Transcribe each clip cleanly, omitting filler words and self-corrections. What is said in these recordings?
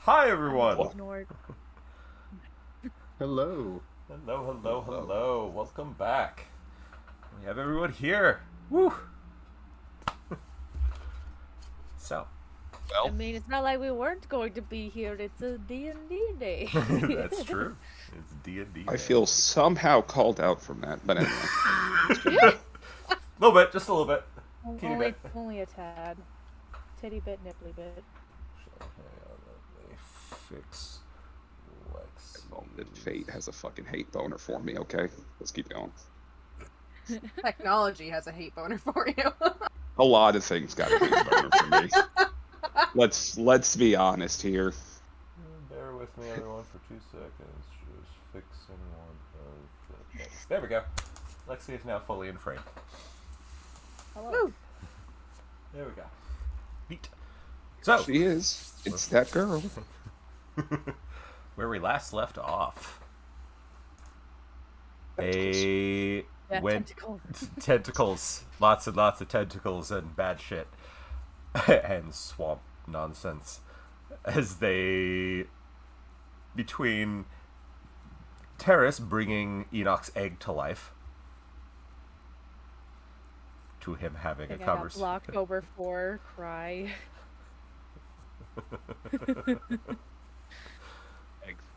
Hi, everyone. Ignored. Hello. Hello. Welcome back. We have everyone here. Woo. So. I mean, it's not like we weren't going to be here. It's a D&D day. That's true. It's D&D. I feel somehow called out from that, but anyway. A little bit, just a little bit. Only a tad. Titty bit, nipply bit. Let me fix Lex. Fate has a fucking hate boner for me, okay? Let's keep going. Technology has a hate boner for you. A lot of things got a hate boner for me. Let's be honest here. Bear with me, everyone, for 2 seconds. Just fixing one of the things. There we go. Lexi is now fully in frame. Hello. Woo. There we go. Neat. So, She is. It's that girl. where we last left off, tentacles, lots and lots of tentacles and bad shit, and swamp nonsense, as between Terrace bringing Enoch's egg to life, to him having a conversation. Blocked over for cry.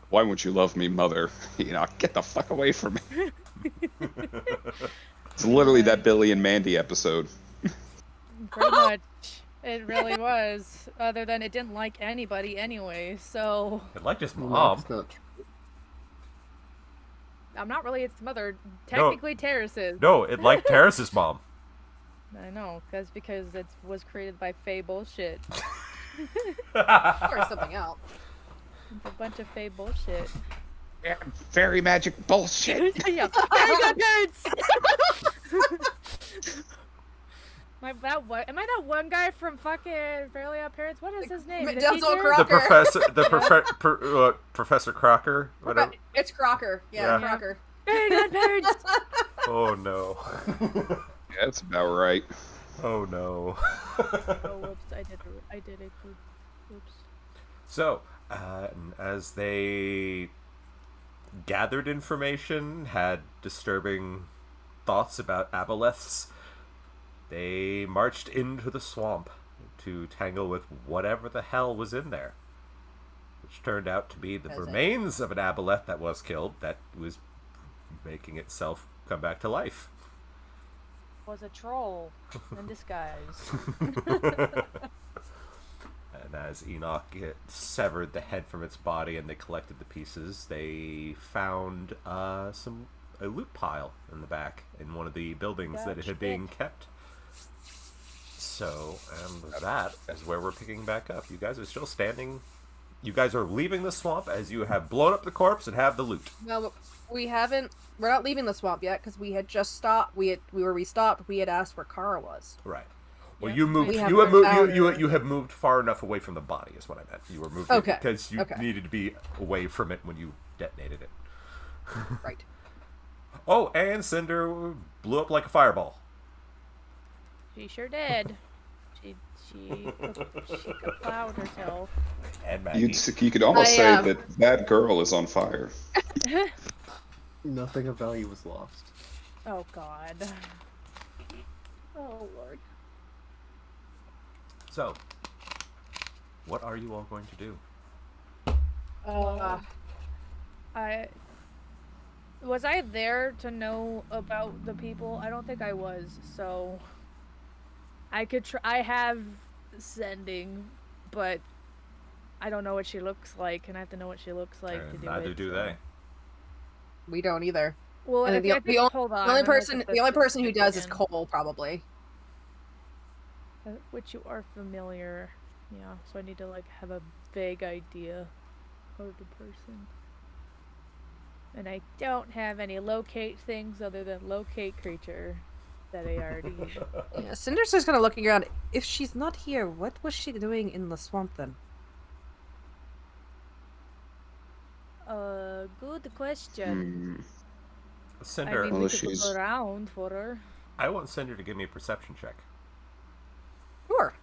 Why won't you love me, mother? Get the fuck away from me. It's literally that Billy and Mandy episode. Pretty much. It really was. Other than it didn't like anybody anyway, so... It liked his No, mom. it's not true. I'm not really its mother. Technically, Terrace is. No, it liked Terrace's mom. I know, because it was created by Fae bullshit. Or something else. It's a bunch of Fae bullshit. Yeah, fairy magic bullshit. Yeah, very good nerds! Am I that one guy from fucking Fairly Odd Parents? What is his name? The Denzel teacher? Crocker. Professor Crocker, whatever. It's Crocker. Yeah, Yeah. Crocker. Very good nerds! Oh no. Yeah, that's about right. Oh no. Oh, whoops! I did it. Oops. So, as they gathered information, had disturbing thoughts about aboleths, they marched into the swamp to tangle with whatever the hell was in there, which turned out to be the remains of an aboleth that was killed, that was making itself come back to life. Was a troll in disguise. And as Enoch severed the head from its body and they collected the pieces, they found a loot pile in the back in one of the buildings that it had been kept. So, and that is where we're picking back up. You guys are still standing. You guys are leaving the swamp as you have blown up the corpse and have the loot. No, we haven't. We're not leaving the swamp yet because we had just stopped. We stopped. We had asked where Kara was. Right. Well, Yeah. you moved. We You haven't have moved. found You, her. you have moved far enough away from the body, is what I meant. You were moving Okay. because you Okay. needed to be away from it when you detonated it. Right. Oh, and Cinder blew up like a fireball. She sure did. She plowed herself. And Maggie. You could almost I, say that girl is on fire. Nothing of value was lost. Oh God. Oh Lord. So, what are you all going to do? Was I there to know about the people? I don't think I was, so I could try. I have sending, but I don't know what she looks like, and I have to know what she looks like to And do neither it. do so. they. We don't either. Well, I if think I think, hold on. The only I'm gonna person. put The only this person who does is in, Cole, probably. which you are familiar. Yeah, so I need to like have a vague idea of the person. And I don't have any locate things other than locate creature that I already. Yeah, Cinder's just kind of looking around. If she's not here, what was she doing in the swamp then? Good question. Cinder, I mean, we Well, could she's- look around for her. I want Cinder to give me a perception check. Sure.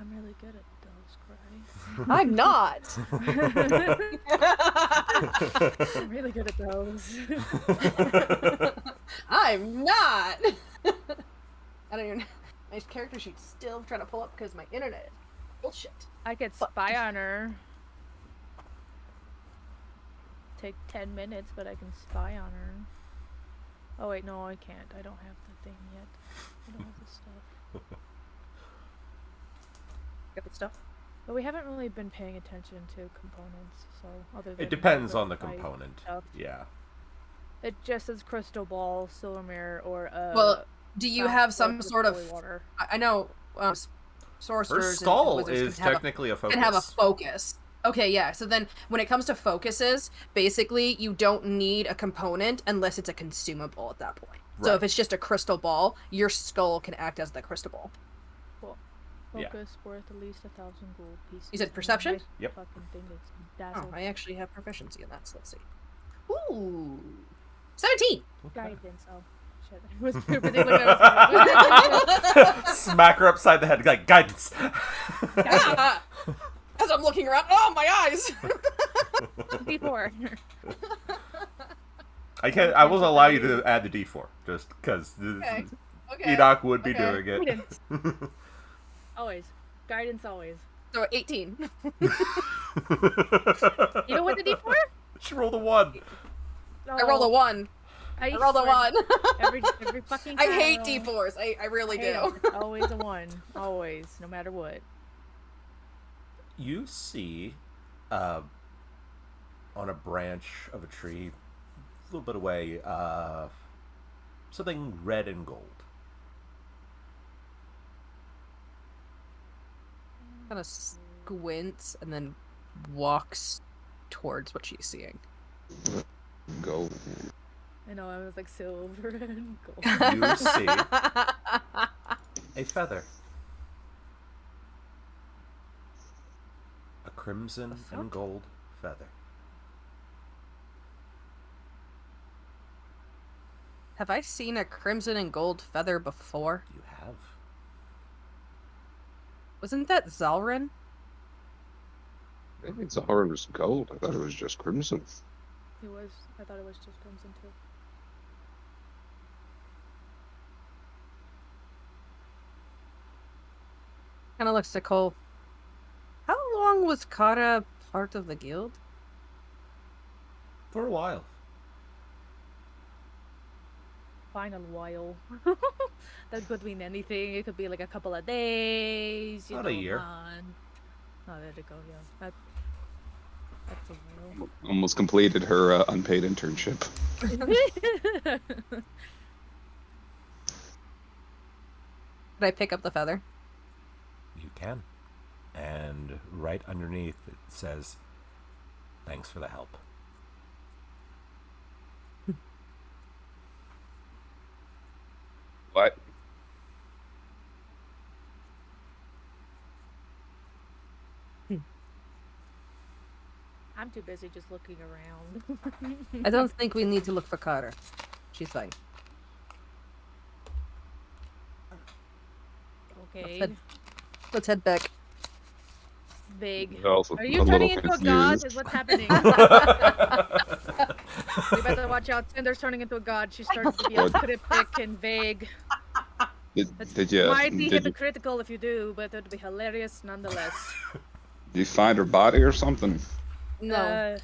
I'm really good at those. cry. I'm not. I'm really good at those. I'm not. I don't even. My character sheet's still trying to pull up because my internet is bullshit. I could spy on her. Take 10 minutes, but I can spy on her. Oh wait, no, I can't. I don't have the thing yet. I don't have the stuff. Get the stuff. But we haven't really been paying attention to components, so other than It depends on the fight component. stuff. Yeah. It just says crystal ball, silver mirror, or Well, do you have some with sort of? holy water. I know Her sorcerers and skull wizards is can have technically a focus. can have a focus. Okay, yeah. So then, when it comes to focuses, basically you don't need a component unless it's a consumable at that point. So Right. if it's just a crystal ball, your skull can act as the crystal ball. Cool. Yeah. Focus worth at least 1,000 gold pieces. You said and perception? my Yep. Fucking thing is Oh, dazzled. I actually have proficiency in that. So let's see. Ooh, 17. Guidance. Oh, shit. I was too busy looking at his Smack her upside the head. Like, guidance. Ah! As I'm looking around, oh my eyes! D4. I will allow you to add the D4 just because Okay. Okay. Enoch would be Okay. doing it. Guidance. Always. Guidance always. So 18. You know what the D4? She rolled a 1. I rolled a 1. I rolled a swear, 1. Every fucking I time. hate D4s. I really Hate do. 'em. It's always a 1. Always. No matter what. You see, on a branch of a tree, a little bit away, something red and gold. Kind of squints and then walks towards what she's seeing. Go. I know, I was like silver and gold. You see a feather. A crimson The fuck? and gold feather. Have I seen a crimson and gold feather before? You have. Wasn't that Zalrin? Maybe it's Zahara's gold. I thought it was just crimson. It was. I thought it was just crimson too. Kind of looks to Cole. How long was Kara part of the guild? For a while. Final while. That could mean anything. It could be like a couple of days. Not a year. Oh, there you go. Yeah, that's a while. Almost completed her unpaid internship. Did I pick up the feather? You can. And right underneath it says, "Thanks for the help." What? I'm too busy just looking around. I don't think we need to look for Kara. She's fine. Okay. Let's head back. Vague. Also, Are you a turning little into a god? confused. Is what's happening? You better watch out. Cinder's turning into a god. She starts to be all What? cryptic and vague. Did you Might be did you, hypocritical if you do, but it would be hilarious nonetheless. did you find her body or something? No,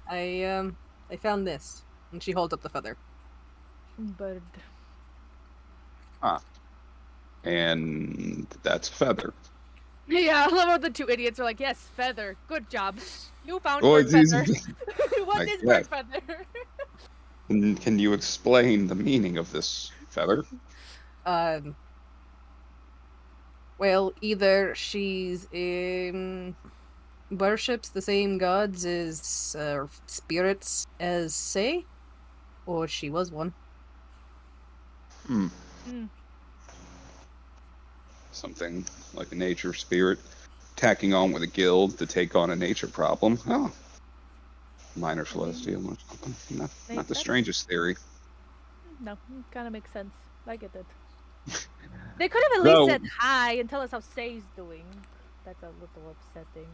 I found this, and she holds up the feather. Bird. And that's feather. Yeah, I love how the two idiots are like, yes, feather. Good job. You found Well, bird feather. it's- What I is guess. bird feather? Can you explain the meaning of this feather? Well, either she's worships the same gods as spirits as say, or she was one. Hmm. Hmm. Something like a nature spirit tacking on with a guild to take on a nature problem. Oh. Minor celestial or something. Not the sense. strangest theory. No, kind of makes sense. I get it. They could have at least No. said hi and tell us how Say's doing. that's a little upsetting.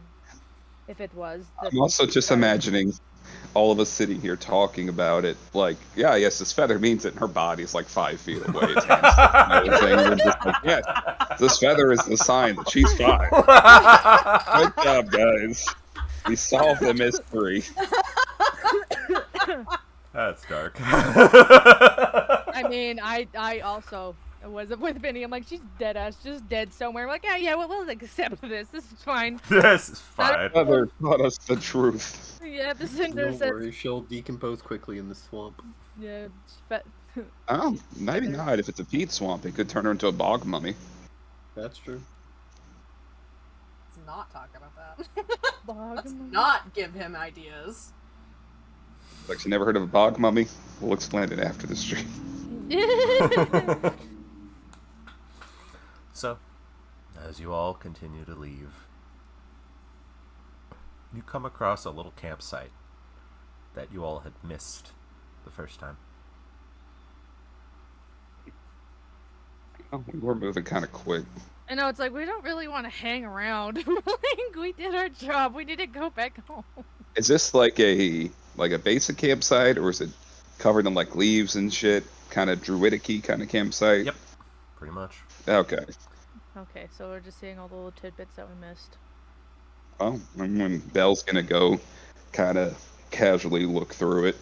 If it was. I'm also just imagining all of us sitting here talking about it. Like, yeah, yes, this feather means it, and her body's like 5 feet away. It's hands and everything. We're just like, yeah, this feather is the sign that she's fine. Good job, guys. We solved the mystery. That's dark. I mean, I also was with Vinny. I'm like, she's dead ass, just dead somewhere. I'm like, yeah, we'll accept this. This is fine. This is fine. Feather taught us the truth. Yeah, the cinder Don't says. worry, she'll decompose quickly in the swamp. Yeah, Oh, maybe not. If it's a peat swamp, it could turn her into a bog mummy. That's true. Let's not talk about that. bog Let's mummy. not give him ideas. Like, you never heard of a bog mummy? We'll explain it after the stream. So, as you all continue to leave, you come across a little campsite that you all had missed the first time. Oh, we were moving kind of quick. I know, it's like, we don't really want to hang around. Like, we did our job. We need to go back home. Is this like a basic campsite, or is it covered in like leaves and shit? Kind of druidic-y kind of campsite? Yep, pretty much. Okay. Okay, so we're just seeing all the little tidbits that we missed. Well, and when Belle's gonna go kind of casually look through it.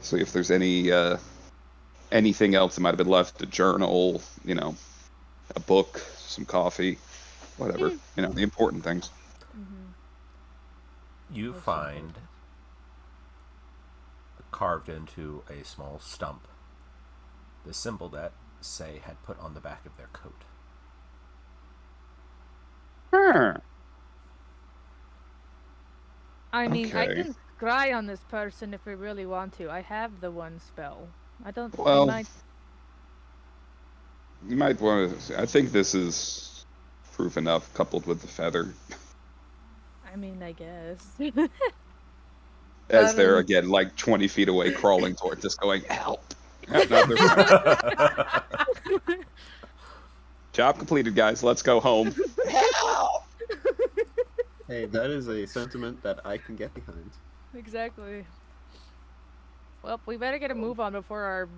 See if there's anything else that might have been left, a journal, a book, some coffee, whatever, the important things. You Most find important. carved into a small stump the symbol that Say had put on the back of their coat. I mean, I Okay. can scry on this person if we really want to. I have the one spell. I don't. Well, we might... You might want to. I think this is proof enough, coupled with the feather. I mean, I guess. As they're again like 20 feet away, crawling towards us, going, "Help!" No, they're fine. Job completed, guys. Let's go home. Help! Hey, that is a sentiment that I can get behind. Exactly. Well, we better get a move on before our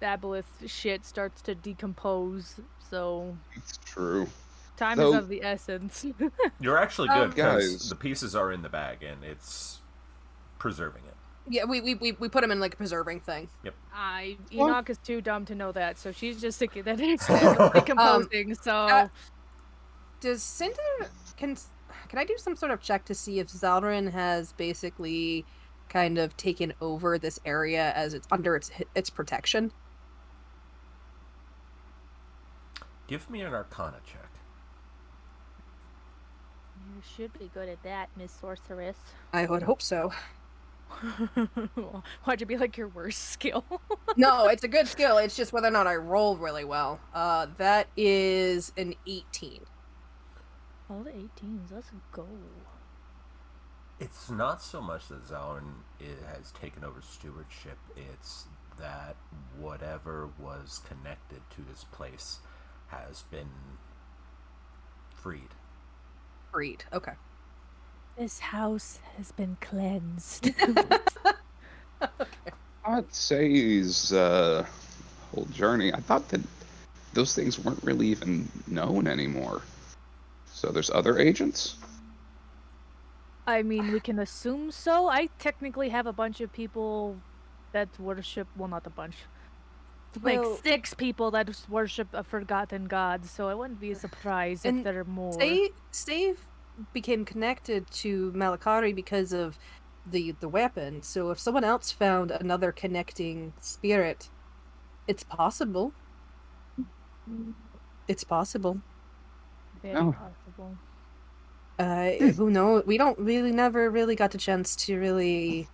Babolith shit starts to decompose. So It's true. time So- is of the essence. You're actually good because Guys. the pieces are in the bag and it's preserving it. Yeah, we put him in like a preserving thing. Enoch is too dumb to know that, so she's just thinking that it's decomposing. So Does Cinder can I do some sort of check to see if Zalrin has basically kind of taken over this area as it's under its protection? Give me an Arcana check. you should be good at that, Miss Sorceress. I would hope so. Why'd you be like your worst skill? No, it's a good skill. It's just whether or not I roll really well. That is an 18. All the 18s, let's go. It's not so much that Zalrin has taken over stewardship, it's that whatever was connected to this place has been freed. Freed. Okay. This house has been cleansed. I'd say his whole journey. I thought that those things weren't really even known anymore. So there's other agents? I mean, we can assume so. I technically have a bunch of people that worship, well, not a bunch. Like Well- 6 people that worship a forgotten god, so I wouldn't be surprised if And there are more. Stave became connected to Malakari because of the weapon. So if someone else found another connecting spirit, it's possible. It's possible. Very Oh. possible. Who knows? We never really got the chance to really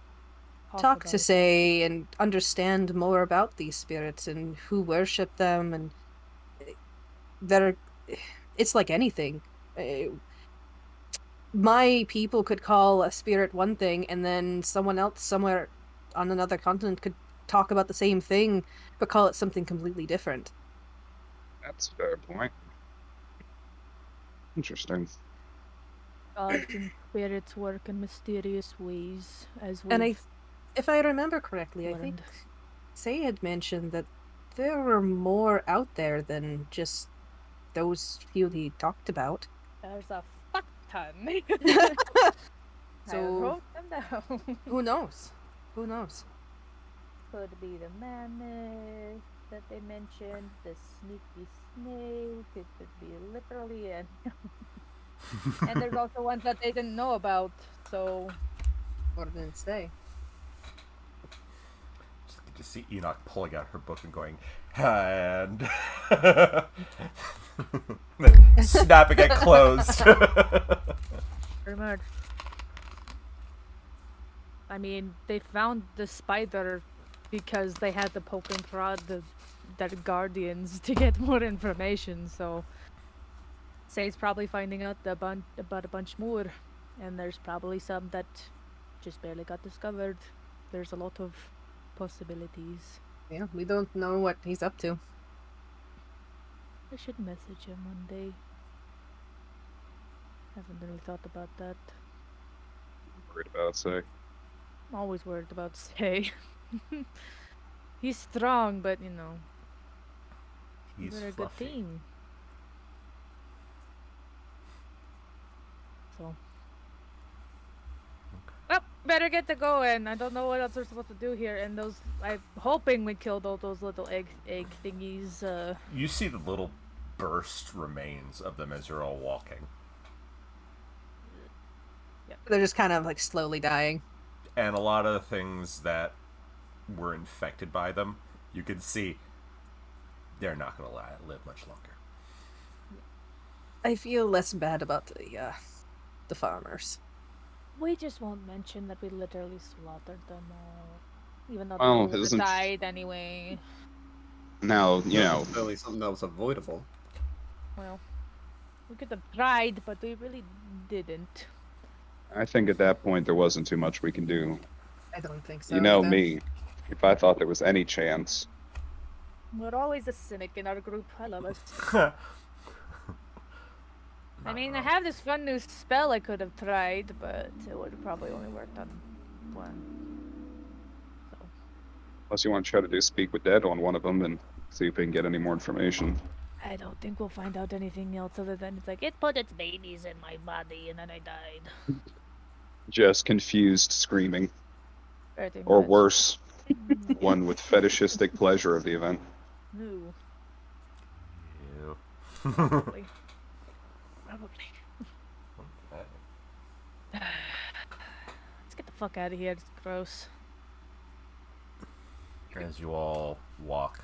talk about to it. Say and understand more about these spirits and who worship them, and it's like anything. My people could call a spirit one thing, and then someone else somewhere on another continent could talk about the same thing but call it something completely different. That's a fair point. Interesting. Gods and spirits work in mysterious ways, as And we've if I remember correctly, I think learned. Say had mentioned that there were more out there than just those few he talked about. There's a fuck ton. I So wrote them down. who knows? Who knows? Could be the mammoth that they mentioned, the sneaky snake. It could be literally and and there's also ones that they didn't know about. So What did it say? Just see Enoch pulling out her book and going, and snapping it closed. pretty much. I mean, they found the spider because they had to poke and prod the guardians to get more information. So, Say's probably finding out about a bunch more, and there's probably some that just barely got discovered. There's a lot of possibilities. Yeah, we don't know what he's up to. I should message him one day. Haven't really thought about that. Worried about say. I'm always worried about Say. He's strong, but you know, He's we're a good fluffy. team. So. Well, better get to going. I don't know what else we're supposed to do here. And those, I'm hoping we killed all those little egg thingies. You see the little burst remains of them as you're all walking. They're just kind of like slowly dying. And a lot of the things that were infected by them, you can see they're not going to live much longer. I feel less bad about the farmers. We just won't mention that we literally slaughtered them all, even though Well, they it would've isn't- died anyway. Now, you know, Necessarily something that was avoidable. Well, we could have tried, but we really didn't. I think at that point there wasn't too much we can do. I don't think so. You know either. me. If I thought there was any chance, We're always a cynic in our group. I love it. I mean, I have this fun new spell I could have tried, but it would have probably only worked on one. So, unless you want to try to do speak with dead on one of them and see if we can get any more information. I don't think we'll find out anything else other than it's like, it put its babies in my body and then I died. Just confused screaming, Pretty or much. worse, one with fetishistic pleasure of the event. No, Ew. probably. Probably. Okay. Let's get the fuck out of here. It's gross. As you all walk,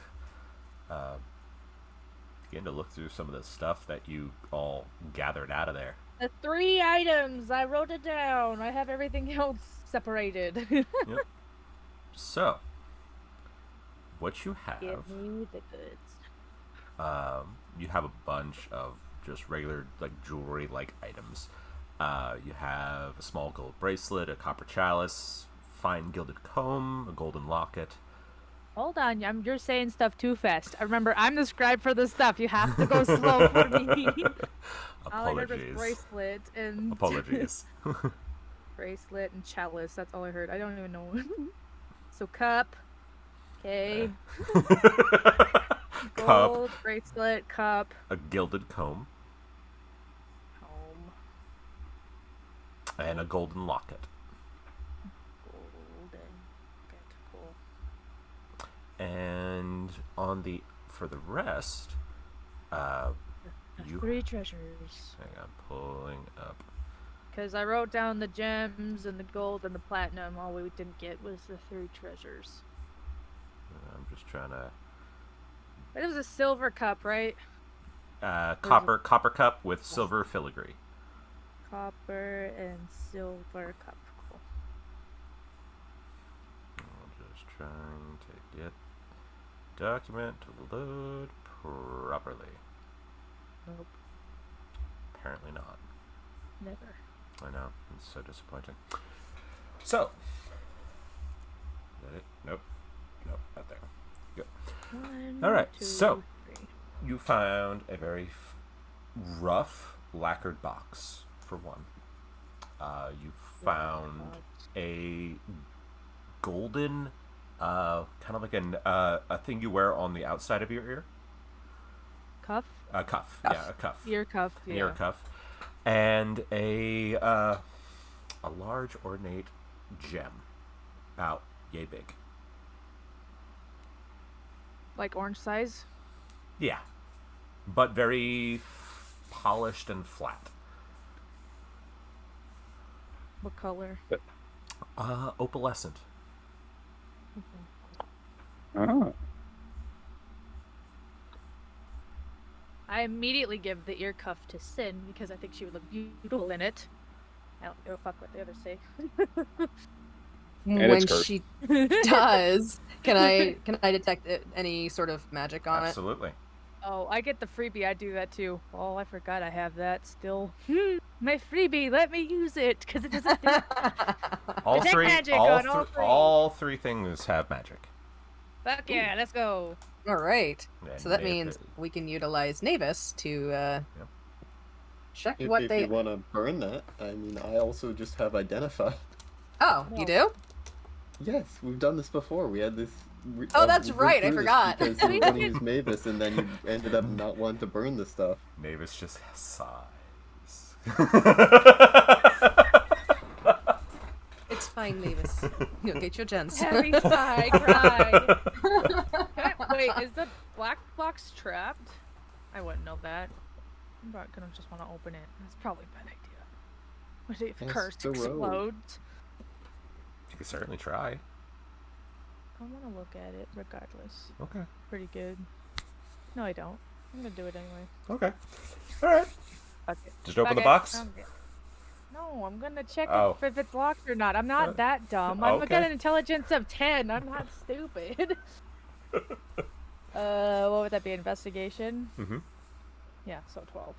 begin to look through some of the stuff that you all gathered out of there. The 3 items! I wrote it down. I have everything else separated. So, what you have, Give me the goods. you have a bunch of just regular like jewelry-like items. You have a small gold bracelet, a copper chalice, fine gilded comb, a golden locket. Hold on, you're saying stuff too fast. I remember, I'm the scribe for this stuff. You have to go slow for me. All I heard was Apologies. bracelet and Apologies. bracelet and chalice. That's all I heard. I don't even know. So cup. Okay. Cup, Gold, bracelet, cup. a gilded comb, Home. and a golden locket. Golden. Okay, cool. And for the rest, you 3 treasures. hang on, pulling up. Because I wrote down the gems and the gold and the platinum. All we didn't get was the 3 treasures. I'm just trying to It was a silver cup, right? copper cup with silver filigree. Copper and silver cup. Cool. I'm just trying to get document to load properly. Nope. Apparently not. Never. I know. It's so disappointing. So. Is that it? Nope. Nope, not there. Good. 1, All right, 2, so- 3. You found a very rough lacquered box, for one. You found a golden, kind of like a thing you wear on the outside of your ear. Cuff? Cuff. Yeah, a cuff. Ear cuff. An Yeah. ear cuff. And a large ornate gem. About yay big. Like orange size? Yeah. But very polished and flat. What color? Opalescent. Oh. I immediately give the ear cuff to Sin because I think she would look beautiful in it. I don't give a fuck what the others say. And When it's cursed. she does, can I detect any sort of magic on Absolutely. Oh, I get the freebie. I do that too. Oh, I forgot I have that still. My freebie. Let me use it because it doesn't. Do it? All Detect three, magic on all three. all three things have magic. Fuck yeah, let's go. All right. And So that they- means we can utilize Navis to check If, what if they. you want to burn that, I mean, I also just have identify. Oh, you do? Yes, we've done this before. We had this. Oh, that's we went right, I through this forgot. Because you were going to use Mavis, and then you ended up not wanting to burn the stuff. Mavis just sighs. It's fine, Mavis. You'll get your gens. Heavy sigh, cry. Wait, is the black box trapped? I wouldn't know that. I'm not gonna just want to open it. That's probably a bad idea. What if That's curse the road. explodes? You can certainly try. I want to look at it regardless. Okay. Pretty good. No, I don't. I'm gonna do it anyway. Okay. All right. Fuck it. Just open Fuck the it. box. No, I'm gonna check Oh. if it's locked or not. I'm not Uh, that dumb. I've okay. got an intelligence of 10. I'm not stupid. What would that be? Investigation? Mm-hmm. Yeah, so 12.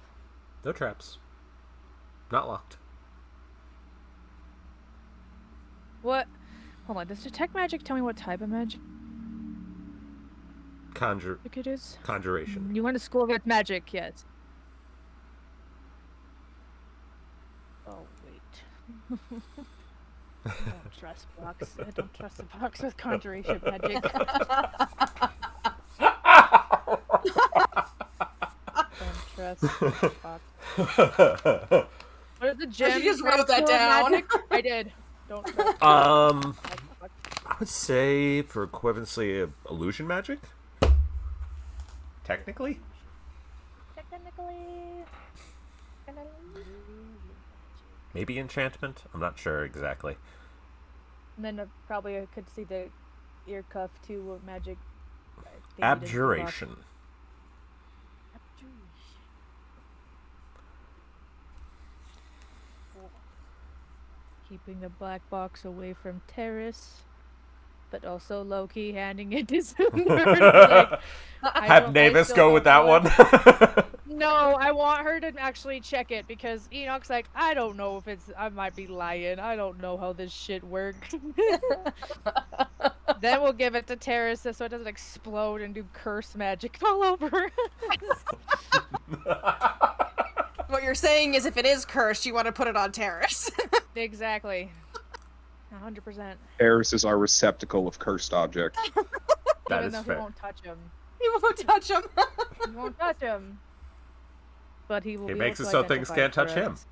No traps. Not locked. What? Hold on. Does detect magic tell me what type of magic it is? Conjuration. You went to school of magic, yes. Oh wait. I don't trust box. I don't trust the box with conjuration magic. Don't trust the box. What is the gem? just from wrote that School of down. Magic? I did. Don't trust the I box. would say for equivalency, illusion magic. Technically. Technically. Maybe enchantment. I'm not sure exactly. And then probably I could see the ear cuff too of magic. Abjuration. Keeping the black box away from Terrace, but also low-key handing it to Cinder. Like, Have Navis go with that one. No, I want her to actually check it because Enoch's like, I don't know if it's. I might be lying. I don't know how this shit works. Then we'll give it to Terrace so it doesn't explode and do curse magic all over. What you're saying is if it is cursed, you want to put it on Terrace. Exactly. 100%. Eris is our receptacle of cursed objects. That Even is though fair. he won't touch him. You won't touch him. He won't touch him. But he will. He be makes able it to so things identify can't touch for him. us.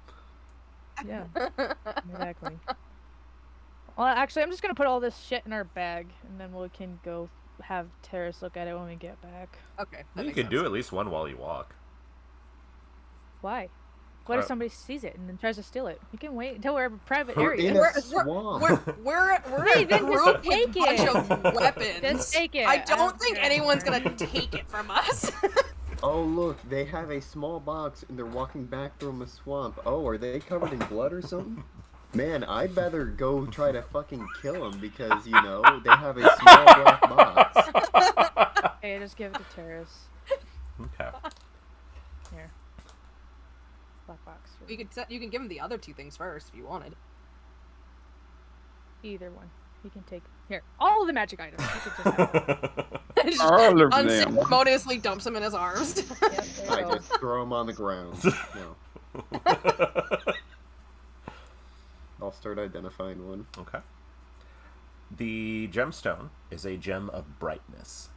Yeah. Exactly. Well, actually, I'm just gonna put all this shit in our bag, and then we can go have Terrace look at it when we get back. Okay. You can do at least one while you walk. Why? What if Uh, somebody sees it and then tries to steal it? You can wait until we're in a private We're area. in a We're swamp. we're Hey, a then just group with a take bunch it. of weapons. Just take it. I don't think care. anyone's gonna take it from us. Oh, look, they have a small box and they're walking back from a swamp. Oh, are they covered in blood or something? Man, I'd rather go try to fucking kill them because, you know, they have a small black box. Hey, just give it to Terrace. Okay. Here. Black box. You can give him the other two things first if you wanted. Either one. He can take here all the magic items. He can just have Just All of them. unceremoniously dumps him in his arms. Yep, there I you go. just throw them on the ground. No. I'll start identifying one. Okay. The gemstone is a gem of brightness.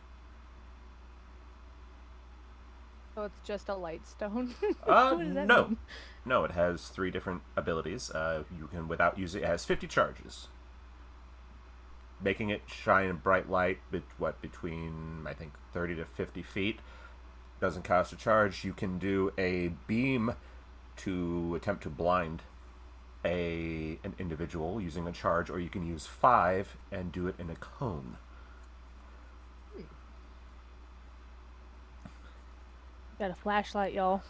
So it's just a light stone. What does that No. mean? No, it has 3 different abilities. You can, without using it, has 50 charges. Making it shine in bright light, between, I think, 30 to 50 feet. Doesn't cost a charge. You can do a beam to attempt to blind an individual using a charge, or you can use 5 and do it in a cone. Got a flashlight, y'all.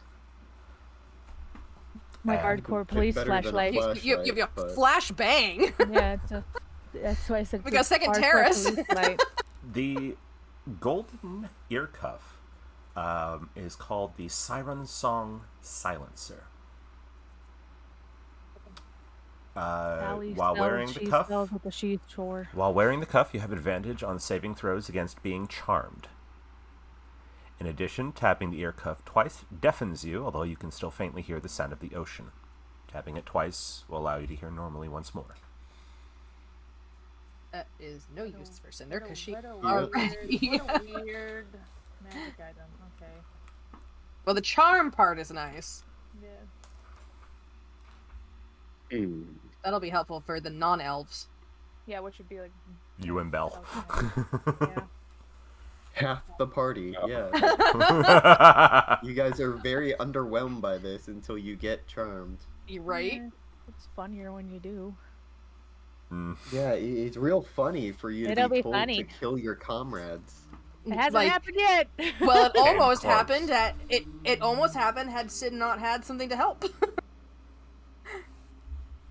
My And hardcore it's police better than a flashlight. flash- You have but- flash bang. Yeah, that's why I said We it's got a second hardcore terrace. police light. The golden ear cuff is called the Siren Song Silencer. Sally While sells wearing the cheese cuff, bells with the sheath chore. while wearing the cuff, you have advantage on saving throws against being charmed. In addition, tapping the ear cuff twice deafens you, although you can still faintly hear the sound of the ocean. Tapping it twice will allow you to hear normally once more. That is no use for Cinder because she What a already. what a weird magic item. Okay. Well, the charm part is nice. Yeah. Hmm. That'll be helpful for the non-elves. Yeah, which would be like. You and Belle. Yeah. Half the party, Oh. yeah. You guys are very underwhelmed by this until you get charmed. You right? Yeah, it's funnier when you do. Mm. Yeah, it's real funny for you to It'll be be told funny. to kill your comrades. It hasn't Like, happened yet. well, it almost close. happened. It almost happened had Sid not had something to help.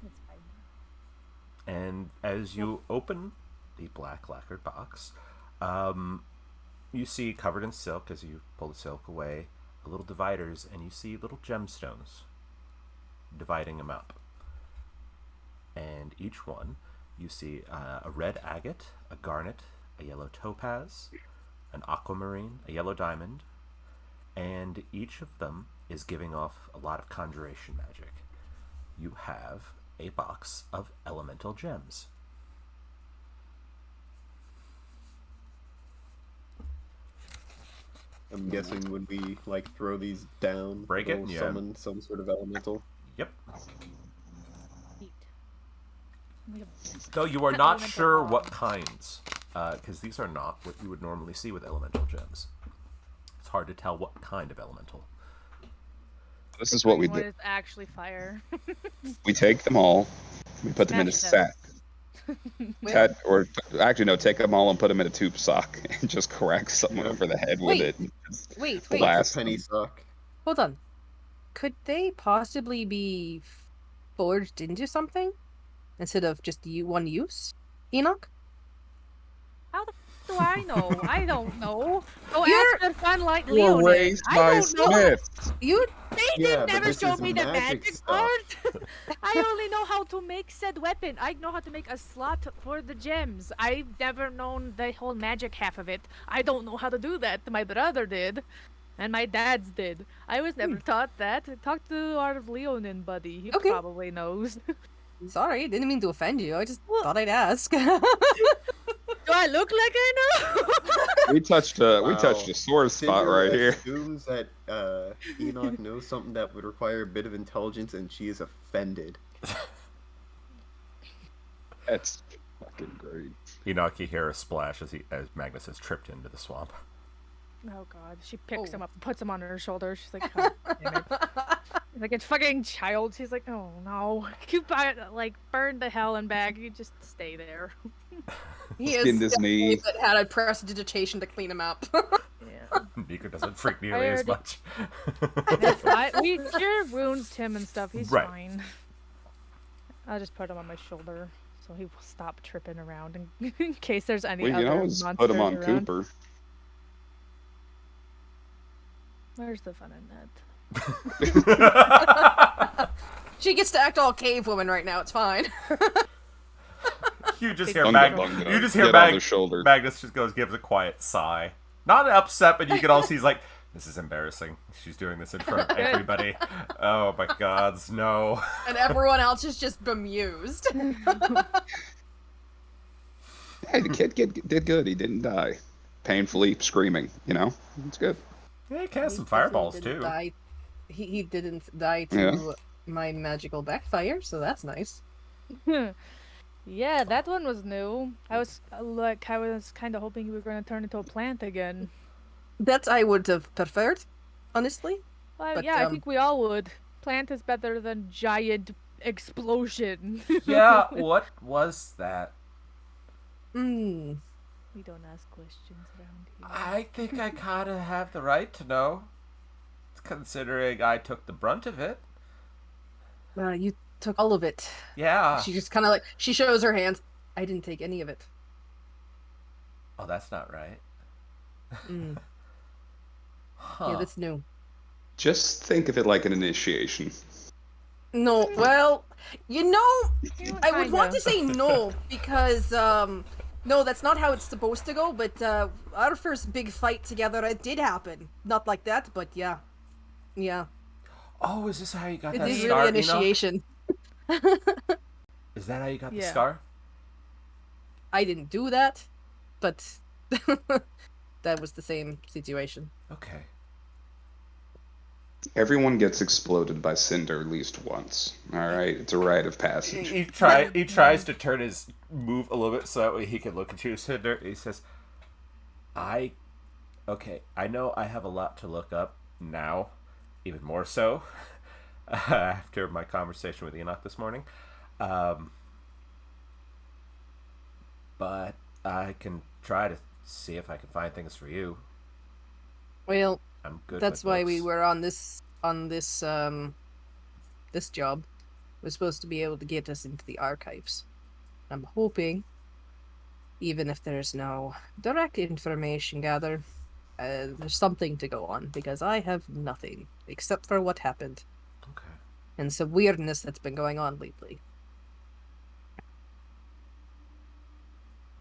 It's fine. And as you open the black lacquered box, you see, covered in silk, as you pull the silk away, little dividers, and you see little gemstones dividing them up. And each one, you see a red agate, a garnet, a yellow topaz, an aquamarine, a yellow diamond, and each of them is giving off a lot of conjuration magic. You have a box of elemental gems. I'm guessing when we like throw these down, Break it, they'll yeah. summon some sort of elemental. Yep. Neat. We have- Though you are not Elemental sure bomb. what kinds, because these are not what you would normally see with elemental gems. It's hard to tell what kind of elemental. This is what we What do. is actually fire? We take them all, we put them in a Smash them. sack. Or actually, no, take them all and put them in a tube sock and just crack someone over the head with Wait. it. Wait, Blast. Penny suck. hold on. Could they possibly be forged into something instead of just one use? Enoch? How the f do I know? I don't know. Go You're- ask for Funlight You were Leonin. raised I by don't know. Smiths. You They Yeah, did but never this show is me the magic magic stuff. part. I only know how to make said weapon. I know how to make a slot for the gems. I've never known the whole magic half of it. I don't know how to do that. My brother did. And my dad's did. I was never taught that. Talk to our Leonin buddy. He Okay. probably knows. sorry, didn't mean to offend you. I just thought I'd ask. Do I look like I know? We touched a Wow. sore spot Cinder right here. assumes that Enoch knows something that would require a bit of intelligence, and she is offended. That's fucking great. Enoch, you hear a splash as Magnus has tripped into the swamp. Oh god. She picks Oh. him up and puts him on her shoulder. She's like, oh, damn it. Like a fucking child. She's like, oh no. You burn the hell and back. You just stay there. He is Skinned his definitely knee. but had a prestidigitation to clean him up. Yeah. Nika doesn't freak nearly as already- much. We sure wounds him and stuff. He's Right. fine. I'll just put him on my shoulder so he will stop tripping around in case there's any We other can always monsters put him on around. Cooper. Where's the fun in that? She gets to act all cave woman right now. It's fine. You just hear Bunga Magnus. bunga. You just hear Get on the shoulder. Magnus just gives a quiet sigh. Not upset, but you can also he's like, This is embarrassing. She's doing this in front of everybody. Oh my gods, no. And everyone else is just bemused. Hey, the kid did good. He didn't die. Painfully screaming, It's good. Yeah, he cast some fireballs, He didn't too. die. He didn't die to Yeah. my magical backfire, so that's nice. Yeah, that one was new. I was kind of hoping you were going to turn into a plant again. That I would have preferred, honestly. Well, But, yeah, I think we all would. Plant is better than giant explosion. Yeah, what was that? Mm. We don't ask questions around here. I think I kind of have the right to know, considering I took the brunt of it. You took all of it. Yeah. She just kind of she shows her hands. I didn't take any of it. Oh, that's not right. Mm. Huh. Yeah, that's new. Just think of it like an initiation. No, well, I would want Kinda. to say no because no, that's not how it's supposed to go. But our first big fight together, it did happen. Not like that, but yeah. Oh, is this how you got It that is scar, really initiation. Is that how you got the Yeah. scar? I didn't do that, but that was the same situation. Okay. Everyone gets exploded by Cinder at least once. All right, it's a rite of passage. He tries to turn his move a little bit so that way he can look at you, Cinder. He says, I know I have a lot to look up now, even more so after my conversation with Enoch this morning. But I can try to see if I can find things for you. Well, I'm good. that's with why we books. were on this this job. We're supposed to be able to get us into the archives. I'm hoping, even if there's no direct information gathered, there's something to go on because I have nothing except for what happened Okay. and some weirdness that's been going on lately.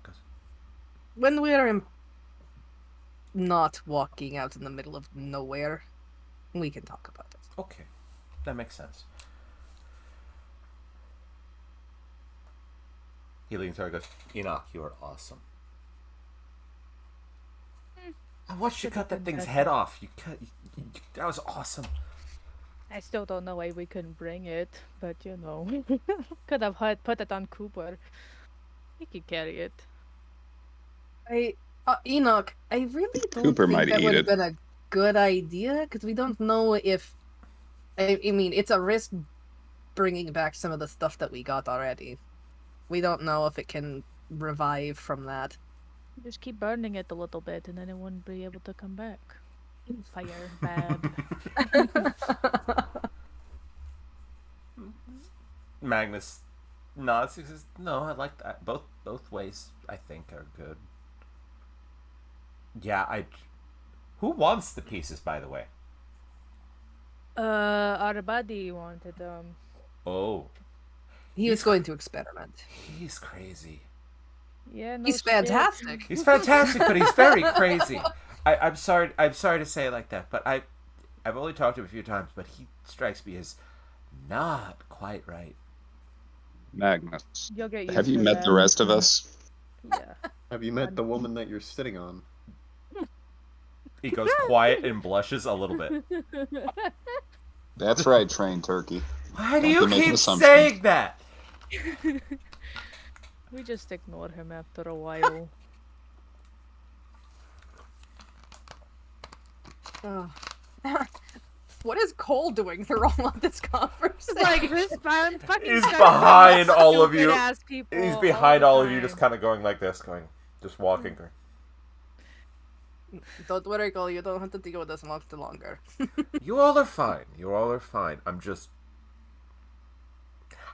Good. When we're not walking out in the middle of nowhere, we can talk about it. Okay. That makes sense. He leans over and goes, Enoch, you are awesome. I watched you cut that thing's head off. That was awesome. I still don't know why we couldn't bring it, but could have put it on Cooper. He could carry it. Enoch, I really don't Cooper think might that eat would it. have been a good idea because we don't know if. I mean, it's a risk bringing back some of the stuff that we got already. We don't know if it can revive from that. Just keep burning it a little bit, and then it wouldn't be able to come back. Fire bad. Magnus nods. He says, no, I like that. Both ways, I think, are good. Yeah, Who wants the pieces, by the way? Our buddy wanted Oh, He was going to experiment. he's crazy. Yeah, no He's shit. fantastic. He's fantastic, but he's very crazy. I'm sorry to say it like that, but I've only talked to him a few times, but he strikes me as not quite right. Magnus, You'll get used have you to met that. the rest of us? Yeah. Have you met the woman that you're sitting on? He goes quiet and blushes a little bit. That's right, trained turkey. Why do Don't you be making keep assumptions. saying that? We just ignore him after a while. What is Cole doing through all of this conversation? Like this fucking He's stuff behind with all of you. stupid-ass people He's all behind the all of you, time. just kind of going like this, just walking. Don't worry, Cole. You don't have to deal with this much longer. You all are fine. You all are fine. I'm just.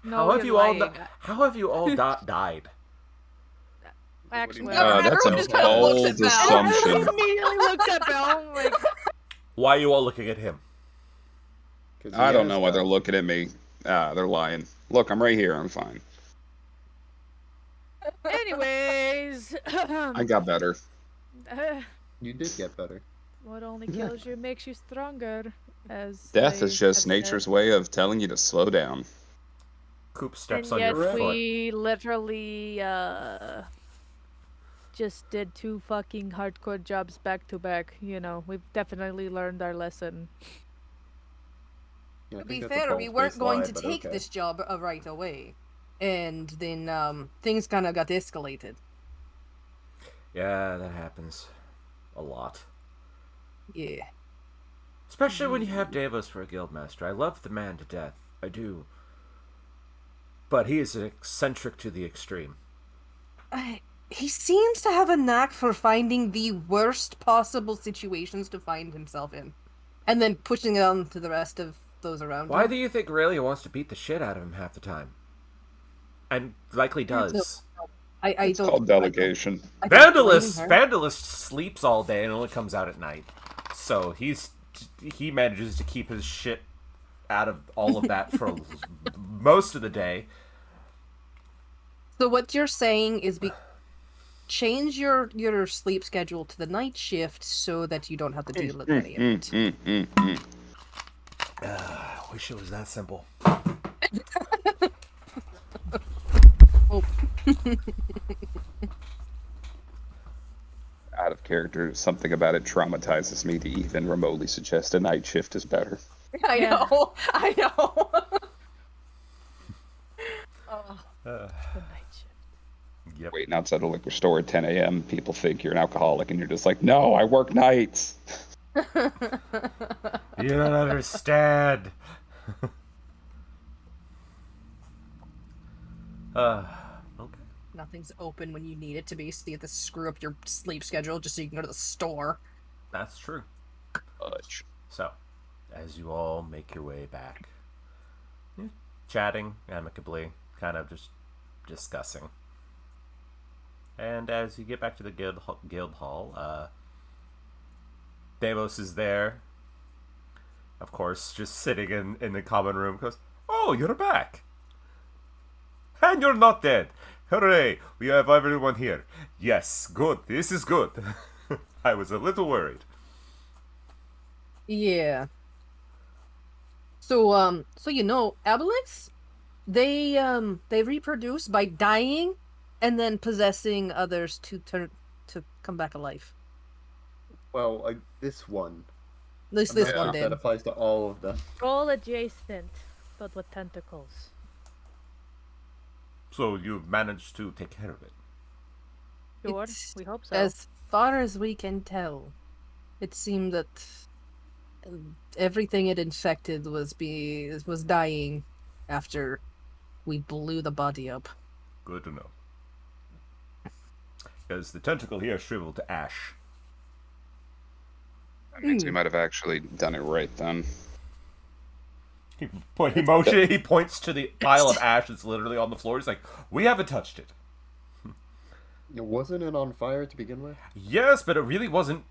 No, how have you're you all? lying. How have you all died? Actually, That's a Everyone just kind of looks bold at Belle. assumption. immediately looks at Belle like, Why are you all looking at him? 'Cause I he don't has know why they're that. looking at me. They're lying. Look, I'm right here. I'm fine. anyways. I got better. You did get better. what only kills you makes you stronger. As Death they is just have said. nature's way of telling you to slow down. Coop steps And on your yet foot. we literally just did 2 fucking hardcore jobs back to back. You know, we've definitely learned our lesson. Yeah, I To think be that's a fair, we balls-based weren't going lie, to but take okay. this job right away. And then things kind of got escalated. Yeah, that happens a lot. Yeah. Especially when you have Davos for a guildmaster. I love the man to death. I do. But he is eccentric to the extreme. He seems to have a knack for finding the worst possible situations to find himself in. And then pushing it on to the rest of those around Why him. do you think Aurelia wants to beat the shit out of him half the time? And likely does. I It's don't, called delegation. I don't blame Vandalus her. Vandalus sleeps all day and only comes out at night. So he manages to keep his shit out of all of that for most of the day. So what you're saying is change your sleep schedule to the night shift so that you don't have to deal with any of it. I wish it was that simple. Oh. Out of character, something about it traumatizes me to even remotely suggest a night shift is better. I Yeah. know. I know. The night shift. Yep. Waiting outside a liquor store at 10 a.m., people think you're an alcoholic, and you're just like, no, I work nights. You don't understand. Okay. Nothing's open when you need it to be, so you have to screw up your sleep schedule just so you can go to the store. That's true. Fudge. So, as you all make your way back, chatting amicably, kind of just discussing. And as you get back to the guild hall, Davos is there. Of course, just sitting in the common room. Goes, "Oh, you're back, and you're not dead. Hooray! We have everyone here. Yes, good. This is good. I was a little worried." Yeah. So Aboleths, they reproduce by dying and then possessing others to come back alive. Well, this one. At least I'm this not one sure if did. that applies to all of them. Troll adjacent, but with tentacles. So you've managed to take care of it. Sure, It's- we hope so. As far as we can tell, it seemed that everything it infected was dying after we blew the body up. Good to know. Because the tentacle here shriveled to ash. That means we might have actually done it right then. He points to the pile of ash that's literally on the floor. He's like, "We haven't touched it." Wasn't it on fire to begin with? Yes, but it really wasn't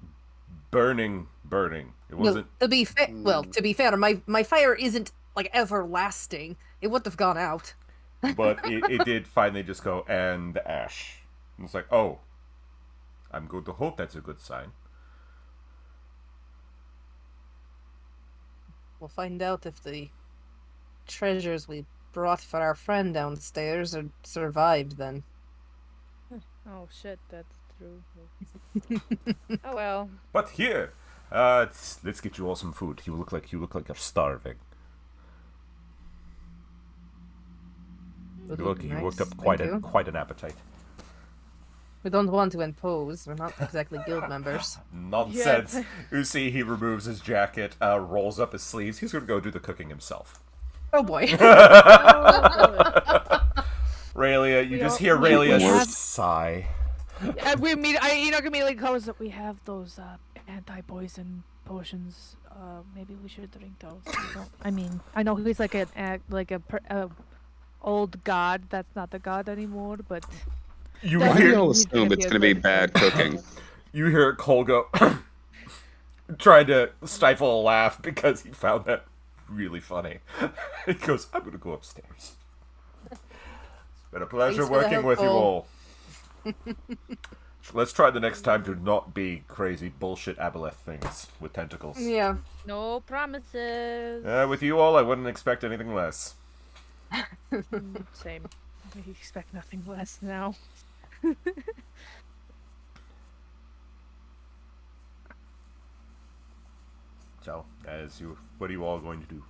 burning. It wasn't. To be fair, my fire isn't like everlasting. It wouldn't have gone out. But it did finally just go, and the ash. And it's like, oh. I'm going to hope that's a good sign. We'll find out if the treasures we brought for our friend downstairs are survived then. Oh shit, that's true. Oh well. But here, let's get you all some food. You look like you're starving. You worked up quite an appetite. We don't want to impose. We're not exactly guild members. Nonsense. Yeah. You see, he removes his jacket, rolls up his sleeves. He's gonna go do the cooking himself. Oh boy. Raylia, you We just all- hear we Raylia have- sigh. Enoch immediately goes, "We have those anti-poison potions. Maybe we should drink those." I know he's like a old god. That's not the god anymore, but You That's Why do hear, y'all He's gonna assume be it's a going to be good bad cooking? you hear Cole go, trying to stifle a laugh because he found that really funny. He goes, "I'm gonna go upstairs. It's been a pleasure Thanks for the working help, with you Cole." all. Let's try the next time to not be crazy bullshit aboleth things with tentacles. Yeah. No promises. With you all, I wouldn't expect anything less. Same. I expect nothing less now. So, what are you all going to do?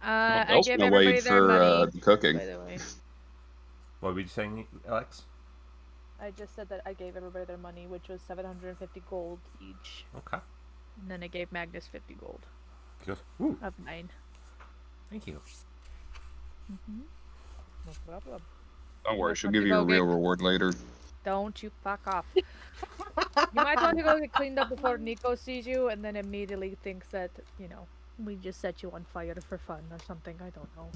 I Belle's give gonna everybody wait their for money. the cooking. By the way, What were you saying, Alex? I just said that I gave everybody their money, which was 750 gold each, Okay. and then I gave Magnus 50 gold He goes, ooh, of mine. thank you. No problem. Don't worry, Let's she'll have give to you a go real get- reward later. Don't you fuck off. You might want to go get cleaned up before Nico sees you, and then immediately thinks that, we just set you on fire for fun or something. I don't know.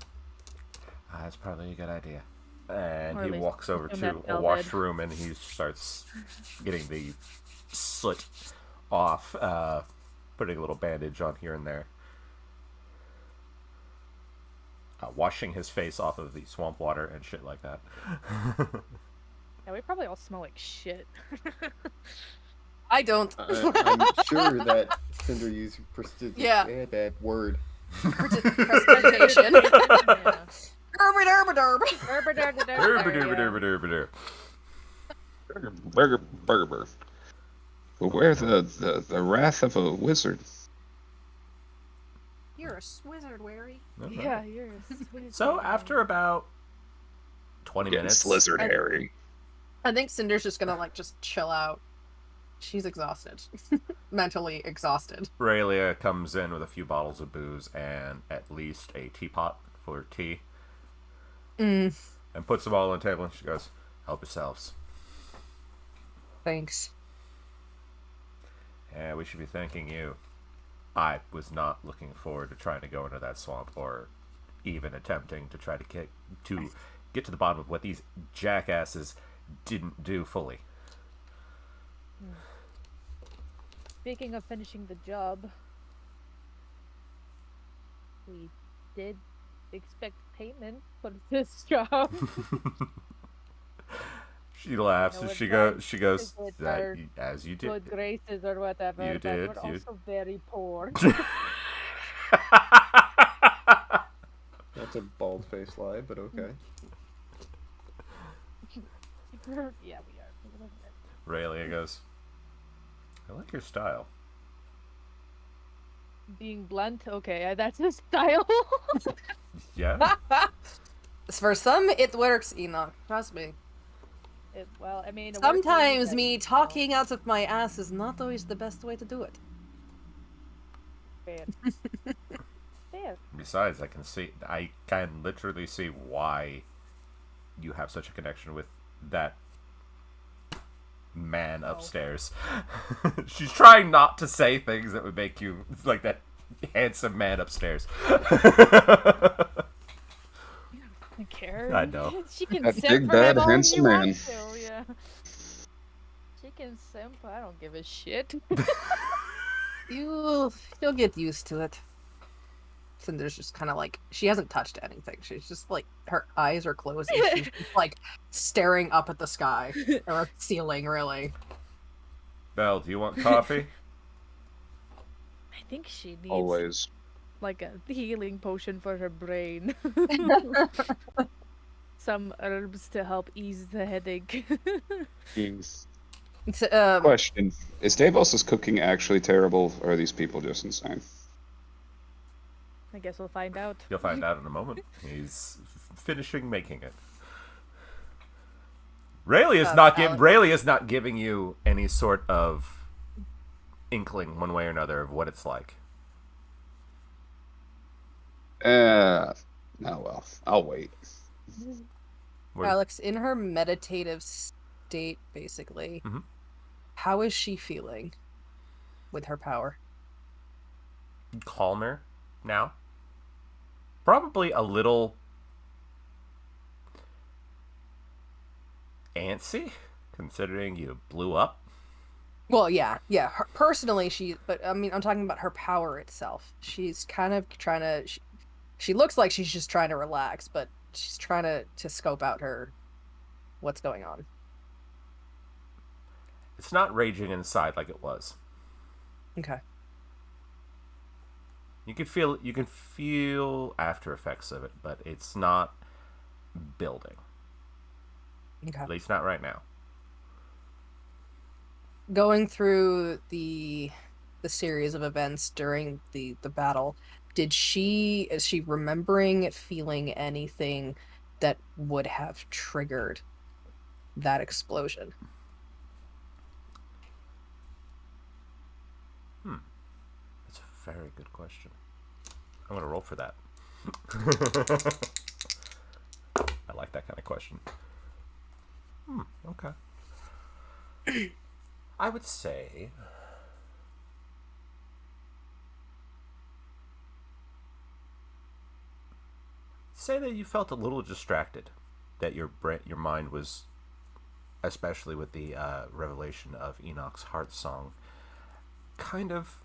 That's probably a good idea. And Or at he least walks over assume to that a Belle did. washroom and he starts getting the soot off, putting a little bandage on here and there. Washing his face off of the swamp water and shit like that. Yeah, we probably all smell like shit. I don't. I'm sure that Cinder used Yeah. that word. Precipitation. Yeah. Herb derb derb. Derb-a-derb-a-derb-a-derb. Burger. Beware the wrath of a wizard. You're a wizard, Wary. Okay. Yeah, you're a sweet So boy. after about 20 Getting minutes, slizzard, Harry. I think Cinder's just gonna just chill out. She's exhausted, mentally exhausted. Raylia comes in with a few bottles of booze and at least a teapot for tea and puts them all on the table and she goes, help yourselves. Thanks. Yeah, we should be thanking you. I was not looking forward to trying to go into that swamp or even attempting to try to get to the bottom of what these jackasses didn't do fully. Speaking of finishing the job, we did expect payment for this job. She laughs You know, and she it's goes. She goes. it's our That as you did. Good graces or whatever. You but did, We're you- also very poor. That's a bald-faced lie, but okay. Yeah, we are. Raylia goes. I like your style. Being blunt, okay, that's his style. Yeah. For some, it works, Enoch. Trust me. Well, I mean, it works Sometimes when me you know, talking out of my ass is not always the best way to do it. Fair. Fair. Besides, I can literally see why you have such a connection with that man upstairs. She's trying not to say things that would make you like that handsome man upstairs. I don't care. I know. She can That simp big, for bad, how long handsome you want man. to, yeah. She can simp. I don't give a shit. You'll get used to it. Cinder's just kind of like, she hasn't touched anything. She's just like, her eyes are closed and she's just like staring up at the sky or ceiling, really. Belle, do you want coffee? I think she needs Always. like a healing potion for her brain. Some herbs to help ease the headache. Question: is Davos's cooking actually terrible, or are these people just insane? I guess we'll find out. You'll find out in a moment. He's finishing making it. Raylia's not giving you any sort of inkling one way or another of what it's like. Oh well, I'll wait. We're- Alex, in her meditative state, basically, Mhm. how is she feeling with her power? calmer now. Probably a little antsy, considering you blew up. Well, yeah. Her, personally, but I mean, I'm talking about her power itself. She's kind of trying to. She looks like she's just trying to relax, but she's trying to scope out what's going on. It's not raging inside like it was. Okay. You can feel after effects of it, but it's not building. Okay. At least not right now. Going through the series of events during the battle, is she remembering feeling anything that would have triggered that explosion? That's a very good question. I'm gonna roll for that. I like that kind of question. Okay. I would say that you felt a little distracted, that your mind was, especially with the revelation of Enoch's heart song, kind of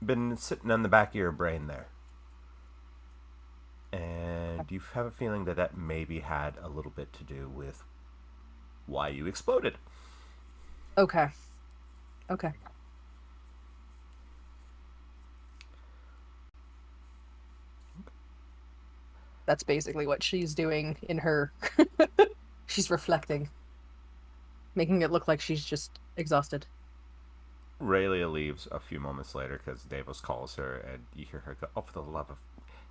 been sitting on the back of your brain there. And you have a feeling that that maybe had a little bit to do with why you exploded. Okay. Okay. That's basically what she's doing in her... She's reflecting. Making it look like she's just exhausted. Raylia leaves a few moments later because Davos calls her, and you hear her go, "Oh, for the love of...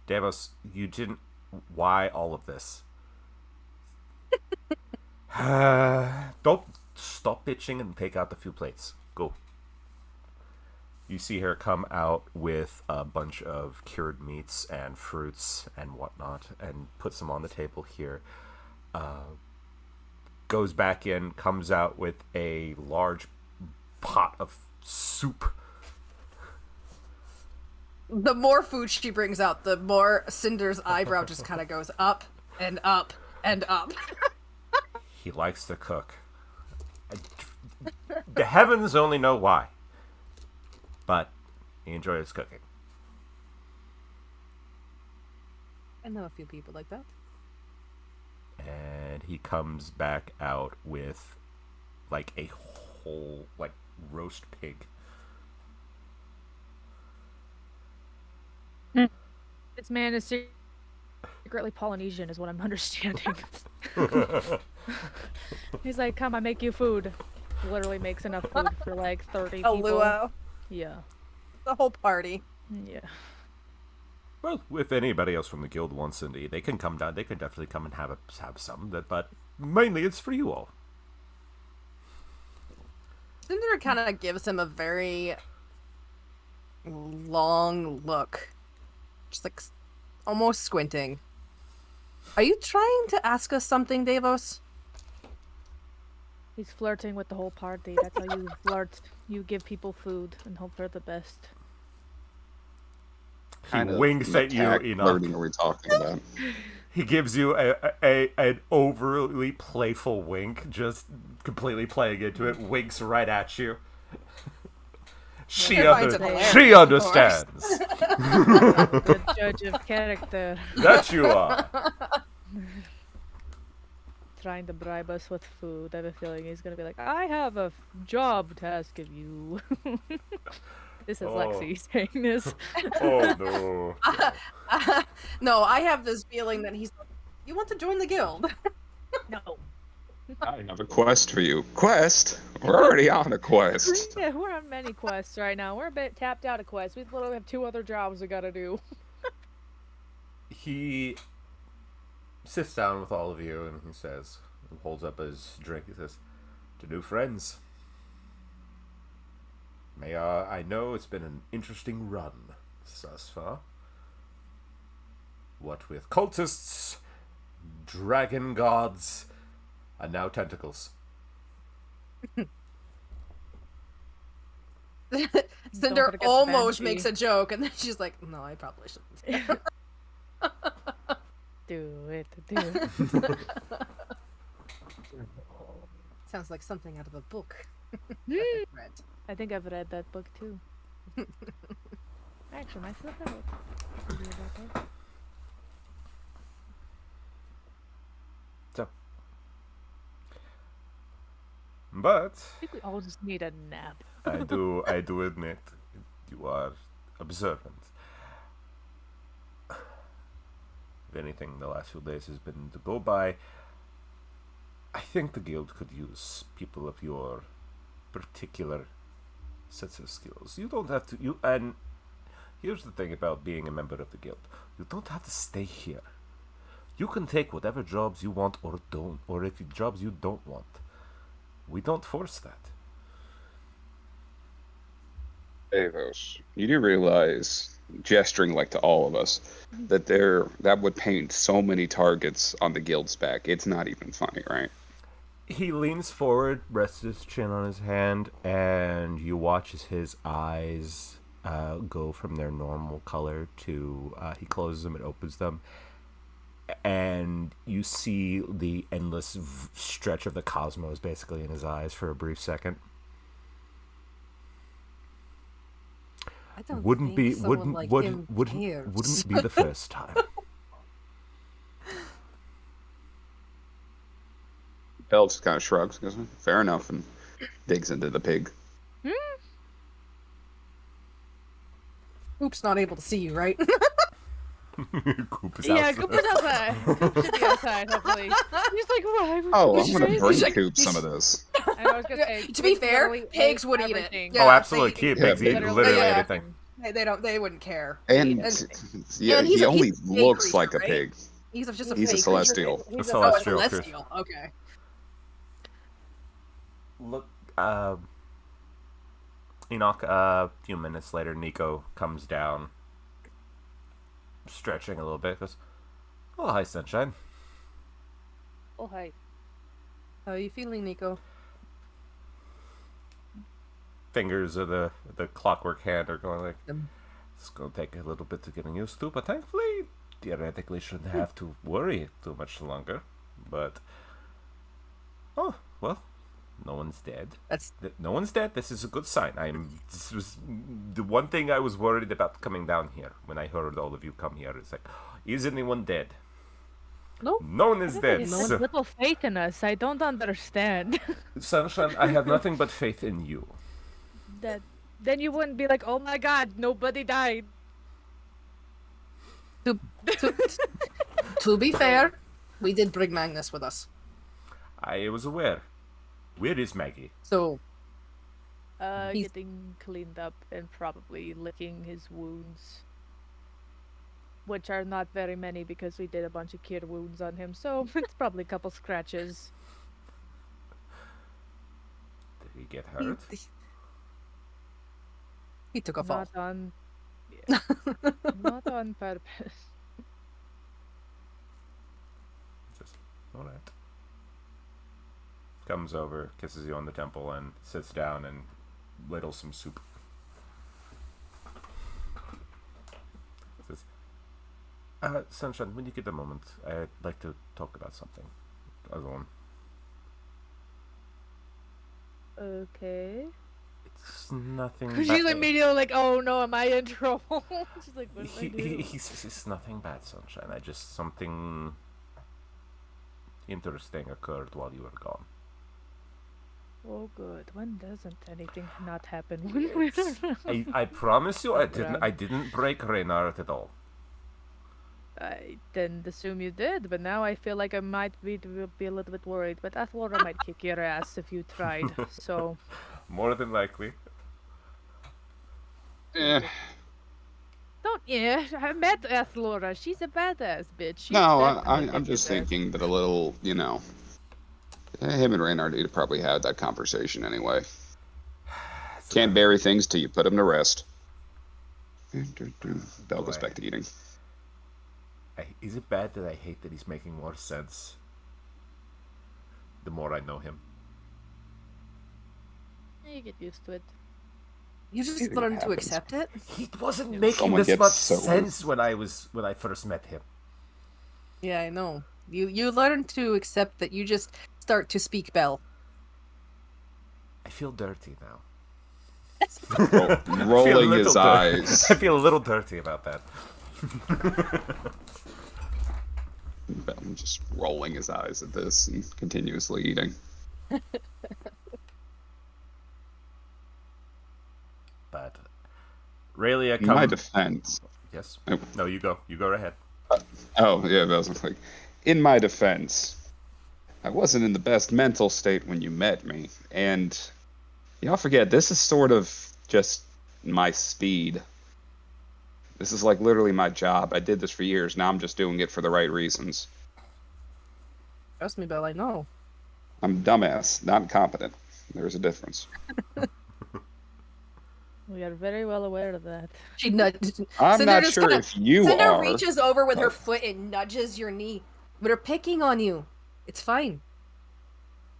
Davos, you didn't... Why all of this?" Don't stop bitching and take out the few plates. Go. You see her come out with a bunch of cured meats and fruits and whatnot and puts them on the table here. Goes back in, comes out with a large pot of soup. The more food she brings out, the more Cinder's eyebrow just kind of goes up and up and up. He likes to cook. The heavens only know why. But he enjoys cooking. I know a few people like that. And he comes back out with like a whole like roast pig. This man is secretly Polynesian, is what I'm understanding. He's like, "Come, I make you food." Literally makes enough food for like 30 A people. luau. Yeah. The whole party. Yeah. Well, if anybody else from the guild wants to eat, they can come down. They can definitely come and have some. But mainly, it's for you all. Cinder kind of gives him a very long look. Just like almost squinting. Are you trying to ask us something, Davos? He's flirting with the whole party. That's how you flirt. You give people food and hope for the best. He winks at you, Enoch. Flirting are we talking about? He gives you an overly playful wink, just completely playing into it. Winks right at you. She understands. The judge of character. That you are. Trying to bribe us with food. I have a feeling he's gonna be like, "I have a job to ask of you." This is Lexi saying this. Oh no. No, I have this feeling that he's like, "You want to join the guild?" No. I have a quest for you. Quest? We're already on a quest. Yeah, we're on many quests right now. We're a bit tapped out of quests. We literally have 2 other jobs we gotta do. He sits down with all of you and he says, and holds up his drink. He says, "To new friends, I know it's been an interesting run thus far. What with cultists, dragon gods, and now tentacles." Cinder forget the almost banshee. makes a joke, and then she's like, "No, I probably shouldn't." Do it. Sounds like something out of a book. that I've read. I think I've read that book too. Actually, myself out. So, But I think we all just need a nap. I do admit you are observant. If anything, the last few days has been to go by. I think the guild could use people of your particular sets of skills. You don't have to. And here's the thing about being a member of the guild: you don't have to stay here. You can take whatever jobs you want or don't, or if jobs you don't want. We don't force that. Davos, you do realize, gesturing like to all of us, that that would paint so many targets on the guild's back. It's not even funny, right? He leans forward, rests his chin on his hand, and you watch as his eyes go from their normal color to he closes them and opens them, and you see the endless stretch of the cosmos basically in his eyes for a brief second. I don't Wouldn't think be someone like him wouldn't cares. be the first time. Bell just kind of shrugs, goes, fair enough, and digs into the pig. Oops, not able to see you, right? Coop is Yeah, outside. Cooper's outside. Coop should be outside, hopefully. He's like, why would Oh, you I'm gonna say bring this? Coop some of this. And I was gonna say, To be pigs fair, literally pigs ate would eat it. everything. Yeah. Oh, absolutely. they- Pigs eat Literally literally yeah. anything. They wouldn't care. And Yeah, and he's he a- only he's a fake looks creature, like a right? pig. He's just a He's a fake celestial. creature. A Oh, a celestial creature. celestial. Okay. Look, Enoch, a few minutes later, Nico comes down, stretching a little bit, goes, oh, hi, Sunshine. Oh, hi. How are you feeling, Nico? Fingers of the clockwork hand are going like, Um. it's going to take a little bit of getting used to, but thankfully, theoretically, shouldn't have to worry too much longer. But, oh, well, no one's dead. That's No one's dead. This is a good sign. This was the one thing I was worried about coming down here when I heard all of you come here. It's like, is anyone dead? No. No one is dead. No So- little faith in us. I don't understand. Sunshine, I have nothing but faith in you. that then you wouldn't be like, oh my god, nobody died. to be fair, we did bring Magnus with us. I was aware. Where is Maggie? So He's- Getting cleaned up and probably licking his wounds. Which are not very many because we did a bunch of cure wounds on him, so it's probably a couple scratches. Did he get hurt? he took a fall. Not on not on purpose. Just, all right. Comes over, kisses you on the temple, and sits down and ladles some soup. Says, Sunshine, when you get a moment, I'd like to talk about something. Alone. Okay. It's nothing. She's immediately like, oh no, am I in trouble? She's like, what did I do? He says it's nothing bad, Sunshine. I just something interesting occurred while you were gone. Oh good. When doesn't anything not happen when we're I promise you, I Yeah. didn't break Reynard at all. I didn't assume you did, but now I feel like I might be a little bit worried. But Athlora might kick your ass if you tried. So More than likely. Eh, I met Athlora. She's a badass bitch. She's no, definitely I'm kick just his ass. thinking that a little, him and Reynard need to probably have that conversation anyway. Can't bury things till you put them to rest. Bell goes back to eating. Is it bad that I hate that he's making more sense the more I know him? You get used to it. You just It learn to happens. accept it. He wasn't making Someone this gets much so- sense when I first met him. Yeah, I know. You learn to accept that you just start to speak Bell. I feel dirty now. Rolling his eyes. I feel a little dirty about that. Bell just rolling his eyes at this and continuously eating. that. Raylia, In come. my defense. Yes. Oh. No, you go. You go right ahead. Oh, yeah, that was like, in my defense, I wasn't in the best mental state when you met me, and y'all forget, this is sort of just my speed. This is like literally my job. I did this for years, now I'm just doing it for the right reasons. Trust me, Belle, I know. I'm a dumbass, not incompetent. There's a difference. We are very well aware of that. She nudged. I'm Cinder not just sure kinda- if you Cinder are. reaches over with her but- foot and nudges your knee. But they're picking on you. It's fine.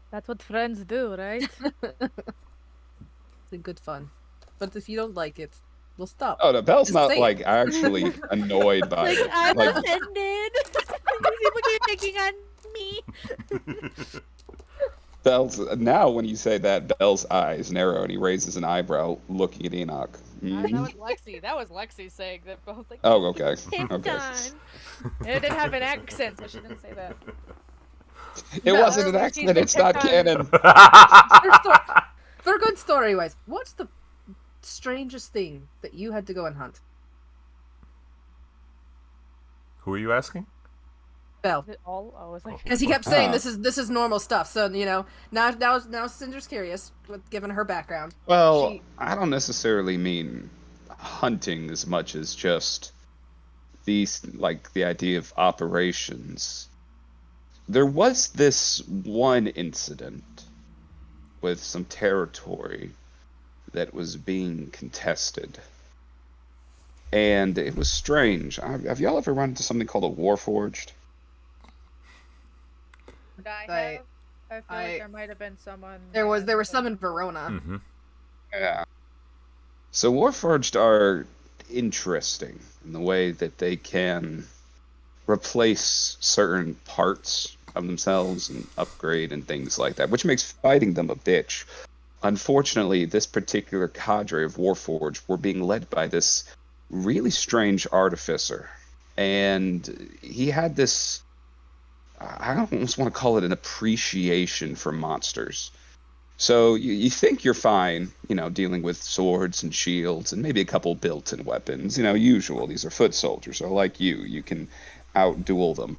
That's what friends do, right? It's good fun. But if you don't like it, we'll stop. Oh, no, Belle's Just not say it. like actually annoyed by Like, it. I'm Like, offended. These people keep picking on me. Belle's now when you say that, Belle's eyes narrow and he raises an eyebrow, looking at Enoch. That Mhm. was Lexi. That was Lexi saying that both like. Oh, okay. Picked Okay. on. It didn't have an accent, so she didn't say that. It No, wasn't an she's accident. been It's not picked on. canon. For good story wise, what's the strangest thing that you had to go and hunt? Who are you asking? Belle. Is it all? I was like. Because he kept saying Ah. this is normal stuff. So, you know, now Cinder's curious, with given her background. Well, She- I don't necessarily mean hunting as much as just these, like the idea of operations. There was this one incident with some territory that was being contested. And it was strange. Have y'all ever run into something called a Warforged? Would I I- have? I feel I- like there might have been someone. There were that- some in Verona. Mm-hmm. Yeah. So Warforged are interesting in the way that they can replace certain parts of themselves and upgrade and things like that, which makes fighting them a bitch. Unfortunately, this particular cadre of Warforged were being led by this really strange artificer. And he had this, I almost want to call it an appreciation for monsters. So you think you're fine, you know, dealing with swords and shields and maybe a couple built-in weapons, you know, usual. These are foot soldiers, so like you can out-duel them.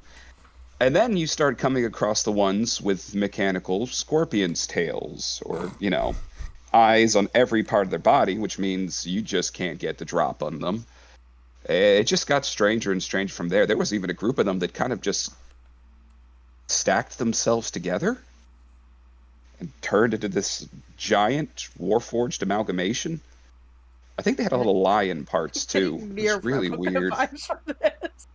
And then you start coming across the ones with mechanical scorpion's tails, or, you know, eyes on every part of their body, which means you just can't get the drop on them. It just got stranger and stranger from there. There was even a group of them that kind of just stacked themselves together and turned into this giant Warforged amalgamation. I think they had a little lion parts too. Mere It's really replica weird. vibes from this.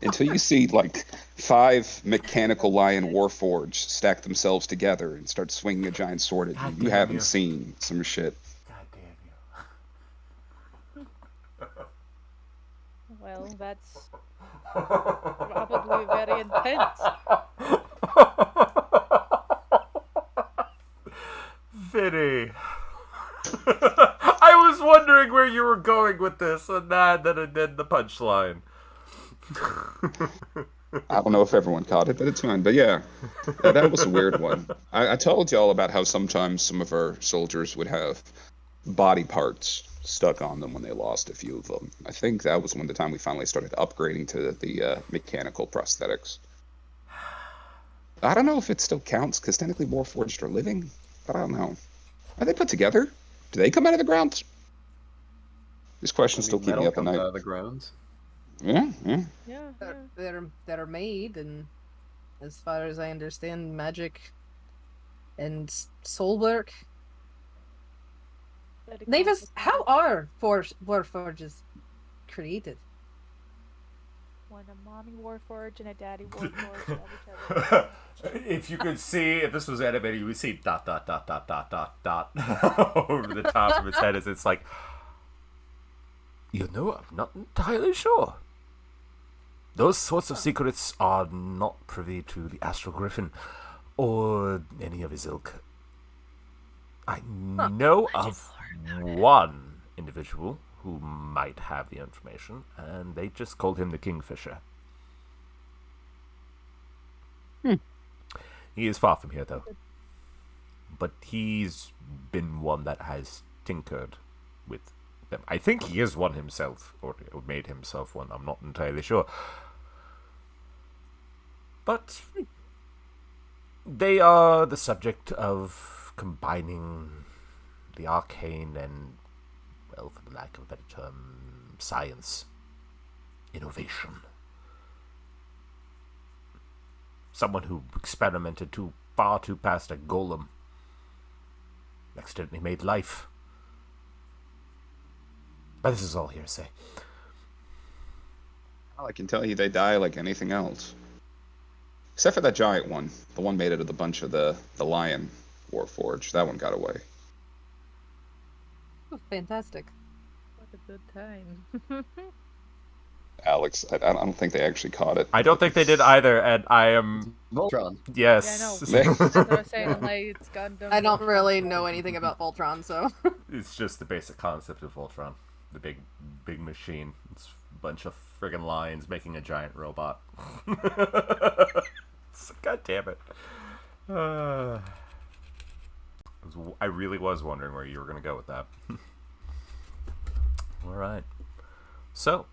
Until you see like 5 mechanical lion Warforged stack themselves together and start swinging a giant sword at God you. You damn haven't you. seen some shit. God damn Well, that's probably very intense. Vinny. I was wondering where you were going with this, and then the punchline. I don't know if everyone caught it, but it's fine. But yeah, that was a weird one. I told y'all about how sometimes some of our soldiers would have body parts stuck on them when they lost a few of them. I think that was when the time we finally started upgrading to the mechanical prosthetics. I don't know if it still counts, because technically Warforged are living, but I don't know. Are they put together? Do they come out of the ground? These questions still keep me metal up at comes night. out of the grounds. Yeah, yeah. Yeah. That are made, and as far as I understand, magic and soul work. Navis, how are Warforges created? When a mommy Warforged and a daddy Warforged love each other. If you could see, if this was animated, you would see ... over the top of its head as it's like, you know, I'm not entirely sure. Those sorts of secrets are not privy to the Astral Griffin or any of his ilk. I know of one individual who might have the information, and they just called him the Kingfisher. He is far from here, though. But he's been one that has tinkered with them. I think he is one himself, or made himself one. I'm not entirely sure. But they are the subject of combining the arcane and, well, for the lack of a better term, science, innovation. Someone who experimented far too past a golem accidentally made life. But this is all hearsay. Well, I can tell you they die like anything else. Except for that giant one. The one made out of the bunch of the lion warforged. That one got away. Oh, fantastic. What a good time. Alex, I don't think they actually caught it. I don't think they did either, and I am... Voltron. Yes. Yeah, I know. That's what I was saying. Like, it's Gundam. I don't really know anything about Voltron, so. It's just the basic concept of Voltron. The big machine. It's a bunch of friggin' lions making a giant robot. God damn it. I really was wondering where you were going to go with that. Alright. So,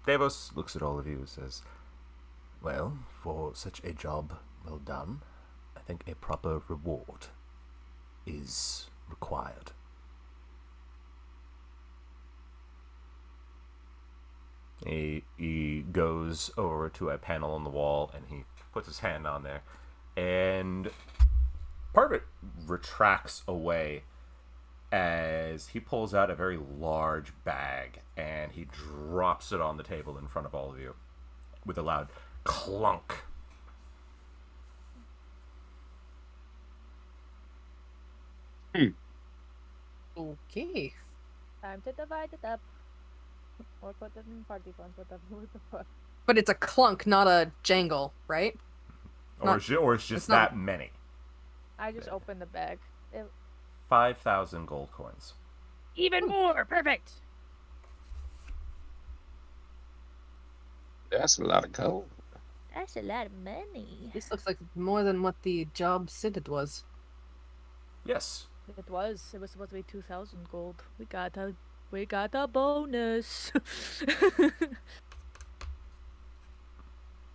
Davos looks at all of you and says, well, for such a job well done, I think a proper reward is required. He goes over to a panel on the wall and he puts his hand on there, and part of it retracts away as he pulls out a very large bag and he drops it on the table in front of all of you with a loud clunk. Okay. Time to divide it up. Or put it in party funds, whatever the fuck. But it's a clunk, not a jangle, right? Or it's just that many. I just opened the bag. 5,000 gold coins. Even more! Perfect! That's a lot of gold. That's a lot of money. This looks like more than what the job said it was. Yes. It was supposed to be 2,000 gold. We got a bonus.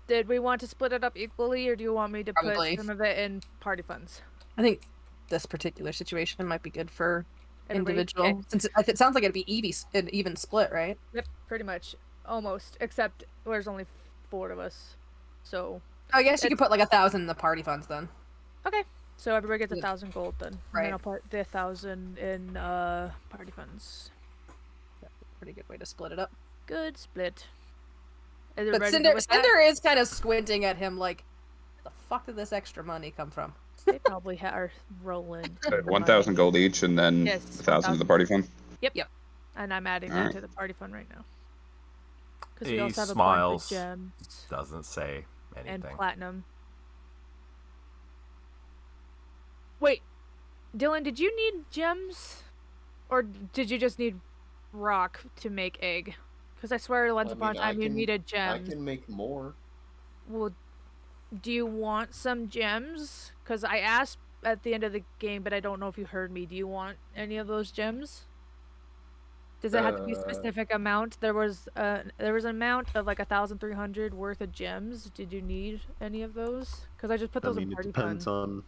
Did we want to split it up equally, or do you want me to Probably. put some of it in party funds? I think this particular situation might be good for Everybody? individual. Okay. Since it sounds like it'd be an even split, right? Yep, pretty much. Almost. Except there's only 4 of us. So. I guess you could put like 1,000 in the party funds then. Okay. So everybody gets Yeah. 1,000 gold then. Right. And then I'll put the 1,000 in party funds. Pretty good way to split it up. Good split. Is But everybody good Cinder, with that? Cinder is kind of squinting at him like, where the fuck did this extra money come from? They probably are rolling. 1,000 gold each, and then Yes, 1,000 to the party fund. Yep. And I'm adding that Alright. to the party fund right now. Because we He also have smiles. a bunch of gems Doesn't say and anything. platinum. Wait, Dylan, did you need gems? Or did you just need rock to make egg? Because I swear once I upon a mean, time you needed I gems. can make more. Well, do you want some gems? Because I asked at the end of the game, but I don't know if you heard me. Do you want any of those gems? Does it have to be a specific amount? There was an amount of like 1,300 worth of gems. Did you need any of those? Because I just put I those mean, in it party depends funds. on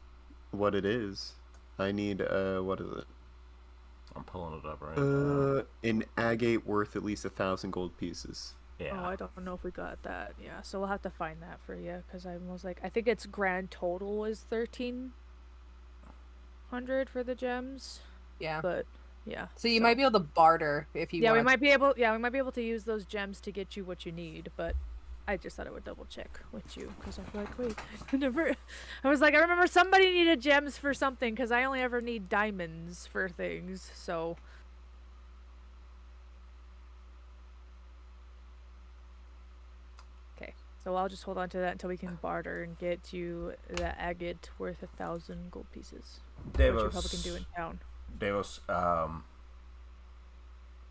what it is. I need, what is it? I'm pulling it up right now. An agate worth at least 1,000 gold pieces. Yeah. Oh, I don't know if we got that. Yeah, so we'll have to find that for you. Because I was like, I think its grand total is 1,300 for the gems. Yeah. But yeah. So you might be able to barter if you Yeah, we want. might be able. Yeah, we might be able to use those gems to get you what you need. But I just thought I would double check with you because I'm like, wait, I never. I was like, I remember somebody needed gems for something because I only ever need diamonds for things. So. Okay, so I'll just hold on to that until we can barter and get you the agate worth 1,000 gold pieces. Which you probably can do in town. Davos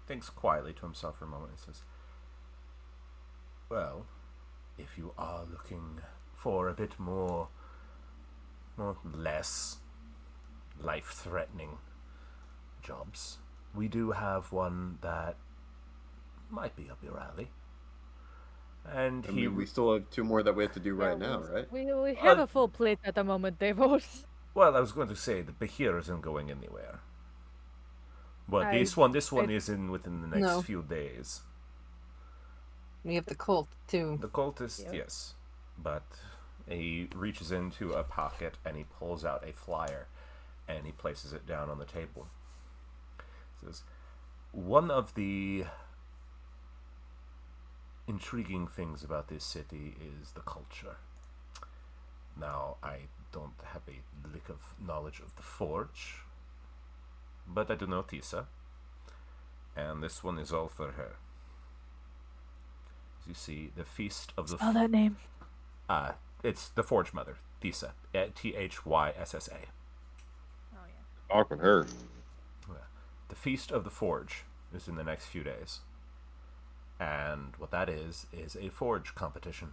thinks quietly to himself for a moment and says, well, if you are looking for a bit more less life-threatening jobs. We do have one that might be up your alley. And I mean, we still have 2 more that we have to do right now, right? We have a full plate at the moment, Davos. Well, I was going to say the Behir isn't going anywhere. But this one is in within the next No. few days. We have the cult too. The cultist, Yep. yes. But he reaches into a pocket and he pulls out a flyer and he places it down on the table. He says, one of the intriguing things about this city is the culture. Now, I don't have a lick of knowledge of the Forge, but I do know Tisa, and this one is all for her. As you see, the Feast of the... Spell that name. It's the Forge Mother, Thyssa, Thyssa. Oh, yeah. Talk with her. The Feast of the Forge is in the next few days. And what that is a forge competition.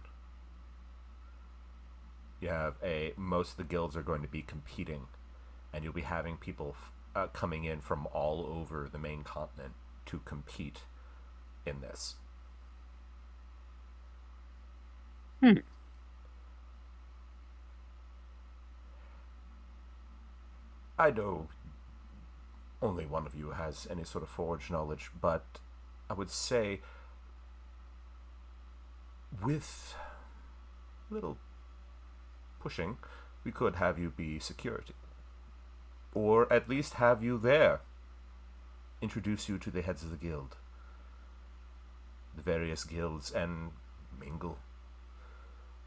You have most of the guilds are going to be competing, and you'll be having people coming in from all over the main continent to compete in this. I know only one of you has any sort of forge knowledge, but I would say with a little pushing, we could have you be security. Or at least have you there. Introduce you to the heads of the guild. The various guilds, and mingle.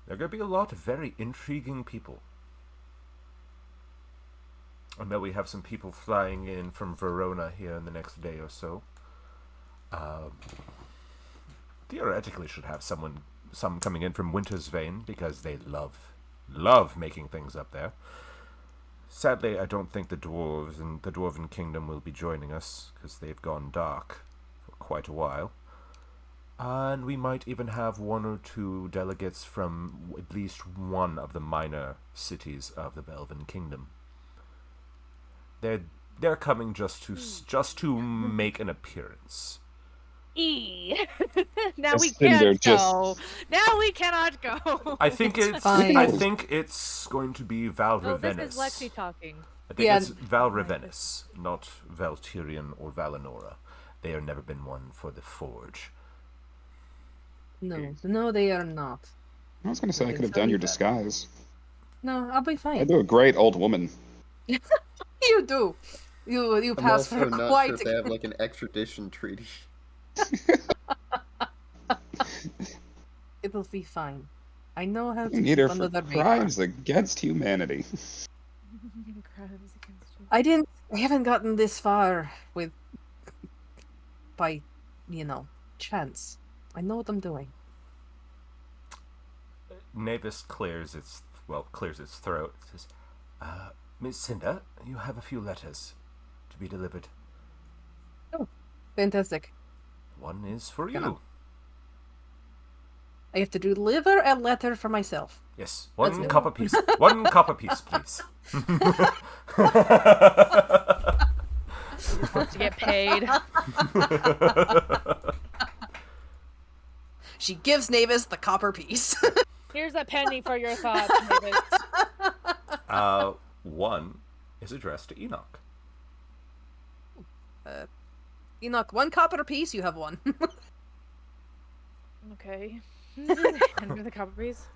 There are going to be a lot of very intriguing people. I know we have some people flying in from Verona here in the next day or so. Theoretically should have some coming in from Winter's Vein, because they love making things up there. Sadly, I don't think the dwarves and the Dwarven Kingdom will be joining us, because they've gone dark for quite a while. And we might even have 1 or 2 delegates from at least one of the minor cities of the Belven Kingdom. They're coming just to make an appearance. Now we Cinder can't go. Now we cannot go. I think it's fine. I think it's going to be Val Oh, this Ravenus. is Lexi talking. I think Yeah. it's Val Ravenus, not Valtyrion or Valinora. They have never been one for the Forge. No, they are not. I was going to say I Okay, could have tell done me your that. disguise. No, I'll be I fine. do a great old woman. You do. You I'm pass also for not quite sure if they have like an extradition treaty. It'll be fine. I know how to You need keep her under for the radar. crimes against humanity. Crimes against you. I haven't gotten this far by chance. I know what I'm doing. Navis clears its throat. Says, Miss Cinder, you have a few letters to be delivered. Fantastic. One is for Come on. you. I have to deliver a letter for myself. Yes, Let's one do cup apiece. One cup apiece, please. Wants to get paid. She gives Navis the copper piece. Here's a penny for your thoughts, Mavis. One is addressed to Enoch. Enoch, 1 copper piece, you have 1. Okay. Under the copper piece.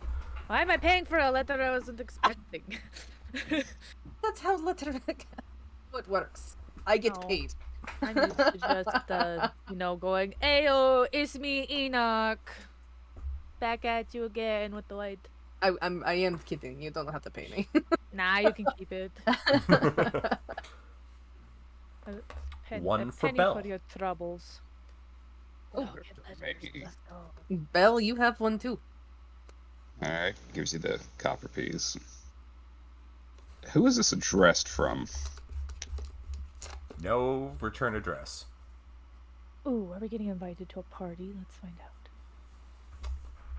Why am I paying for a letter I wasn't expecting? That's how letter it works. I get Oh. paid. I'm used to just, going, Ayo, it's me, Enoch. Back at you again with the light. I am kidding. You don't have to pay me. Nah, you can keep it. One a for penny Belle. for your troubles. Oh, get letters. Let's go. Belle, you have 1 too. Alright, gives you the copper piece. Who is this addressed from? No return address. Ooh, are we getting invited to a party? Let's find out.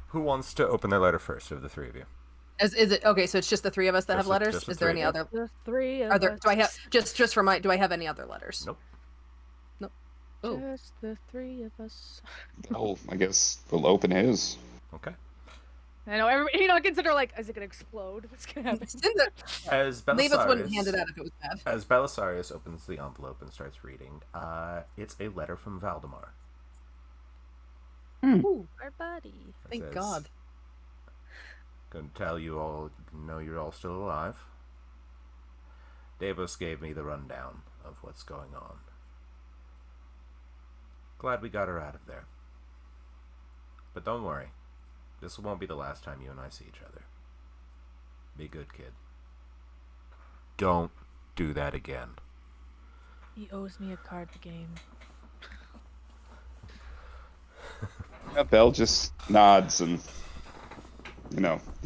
Who wants to open their letter first of the 3 of you? Is it okay? So it's just the three of us that Just have the- letters. just the Is there three any of you. other? The three of Are there? us. Do I have just for my? Do I have any other letters? Nope. Nope. Oh, Just the three of us. Well, I guess we'll open his. Okay. I know everybody. You know, consider like, is it gonna explode? What's gonna happen? Cinder, As Levis wouldn't hand it Belisarius, out if it was bad. as Belisarius opens the envelope and starts reading, it's a letter from Valdemar. Ooh, our buddy. It Thank says, God. Gonna tell you all, know you're all still alive. Davos gave me the rundown of what's going on. Glad we got her out of there. But don't worry, this won't be the last time you and I see each other. Be good, kid. Don't do that again. He owes me a card game. Yeah, Bell just nods and,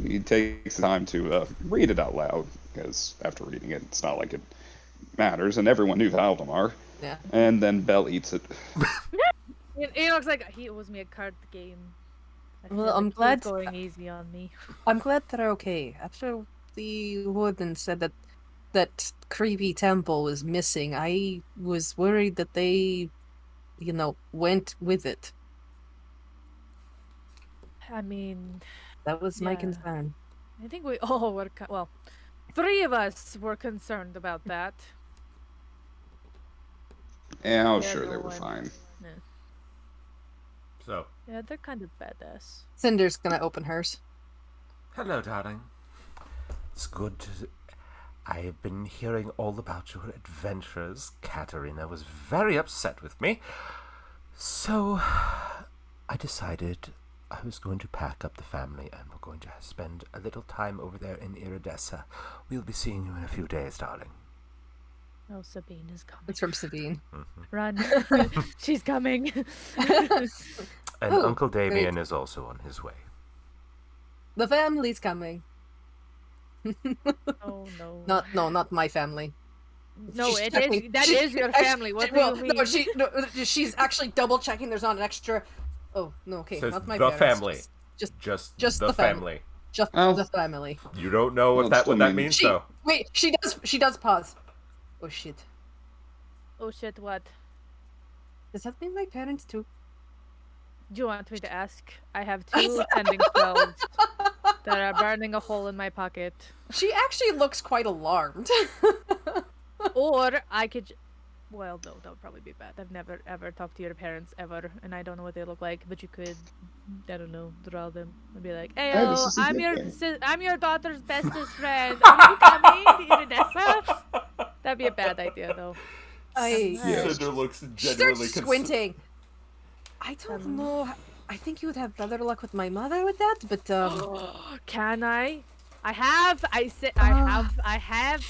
he takes time to read it out loud, because after reading it, it's not like it matters, and everyone knew Valdemar. Yeah. And then Bell eats it. Enoch's like, he owes me a card game. I feel Well, I'm like he's glad- going easy on me. I'm glad they're okay. After the warden said that creepy temple was missing, I was worried that they, went with it. I mean, That was my Yeah. concern. I think we all were. Well, three of us were concerned about that. Yeah, I was Yeah, sure no they were one- fine. So, Yeah, they're kind of badass. Cinder's gonna open hers. hello, darling. It's good to... I have been hearing all about your adventures. Katerina was very upset with me. So, I decided I was going to pack up the family and we're going to spend a little time over there in Iridessa. We'll be seeing you in a few days, darling. Oh, Sabine is coming. It's from Sabine. Run. She's coming. And Oh, Uncle Damien great. is also on his way. The family's coming. Oh no. Not my family. No, She's it checking- is. That she- is your family. What do well, you mean? No, she's actually double checking. There's not an extra. Oh no, okay, Says not my the parents. family. Just Just the the family. family. just Oh. the family. You don't know Well, what still that means- means, She though. wait. She does pause. Oh shit. Oh shit! What? Does that mean my parents too? Do you want me to ask? I have two sending spells that are burning a hole in my pocket. She actually looks quite alarmed. Or I could. Well, no, that would probably be bad. I've never ever talked to your parents ever, and I don't know what they look like. But you could, I don't know, draw them and be like, "Hey, this is a I'm good your thing. I'm your daughter's bestest friend. Are you coming to Iridessa?" That'd be a bad idea, though. Yeah. Cinder looks She starts squinting. I don't know. I think you would have better luck with my mother with that, but Can I? I have. I said I have.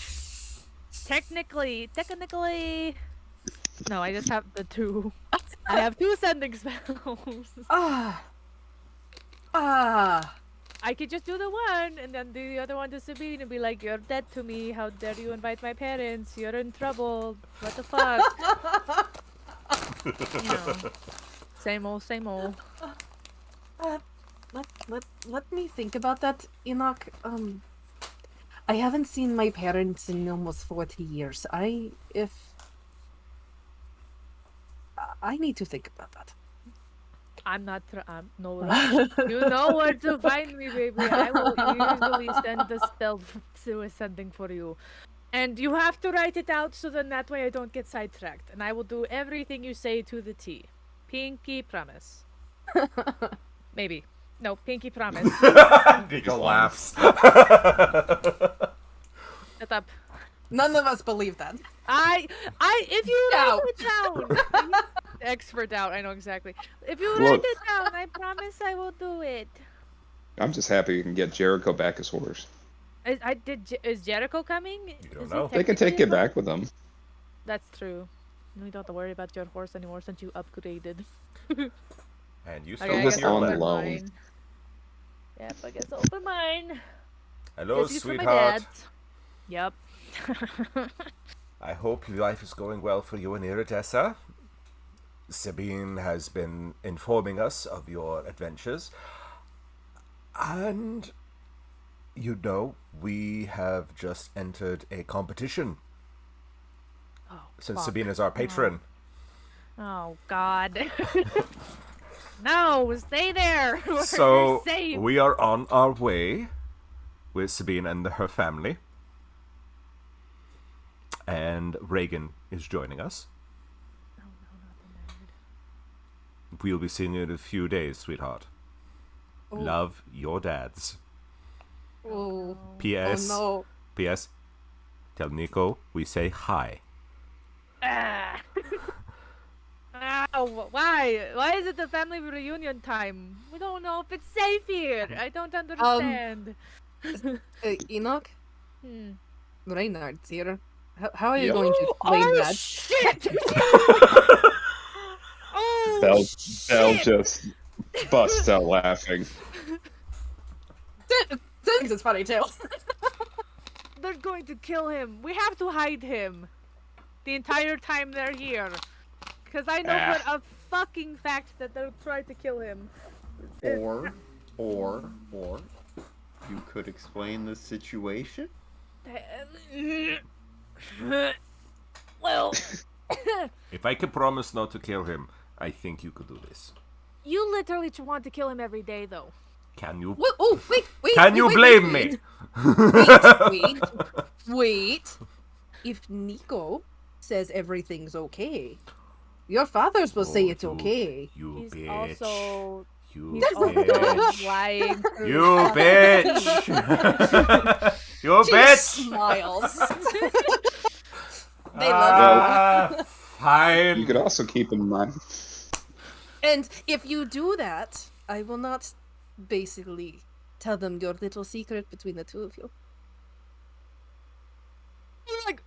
Technically. No, I just have the two. I have two sending spells. ah. I could just do the one and then do the other one to Sabine and be like, "You're dead to me. How dare you invite my parents? You're in trouble. What the fuck?" You know, same old, same old. Let me think about that, Enoch. I haven't seen my parents in almost 40 years. I need to think about that. I'm not. No rush. You know where to find me, baby. I will usually send the spell to sending for you. And you have to write it out so then that way I don't get sidetracked. And I will do everything you say to the T. Pinky promise. Maybe. No, pinky promise. Nico laughs. Shut up. None of us believe that. If you write Doubt. it down. X for doubt, I know exactly. If you Look. write it down, I promise I will do it. I'm just happy you can get Jericho back as horse. Is Jericho coming? don't Is he know. They can take technically it a back with them. That's true. You don't have to worry about your horse anymore since you upgraded. And you still Okay, I have guess your I'll on letter. open loan. mine. Yep, I guess I'll open mine. Hello, Guess it's for my sweetheart. dad. Yep. I hope life is going well for you in Iridessa. Sabine has been informing us of your adventures. And You know, we have just entered a competition Oh, since fuck. Sabine is our patron. Oh God. No, stay there. We're So safe. we are on our way with Sabine and her family. And Reagan is joining us. Oh no, not the nerd. We'll be seeing you in a few days, sweetheart. Oh. Love, your dads. Oh, P.S. oh P.S. Tell Nico we say hi. Ah. Ow, why? Why is it the family reunion time? We don't know if it's safe here. I don't understand. no. Enoch, Hmm. Reynard's here. How are you Yep. going to explain Oh that? shit! Oh Bell shit! just busts out laughing. This is funny too. They're going to kill him. We have to hide him the entire time they're here. Because I know for a fucking fact that they'll try to kill him. Or, you could explain the situation? Well, If I can promise not to kill him, I think you could do this. you literally want to kill him every day, though. Can you? Wait, oh, wait. Can you wait, blame wait, me? Wait. If Nico says everything's okay, your fathers will say Oh, it's okay. You He's bitch. also You he's also bitch. lying. You bitch. You She bitch. smiles. They love Ah, fine. You could also keep in mind. And if you do that, I will not basically tell them your little secret between the two of you. You're like,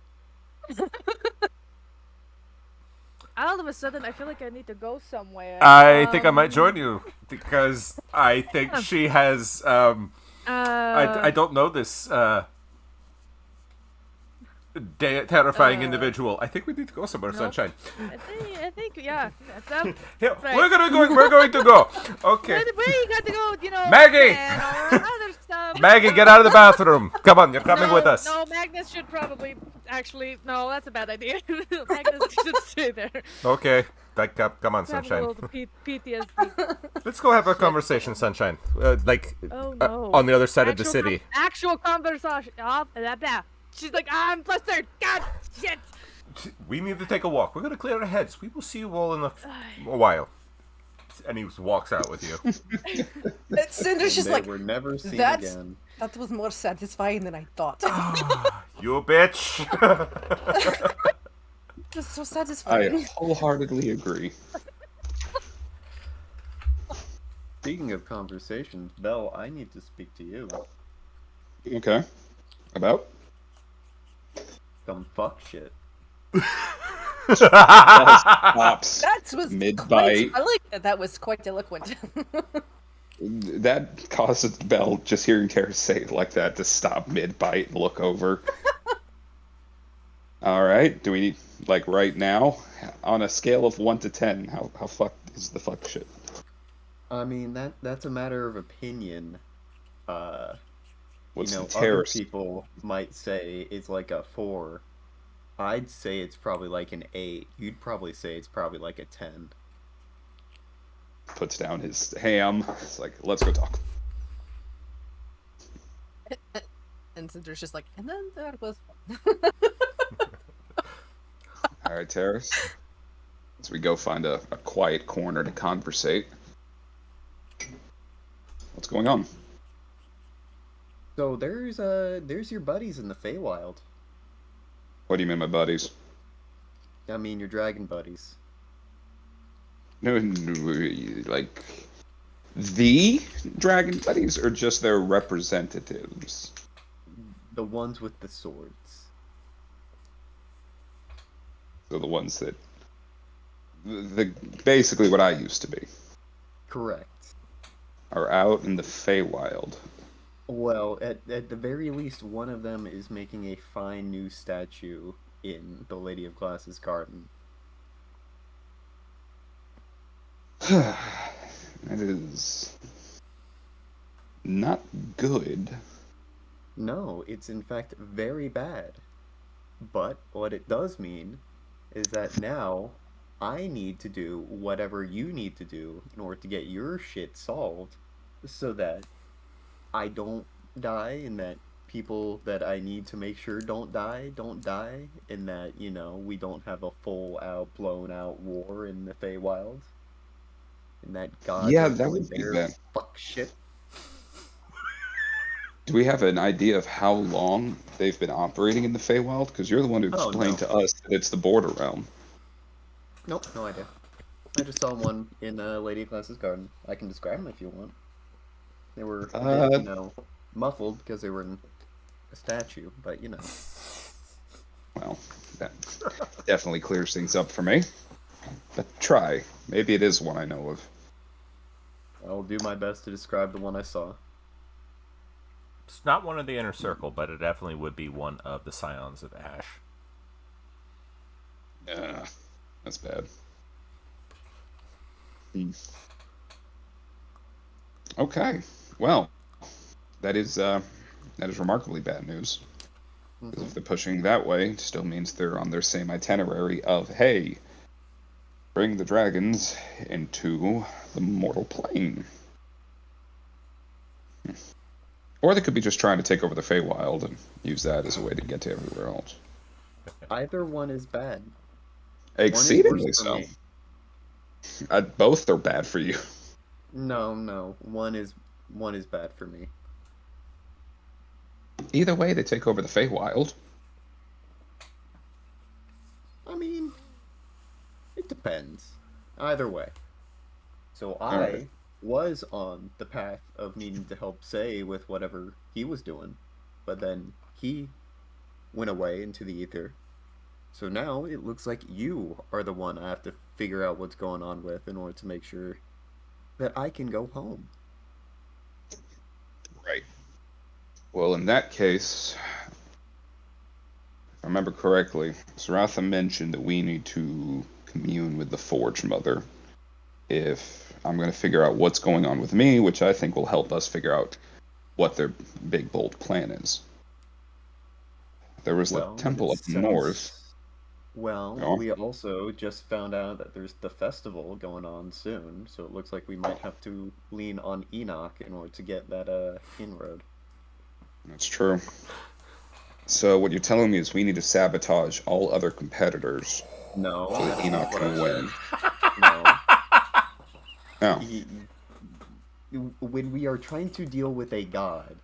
All of a sudden, I feel like I need to go somewhere. I think I might join you because I think she has. I don't know this terrifying individual. I think we need to go somewhere, Nope. Sunshine. I think, yeah. That's Yeah, right. we're going to go. Okay, where you got to go, you know, Maggie! and all other stuff. Maggie, get out of the bathroom. Come on, you're coming with us. No, Magnus should probably actually. No, that's a bad idea. Magnus should stay there. Okay, come on, Have a Sunshine. little PTSD. Let's go have a conversation, Sunshine. Oh no. On the other side of the city. Actual conversation. Oh, blah, blah. She's like, I'm flustered. God, shit. We need to take a walk. We're gonna clear our heads. We will see you all in a while. And he walks out with you. Cinder's just They like, were never seen that's- again. that was more satisfying than I thought. You bitch. Just so I satisfying. wholeheartedly agree. Speaking of conversations, Belle, I need to speak to you. Okay. About? Some fuck shit. Pops. That was Mid-bite. I like that. That was quite eloquent. That causes Belle, just hearing Terrace say it like that, to stop mid-bite and look over. Alright, do we need, like, right now? On a scale of 1 to 10, how fucked is the fuck shit? I mean, that's a matter of opinion. What's You know, the other Terrace? people might say it's like a 4. I'd say it's probably like an 8. You'd probably say it's probably like a 10. Puts down his ham. It's like, let's go talk. And Cinder's just like, and then there was. Alright, Terrace. As we go find a quiet corner to conversate. What's going on? So there's your buddies in the Feywild. What do you mean, my buddies? I mean your dragon buddies. No, like the dragon buddies, or just their representatives? The ones with the swords. So the ones that, basically what I used to be, Correct. are out in the Feywild. Well, at the very least, one of them is making a fine new statue in the Lady of Glass's garden. That is not good. No, it's in fact very bad. But what it does mean is that now I need to do whatever you need to do in order to get your shit solved so that I don't die and that people that I need to make sure don't die, and that, we don't have a full out, blown out war in the Feywild, and that gods Yeah, are that doing would be their bad. fuck shit. Do we have an idea of how long they've been operating in the Feywild? Because you're the one who Oh, explained no. to us that it's the border realm. Nope, no idea. I just saw one in Lady Class's garden. I can describe them if you want. They were a bit, Uh, muffled because they were in a statue, but well, that definitely clears things up for me. But try. Maybe it is one I know of. I'll do my best to describe the one I saw. It's not one of the inner circle, but it definitely would be one of the Scions of Ash. Yeah, that's bad. Hmm. Okay, well, that is remarkably bad news. Because Hmm. if they're pushing that way, it still means they're on their same itinerary of, hey, bring the dragons into the mortal plane. Or they could be just trying to take over the Feywild and use that as a way to get to everywhere else. Either one is bad. One is worse Exceedingly for so. me. Both are bad for you. No, no. One is bad for me. Either way, they take over the Feywild. I mean, it depends. Either way. So Alright. I was on the path of needing to help Say with whatever he was doing, but then he went away into the ether. So now it looks like you are the one I have to figure out what's going on with in order to make sure that I can go home. Right. Well, in that case, if I remember correctly, Saratha mentioned that we need to commune with the Forge Mother if I'm going to figure out what's going on with me, which I think will help us figure out what their big, bold plan is. There was the Well, it temple up north. sounds. Well, Oh, we also just found out that there's the festival going on soon, so it looks like we might have to lean on Enoch in order to get that inroad. that's true. So what you're telling me is we need to sabotage all other competitors No, so that that's not Enoch what I can said. win. No. Oh, He, when we are trying to deal with a god,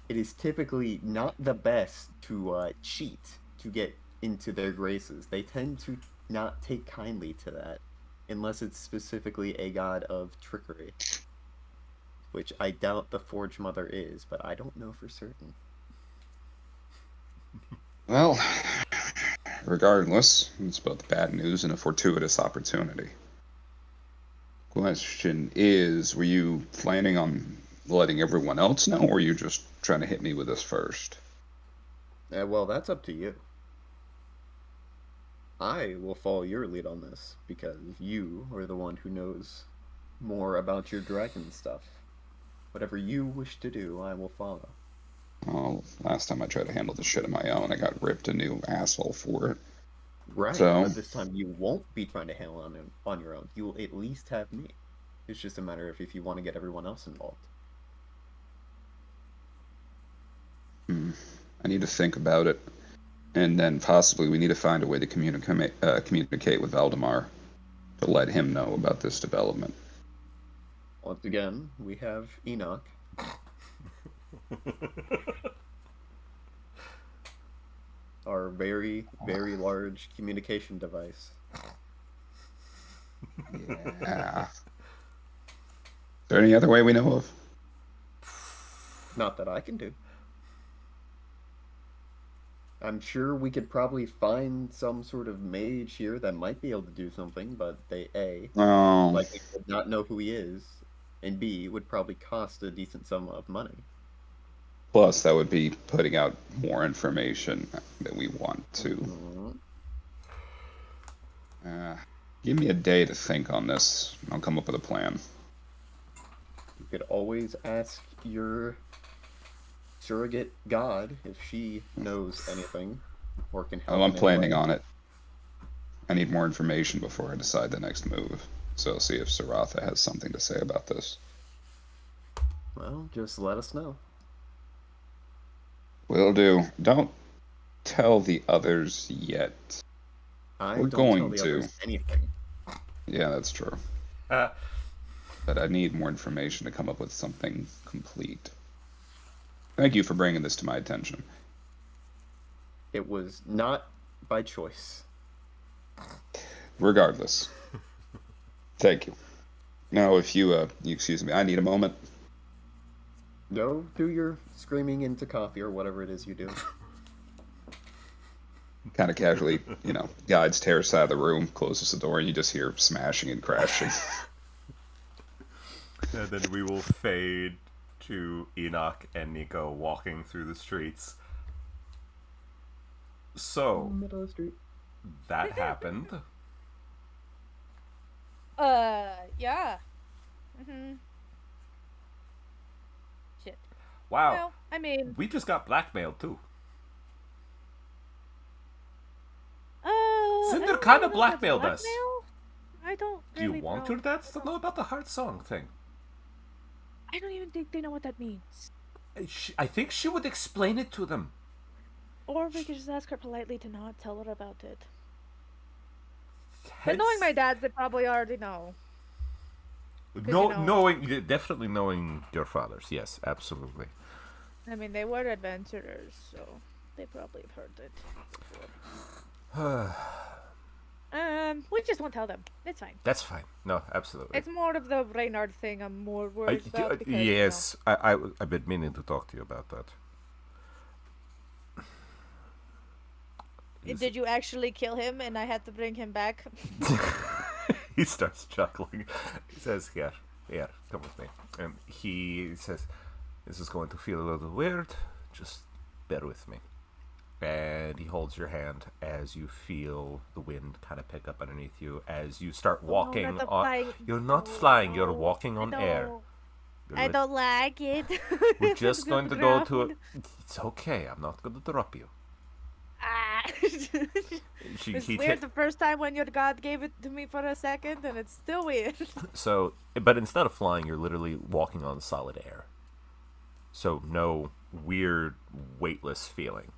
it is typically not the best to cheat to get into their graces. They tend to not take kindly to that, unless it's specifically a god of trickery, which I doubt the Forge Mother is, but I don't know for certain. well, regardless, it's both bad news and a fortuitous opportunity. Question is, were you planning on letting everyone else know, or were you just trying to hit me with this first? Well, that's up to you. I will follow your lead on this, because you are the one who knows more about your dragon stuff. Whatever you wish to do, I will follow. Oh, last time I tried to handle this shit on my own, I got ripped a new asshole for it. Right, So, but this time you won't be trying to handle it on your own. You will at least have me. It's just a matter of if you want to get everyone else involved. I need to think about it. And then possibly we need to find a way to communicate with Valdemar to let him know about this development. Once again, we have Enoch. Our very, very large communication device. Yeah. Is there any other way we know of? Not that I can do. I'm sure we could probably find some sort of mage here that might be able to do something, but they Oh, likely would not know who he is, and B, would probably cost a decent sum of money. plus that would be putting out more information that we want to. Mhm. Give me a day to think on this. I'll come up with a plan. You could always ask your surrogate god if she knows anything or can help. Oh, I'm in any planning way. on it. I need more information before I decide the next move. So I'll see if Saratha has something to say about this. Well, just let us know. Will do. Don't tell the others yet. I We're don't tell going the to. others anything. Yeah, that's true. Uh, But I need more information to come up with something complete. Thank you for bringing this to my attention. It was not by choice. Regardless. Thank you. Now, if you excuse me, I need a moment. Go do your screaming into coffee or whatever it is you do. Kind of casually, guides Terrace out of the room, closes the door, and you just hear smashing and crashing. and then we will fade to Enoch and Nico walking through the streets. So, Middle of the street. that happened. Yeah. Shit. Wow. Well, I mean, We just got blackmailed too. I Cinder don't kinda know about blackmailed us. blackmail. I don't Do you really want know. your dads to know about the heart song thing? I don't even think they know what that means. I think she would explain it to them. Or we could just ask her politely to not tell her about it. But Heads- knowing my dads, they probably already know. No, you know- definitely knowing your fathers. Yes, absolutely. I mean, they were adventurers, so they probably have heard it before. We just won't tell them. It's fine. That's fine. No, absolutely. It's more of the Reynard thing I'm more worried about because, yes, I've been meaning to talk to you about that. Did you actually kill him and I had to bring him back? He starts chuckling. He says, "Here, come with me." And he says, "This is going to feel a little weird. Just bear with me." And he holds your hand as you feel the wind kind of pick up underneath you as you start walking not the on. flying- You're not flying. You're No, walking on air. You're I lit- don't like it. We're just going to go to. Ground. It's okay. I'm not going to drop you. Ah. She, It's he weird ta- the first time when your god gave it to me for a second, and it's still weird. So, but instead of flying, you're literally walking on solid air. So no weird weightless feeling.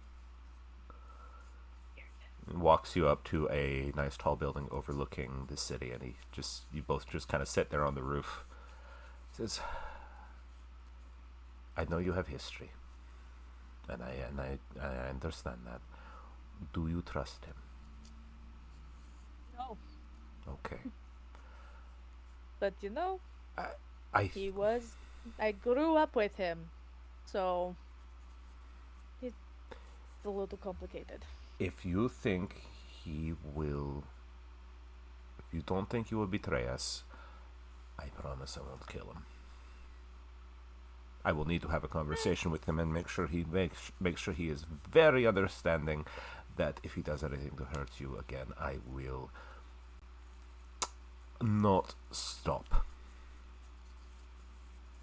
Walks you up to a nice tall building overlooking the city, and you both just kind of sit there on the roof. Says, "I know you have history, and I understand that. Do you trust him?" No, Okay. but you know, I I grew up with him, so it's a little complicated. If you think he will, if you don't think he will betray us, I promise I won't kill him. I will need to have a conversation with him and make sure he is very understanding that if he does anything to hurt you again, I will not stop.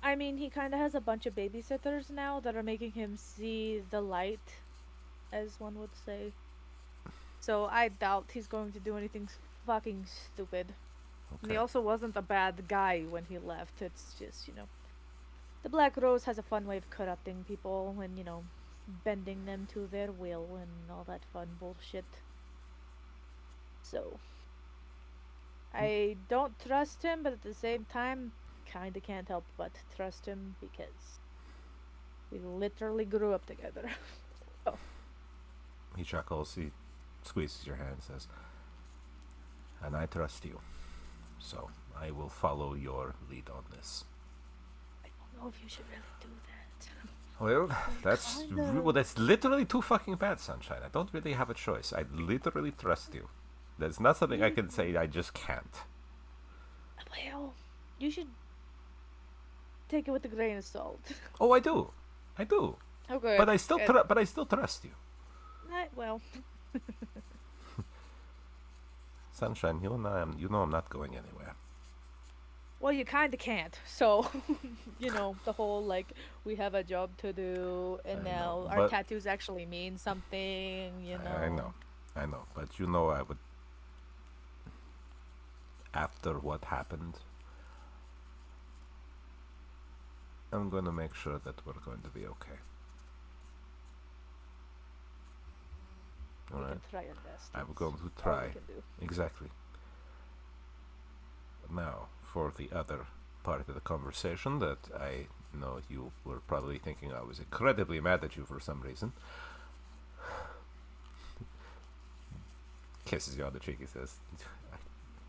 I mean, he kind of has a bunch of babysitters now that are making him see the light, as one would say. So I doubt he's going to do anything fucking stupid. And he Okay. also wasn't a bad guy when he left. It's just, the Black Rose has a fun way of corrupting people and, bending them to their will and all that fun bullshit. So, I don't trust him, but at the same time, kinda can't help but trust him because we literally grew up together. He chuckles, he squeezes your hand and says, "And I trust you. So I will follow your lead on this." I don't know if you should really do that. Well, that's Kinda. that's literally too fucking bad, Sunshine. I don't really have a choice. I literally trust you. There's not something I can say. I just can't. Well, you should take it with a grain of salt. Oh, I do. Okay. But I still good. but I still trust you. Well, Sunshine, you know I'm not going anywhere. Well, you kind of can't. So, the whole like we have a job to do, and I know, now our but tattoos actually mean something. I know, I know, but I would. After what happened, I'm gonna make sure that we're going to be okay. We All right, can try our best. I'm It's going to all we try. can do. Exactly. Now, for the other part of the conversation that I know you were probably thinking I was incredibly mad at you for some reason. Kisses you on the cheek, he says,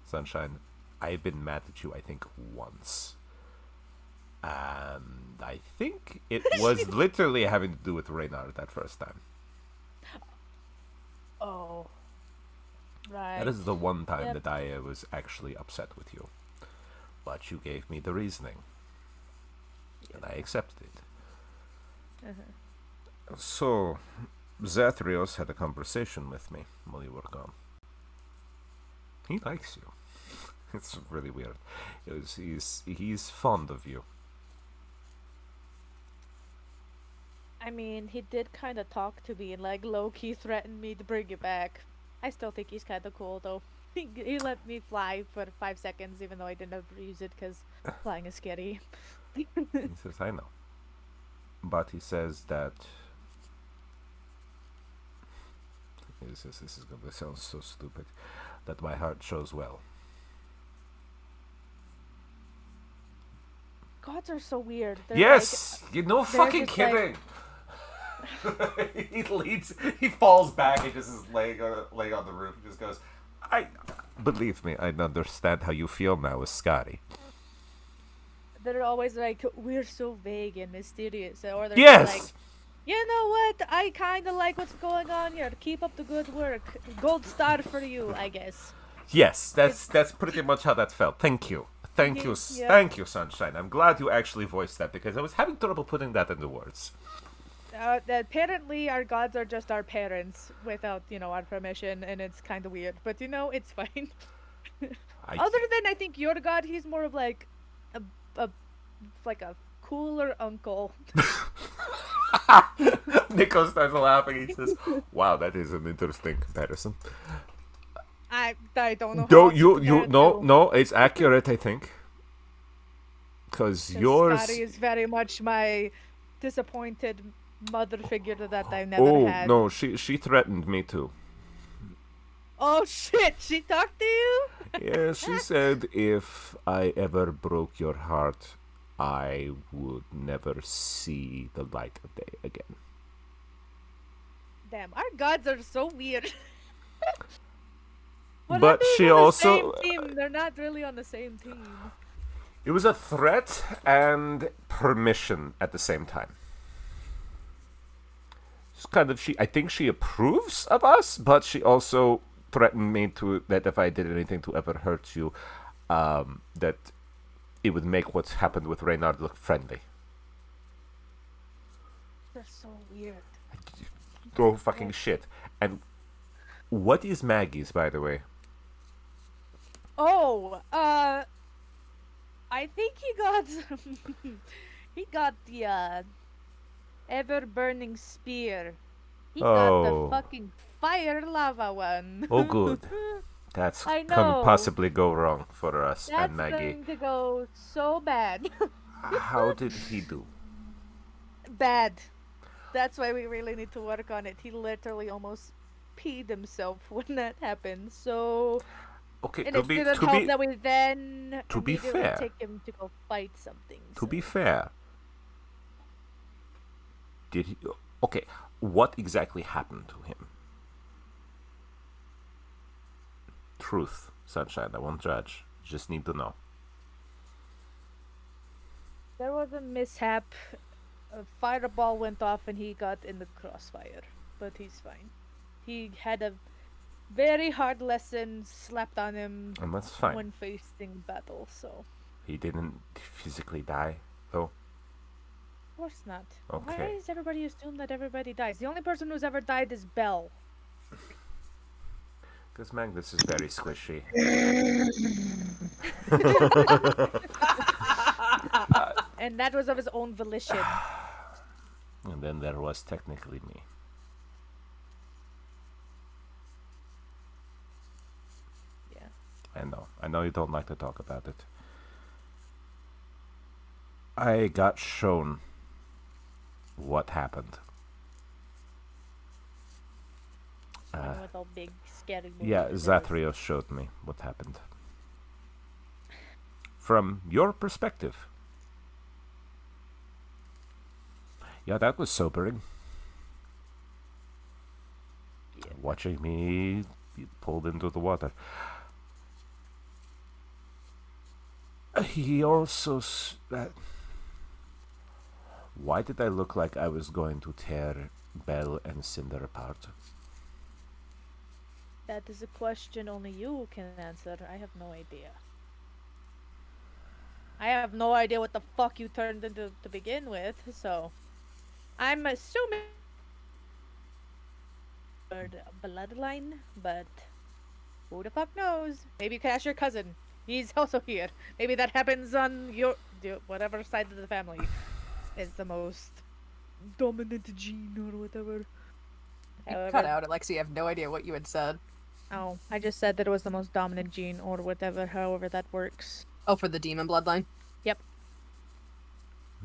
Sunshine, I've been mad at you, I think, once. And I think it was literally having to do with Reynard that first time. Oh, right. That is the one time Yep. that I was actually upset with you. But you gave me the reasoning. And I accepted it. Uh-huh. So, Zathrios had a conversation with me while you were gone. He likes you. It's really weird. He's fond of you. I mean, he did kind of talk to me and like low-key threatened me to bring you back. I still think he's kind of cool though. He let me fly for 5 seconds, even though I didn't ever use it because flying is scary. He says, I know. But he says that... He says, this is going to sound so stupid. That my heart shows well. Gods are so weird. They're Yes! You're no fucking just like- kidding! He falls back and just is laying on the roof and just goes, believe me, I understand how you feel now with Scotty. They're always like, we're so vague and mysterious. Or they're Yes! just like, you know what? I kind of like what's going on here. Keep up the good work. Gold star for you, I guess. Yes, that's pretty much how that felt. Thank you. Thank you, Yeah. thank you, Sunshine. I'm glad you actually voiced that because I was having trouble putting that into words. Apparently, our gods are just our parents without, our permission, and it's kind of weird. But, it's fine. Other than, I think, your god, he's more of like a cooler uncle. Nico starts laughing. He says, "Wow, that is an interesting comparison." I don't know. No, How else to compare it to. no, it's accurate. I think because 'Cause yours. Scotty is very much my disappointed mother figure that I never had. No, she threatened me too. Oh shit! She talked to you? Yeah, she said if I ever broke your heart, I would never see the light of day again. Damn, our gods are so weird. But But they're she on the also- same team. They're not really on the same team. It was a threat and permission at the same time. It's kind of I think she approves of us, but she also threatened me that if I did anything to ever hurt you, that it would make what's happened with Reynard look friendly. They're so weird. Oh fucking shit! And what is Maggie's, by the way? Oh, I think he got he got the ever burning spear. He got Oh. the fucking fire lava one. Oh, good. That's I can know. possibly go wrong for us That's and Maggie. going to go so bad. How did he do? Bad. That's why we really need to work on it. He literally almost peed himself when that happened. So, Okay, and to it be didn't to help be that we then to be immediately fair. take him to go fight something. to be so- fair, did he? Okay, what exactly happened to him? Truth, Sunshine. I won't judge. Just need to know. There was a mishap. A fireball went off and he got in the crossfire. But he's fine. He had a very hard lesson slapped on him And that's fine. when facing battle, so He didn't physically die, though. of course not. Why Okay. does everybody assume that everybody dies? The only person who's ever died is Belle. Because Magnus is very squishy. And that was of his own volition. And then there was technically me. Yeah. I know you don't like to talk about it. I got shown what happened. With all big scary movie Yeah, that Zathrios showed me what happened. From your perspective. Yeah, that was sobering. Yeah. Watching me be pulled into the water. He also... why did I look like I was going to tear Bell and Cinder apart? That is a question only you can answer. I have no idea. I have no idea what the fuck you turned into to begin with, so I'm assuming bloodline, but who the fuck knows? Maybe you can ask your cousin. He's also here. Maybe that happens on your whatever side of the family is the most dominant gene or whatever. You cut out, Alexi. I have no idea what you had said. Oh, I just said that it was the most dominant gene or whatever, however that works. Oh, for the demon bloodline? Yep.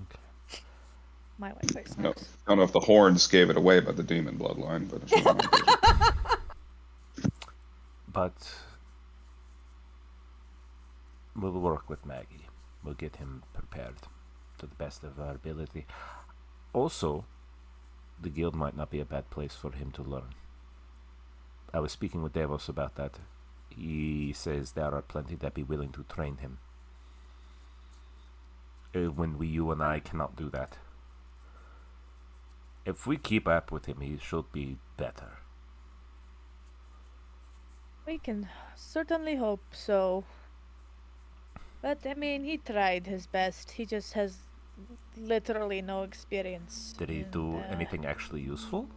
Okay. My Wi-Fi No, sucks. I don't know if the horns gave it away by the demon bloodline, but it's not my vision. But we'll work with Maggie. We'll get him prepared to the best of our ability. Also, the guild might not be a bad place for him to learn. I was speaking with Davos about that. He says there are plenty that be willing to train him. When you and I cannot do that. If we keep up with him, he should be better. We can certainly hope so. But, I mean, he tried his best. He just has literally no experience. Did he do anything actually useful?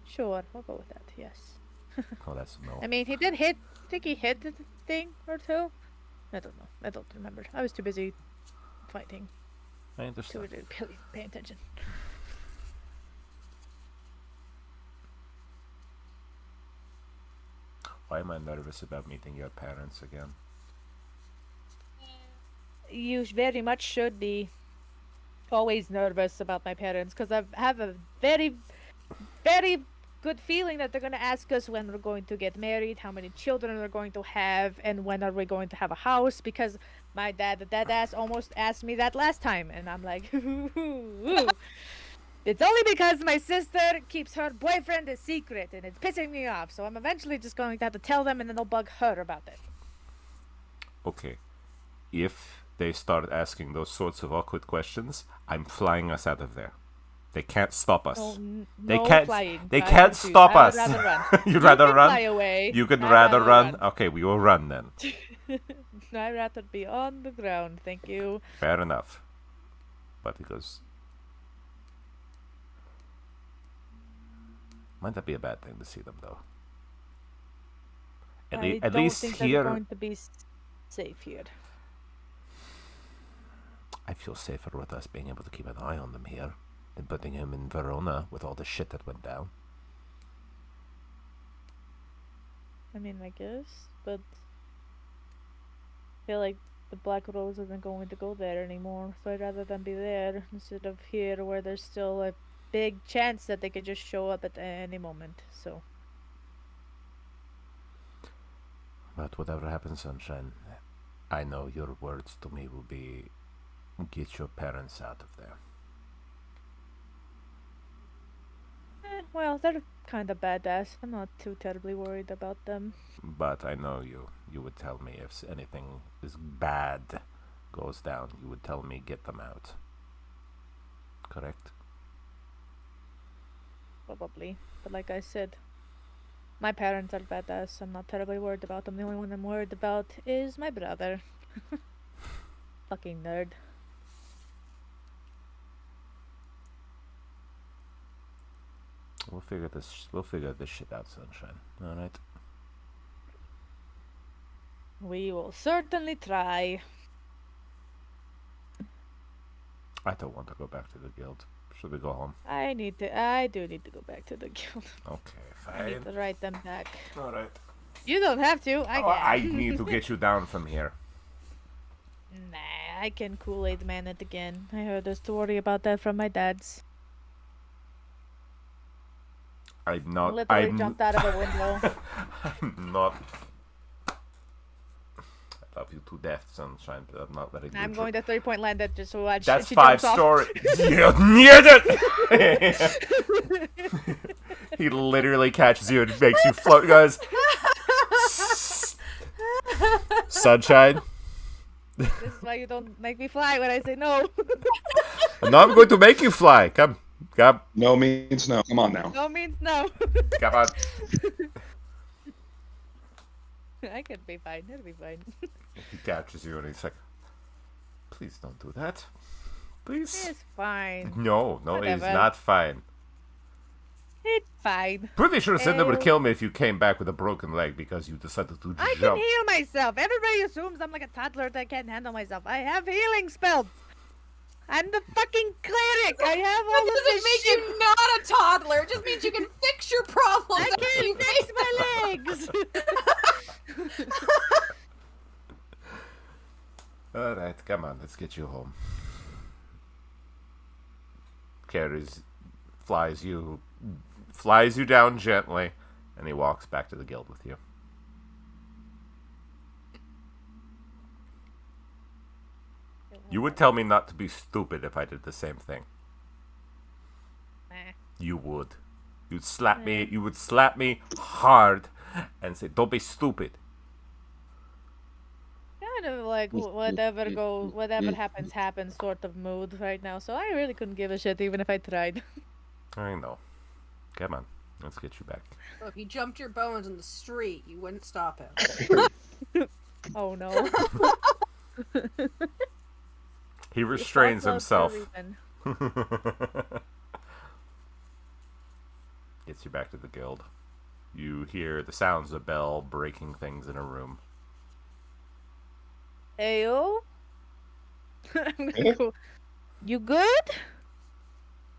Sure, I'll go with that, yes. Oh, that's a no. I mean, he did hit... I think he hit the thing or two. I don't know. I don't remember. I was too busy fighting I to understand. really pay attention. Why am I nervous about meeting your parents again? You very much should be always nervous about my parents because I have a very, very good feeling that they're going to ask us when we're going to get married, how many children we're going to have, and when are we going to have a house, because my dad, the dead ass, almost asked me that last time, and I'm like, it's only because my sister keeps her boyfriend a secret, and it's pissing me off, so I'm eventually just going to have to tell them, and then they'll bug her about it. Okay. If they start asking those sorts of awkward questions, I'm flying us out of there. They can't stop us. They No can't. flying. They I can't refuse. stop I us. would rather run. You'd rather can run. Fly away. You can I'd rather run. Okay, we will run then. I'd rather be on the ground. Thank you. Fair enough. But it goes. Might that be a bad thing to see them though? At I don't least think here, they're going to be safe here. I feel safer with us being able to keep an eye on them here than putting him in Verona with all the shit that went down. I mean, I guess, but I feel like the Black Rose isn't going to go there anymore, so I'd rather them be there instead of here where there's still a big chance that they could just show up at any moment, so. But whatever happens, Sunshine, I know your words to me will be, get your parents out of there. Well, they're kind of badass. I'm not too terribly worried about them. But I know you would tell me if anything is bad goes down, you would tell me get them out. Correct? Probably. But like I said, my parents are badass. I'm not terribly worried about them. The only one I'm worried about is my brother. Fucking nerd. We'll figure this shit out, Sunshine. All right. We will certainly try. I don't want to go back to the guild. Should we go home? I do need to go back to the guild. Okay, I need fine. to write them back. All right. You don't have to. I Oh, can. I need to get you down from here. Nah, I can Kool-Aid man it again. I heard a story about that from my dad's. I'm not. Literally I'm. jumped out of a window. I'm not. I love you to death, sunshine, but I'm not letting you. I'm going to 3-point land that just so watch. That's she 5 jumps off. story. Yeah, near it. He literally catches you and makes you float. Guys, sunshine. This is why you don't make me fly when I say no. Now I'm going to make you fly. Come. No means no. Come on now. No means no. Come on. I could be fine. It'll be fine. He catches you and he's like, please don't do that. Please. It's fine. No, he's Whatever. not fine. It's fine. Pretty sure Cinder would Ew. kill me if you came back with a broken leg because you decided to I can jump. heal myself. Everybody assumes I'm like a toddler that can't handle myself. I have healing spells. I'm the fucking cleric. I have all That of doesn't this make shit. you not a toddler. It just means you can fix your problems. I after you can't fix my legs. Alright, come on, let's get you home. Flies you down gently, and he walks back to the guild with you. You would tell me not to be stupid if I did the same thing. Nah. You would. You'd slap me. You would slap me hard and say, "Don't be stupid." Kind of like whatever happens sort of mood right now. So I really couldn't give a shit even if I tried. I know. Come on, let's get you back. So if he jumped your bones in the street, you wouldn't stop him. Oh no. He restrains Fuck loves for a himself. reason. Gets you back to the guild. You hear the sounds of Bell breaking things in a room. Ayo. I'm gonna go. You good?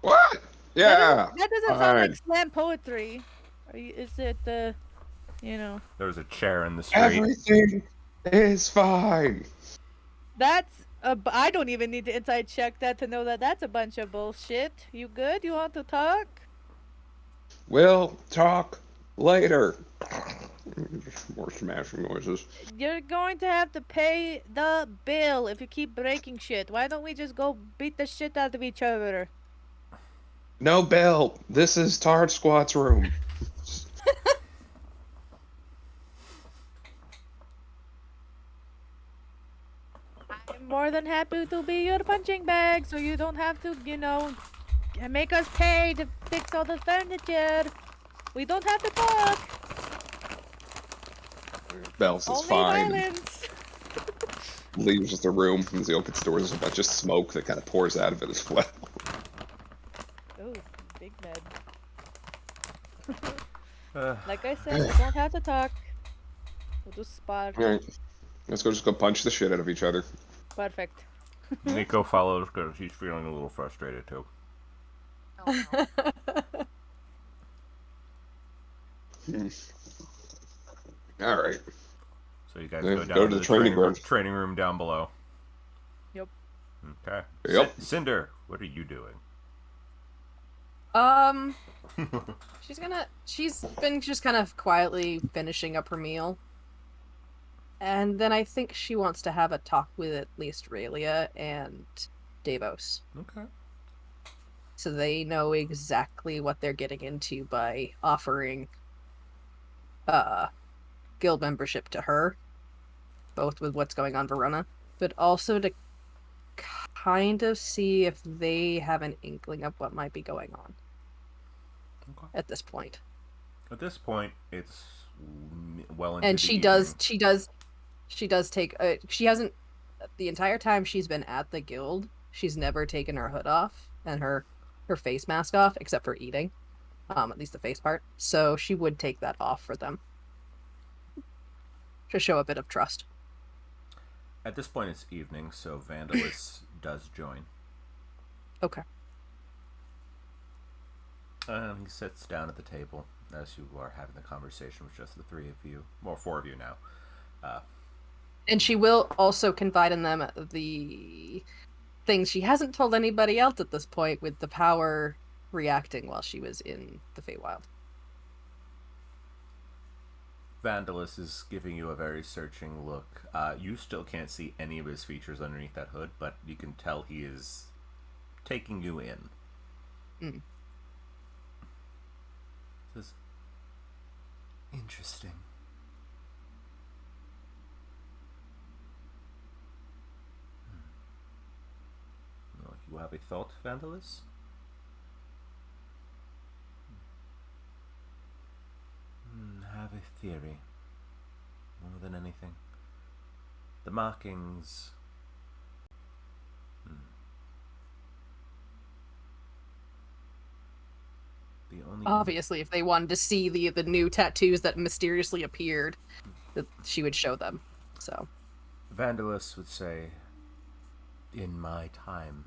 What? Yeah. That doesn't sound like fine. slam poetry. Is it There's a chair in the street. Everything is fine. That's I don't even need to inside check that to know that that's a bunch of bullshit. You good? You want to talk? We'll talk later. More smashing noises. You're going to have to pay the bill if you keep breaking shit. Why don't we just go beat the shit out of each other? No bell. This is Tard Squat's room. I'm more than happy to be your punching bag so you don't have to, make us pay to fix all the furniture. We don't have to talk. Bells is Only fine. violence. Leaves the room. As he opens the door, there's a bunch of smoke that kind of pours out of it as well. Oh, big med. Uh, Like I said, we don't have to talk. We'll just spar. Alright. Let's just go punch the shit out of each other. Perfect. Nico follows because he's feeling a little frustrated too. Alright. So you guys Yeah, go down go to to the the training room. training room down below. Yep. Okay. Yep. Cinder, what are you doing? She's been just kind of quietly finishing up her meal. And then I think she wants to have a talk with at least Raelia and Davos. Okay. So they know exactly what they're getting into by offering guild membership to her. Both with what's going on Verona, but also to kind of see if they have an inkling of what might be going on. Okay. At this point. At this point, it's well into And the she evening. does take she hasn't the entire time she's been at the guild, she's never taken her hood off and her face mask off except for eating, at least the face part. So she would take that off for them to show a bit of trust. At this point, it's evening, so Vandalus does join. Okay. He sits down at the table as you are having the conversation with just the three of you. Well, four of you now. And she will also confide in them the things she hasn't told anybody else at this point with the power reacting while she was in the Feywild. Vandalus is giving you a very searching look. You still can't see any of his features underneath that hood, but you can tell he is taking you in. Mm. Says, interesting. You have a thought, Vandalus? Have a theory. More than anything. The markings. The only Obviously, if they wanted to see the new tattoos that mysteriously appeared, that she would show them. So Vandalus would say, in my time,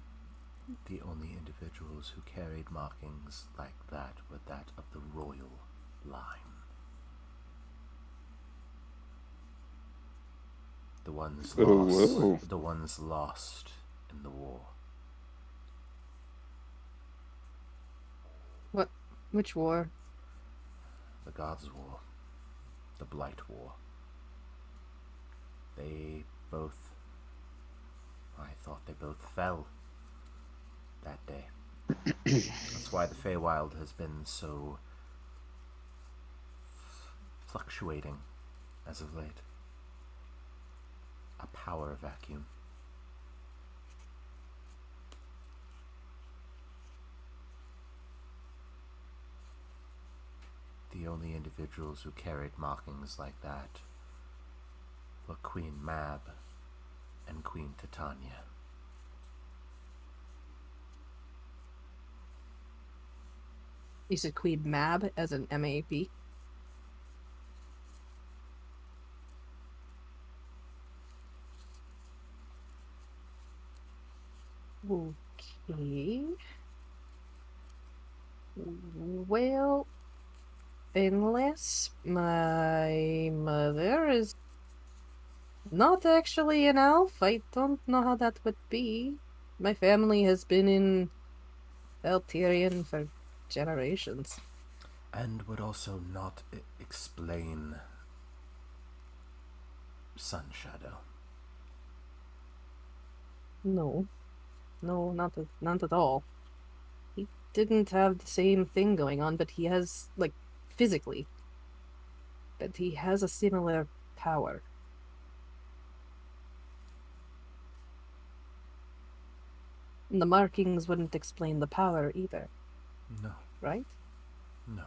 the only individuals who carried markings like that were that of the royal line. The ones lost. Whoa. The ones lost in the war. which war? The Gods' War. The Blight War. They both... I thought they both fell that day. That's why the Feywild has been so fluctuating as of late. A power vacuum. The only individuals who carried markings like that were Queen Mab and Queen Titania. You said Queen Mab as an MAB? Okay. Well, unless my mother is not actually an elf, I don't know how that would be. My family has been in Eltirion for generations. And would also not explain Sun Shadow. No, not at all. He didn't have the same thing going on, but he has, like, physically. But he has a similar power. And the markings wouldn't explain the power either, No, right? no.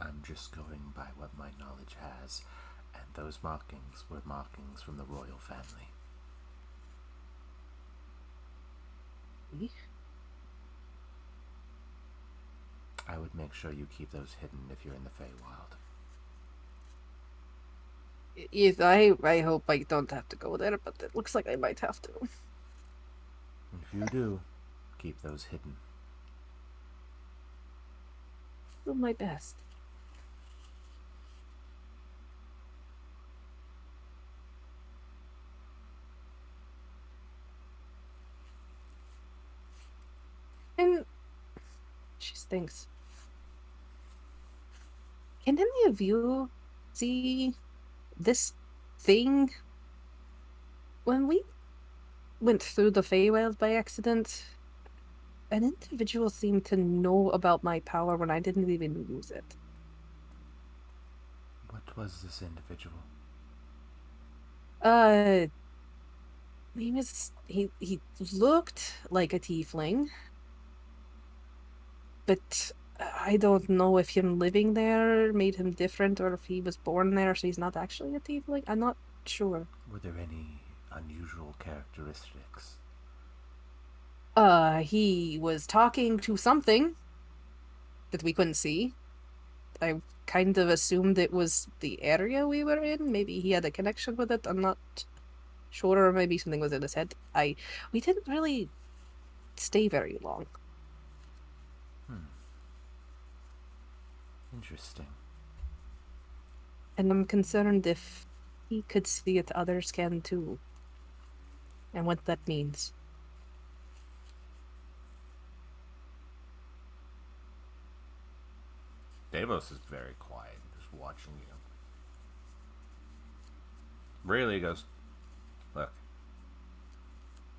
I'm just going by what my knowledge has, and those markings were markings from the royal family. I would make sure you keep those hidden if you're in the Feywild. Yes, I hope I don't have to go there, but it looks like I might have to. If you do, keep those hidden. Do my best. And she thinks, can any of you see this thing? When we went through the Feywild by accident, an individual seemed to know about my power when I didn't even use it. What was this individual? He looked like a tiefling, but I don't know if him living there made him different or if he was born there so he's not actually a tiefling. I'm not sure. Were there any unusual characteristics? He was talking to something that we couldn't see. I kind of assumed it was the area we were in. Maybe he had a connection with it. I'm not sure, or maybe something was in his head. We didn't really stay very long. Interesting. And I'm concerned if he could see it, others can too. And what that means. Davos is very quiet, just watching you. Really goes, look,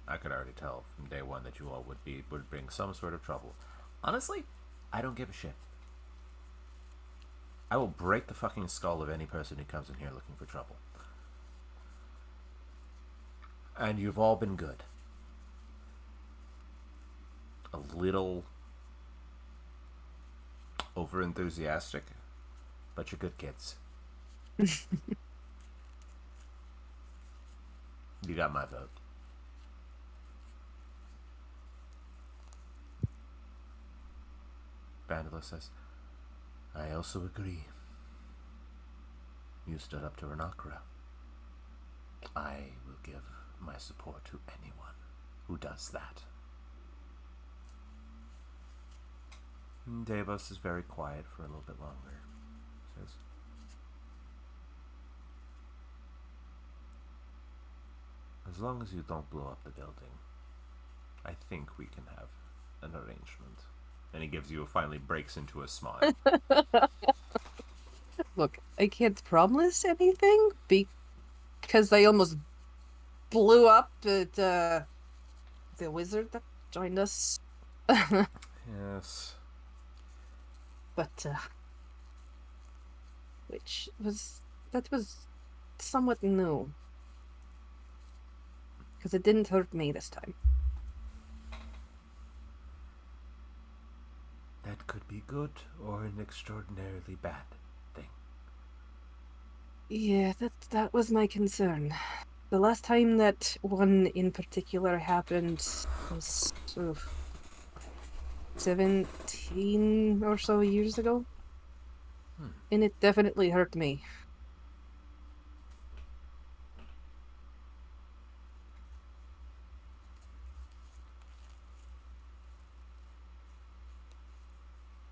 I could already tell from day one that you all would bring some sort of trouble. Honestly, I don't give a shit. I will break the fucking skull of any person who comes in here looking for trouble. And you've all been good. A little over enthusiastic, but you're good kids. You got my vote. Vandala says, I also agree. You stood up to Renakra. I will give my support to anyone who does that. Davos is very quiet for a little bit longer. Says, as long as you don't blow up the building, I think we can have an arrangement. And he gives you finally breaks into a smile. Look, I can't promise anything because they almost blew up the wizard that joined us. Yes. But that was somewhat new. Because it didn't hurt me this time. That could be good or an extraordinarily bad thing. Yeah, that was my concern. The last time that one in particular happened was 17 or so years ago. And it definitely hurt me.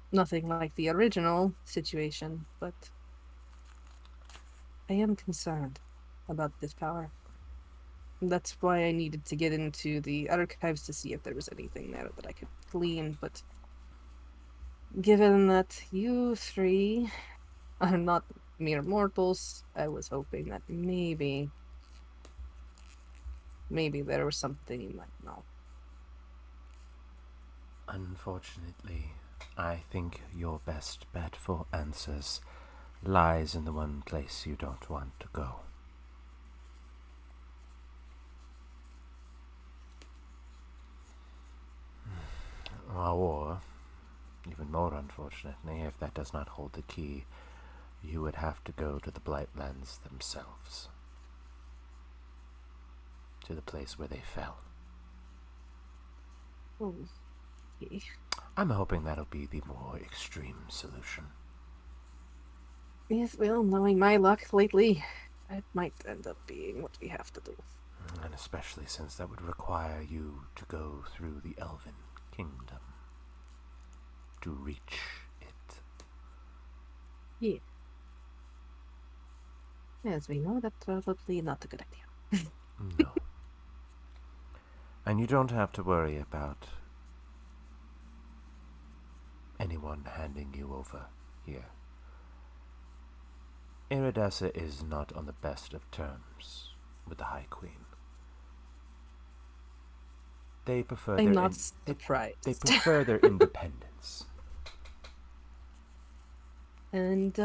Nothing like the original situation, but I am concerned about this power. That's why I needed to get into the archives to see if there was anything there that I could glean, but given that you three are not mere mortals, I was hoping that maybe there was something you might know. Unfortunately, I think your best bet for answers lies in the one place you don't want to go. Or, even more unfortunately, if that does not hold the key, you would have to go to the Blightlands themselves. To the place where they fell. Oh, okay. I'm hoping that'll be the more extreme solution. Yes, well, knowing my luck lately, it might end up being what we have to do. And especially since that would require you to go through the Elven Kingdom to reach it. Yeah. As we know, that's probably not a good idea. No. And you don't have to worry about anyone handing you over here. Iridessa is not on the best of terms with the High Queen. They prefer I'm their not surprised. They prefer their independence. And,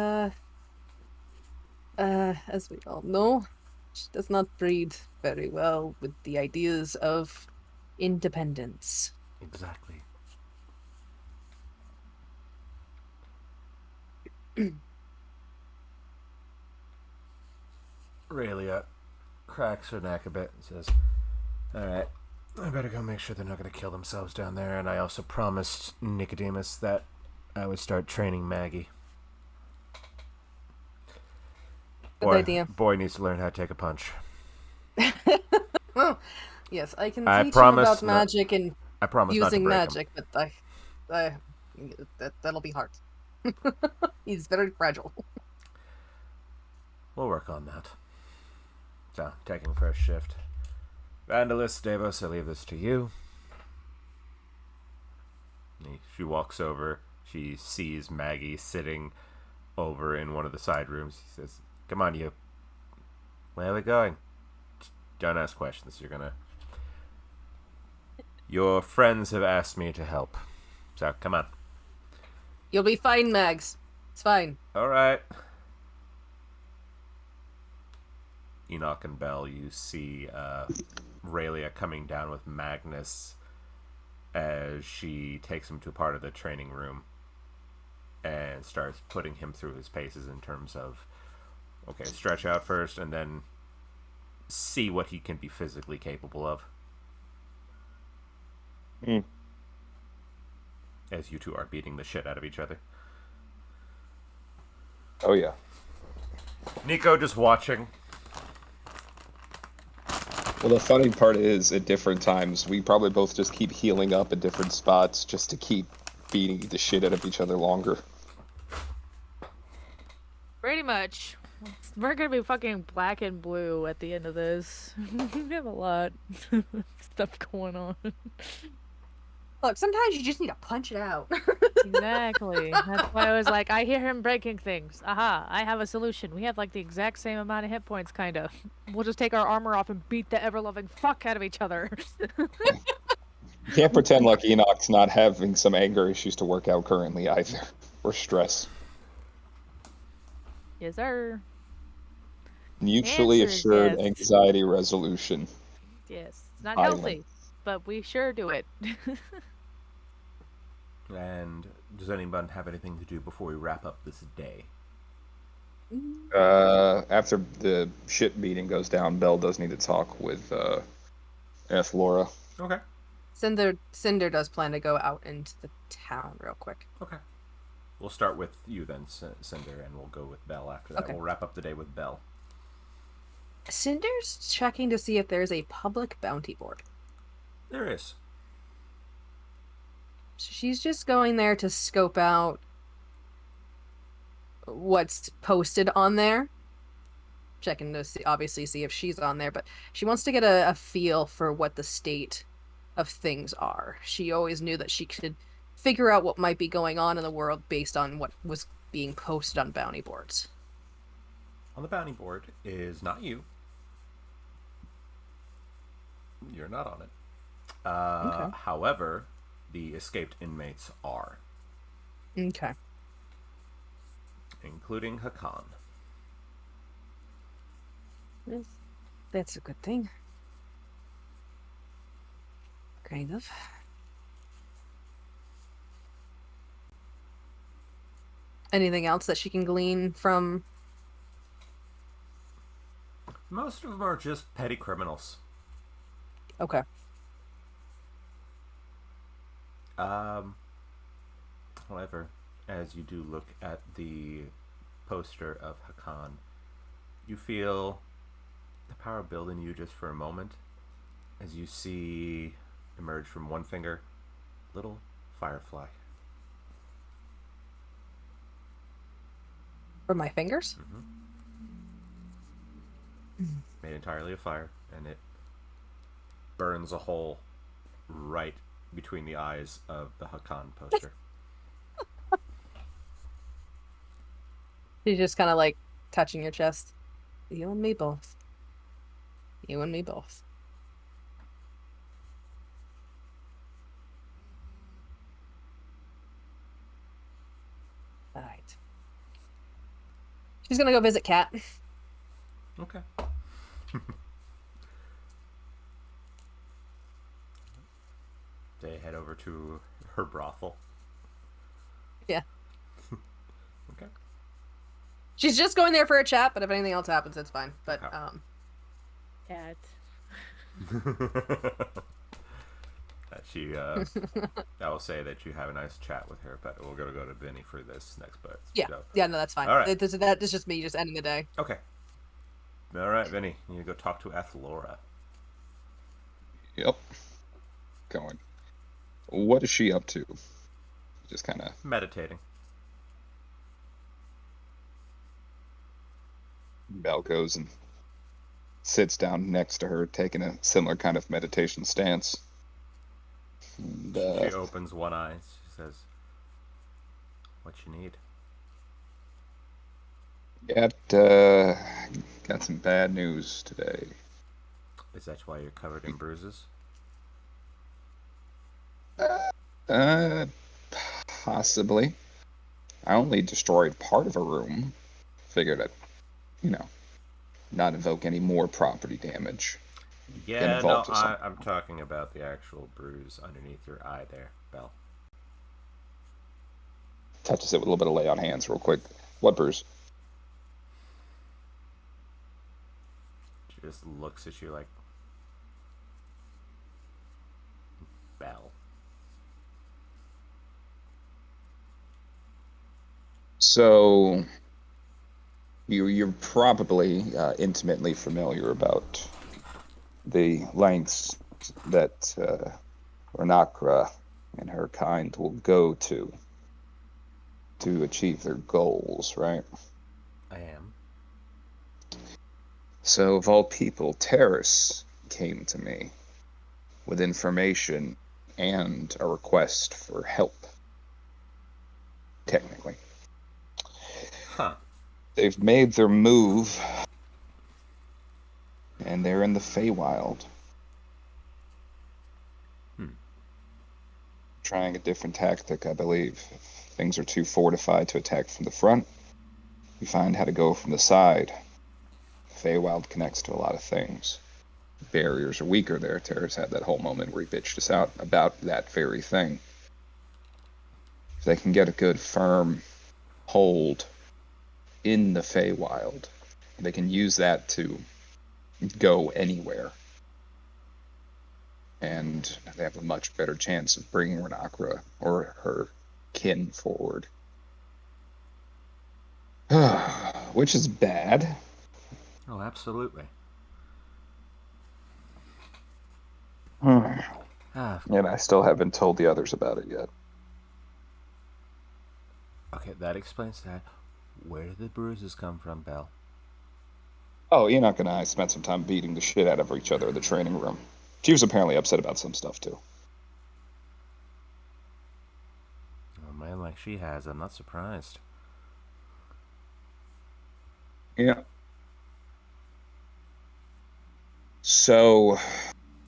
as we all know, she does not breed very well with the ideas of independence. Exactly. Aurelia cracks her neck a bit and says, alright, I better go make sure they're not going to kill themselves down there, and I also promised Nicodemus that I would start training Maggie. idea. Boy needs to learn how to take a punch. Well, yes, I can I teach him promise about not- magic and I promise not to using break him. magic, but that'll be hard. He's very fragile. We'll work on that. So, taking first shift. Vandalus, Davos, I leave this to you. She walks over. She sees Maggie sitting over in one of the side rooms. She says, "Come on, you. Where are we going? Don't ask questions. You're gonna... Your friends have asked me to help. So, come on." You'll be fine, Mags. It's fine. Alright. Enoch and Bell, you see Raylia coming down with Magnus as she takes him to a part of the training room and starts putting him through his paces in terms of, okay, stretch out first and then see what he can be physically capable of. As you two are beating the shit out of each other. Oh yeah. Nico just watching. Well, the funny part is, at different times, we probably both just keep healing up at different spots just to keep beating the shit out of each other longer. Pretty much. We're gonna be fucking black and blue at the end of this. We have a lot of stuff going on. Look, sometimes you just need to punch it out. Exactly. That's why I was like, I hear him breaking things. Aha, I have a solution. We have like the exact same amount of hit points, kind of. We'll just take our armor off and beat the ever-loving fuck out of each other. You can't pretend like Enoch's not having some anger issues to work out currently either, or stress. Yes, sir. Mutually Answer is assured yes. anxiety resolution. Yes. It's not Island. healthy, but we sure do it. And does anyone have anything to do before we wrap up this day? After the shit meeting goes down, Belle does need to talk with Laura. Okay. Cinder does plan to go out into the town real quick. Okay. We'll start with you then, Cinder, and we'll go with Belle after that. Okay. We'll wrap up the day with Belle. Cinder's checking to see if there's a public bounty board. There is. So she's just going there to scope out what's posted on there. Checking to see, obviously see if she's on there, but she wants to get a feel for what the state of things are. She always knew that she could figure out what might be going on in the world based on what was being posted on bounty boards. On the bounty board is not you. You're not on it. Okay. However, the escaped inmates are, Okay. including Hakan. That's a good thing. Kind of. Anything else that she can glean from? Most of them are just petty criminals. Okay. However, as you do look at the poster of Hakan, you feel the power build in you just for a moment as you see emerge from one finger, little firefly. From my fingers? Made entirely of fire, and it burns a hole right between the eyes of the Hakan poster. She's just kind of like touching your chest. You and me both. You and me both. Alright. She's gonna go visit Kat. Okay. They head over to her brothel. Yeah. Okay. She's just going there for a chat, but if anything else happens, it's fine. But, Okay. Cat. That she, I will say that you have a nice chat with her, but we're gonna go to Vinny for this next part. yeah. So, Yeah, no, that's fine. All right. That is just me just ending the day. okay. All right, Vinny, you need to go talk to Athlora. Yep. Going. What is she up to? Just kind of Meditating. Bell goes and sits down next to her, taking a similar kind of meditation stance. And, She opens one eye. She says, "What you need?" got some bad news today. Is that why you're covered in bruises? Uh, Possibly. I only destroyed part of a room. Figured I'd, you know, not invoke any more property damage. Yeah, no, involved with something. I'm talking about the actual bruise underneath your eye there, Belle. Touches it with a little bit of lay on hands real quick. What bruise? She just looks at you like, Belle. So, you're probably intimately familiar about the lengths that Renakra and her kind will go to achieve their goals, right? I am. So, of all people, Terrace came to me with information and a request for help. Technically. Huh. They've made their move, and they're in the Feywild. Trying a different tactic, I believe. If things are too fortified to attack from the front, we find how to go from the side. Feywild connects to a lot of things. Barriers are weaker there. Terrace had that whole moment where he bitched us out about that very thing. If they can get a good, firm hold in the Feywild, they can use that to go anywhere. And they have a much better chance of bringing Renakra or her kin forward. Which is bad. Oh, absolutely. And Ah, I still haven't told the others about it yet. okay, that explains that. Where did the bruises come from, Belle? Oh, Enoch and I spent some time beating the shit out of each other in the training room. She was apparently upset about some stuff, too. Oh, man, like she has. I'm not surprised. Yeah. So,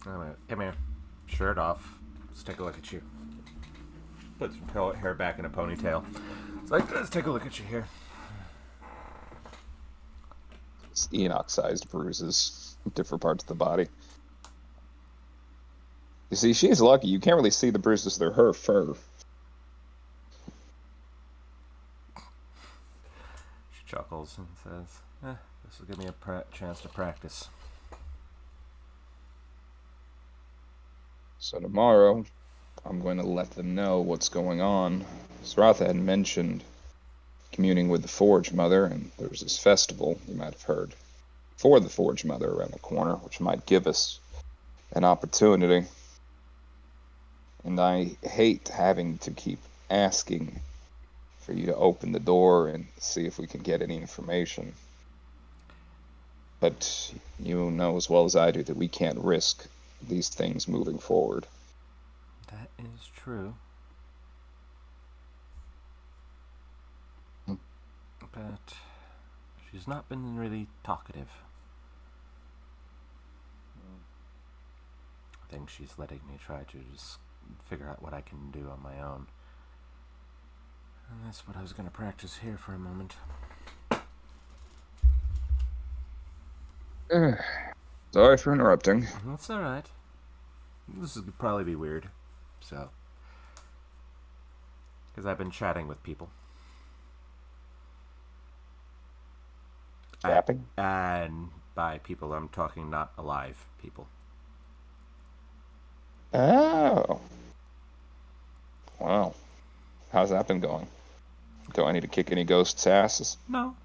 Come here. Shirt off. Let's take a look at you. Put some hair back in a ponytail. It's like, let's take a look at you here. it's Enoch-sized bruises, different parts of the body. You see, she's lucky. You can't really see the bruises. They're her fur. She chuckles and says, this will give me a chance to practice. So tomorrow, I'm going to let them know what's going on. Sratha had mentioned communing with the Forge Mother, and there's this festival, you might have heard, for the Forge Mother around the corner, which might give us an opportunity. And I hate having to keep asking for you to open the door and see if we can get any information. But you know as well as I do that we can't risk these things moving forward. That is true. But she's not been really talkative. I think she's letting me try to just figure out what I can do on my own. And that's what I was going to practice here for a moment. Sorry for interrupting. That's alright. This would probably be weird. So. Because I've been chatting with people. Tapping? And by people, I'm talking not alive people. Oh. Wow. How's that been going? Do I need to kick any ghosts' asses? No.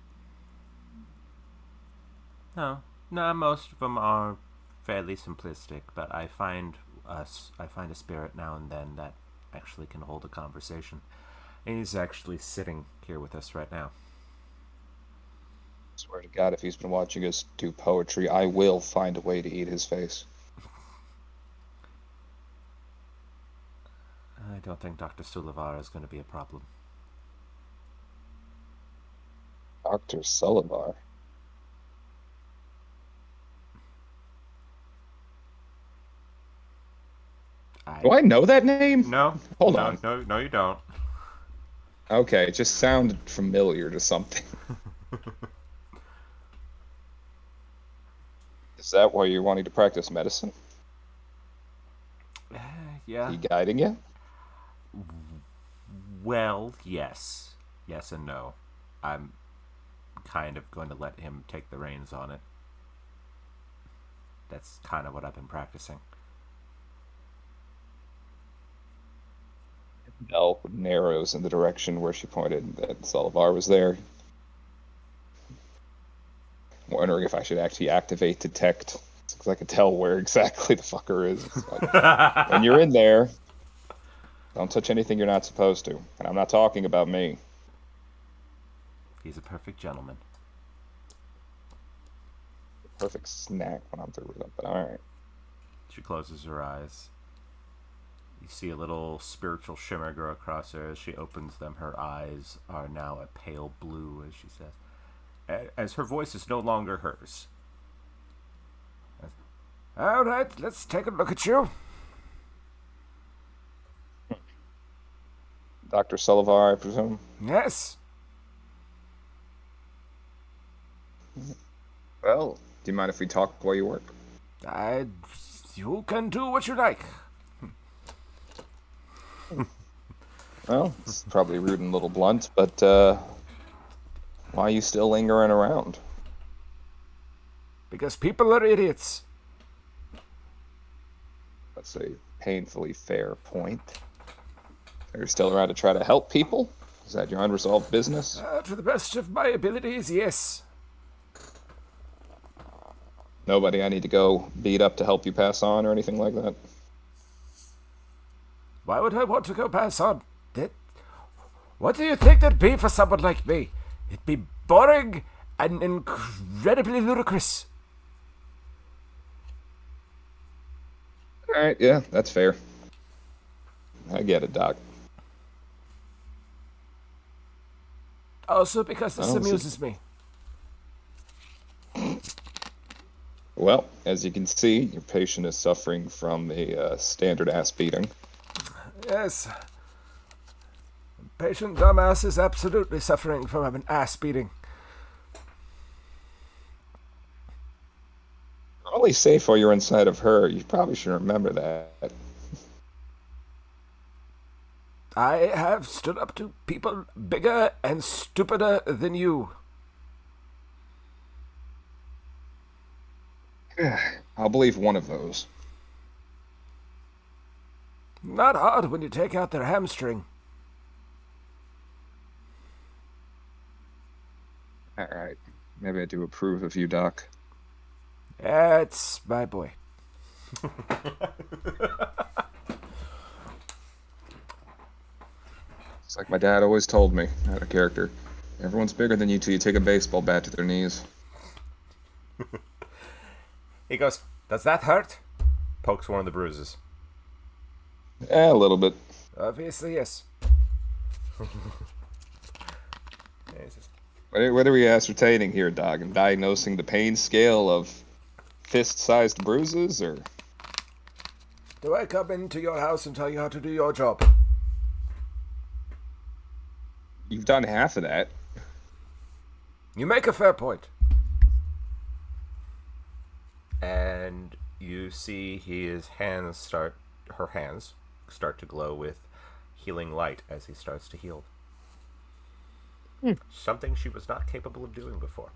No. No, most of them are fairly simplistic, but I find a spirit now and then that actually can hold a conversation. And he's actually sitting here with us right now. Swear to God, if he's been watching us do poetry, I will find a way to eat his face. I don't think Dr. Sulivar is going to be a problem. Dr. Sullivar. Do I know that name? No. Hold no, on. No, you don't. Okay, it just sounded familiar to something. Is that why you're wanting to practice medicine? Yeah. He guiding you? Well, yes. Yes and no. I'm kind of going to let him take the reins on it. That's kind of what I've been practicing. Bell narrows in the direction where she pointed that Sullivar was there. Wondering if I should actually activate detect, because I can tell where exactly the fucker is. It's like, when you're in there, don't touch anything you're not supposed to. And I'm not talking about me. He's a perfect gentleman. Perfect snack when I'm through with him, but alright. She closes her eyes. You see a little spiritual shimmer go across her as she opens them. Her eyes are now a pale blue, as she says, as her voice is no longer hers. All right, let's take a look at you. Dr. Sullivar, I presume? Yes. Well, do you mind if we talk while you work? You can do what you like. Well, it's probably rude and a little blunt, but why are you still lingering around? Because people are idiots. That's a painfully fair point. Are you still around to try to help people? Is that your unresolved business? To the best of my abilities, yes. Nobody I need to go beat up to help you pass on or anything like that? Why would I want to go pass on? What do you think that'd be for someone like me? It'd be boring and incredibly ludicrous. Alright, yeah, that's fair. I get it, Doc. Also because this amuses me. Well, as you can see, your patient is suffering from a standard ass beating. Yes. Patient dumbass is absolutely suffering from an ass beating. You're only safe while you're inside of her. You probably should remember that. I have stood up to people bigger and stupider than you. I'll believe one of those. Not hard when you take out their hamstring. Alright. Maybe I do approve of you, Doc. That's my boy. It's like my dad always told me, out of character. Everyone's bigger than you till you take a baseball bat to their knees. He goes, "Does that hurt?" Pokes one of the bruises. A little bit. Obviously, yes. What are we ascertaining here, Doc? And diagnosing the pain scale of fist-sized bruises, or? Do I come into your house and tell you how to do your job? You've done half of that. You make a fair point. And you see her hands start to glow with healing light as he starts to heal. Something she was not capable of doing before.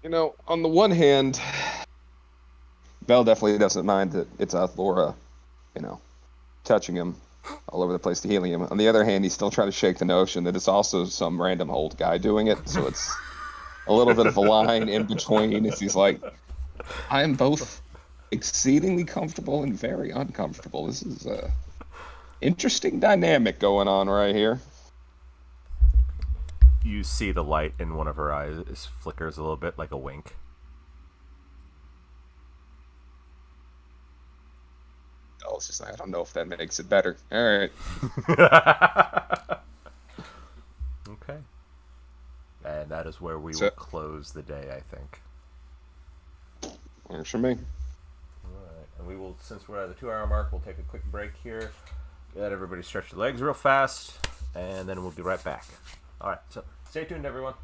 You know, on the one hand, Belle definitely doesn't mind that it's Laura, touching him. all over the place to helium. On the other hand, he's still trying to shake the notion that it's also some random old guy doing it. So it's a little bit of a line in between. As he's like, I am both exceedingly comfortable and very uncomfortable. This is a interesting dynamic going on right here. You see the light in one of her eyes flickers a little bit like a wink. Oh, it's just I don't know if that makes it better. All right. Okay. And that is where we So- will close the day, I think. Works for me. Alright. And we will, since we're at the 2 hour mark, we'll take a quick break here. Let everybody stretch their legs real fast, and then we'll be right back. Alright, so stay tuned, everyone.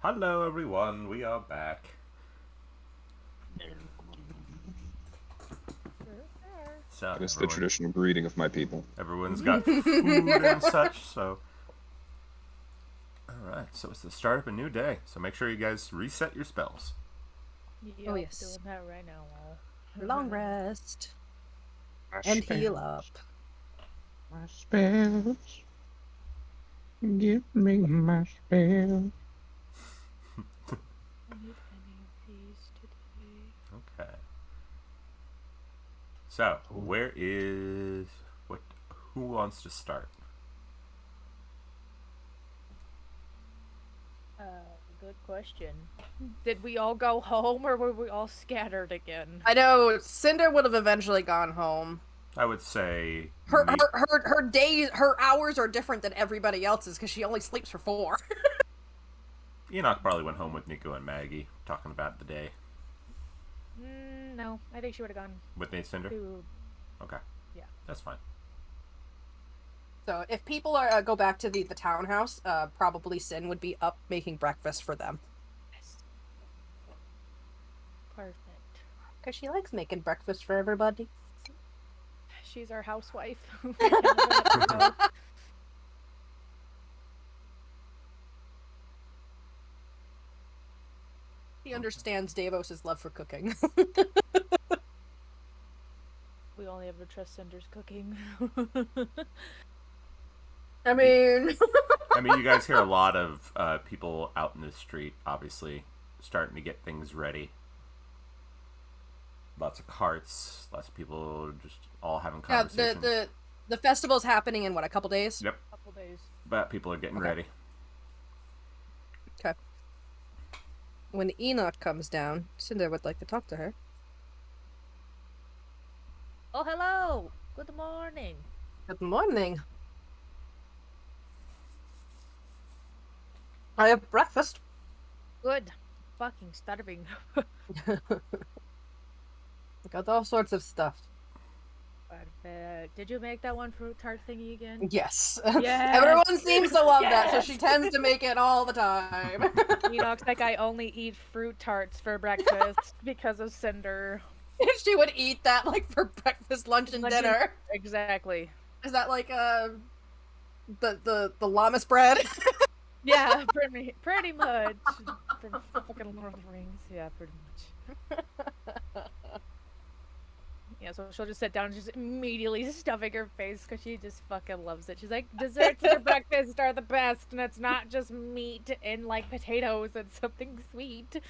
Hello, everyone. We are back. So That is the traditional greeting of my people. everyone's got food and such. So, all right. So it's the start of a new day. So make sure you guys reset your spells. Yeah, Oh, yes. doing that right now. Long rest. And heal up. My spells. Give me my spells. I need any of these today. Okay. So where is what? Who wants to start? Good question. Did we all go home or were we all scattered again? I know Cinder would have eventually gone home. I would say Her days, her hours are different than everybody else's because she only sleeps for 4. Enoch probably went home with Nico and Maggie, talking about the day. No, I think she would have gone With Nate Cinder? to. Okay. Yeah. That's fine. So if people are go back to the townhouse, probably Sin would be up making breakfast for them. Yes. Perfect. Because she likes making breakfast for everybody. She's our housewife. He understands Davos' love for cooking. We only ever trust Cinder's cooking. I mean... I mean, you guys hear a lot of people out in the street, obviously, starting to get things ready. Lots of carts, lots of people just all having conversations. The festival's happening in, what, a couple days? Yep. Couple days. But people are getting Okay. ready. Okay. When Enoch comes down, Cinder would like to talk to her. Oh, hello. Good morning. Good morning. I have breakfast. Good. Fucking starving. Got all sorts of stuff. Perfect. Did you make that one fruit tart thingy again? Yes. Yes. Everyone seems to love that, so Yes. she tends to make it all the time. Enoch's like, I only eat fruit tarts for breakfast because of Cinder. If she would eat that like for breakfast, lunch, and Lunch and- dinner. Exactly. Is that like the llamas bread? Yeah, pretty much. From fucking Lord of the Rings. Yeah, pretty much. Yeah, so she'll just sit down and just immediately stuffing her face because she just fucking loves it. She's like, desserts for breakfast are the best, and it's not just meat and like potatoes, it's something sweet.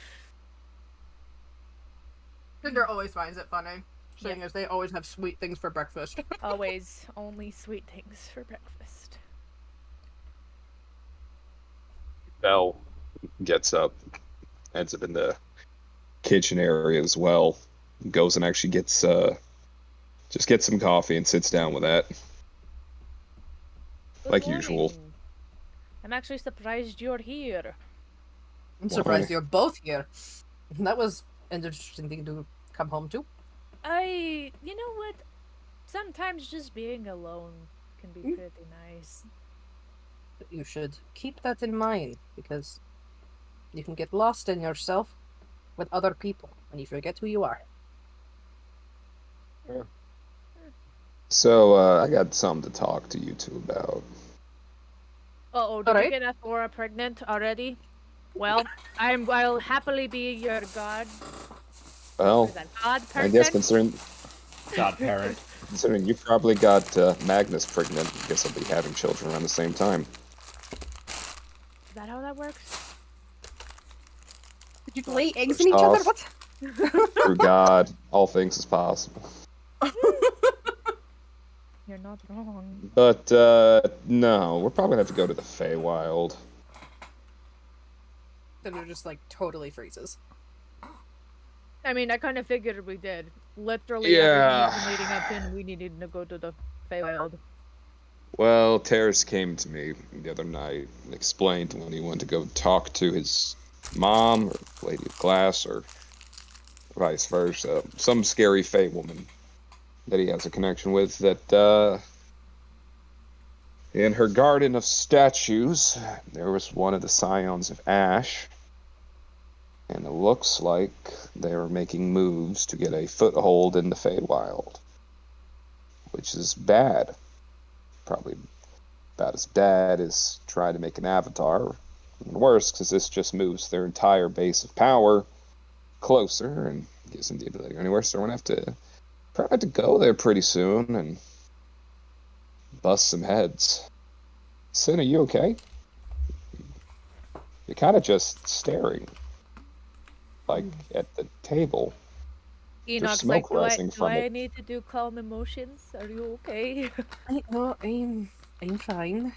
Cinder always finds it funny, seeing as they always have sweet things for breakfast. Always only sweet things for breakfast. Belle gets up, ends up in the kitchen area as well. Goes and actually gets some coffee and sits down with that. Good Like usual. morning. I'm actually surprised you're here. I'm surprised Why? you're both here. That was an interesting thing to come home to. You know what? Sometimes just being alone can be pretty nice. But you should keep that in mind, because you can get lost in yourself with other people, and you forget who you are. So, I got something to talk to you two about. Uh-oh, did Alright. you get Athora pregnant already? Well, I'll happily be your god. Well, Is that god person? I guess Godparent. considering you probably got Magnus pregnant, I guess I'll be having children around the same time. Is that how that works? Did you lay eggs in each other? off. What? Through God, all things is possible. You're not wrong. But, no, we're probably gonna have to go to the Feywild. Cinder just like totally freezes. I mean, I kind of figured we did. Literally, Yeah. everything leading up in, we needed to go to the Feywild. Well, Terrace came to me the other night and explained when he went to go talk to his mom or Lady of Glass or vice versa, some scary Fey woman that he has a connection with, that in her garden of statues there was one of the scions of Ash And it looks like they're making moves to get a foothold in the Feywild, which is bad. Probably about as bad as trying to make an avatar. And worse, because this just moves their entire base of power closer and gives them the ability to go anywhere. So we're going to probably have to go there pretty soon and bust some heads. Sin, are you okay? You're kind of just staring, like, at the table. Enoch's smoke like, rising do from I it. need to do calm emotions? Are you okay? I'm fine.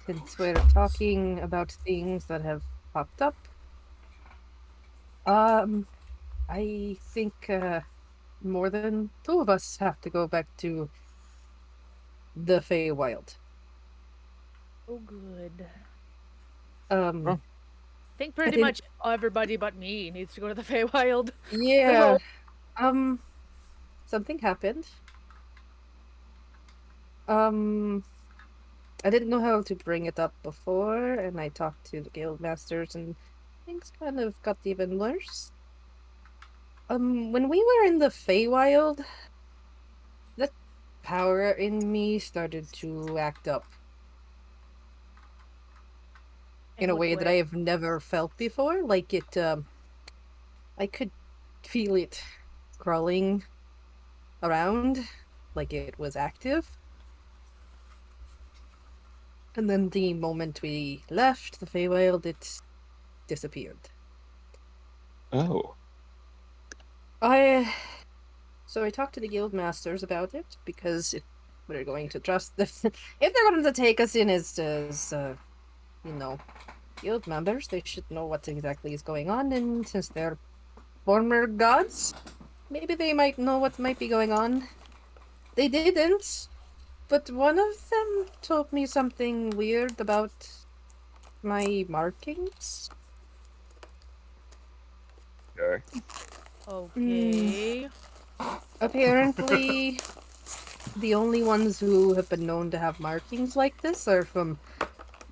Since we're talking about things that have popped up, I think more than two of us have to go back to the Feywild. Oh, good. Um, I think pretty think- much everybody but me needs to go to the Feywild. yeah. Something happened. I didn't know how to bring it up before, and I talked to the guild masters, and things kind of got even worse. When we were in the Feywild, the power in me started to act up in a what way that I have never felt before. Like I could feel it crawling around, like it was active. And then the moment we left the Feywild, it disappeared. Oh. So I talked to the guild masters about it, because if we're going to trust them, if they're going to take us in as guild members, they should know what exactly is going on, and since they're former gods, maybe they might know what might be going on. They didn't, but one of them told me something weird about my markings. Okay. Okay. Apparently, the only ones who have been known to have markings like this are from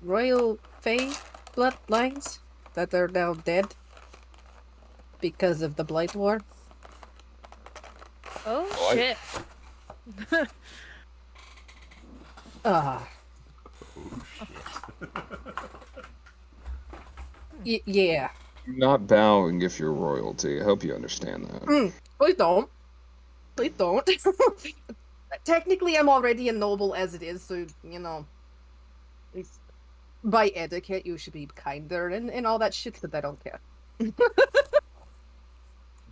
royal Fey bloodlines that are now dead because of the Blight War. Oh, What? shit. Ah. Oh Yeah. You're not bowing if you're royalty. I hope you understand that. Please don't. Please don't. Technically, I'm already a noble as it is, so, by etiquette, you should be kinder and all that shit, but I don't care.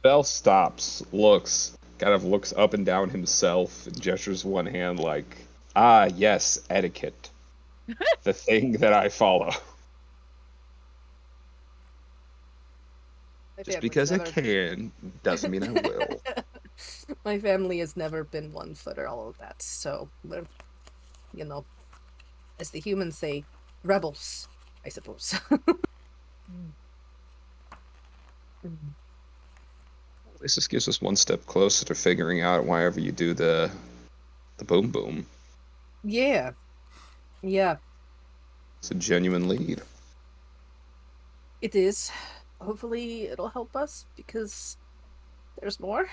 Bell stops, looks up and down himself, and gestures one hand like, ah, yes, etiquette. The thing that I follow. My Just family's because I never- can doesn't mean I will. My family has never been one for all of that, so we're, as the humans say, rebels, I suppose. At least this gives us one step closer to figuring out why ever you do the boom boom. Yeah. It's a genuine lead. It is. Hopefully it'll help us, because there's more.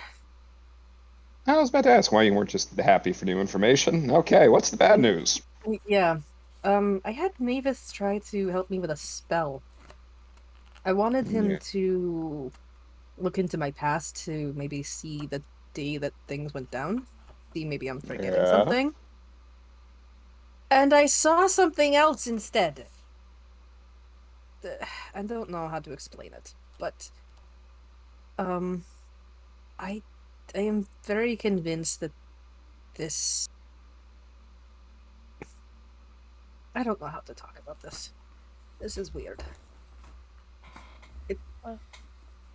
I was about to ask why you weren't just happy for new information. Okay, what's the bad news? Yeah. I had Mavis try to help me with a spell. I wanted him Yeah. to look into my past to maybe see the day that things went down. See, maybe I'm forgetting Yeah. something. And I saw something else instead. I don't know how to explain it, but I am very convinced that this. I don't know how to talk about this. This is weird.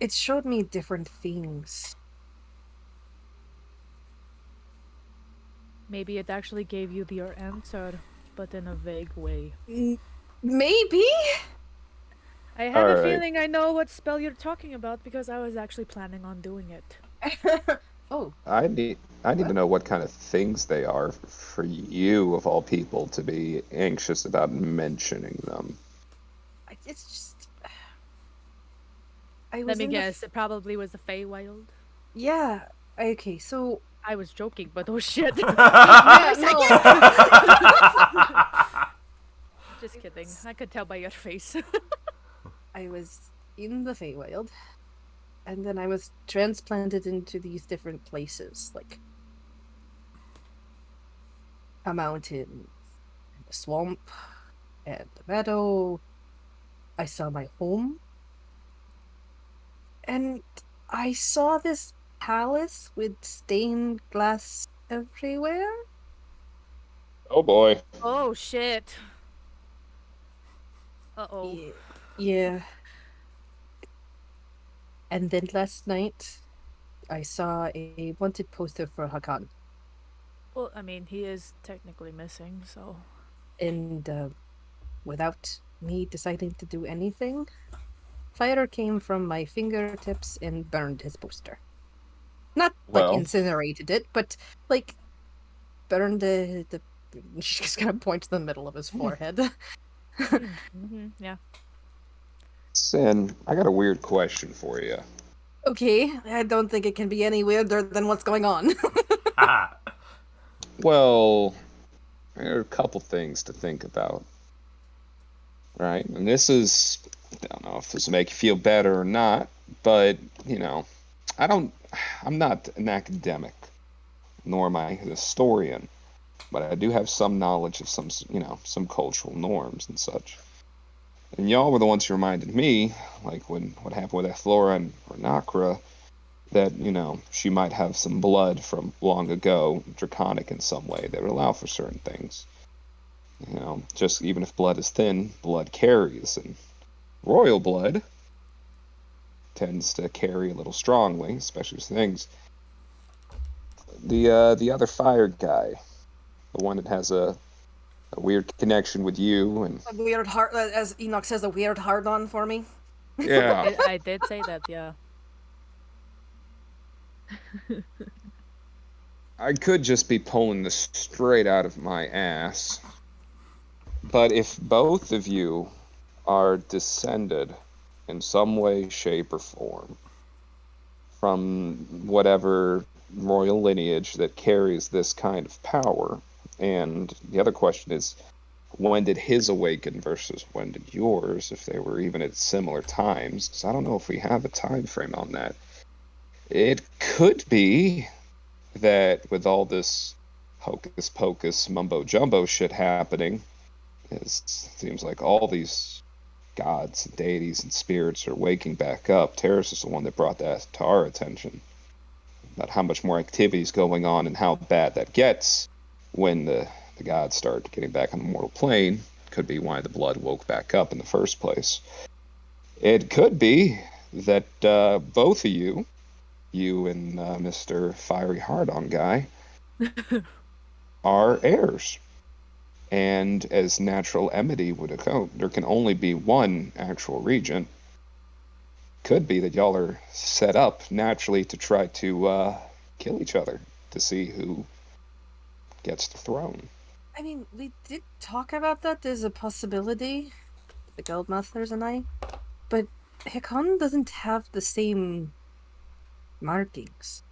It showed me different things. Maybe it actually gave you your answer, but in a vague way. Maybe? I have a Alright. feeling I know what spell you're talking about because I was actually planning on doing it. Oh, I need to know what kind of things they are for you, of all people, to be anxious about mentioning them. it's just. I was Let me in the guess. It probably was the Feywild. yeah. Okay, so I was joking, but oh shit. yeah, no. Just kidding. I could tell by your face. I was in the Feywild, and then I was transplanted into these different places, like a mountain, and a swamp, and a meadow. I saw my home, and I saw this palace with stained glass everywhere. Oh boy. Oh shit. Uh-oh. Yeah, yeah. And then last night, I saw a wanted poster for Hakan, Well, I mean, he is technically missing, so and without me deciding to do anything, fire came from my fingertips and burned his poster. Not like Well, incinerated it, but like burned the she's gonna point to the middle of his forehead. yeah. Sin, I got a weird question for you. Okay, I don't think it can be any weirder than what's going on. Well, there are a couple things to think about, right? And this is, I don't know if this will make you feel better or not, but, I don't, I'm not an academic, nor am I a historian, but I do have some knowledge of some cultural norms and such. And y'all were the ones who reminded me, like when what happened with Ethlora and Renakra, that, she might have some blood from long ago, draconic in some way, that would allow for certain things. Just even if blood is thin, blood carries, and royal blood tends to carry a little strongly, especially with things. The other fire guy, the one that has a weird connection with you, and A weird heart, as Enoch says, a weird hard on for me. yeah, I did say that, yeah. I could just be pulling this straight out of my ass. But if both of you are descended in some way, shape, or form from whatever royal lineage that carries this kind of power, and the other question is, when did his awaken versus when did yours, if they were even at similar times? Because I don't know if we have a time frame on that. It could be that with all this hocus pocus mumbo jumbo shit happening, it seems like all these gods and deities and spirits are waking back up. Terrace is the one that brought that to our attention, about how much more activity is going on and how bad that gets when the gods start getting back on the mortal plane. Could be why the blood woke back up in the first place. It could be that both of you and Mr. Fiery Hard-On guy, are heirs. And as natural amity would account, there can only be one actual regent. Could be that y'all are set up naturally to try to kill each other to see who gets the throne. I mean, we did talk about that. There's a possibility, the Guildmasters and I, but Hakan doesn't have the same markings.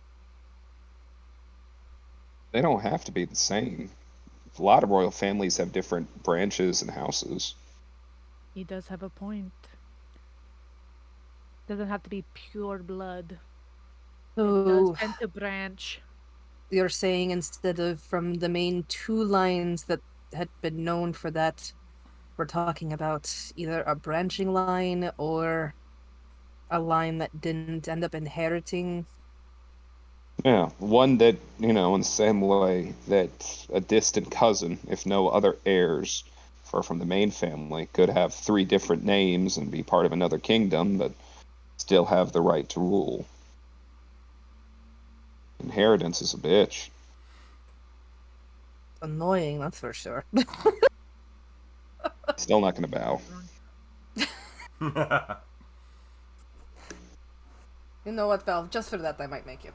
They don't have to be the same. A lot of royal families have different branches and houses. He does have a point. Doesn't have to be pure blood. It does So tend to branch. you're saying instead of from the main two lines that had been known for that, we're talking about either a branching line or a line that didn't end up inheriting. Yeah, one that, in the same way that a distant cousin, if no other heirs from the main family, could have 3 different names and be part of another kingdom, but still have the right to rule. Inheritance is a bitch. Annoying, that's for sure. Still not going to bow. You know what, Val? Just for that, I might make you.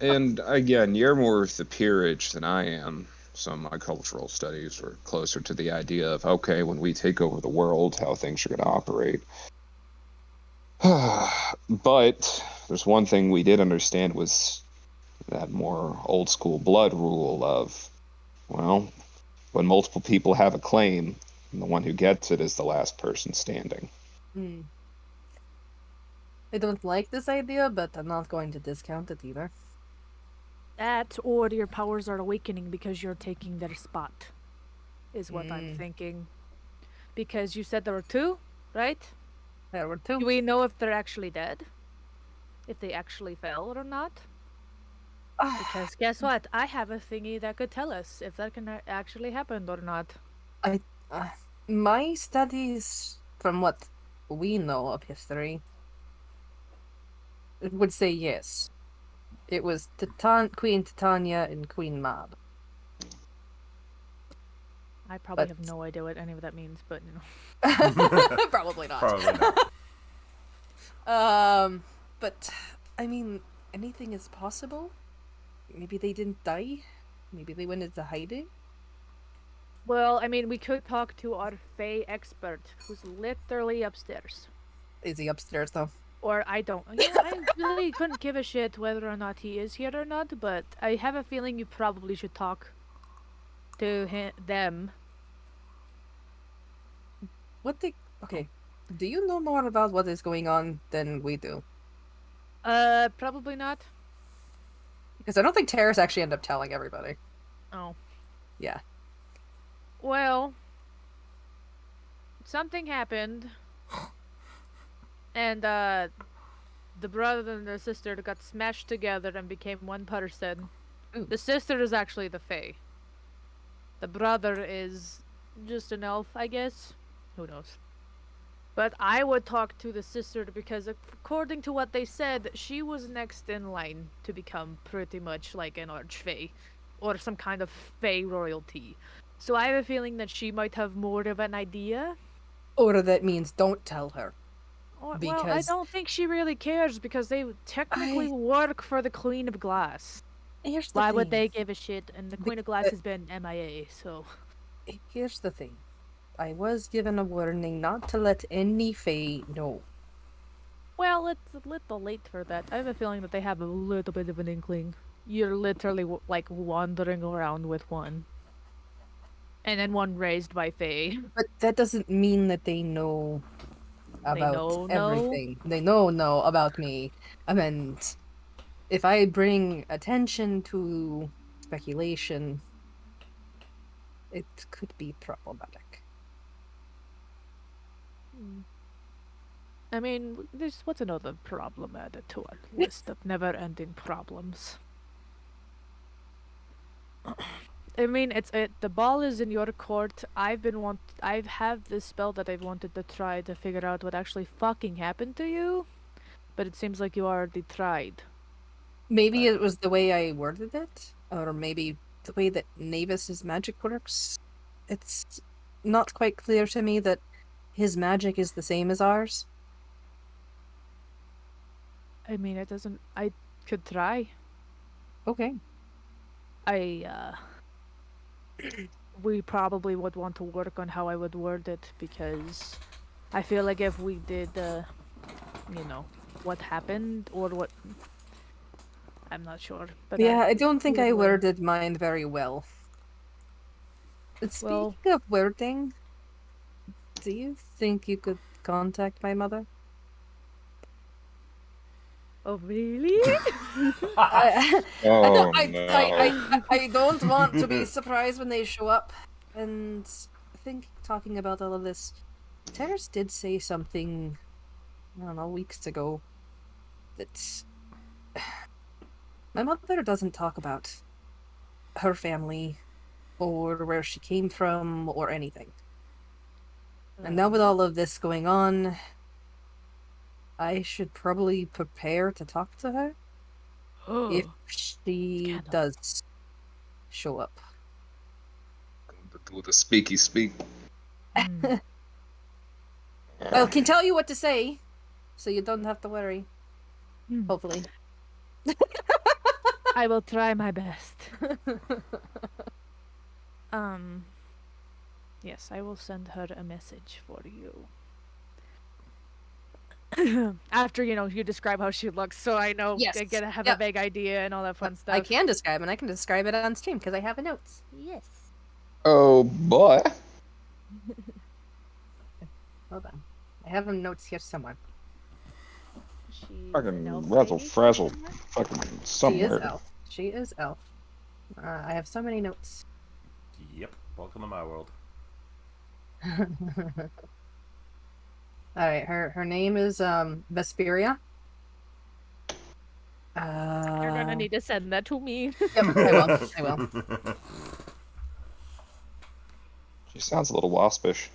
And again, you're more of the peerage than I am. Some of my cultural studies are closer to the idea of, okay, when we take over the world, how things are going to operate. But there's one thing we did understand was that more old school blood rule of, well, when multiple people have a claim, the one who gets it is the last person standing. Hmm. I don't like this idea, but I'm not going to discount it either. That or your powers are awakening because you're taking their spot, is what I'm Mm. thinking. Because you said there were two, right? There were Do two. we know if they're actually dead? If they actually fell or not? Because guess what? I have a thingy that could tell us if that can actually happen or not. My studies, from what we know of history, would say yes. It was Queen Titania and Queen Mab. I probably But- have no idea what any of that means, but you know. Probably not. Probably not. But I mean, anything is possible. Maybe they didn't die. Maybe they went into hiding. Well, I mean, we could talk to our Fae expert, who's literally upstairs. Is he upstairs though? Or I don't. Yeah, I really couldn't give a shit whether or not he is here or not, but I have a feeling you probably should talk to them. Okay. Do you know more about what is going on than we do? Probably not. Because I don't think Terrace actually ended up telling everybody. Oh. Yeah. Well, something happened, and the brother and the sister got smashed together and became one person. Ooh. The sister is actually the Fae. The brother is just an elf, I guess. Who knows? But I would talk to the sister because, according to what they said, she was next in line to become pretty much like an archfey, or some kind of Fae royalty. So I have a feeling that she might have more of an idea. Or that means don't tell her. Well, I Because- don't think she really cares because they technically work for the Queen of Glass. Here's the Why thing. would they give a shit? And the Queen of Glass But- has been MIA, so... Here's the thing. I was given a warning not to let any Fae know. Well, it's a little late for that. I have a feeling that they have a little bit of an inkling. You're literally, like, wandering around with one. And then one raised by Fae. But that doesn't mean that they know about know everything. They know about me. I mean, if I bring attention to speculation, it could be problematic. I mean, what's another problem added to our list of never-ending problems? I mean, the ball is in your court. I have this spell that I've wanted to try to figure out what actually fucking happened to you, but it seems like you already tried. Maybe it was the way I worded it, or maybe the way that Navis's magic works. It's not quite clear to me that his magic is the same as ours. I mean, it doesn't. I could try. Okay. We probably would want to work on how I would word it because I feel like if we did, what happened or what. I'm not sure. But Yeah, I don't think I would learn. worded mine very well. But speaking Well- of wording, do you think you could contact my mother? Oh, really? I, Oh, I don't want to be surprised when they show up. And I think talking about all of this, Terrace did say something, I don't know, weeks ago, that my mother doesn't talk about her family or where she came from or anything. And now with all of this going on, I should probably prepare to talk to her if she Scandal. does show up. With the speaky speak. Mm. I can tell you what to say, so you don't have to worry. Hmm. Hopefully. I will try my best. Yes, I will send her a message for you. After you describe how she looks, so I know Yes. I get have a Yep. vague idea and all that fun stuff. I can describe, and I can describe it on stream because I have a notes. Yes. Oh boy. Hold on, I have them notes here somewhere. She's an Fucking elf razzle lady? frazzle. Fucking She is somewhere. elf. She is elf. I have so many notes. Yep. Welcome to my world. All right, her name is Vesperia. You're gonna need to send that to me. Yep, I will. I will. She sounds a little waspish.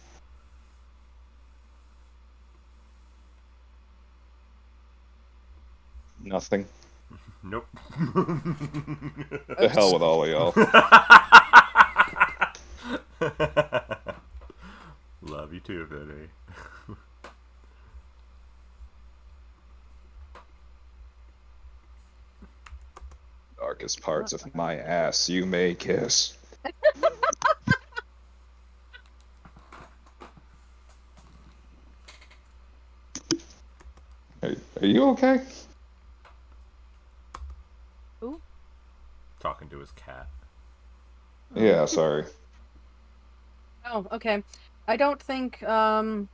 Nothing. Nope. The hell with all of y'all. Love you too, Vinny. Darkest parts of my ass you may kiss. Are you okay? Ooh. Talking to his cat. Yeah, sorry. Oh, okay. I don't think I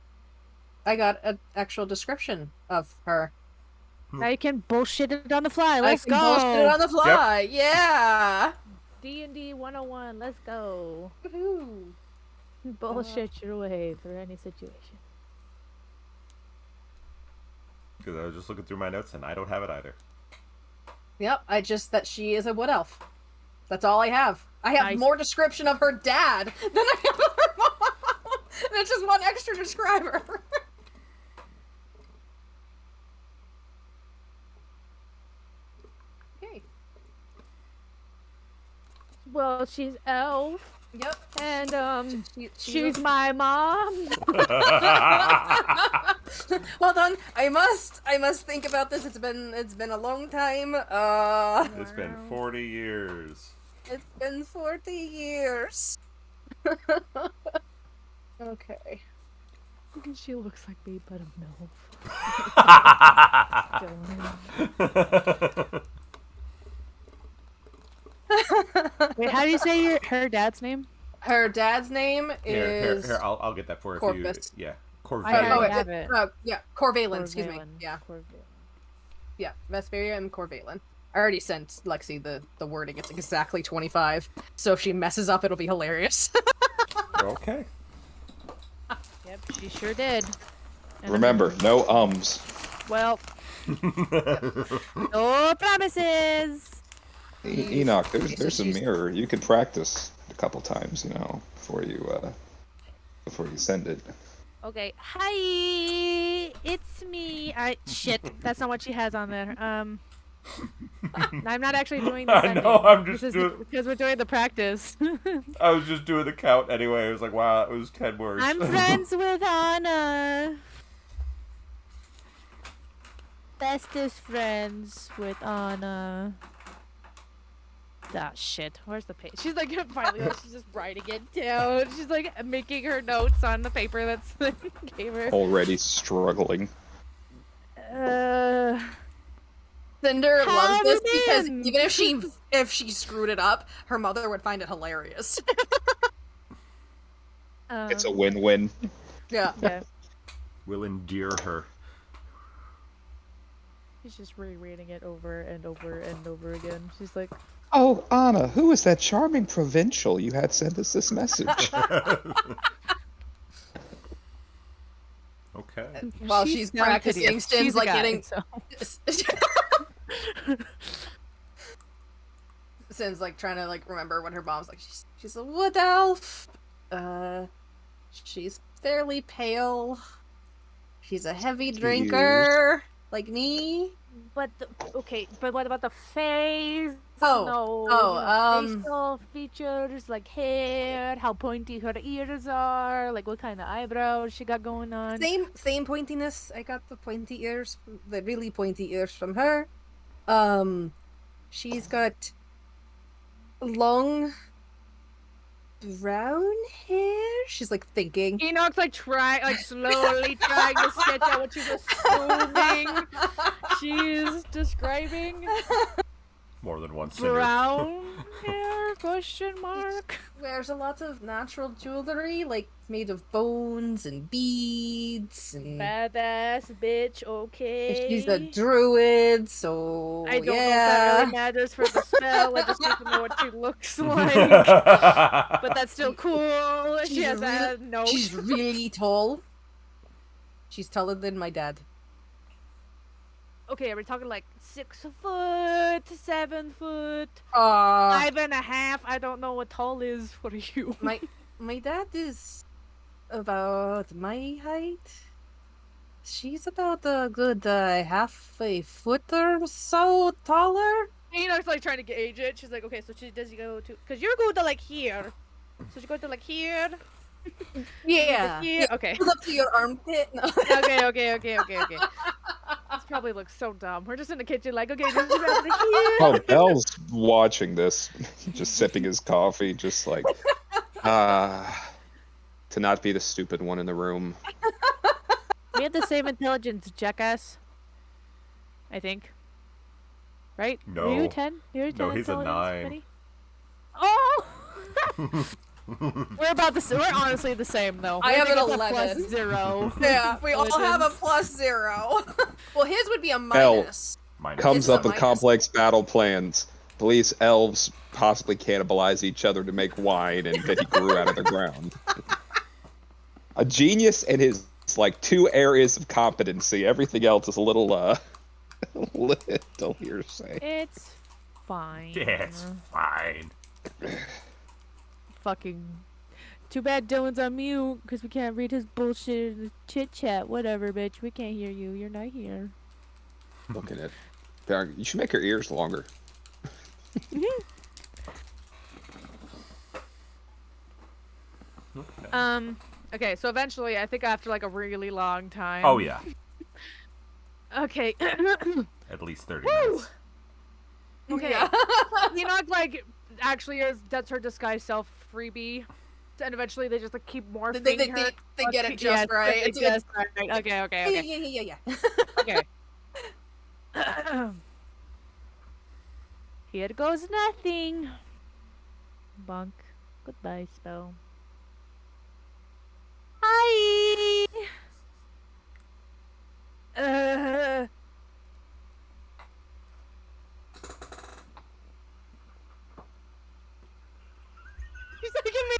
got an actual description of her. I can bullshit it on the fly. Let's I can bullshit it go. on the fly. Yeah. D&D 101. Let's go. Woohoo. Bullshit your way through any situation. Because I was just looking through my notes and I don't have it either. Yep, that she is a wood elf. That's all I have. I have Nice. more description of her dad than I have of her mom. That's just one extra describer. Okay. Well, she's elf, Yep. and she's she's my mom. Hold on. I must think about this. It's been a long time. It's been 40 years. It's been 40 years. Okay. She looks like me, but no. Wait, how do you say her dad's name? Her dad's name is Here, I'll get that for Corvus. you. Yeah, I Corvette. already have it. yeah, Corvalin, excuse me. Corvalin. Yeah. Corvalin. Yeah, Vesperia and Corvalin. I already sent Lexi the wording. It's exactly 25. So if she messes up, it'll be hilarious. Okay. Yep, she sure did. And Remember, no ums. Well, no promises. Enoch, there's a mirror. You could practice a couple times, before you send it. Okay, hi, it's me. Shit, that's not what she has on there. I'm not actually doing the I sending. know, I'm just This is because we're doing the practice. I was just doing the count anyway. I was like, wow, it was 10 words. I'm friends with Anna. Bestest friends with Anna. Ah, shit. Where's the page? She's like, finally, she's just writing it down. She's like making her notes on the paper that's gave her. Already struggling. Cinder How loves this you because been? even if she screwed it up, her mother would find it hilarious. It's a win-win. Yeah. Yeah. Will endear her. She's just rereading it over and over and over again. She's like, Oh, Anna, who is that charming provincial you had sent us this message? Okay. While she's practicing, Stin's like getting. So. Sin's like trying to remember when her mom's like she's a wood elf. She's fairly pale. She's a heavy drinker, like me. But but what about the face? Facial features like hair, how pointy her ears are, like what kind of eyebrows she got going on. Same pointiness. I got the pointy ears, the really pointy ears from her. She's got long brown hair. She's like thinking. Enoch's like slowly trying to sketch out what she's assuming she's describing. More than once in your... Brown hair? Question mark. Wears a lot of natural jewelry, like made of bones and beads and. Badass bitch. Okay. She's a druid, so I don't know if yeah. that really matters for the spell. I just need to know what she looks like. But that's still cool. She She's has a note. She's really tall. She's taller than my dad. Okay, are we talking like 6 foot, 7 foot, 5.5? I don't know what tall is. What are you? My dad is about my height. She's about a good half a foot or so taller. Enoch's like trying to gauge it. She's like, okay, so does she go to? Because you're going to like here. So she go to like here. Yeah. Here. Okay. Up to your armpit. No. Okay. This probably looks so dumb. We're just in the kitchen, like, okay, this is around here. Oh, Bell's watching this, just sipping his coffee, just like, to not be the stupid one in the room. We have the same intelligence, jackass. I think. Right? No. Are you 10? You're 10 No, he's a intelligence, 9. Benny? Oh! We're honestly the same, though. I have think an it's a 11. +0. Yeah, we all have a +0. Well, his would be a minus. Minus. Comes It's a up with minus. complex battle plans. Believes elves possibly cannibalize each other to make wine, and that he grew out of the ground. A genius in his like 2 areas of competency. Everything else is a little little hearsay. It's fine. Yeah, it's fine. Fucking. Too bad Dylan's on mute, because we can't read his bullshit chit chat. Whatever, bitch. We can't hear you. You're not here. Looking at, you should make your ears longer. Okay, so eventually, I think after like a really long time. Oh, yeah. Okay. At least 30 minutes. Okay. Yeah. Enoch, like, actually does her disguise self freebie. And eventually they just like keep morphing her. They get it just right. It's just right. Okay. Yeah. Okay. Here goes nothing. Bunk. Goodbye, spell. Hi. She's like, give me.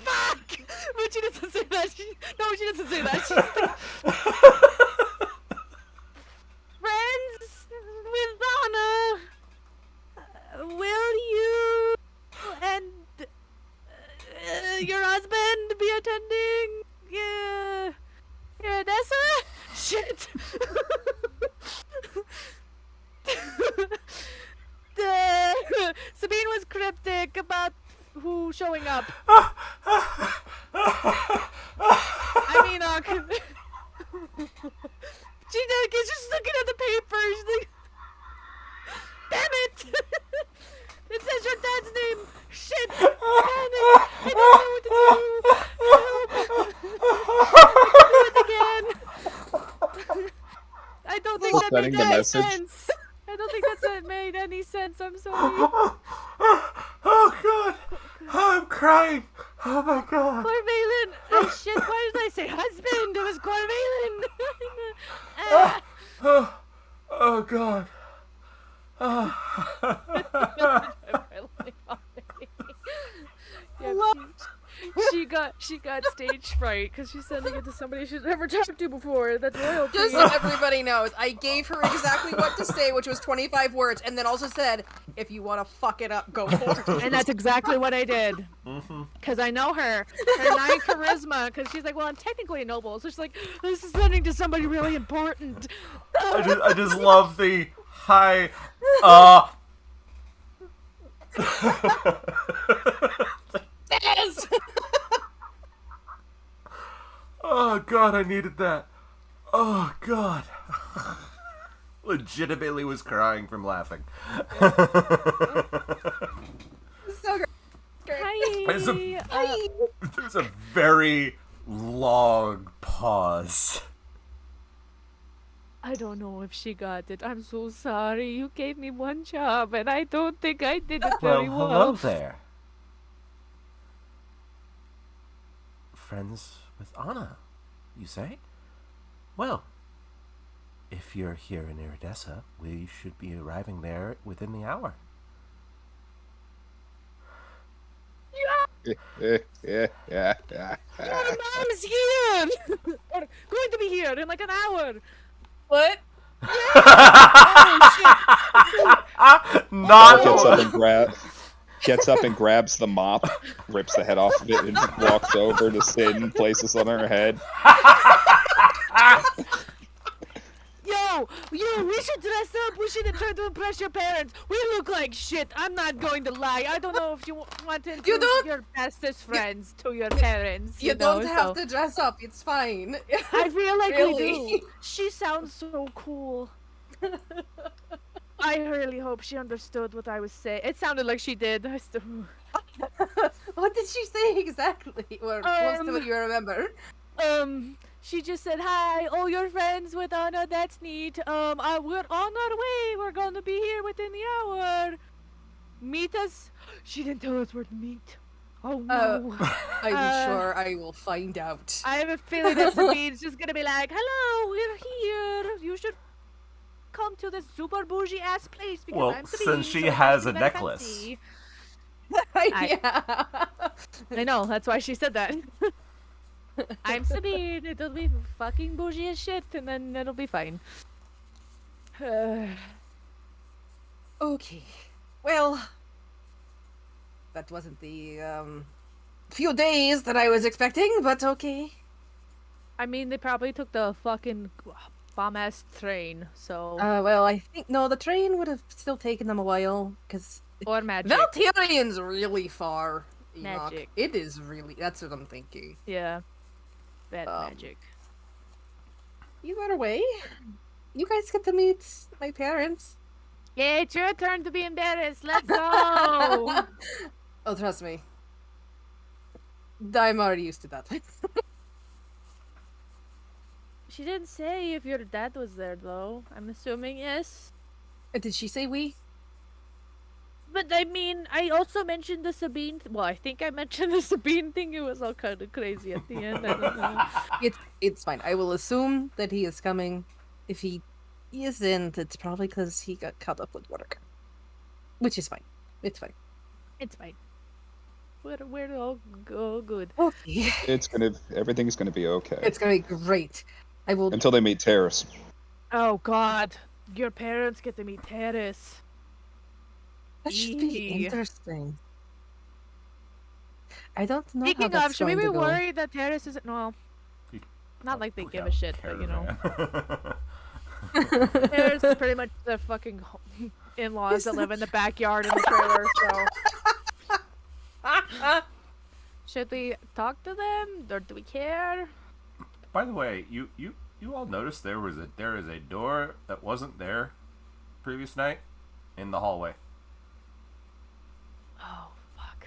Fuck! But she doesn't say that. She doesn't say that. She's like, friends with Anna. Will you and your husband be attending? Your Odessa? Shit. Sabine was cryptic about who showing up. I'm Enoch. She's just looking at the paper. She's like, damn it! It says your dad's name. Shit! Damn it! I don't know what to do. Do it again. I don't think that Sending made the any message. sense. I don't think that made any sense. I'm sorry. Oh, God. Oh, I'm crying. Oh, my God. Corvalin! Shit, why did I say husband? It was Corvalin! Oh, God. She got stage fright because she's sending it to somebody she's never talked to before. That's royalty. Just so everybody knows, I gave her exactly what to say, which was 25 words, and then also said, if you want to fuck it up, go for it. And that's exactly what I did. Because I know her 9 charisma. Because she's like, well, I'm technically a noble. So she's like, this is sending to somebody really important. I just love the hi. Yes! Oh, God, I needed that. Oh, God. Legitimately was crying from laughing. So great. Hi. There's a- She, There's a very long pause. I don't know if she got it. I'm so sorry. You gave me one job, and I don't think I did it very well. Hello there. Friends with Anna, you say? Well, if you're here in Iridessa, we should be arriving there within the hour. Your mom's here! Or going to be here in like an hour. What? Not Gets up and grabs the mop, rips the head off of it, and walks over to Sin, places on her head. Yo, we should dress up. We should try to impress your parents. We look like shit. I'm not going to lie. I don't know if you want to introduce don't- your bestest friends to your parents. You know, don't have so to dress up. It's fine. I feel like Really? we do. She sounds so cool. I really hope she understood what I was saying. It sounded like she did. I still... What did she say exactly? Or close to what you remember? She just said, "Hi, all your friends with Anna. That's neat. We're on our way. We're gonna be here within the hour. Meet us." She didn't tell us where to meet. Oh no. I'm sure I will find out. I have a feeling that Sabine's just gonna be like, "Hello, we're here. You should come to this super bougie ass place because Well, I'm Sabine." since she so it has must be a very necklace. fancy." Yeah. I know. That's why she said that. I'm Sabine. It'll be fucking bougie as shit, and then it'll be fine. Okay. Well, that wasn't the few days that I was expecting, but okay. I mean, they probably took the fucking bomb-ass train, so... Well, I think no, the train would have still taken them a while because or magic. Valtyrion's really far. Enoch. Magic. It is really. That's what I'm thinking. Yeah. Bad Um, magic. Either way, you guys get to meet my parents. Yeah, it's your turn to be embarrassed. Let's go! Oh, trust me. I'm already used to that. She didn't say if your dad was there, though. I'm assuming yes. Did she say we? But I mean, I also mentioned the Sabine. Well, I think I mentioned the Sabine thing. It was all kind of crazy at the end. I don't know. It's fine. I will assume that he is coming. If he isn't, it's probably because he got caught up with work, which is fine. It's fine. It's fine. We're all go good. Okay. Everything's gonna be okay. It's gonna be great. I will. Until they meet Terrace. Oh God, your parents get to meet Terrace. That should be Eee. interesting. I don't know how Speaking that's of, should we going be to go. worried that Terrace isn't? No, not like they give a shit, but you know, Terrace is pretty much the fucking in-laws that live in the backyard in the trailer. So, should we talk to them, or do we care? By the way, you all noticed there is a door that wasn't there previous night in the hallway. Oh fuck!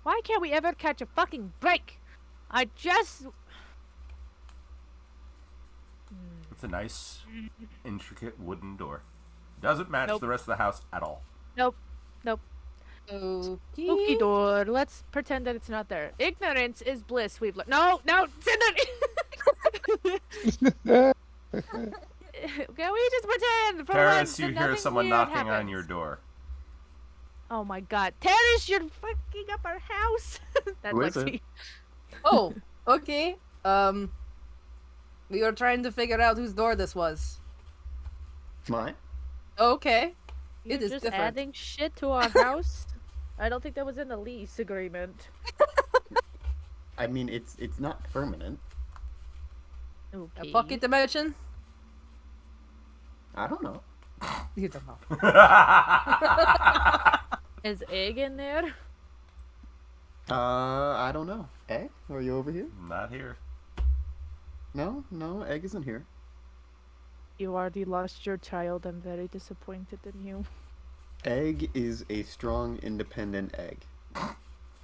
Why can't we ever catch a fucking break? I just. It's a nice, intricate wooden door. Doesn't match Nope. the rest of the house at all. Nope. Okay. Spooky door. Let's pretend that it's not there. Ignorance is bliss. We've learned. No, Cinder. Can we just pretend for Terrace, once you that hear nothing someone weird knocking on happens? your door. Oh my God, Terrace, you're fucking up our house. That's Who is it? Lexi. Oh, okay. We were trying to figure out whose door this was. Mine? Okay. You're It is just different. adding shit to our house. I don't think that was in the lease agreement. I mean, it's not permanent. Okay. A pocket dimension? I don't know. You don't know. Is Egg in there? I don't know. Egg? Are you over here? Not here. No, Egg isn't here. You already lost your child. I'm very disappointed in you. Egg is a strong, independent egg.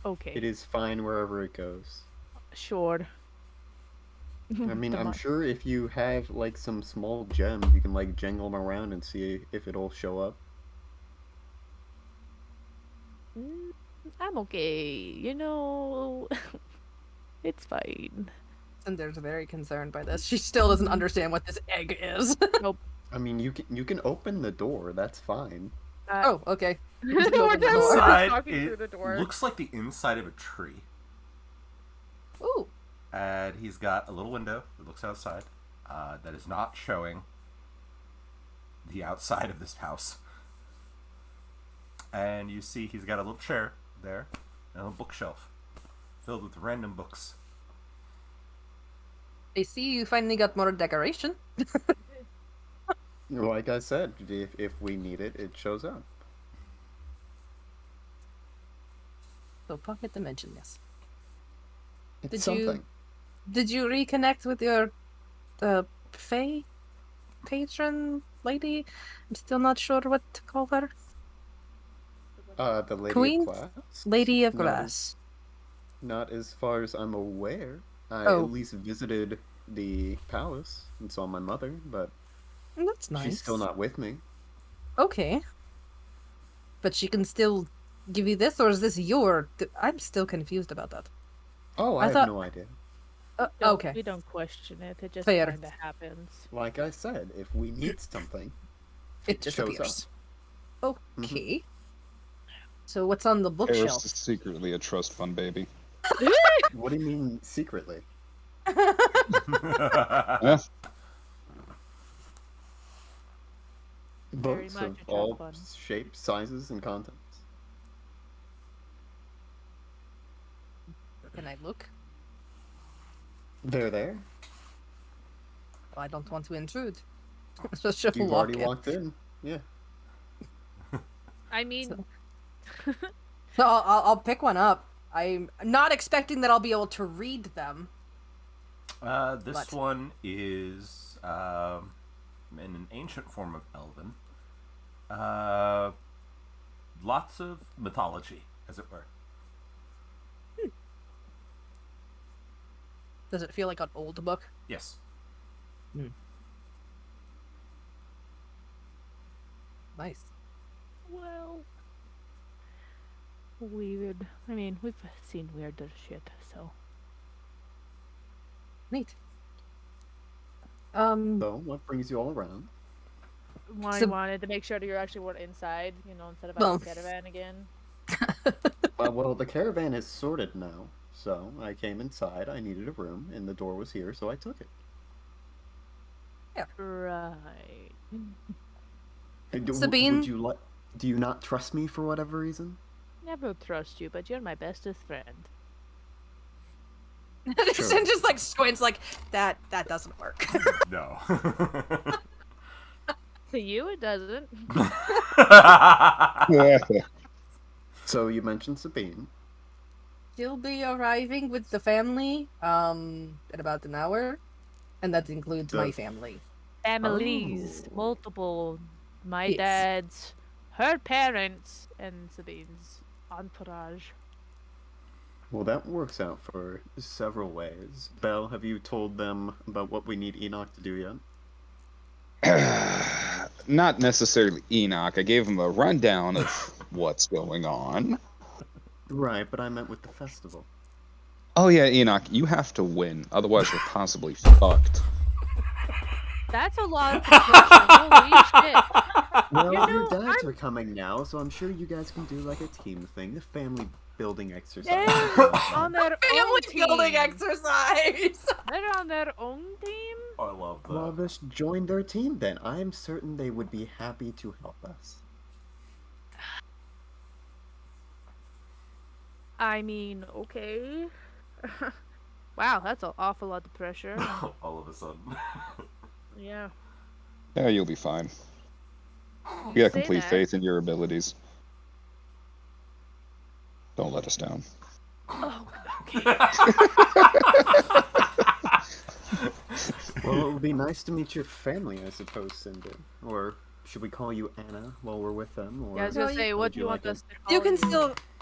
Okay. It is fine wherever it goes. Sure. I mean, The I'm mon- sure if you have like some small gems, you can like jangle them around and see if it'll show up. Mm, I'm okay. You know, it's fine. Cinder's very concerned by this. She still doesn't understand what this egg is. Nope. I mean, you can open the door. That's fine. Oh, okay. We're Just open the just door. Inside, talking it through the door. looks like the inside of a tree. Ooh. And he's got a little window that looks outside that is not showing the outside of this house. And you see he's got a little chair there and a bookshelf filled with random books. I see you finally got more decoration. Like I said, if we need it, it shows up. So pocket dimension, yes. It's Did you- something. Did you reconnect with your Fae patron lady? I'm still not sure what to call her. The Lady Queen? of Glass? Lady of Not Glass. Not as far as I'm aware. I Oh. at least visited the palace and saw my mother, but That's nice. she's still not with me. Okay. But she can still give you this, or is this your? I'm still confused about that. Oh, I I, thought- have no idea. Okay. We don't question it. It just Fair. kind of happens. Like I said, if we need something, It shows disappears. Okay. So what's on the Eris bookshelf? is secretly a trust fund baby. what do you mean secretly? Yeah. Very Books much of a trust all fund. shapes, sizes, and contents. Can I look? They're there. I don't want to intrude. Just show You've walk already in. walked in. Yeah. I mean, So I'll pick one up. I'm not expecting that I'll be able to read them. This What? one is in an ancient form of Elven. Lots of mythology, as it were. Does it feel like an old book? Yes. Nice. well, weird. I mean, we've seen weirder shit, so. Neat. So, what brings you all around? Wanted to make sure that you actually were inside, instead of Well- at the caravan again. Well, the caravan is sorted now. So, I came inside, I needed a room, and the door was here, so I took it. Right. Sabine? Do you not trust me for whatever reason? Never trust you, but you're my bestest friend. Sure. Sin just like squints like that doesn't work. No. To you, it doesn't. So, you mentioned Sabine. She'll be arriving with the family in about an hour. And that includes my The- family. Families, Oh. multiple. My Yes. dad's, her parents, and Sabine's entourage. Well, that works out for several ways. Belle, have you told them about what we need Enoch to do yet? Not necessarily Enoch. I gave him a rundown of what's going on. Right, but I meant with the festival. Oh yeah, Enoch, you have to win, otherwise you're possibly fucked. That's a lot of pressure. Holy shit. Well, You your know, dads are coming now, so I'm sure you guys can do like a team thing, a family building exercise. They're on their own Family team. building exercise! They're on their own team? I love that. Well, just join their team then. I am certain they would be happy to help us. I mean, okay. Wow, that's an awful lot of pressure. All of a sudden. Yeah. Yeah, you'll be fine. You We got say complete that. faith in your abilities. Don't let us down. Oh, okay. Well, it would be nice to meet your family, I suppose, Cinder. Or should we call you Anna while we're with them? Or Yeah, I was No, gonna you- say, would what do you want like us to call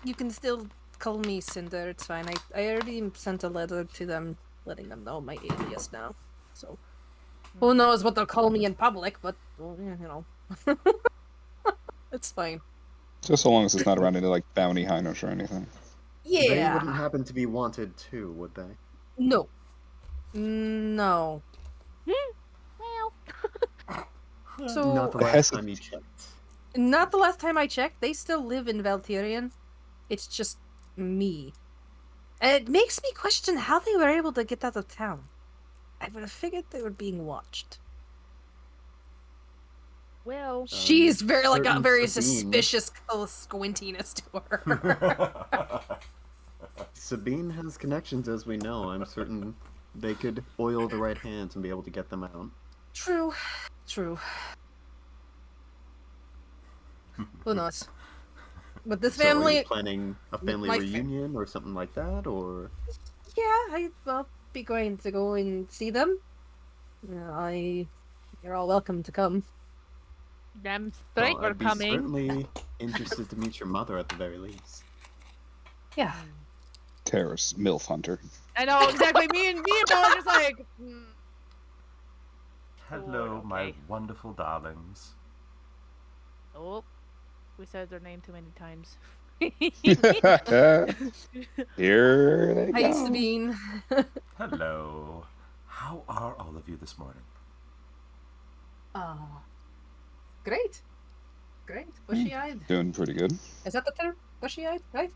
You can still call me Cinder. It's fine. I already sent a letter to them, letting them know my alias now. So, who knows what they'll call me in public? But well, you know, it's fine. Just so long as it's not around any like bounty hunters or anything. They Yeah. wouldn't happen to be wanted too, would they? No. No. Well, So Not the The last Hess- time you checked. not the last time I checked. They still live in Valtirian. It's just me. And it makes me question how they were able to get out of town. I would have figured they were being watched. well, She's very like a certain very Sabine- suspicious squintiness to her. Sabine has connections, as we know. I'm certain they could oil the right hands and be able to get them out. True. True. Who knows? But this So are you family, planning a family my reunion or something like that, or yeah, I'll be going to go and see them. You're all welcome to come. damn straight well, we're I'd be coming. certainly interested to meet your mother at the very least. Yeah. Terrace, MILF Hunter. I know exactly. Me and Bella are just like. Hello, my Okay. wonderful darlings. Oh, we said their name too many times. Here they Hi, go. Sabine. Hello. How are all of you this morning? Great. Great. Bushy-eyed. Doing pretty good. Is that the term? Bushy-eyed, right?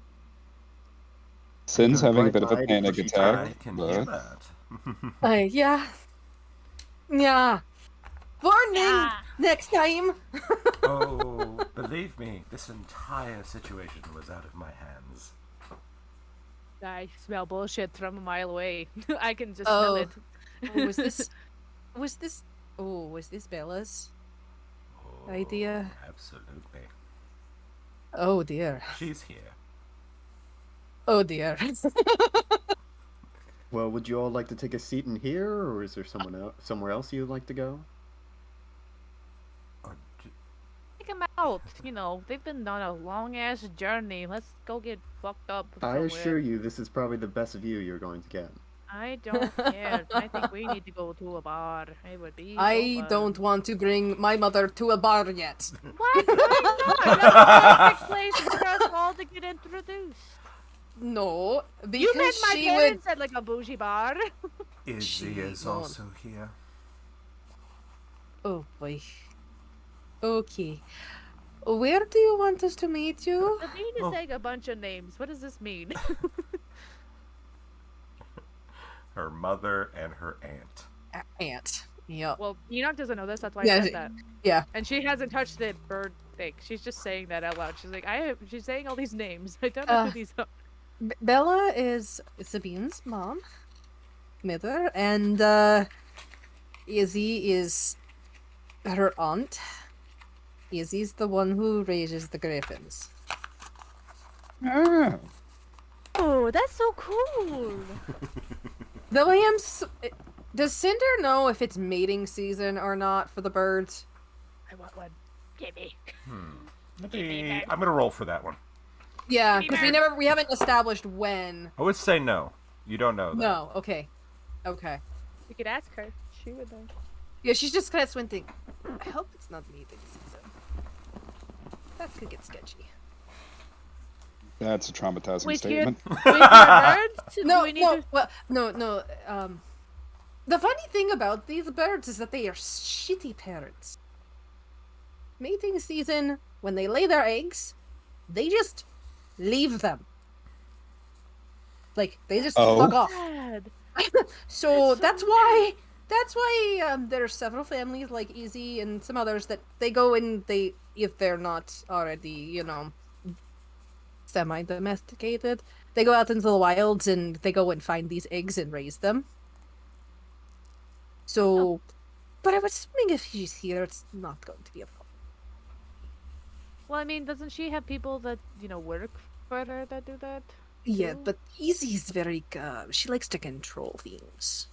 Sin's having a bit of a Bright-eyed, panic bushy attack. I can hear But that. Yeah. Yeah. Warning! Yeah. Next time! Oh, believe me, this entire situation was out of my hands. I smell bullshit from a mile away. I can just smell Oh. it. Oh, was this Bella's? Oh, Idea. Absolutely. Oh dear. She's here. Oh dear. Well, would you all like to take a seat in here, or is there somewhere else you'd like to go? Or Take them out. You know, they've been on a long ass journey. Let's go get fucked up. I somewhere. assure you, this is probably the best view you're going to get. I don't care. I think we need to go to a bar. It would be. so I fun. don't want to bring my mother to a bar yet. What? Why not? That's the perfect place for us all to get introduced. No, because You met my she parents at like a bougie bar. Izzy is Jeez, also here. would. Oh boy. Okay. Where do you want us to meet you? Sabine is Oh. saying a bunch of names. What does this mean? Her mother and her aunt. Aunt. Yeah. Well, Enoch doesn't know this. That's why Yeah, I she- said that. yeah. And she hasn't touched the bird thing. She's just saying that out loud. She's like, She's saying all these names. I don't know who these are. Bella is Sabine's mom, mother, and Izzy is her aunt. Izzy's the one who raises the griffins. ah, Oh, that's so cool. Though I am. Does Cinder know if it's mating season or not for the birds? I want one. Give me. I'm gonna roll for that one. Yeah, Kitty because we haven't established when. I would say no. You don't know that. No. Okay. Okay. You could ask her. She would know. Yeah, she's just kind of squinting. I hope it's not mating season. That could get sketchy. that's a traumatizing Wait, statement. With your birds? No, Do we need no, to... well, no. The funny thing about these birds is that they are shitty parents. Mating season, when they lay their eggs, they just leave them. Like they just Oh. fuck off. Bad. So That's so that's why there are several families like Izzy and some others that they go and they, if they're not already, semi-domesticated, they go out into the wilds and they go and find these eggs and raise them. So, but I was assuming if she's here, it's not going to be a problem. Well, I mean, doesn't she have people that, work for her that do that? Yeah, too? but Izzy's very, she likes to control things.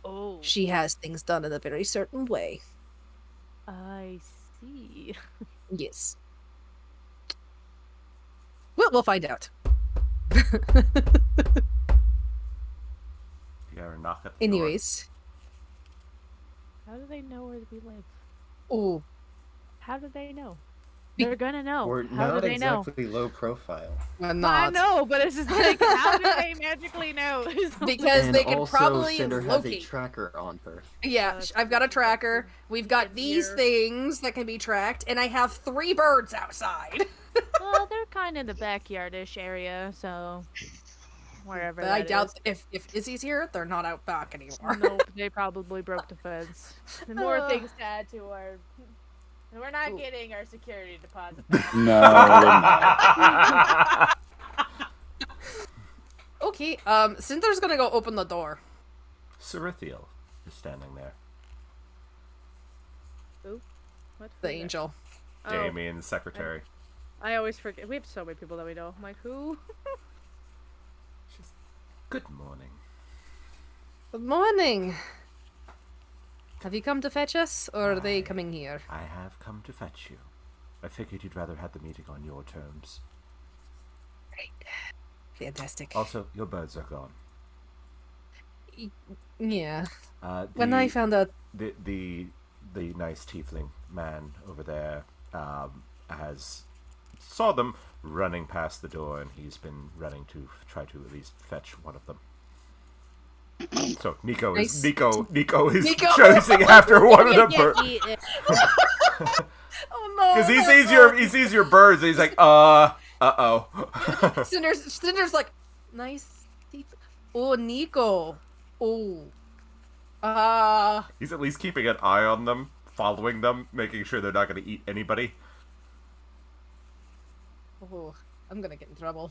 Oh, She has things done in a very certain way. I see. Yes. Well, We'll find out. You gotta knock at the door. Anyways. How do they know where we live? Oh, How do they know? Be- They're gonna know. We're How not do they know? exactly low profile. we're I not. know, but it's just like, how do they magically know? Because And they could also, probably Cinder has a locate. tracker on her. Yeah, that's I've got a pretty tracker. fucking We've got good these here. things that can be tracked, and I have 3 birds outside. Well, they're kind of in the backyardish area, so wherever. But I that doubt is. if Izzy's here, they're not out back anymore. Nope, they probably broke the fence. The more Uh. things to add to our. We're not Ooh. getting our security deposit back. No, we're not. Okay, Cinder's gonna go open the door. Cerithiel is standing there. What? The angel. Oh, Damien's secretary. I always forget. We have so many people that we know. I'm like, who? Good morning. Good morning. Have you come to fetch us, or are they coming here? I have come to fetch you. I figured you'd rather have the meeting on your terms. Great. Fantastic. Also, your birds are gone. Yeah. The, When I found out, the nice tiefling man over there has saw them running past the door, and he's been running to try to at least fetch one of them. So Nico is Nice. Nico is Nico! chasing after one of the birds oh no, because he no, sees your birds, and he's like, oh. Cinder's like, nice. Oh, Nico. Oh. He's at least keeping an eye on them, following them, making sure they're not going to eat anybody. Oh, I'm gonna get in trouble.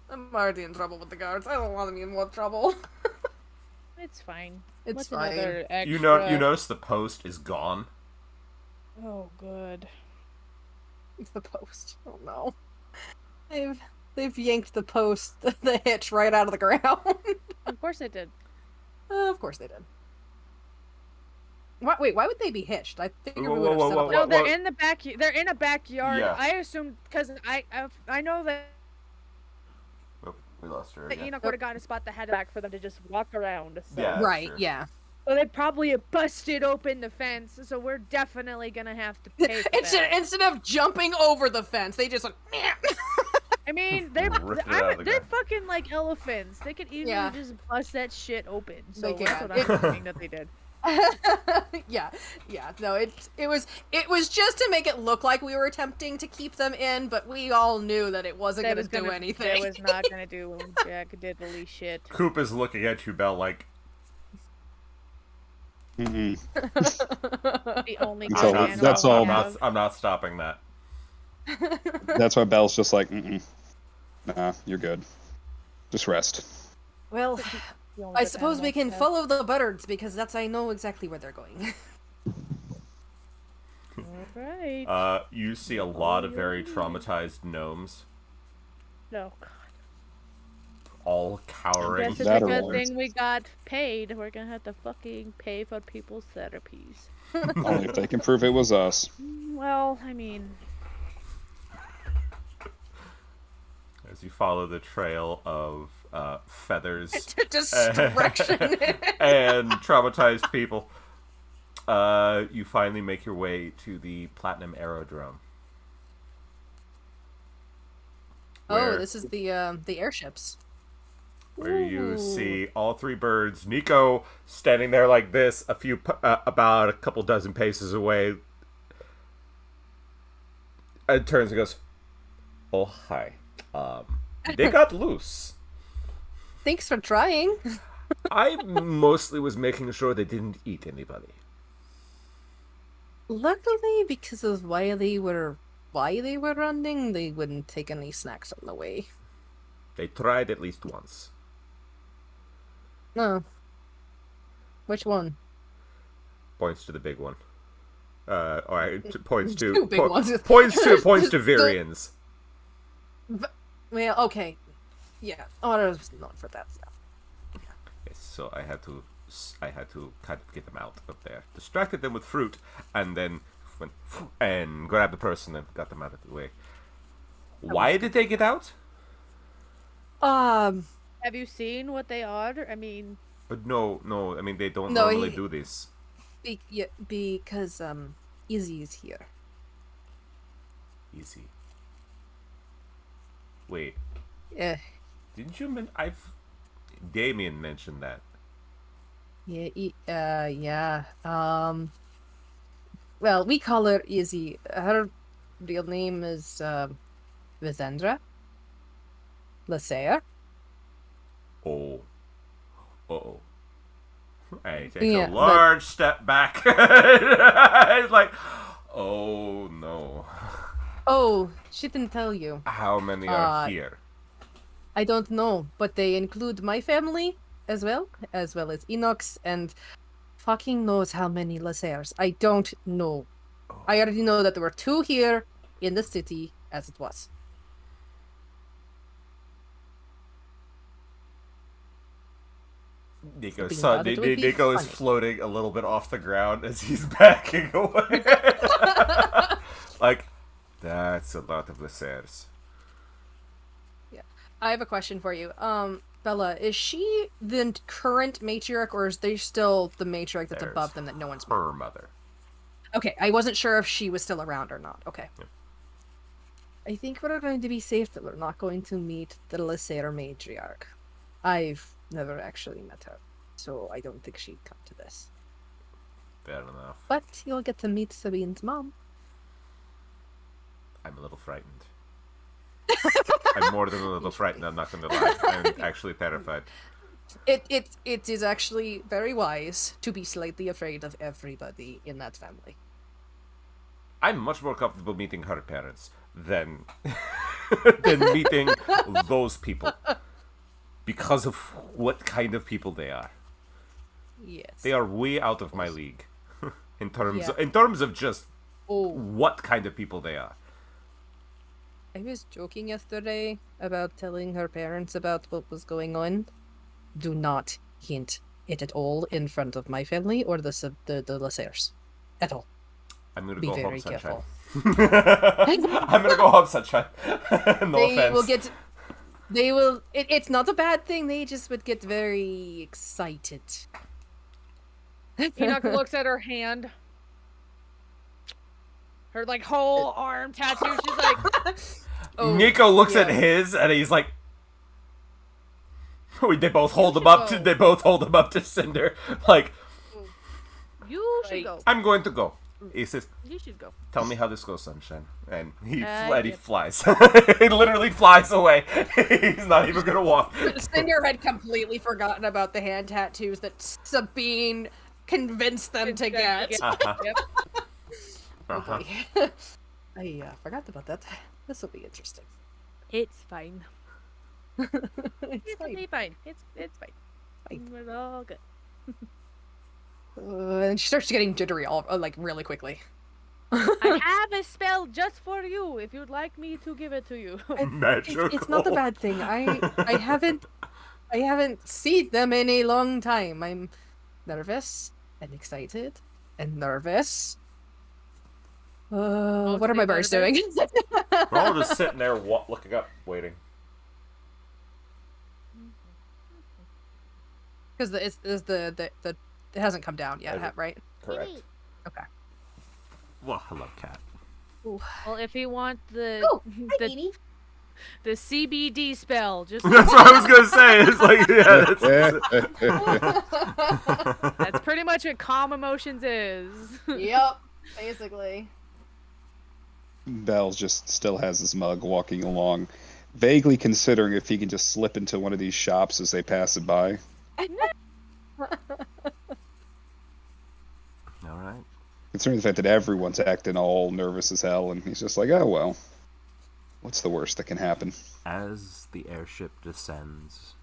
I'm already in trouble with the guards. I don't want to be in more trouble. It's fine. It's What's fine. another extra? You notice the post is gone. Oh, good. It's the post. Oh no. They've yanked the post, the hitch right out of the ground. Of course I did. Of course they did. Wait, why would they be hitched? I figured we Whoa, would have whoa, set whoa, up whoa, like... No, they're in the back. They're in a backyard. Yeah. I assumed because I know that Oh, we lost her you know could have gotten a spot that had back for them to just walk around. So. Yeah. Right, sure. yeah. So they probably have busted open the fence. So we're definitely gonna have to pay for that. Instead of jumping over the fence, they just like... I mean, they're Rip it out of the they're ground. fucking like elephants. They could easily Yeah. just bust that shit open. So They that's can. what I'm thinking that they did. yeah. No, it was just to make it look like we were attempting to keep them in, but we all knew that it wasn't going to do anything. It was not gonna do jack diddly shit. Coop is looking at you, Belle, like, Mm-mm. The only That's good all- animal that's we all. have. I'm not stopping that. That's why Belle's just like, mm-mm. Nah, you're good. Just rest. Well, The only I good suppose we animal can we have. follow the birds because I know exactly where they're going. Alright. You see a lot of very traumatized gnomes, No, God. all cowering. Guess it's That a or good worse. thing we got paid. We're gonna have to fucking pay for people's therapies. Only if they can prove it was us. Well, I mean, As you follow the trail of feathers Destruction. and traumatized people, you finally make your way to the Platinum Aerodrome. Oh, this is the airships. Where you Ooh. see all 3 birds. Nico standing there like this, about a couple dozen paces away. And turns and goes, "Oh hi, they got loose. Thanks for trying. I mostly was making sure they didn't eat anybody." Luckily, because of why they were running, they wouldn't take any snacks on the way. They tried at least once. No. Which one? Points to the big one. Points to Two big ones. points to Virians. Well, okay. Yeah. Oh, I was not for that stuff. Yes, so I had to kind of get them out of there, distracted them with fruit, and then went and grabbed the person and got them out of the way. Why did they get out? Um, Have you seen what they are? I mean, But no. I mean, they don't No, normally he- do this. because Izzy is here. Easy. Wait, Yeah, didn't you Damien mentioned that. yeah. Well, we call her Izzy. Her real name is Vizendra Lasair. Oh. Uh-oh. I take Yeah, a but- large step back. It's like, oh no. Oh, she didn't tell you. How many are here? I don't know, but they include my family as well as Enoch's, and fucking knows how many Lasairs. I don't know. I already know that there were 2 here in the city as it was. Nico, being bothered would be Nico is funny. floating a little bit off the ground as he's backing away. Like, that's a lot of Lasers. I have a question for you. Bella, is she the current matriarch, or is there still the matriarch that's There's above them that no one's met? Her mother. Okay, I wasn't sure if she was still around or not. Okay. Yeah. I think we're going to be safe that we're not going to meet the Lacer matriarch. I've never actually met her, so I don't think she'd come to this. Fair enough. But you'll get to meet Sabine's mom. I'm a little frightened. I'm more than a little frightened, I'm not going to lie. I'm actually terrified. It is actually very wise to be slightly afraid of everybody in that family. I'm much more comfortable meeting her parents than than meeting those people. Because of what kind of people they are. Yes. They are way out of my league. in Yeah. terms of just Oh, what kind of people they are. I was joking yesterday about telling her parents about what was going on. Do not hint it at all in front of my family or the Lasers. At all. I'm gonna Be go home, very Sunshine. careful. I'm gonna go home, Sunshine. No They offense. will get. They will. It's not a bad thing. They just would get very excited. Enoch looks at her hand. Her like whole arm tattoo. She's like, Oh, Nico looks yeah. at his and he's like, they both hold You him up. should go. They both hold him up to Cinder. Like, "You should Right. go. I'm going to go. He says, You should go." "Tell me how this goes, Sunshine." And he Yep. flies. He literally flies away. He's not even gonna walk. Cinder had completely forgotten about the hand tattoos that Sabine convinced them to get. Uh-huh. Yep. Uh-huh. Okay. I forgot about that. This will be interesting. It's fine. It's It's fine. fine. It's fine. Fine. It's all good. And she starts getting jittery all like really quickly. I have a spell just for you. If you'd like me to give it to you. It's not a bad thing. I haven't seen them in a long time. I'm nervous and excited and nervous. What are Mostly my birds doing? nervous. We're all just sitting there looking up, waiting. Because it hasn't come down yet, right? Correct. Okay. Well, hello, cat. Well, if you want the Oh, hi, the, Edie. the CBD spell, just That's what I was gonna say. It's like, yeah. that's pretty much what calm emotions is. Yep, basically. Bell just still has his mug walking along, vaguely considering if he can just slip into one of these shops as they pass it by. All right. Considering the fact that everyone's acting all nervous as hell, and he's just like, oh well, what's the worst that can happen? As the airship descends,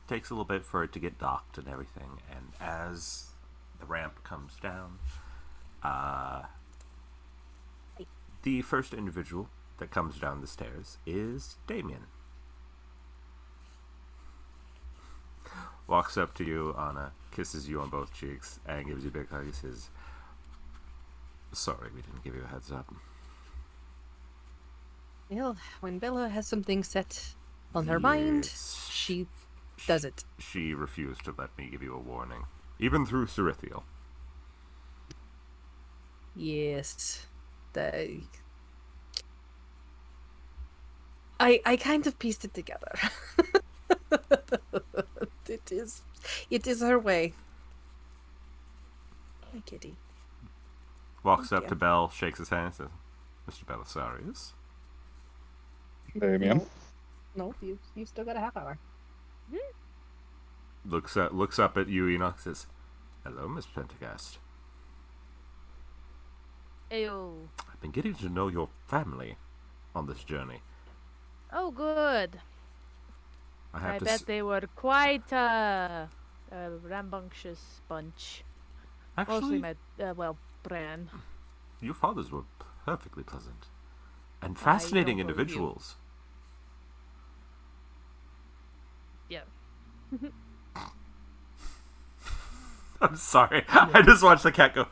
takes a little bit for it to get docked and everything, and as the ramp comes down, the first individual that comes down the stairs is Damien. Walks up to you, Anna, kisses you on both cheeks, and gives you a big hug. He says, "Sorry, we didn't give you a heads up." Well, when Bella has something set on her mind, Yes. she does it. She refused to let me give you a warning, even through Cerithiel. Yes. I kind of pieced it together. it is her way. Hi, kitty. Walks Thank up you. to Bell, shakes his hand, and says, "Mr. Belisarius." Damien. No, you still got a half hour. Looks up at you, Enoch, says, "Hello, Miss Pendergast. Ayo. I've been getting to know your family on this journey. Oh, good. I have I to bet they were quite a rambunctious bunch. Mostly actually, my, Bran. your fathers were perfectly pleasant and I fascinating don't believe you. individuals." Yeah. I'm sorry. I just watched the cat go.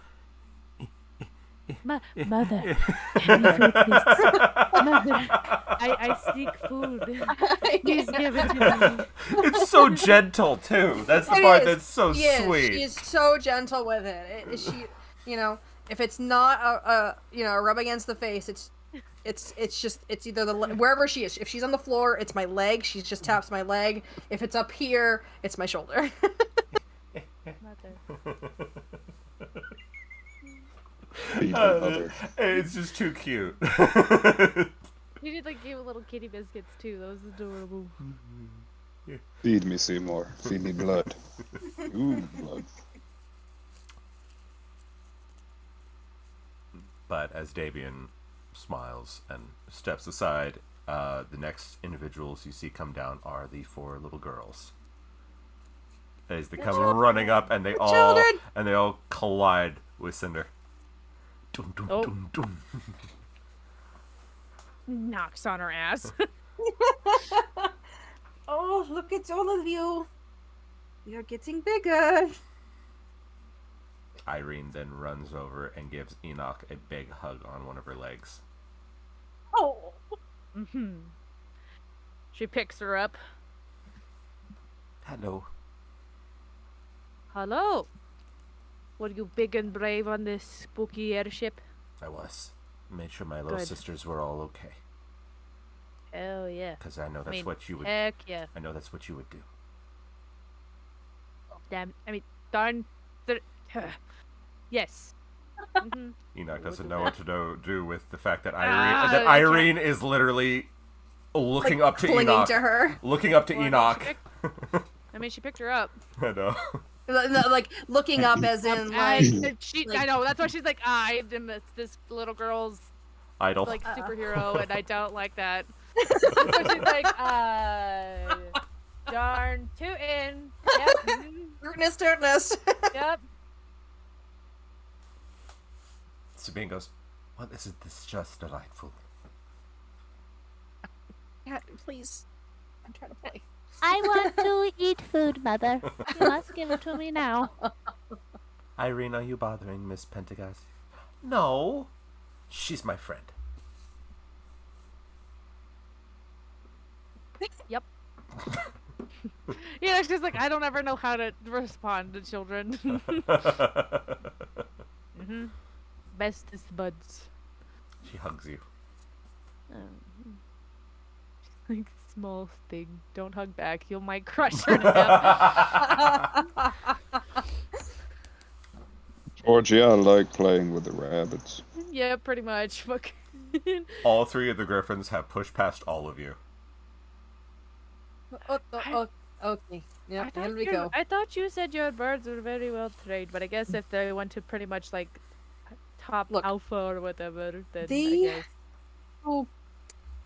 Mother, can you food, please? Mother, I seek food. Please give it to me. It's so gentle too. That's the It part is. that's so Yes, sweet. she is so gentle with it. She, if it's not a rub against the face, it's either wherever she is. If she's on the floor, it's my leg. She just taps my leg. If it's up here, it's my shoulder. Mother. Feed her mother. It's just too cute. You did give little kitty biscuits too. That was adorable. Feed me, Seymour. Feed me blood. Ooh, blood. But as Davian smiles and steps aside, the next individuals you see come down are the 4 little girls. As they come running up, and they all collide with Cinder. Dum, dum, Oh. dum, dum. Knocks on her ass. Oh, look at all of you. You're getting bigger. Irene then runs over and gives Enoch a big hug on one of her legs. Oh. Mm-hmm. She picks her up. Hello. Hello. Were you big and brave on this spooky airship? I was. Made sure my little Good. sisters were all okay. Hell yeah. Because I know that's mean, what you would. Heck yeah. I know that's what you would do. Damn. Darn. Yes. Mm-hmm. Enoch What doesn't is know what to do with the fact that Ah, Irene is literally looking up to clinging Enoch. to her. Looking up to Well, Enoch. she picked her up. I know. Like looking up as in like I know. That's why she's like, I am this little girl's Idol. superhero, and I don't like that. So she's like, darn tootin'. Yep. Mhm. Rootness. Yep. Sabine goes, "Well, isn't this just delightful?" Yeah, please. I'm trying to play. I want to eat food, Mother. You must give it to me now. Irene, are you bothering Miss Pendergast? No. She's my friend. Yep. Yeah, she's like, I don't ever know how to respond to children. Mm-hmm. Bestest buds. She hugs you. Like, small thing. Don't hug back. You might crush her to death. Georgie, I like playing with the rabbits. Yeah, pretty much. Fuck. All 3 of the griffins have pushed past all of you. Okay. Yeah, here we go. I thought you said your birds were very well trained, but I guess if they want to pretty much top Look, alpha or whatever, then I they- guess. Oh,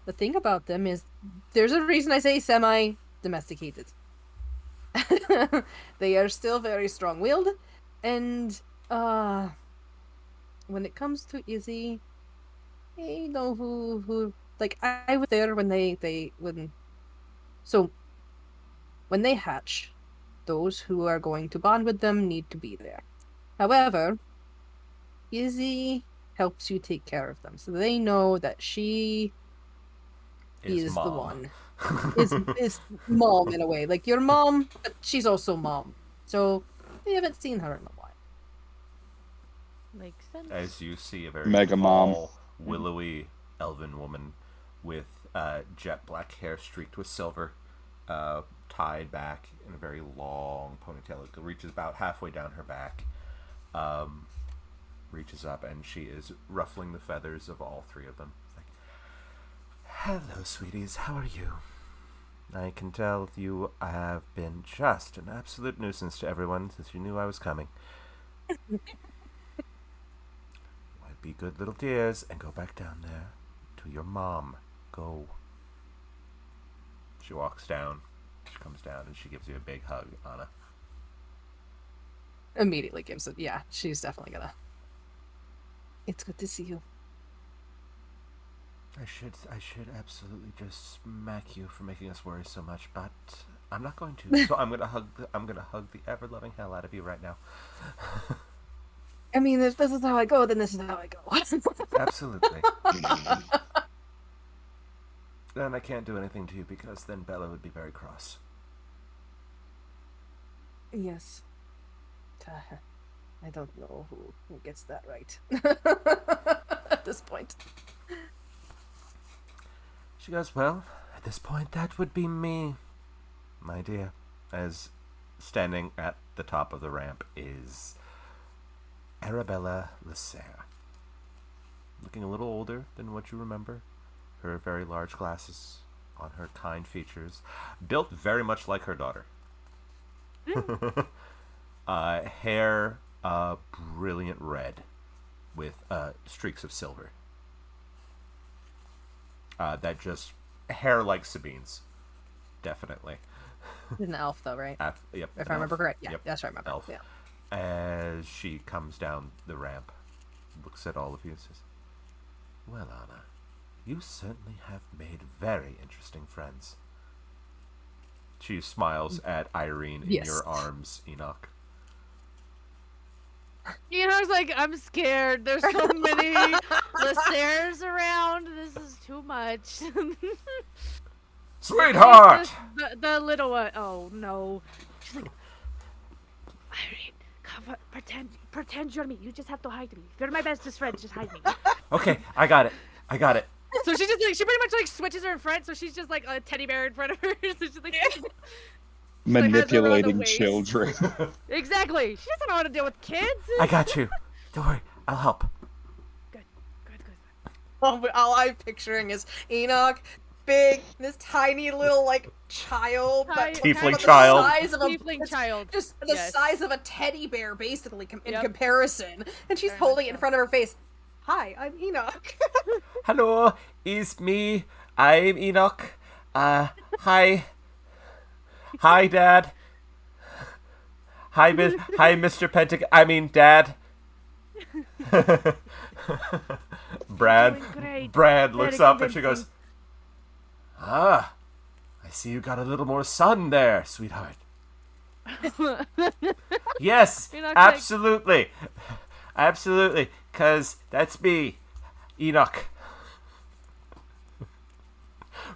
the thing about them is there's a reason I say semi-domesticated. They are still very strong-willed, and when it comes to Izzy, I know who I was there when when they hatch, those who are going to bond with them need to be there. However, Izzy helps you take care of them, so they know that she is the mom. one. Is mom in a way. Like your mom, but she's also mom. So they haven't seen her in a while. Makes sense. As you see a very Mega Mom. tall, willowy elven woman with jet black hair streaked with silver, tied back in a very long ponytail. It reaches about halfway down her back. Reaches up, and she is ruffling the feathers of all three of them. It's like, hello, sweeties. How are you? I can tell you have been just an absolute nuisance to everyone since you knew I was coming. Wipe be good little dears and go back down there to your mom. Go. She walks down. She comes down and she gives you a big hug, Anna. Immediately gives it. Yeah, she's definitely gonna. It's good to see you. I should absolutely just smack you for making us worry so much, but I'm not going to. So I'm gonna hug the ever loving hell out of you right now. I mean, if this is how I go, then this is how I go. Absolutely. And I can't do anything to you because then Bella would be very cross. Yes. I don't know who gets that right at this point. She goes, well, at this point, that would be me, my dear. As standing at the top of the ramp is Arabella Lasserre. Looking a little older than what you remember. Her very large glasses on her kind features. Built very much like her daughter. Hair brilliant red with streaks of silver. That just hair like Sabine's, definitely. An elf, though, right? Yep. If I remember correct, yeah, Yep. that's right. I remember. Elf. Yeah. As she comes down the ramp, looks at all of you and says, well, Anna, you certainly have made very interesting friends. She smiles at Irene in Yes. your arms, Enoch. Enoch's like, I'm scared. There's so many Lasserres around. This is too much. Sweetheart! The little one. Oh no. She's like, Irene, come on, pretend you're me. You just have to hide me. If you're my bestest friend, just hide me. Okay, I got it. So she just like she pretty much like switches her in front. So she's just like a teddy bear in front of her. So she's like. Manipulating waist. children. Exactly. She doesn't know how to deal with kids. I got you. Don't worry, I'll help. Good. All I'm picturing is Enoch, big, this tiny little like child, but Tiefling the child. size of a Tiefling child. just the Yes. size of a teddy bear, basically, in Yep. comparison. And she's Very holding much it in so. front of her face. Hi, I'm Enoch. Hello, it's me. I'm Enoch. Hi. Hi, Dad. Hi, Mr. Dad. Doing great. Brad looks Very up and she goes, I see you got a little more sun there, sweetheart. Yes, Enoch's like- absolutely. Absolutely, because that's me, Enoch.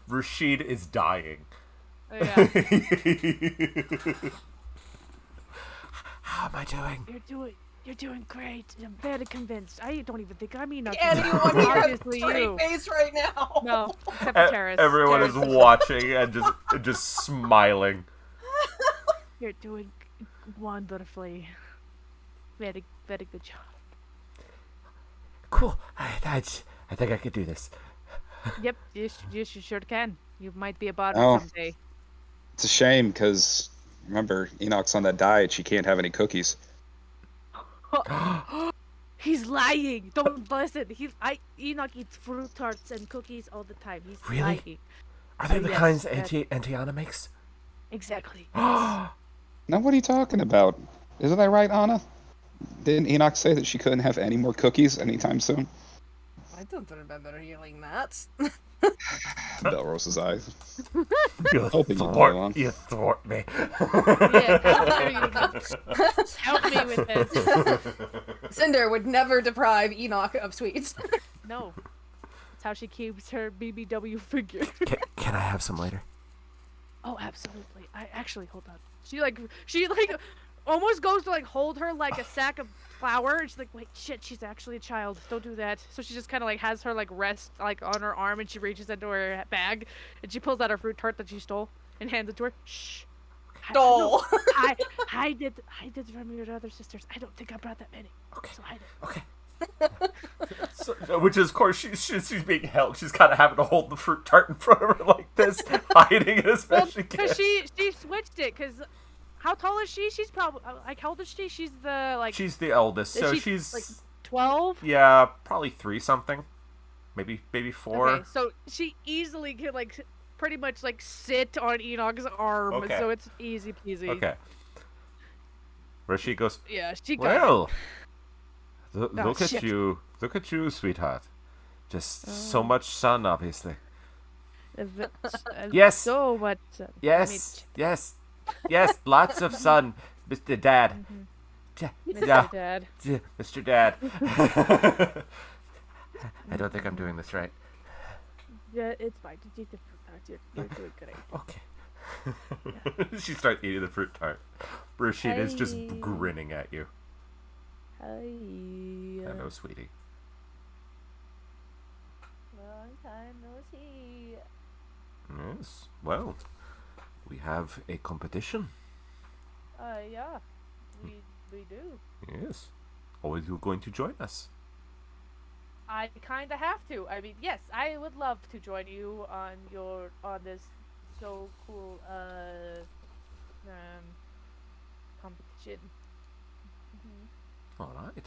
Rashid is dying. Oh, yeah. How am I doing? You're doing great. I'm very convinced. I don't even think I'm Enoch. Anyone here has a Obviously straight you. face right now? No, except for Terrace. Everyone is Terrace, watching and just smiling. You're doing wonderfully. Very, very good job. Cool. I think I could do this. Yep, you sure can. You might be a bottom Oh. someday. It's a shame because remember Enoch's on that diet. She can't have any cookies. He's lying. Don't listen. Enoch eats fruit tarts and cookies all the time. He's Really? lying. Are they the Yes, kinds yes. Antiana makes? Exactly. Now, what are you talking about? Isn't that right, Anna? Didn't Enoch say that she couldn't have any more cookies anytime soon? I don't remember hearing that. Bell rolls his eyes. You Hoping you play along. You thwart me. Yeah, help me with this. Cinder would never deprive Enoch of sweets. No. That's how she keeps her BBW figure. Can I have some later? Oh, absolutely. I actually hold on. She like almost goes to like hold her like a sack of flour. And she's like, wait, shit, she's actually a child. Don't do that. So she just kind of like has her like rest like on her arm, and she reaches into her bag, and she pulls out her fruit tart that she stole and hands it to her. Shh. No. I did from your other sisters. I don't think I brought that many. Okay. So hide it. Okay. So, which is, of course, she's being held. She's kind of having to hold the fruit tart in front of her like this, hiding it as best she can. Because she switched it. Because how tall is she? She's probably like, how old is she? She's the like. She's the eldest, so she, she's like 12. Yeah, probably 3 something, maybe 4. Okay, so she easily can like pretty much like sit on Enoch's arm, Okay. so it's easy peasy. Okay. Rashid goes, Yeah, she got well, Oh, look at shit. you, sweetheart. Just so much sun, obviously. Yes. So much. Yes, lots of sun, Mr. Dad. Mr. Dad. Mr. Dad. I don't think I'm doing this right. Yeah, it's fine. Just eat the fruit tarts. You're doing great. Okay. She starts eating the fruit tart. Rashid is just Hey. grinning at you. Hi. Hello, sweetie. Long time no see. Yes. Well, we have a competition. Yeah. We do. Yes. Are you going to join us? I kind of have to. I mean, yes, I would love to join you on this so cool competition. All right.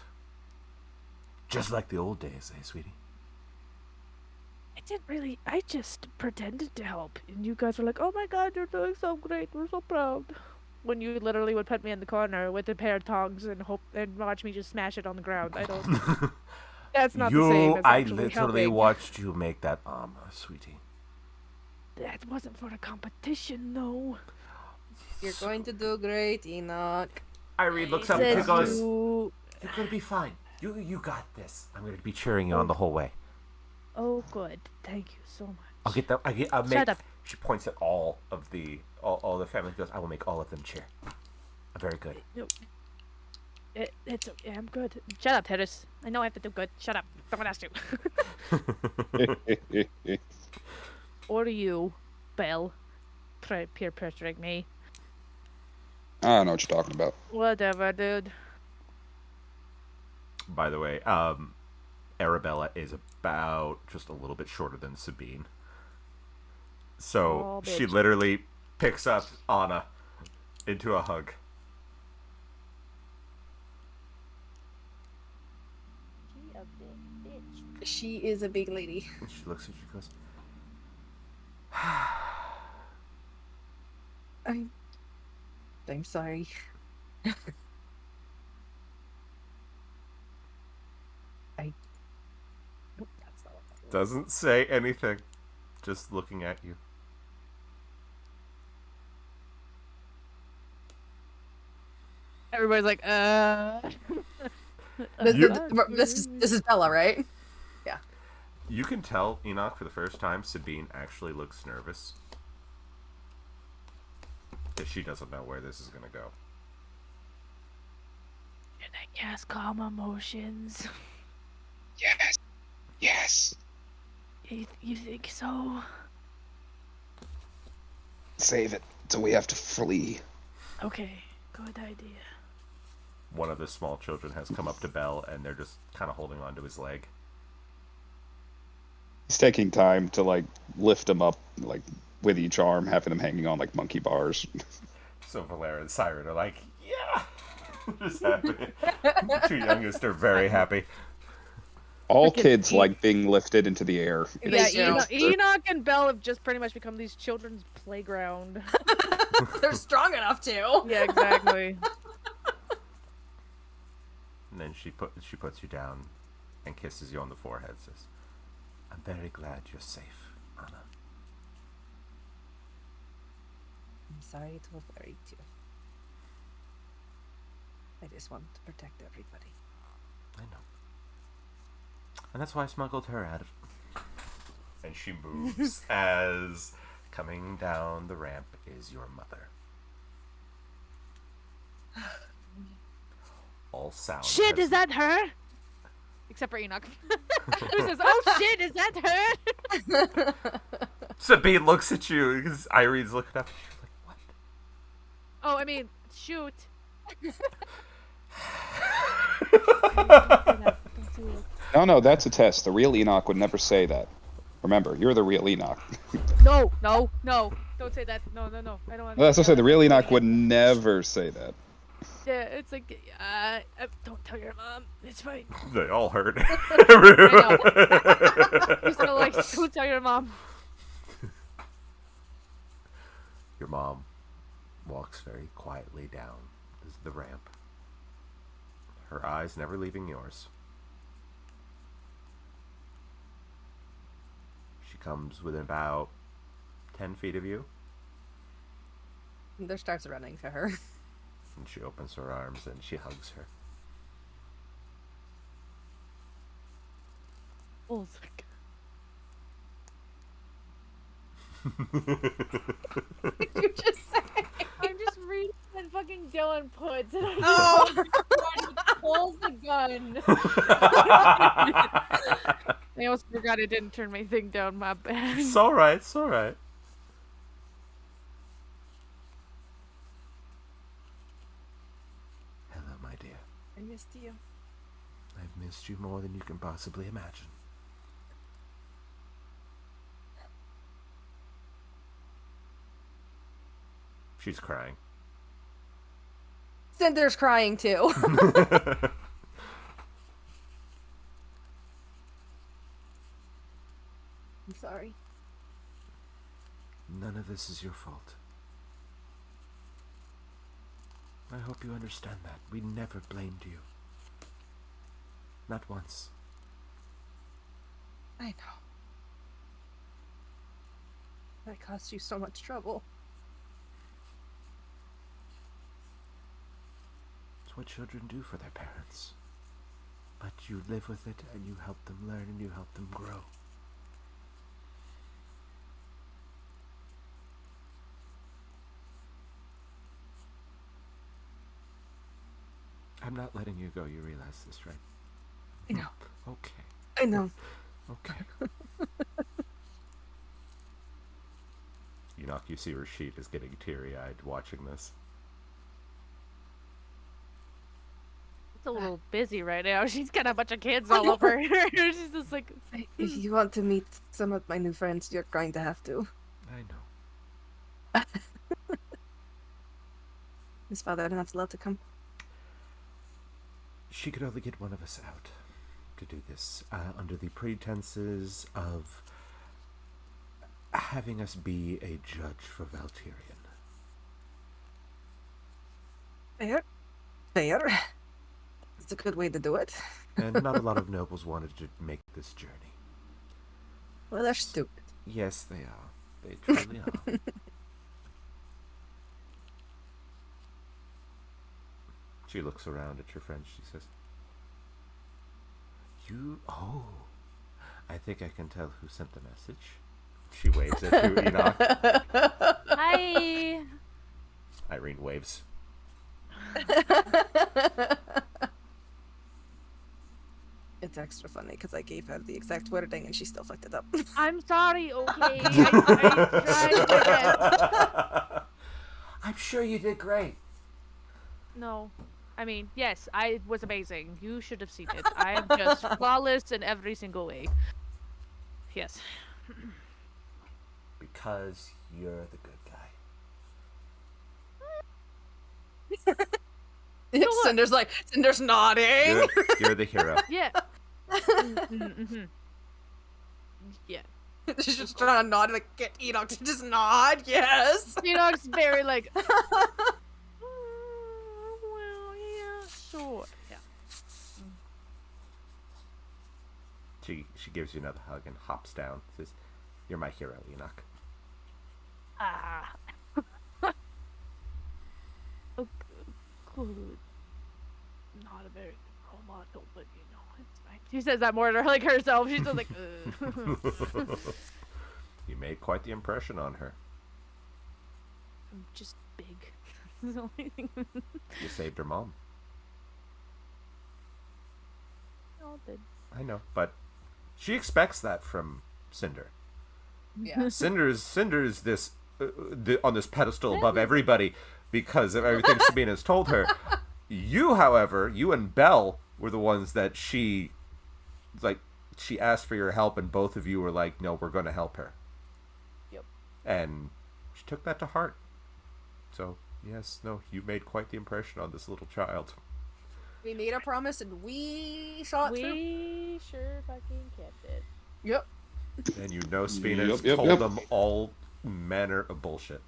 Just like the old days, eh, sweetie? I just pretended to help, and you guys were like, "Oh my God, you're doing so great. We're so proud." When you literally would put me in the corner with a pair of tongs and watch me just smash it on the ground. I don't. That's not the same as I actually literally helping. watched you make that armor, sweetie. That wasn't for a competition, no. You're going to do great, Enoch. Irene looks up and Says she goes, you. "You're gonna be fine. You got this. I'm gonna be cheering you on the whole way. Oh, good. Thank you so much. I'll make." Shut up. She points at all the family. She goes, "I will make all of them cheer. Very good." No. It's okay. I'm good. Shut up, Terrace. I know I have to do good. Shut up. Someone asked you. Or you, Belle. Peer pressuring me. I don't know what you're talking about. Whatever, dude. By the way, Arabella is about just a little bit shorter than Sabine. So Oh, she bitch. literally picks up Anna into a hug. She is a big lady. And she looks at you and goes, I'm sorry. Nope, that's not what that was. doesn't say anything, just looking at you. Everybody's like, This is Bella, right? You can tell, Enoch, for the first time, Sabine actually looks nervous. Because she doesn't know where this is going to go. Can I cast calm emotions? Yes. Yes. You think so? Save it till we have to flee. Okay, good idea. One of the small children has come up to Belle, and they're just kind of holding onto his leg. He's taking time to like lift him up like with each arm, having him hanging on like monkey bars. So Valera and Siren are like, yeah! Just happy. The two youngest are very happy. All Freaking kids E- like being lifted into the air. Yeah, do. Enoch and Belle have just pretty much become these children's playground. They're strong enough to. Yeah, exactly. And then she puts you down and kisses you on the forehead, says, "I'm very glad you're safe, Anna." I'm sorry to have worried you. I just want to protect everybody. I know. And that's why I smuggled her out of And she moves as coming down the ramp is your mother. All sound. Shit, has- is that her? Except for Enoch. Who says, oh shit, is that her? Sabine looks at you because Irene's looking up. She's like, what? Oh, I mean, shoot. No, that's a test. The real Enoch would never say that. Remember, you're the real Enoch. No, no, no. Don't say that. No, no, no. I don't want Well, that's what I said. The real Enoch would never say that. Yeah, it's like, don't tell your mom. It's fine. They all heard. He's gonna like, don't tell your mom. Your mom walks very quietly down the ramp, her eyes never leaving yours. She comes within about 10 feet of you, There starts running to her. and she opens her arms and she hugs her. Oh, You just say. I'm just reading what fucking Dylan puts, and I Oh. just pulls the gun. I also forgot I didn't turn my thing down. My bad. It's alright, it's alright. Hello, my dear. I missed you. I've missed you more than you can possibly imagine. She's crying. Cinder's crying too. I'm sorry. None of this is your fault. I hope you understand that. We never blamed you. Not once. I know. That caused you so much trouble. It's what children do for their parents. But you live with it and you help them learn and you help them grow. I'm not letting you go, you realize this, right? I know. Okay. I know. Okay. Enoch, you see Rashid is getting teary-eyed watching this. It's a little busy right now. She's got a bunch of kids all over her. She's just like, If you want to meet some of my new friends, you're going to have to. I know. His father not allowed to come. She could only get one of us out to do this under the pretenses of having us be a judge for Valtirion. Fair. Fair. It's a good way to do it. And not a lot of nobles wanted to make this journey. Well, they're stupid. Yes, they are. They truly are. She looks around at your friends. She says, Oh, I think I can tell who sent the message. She waves at you, Enoch. hi. Irene waves. It's extra funny because I gave her the exact wording and she still fucked it up. I'm sorry, okay. I tried my best. I'm sure you did great. No. I mean, yes, I was amazing. You should have seen it. I am just flawless in every single way. Yes. Because you're the good guy. Cinder's nodding. You're the hero. Yeah. Mm-hmm. Yeah. She's just trying to nod, like, get Enoch to just nod, yes. Enoch's very like, well, yeah, sure. Yeah. She gives you another hug and hops down. Says, "You're my hero, Enoch." Ah. Oh, good. Not a very good role model, but you know, it's fine. She says that more to her, like herself. She's just like, You made quite the impression on her. I'm just big. That's the only thing. You saved her mom. All did. I know, but she expects that from Cinder. Yeah. Cinder's this on this pedestal above everybody because of everything Sabina has told her. You, however, you and Belle were the ones that she asked for your help, and both of you were like, "No, we're going to help her." Yep. And she took that to heart. So yes, no, you made quite the impression on this little child. We made a promise and we saw it through. We sure fucking kept it. Yep. And you know Spina's Yep. told them all manner of bullshit.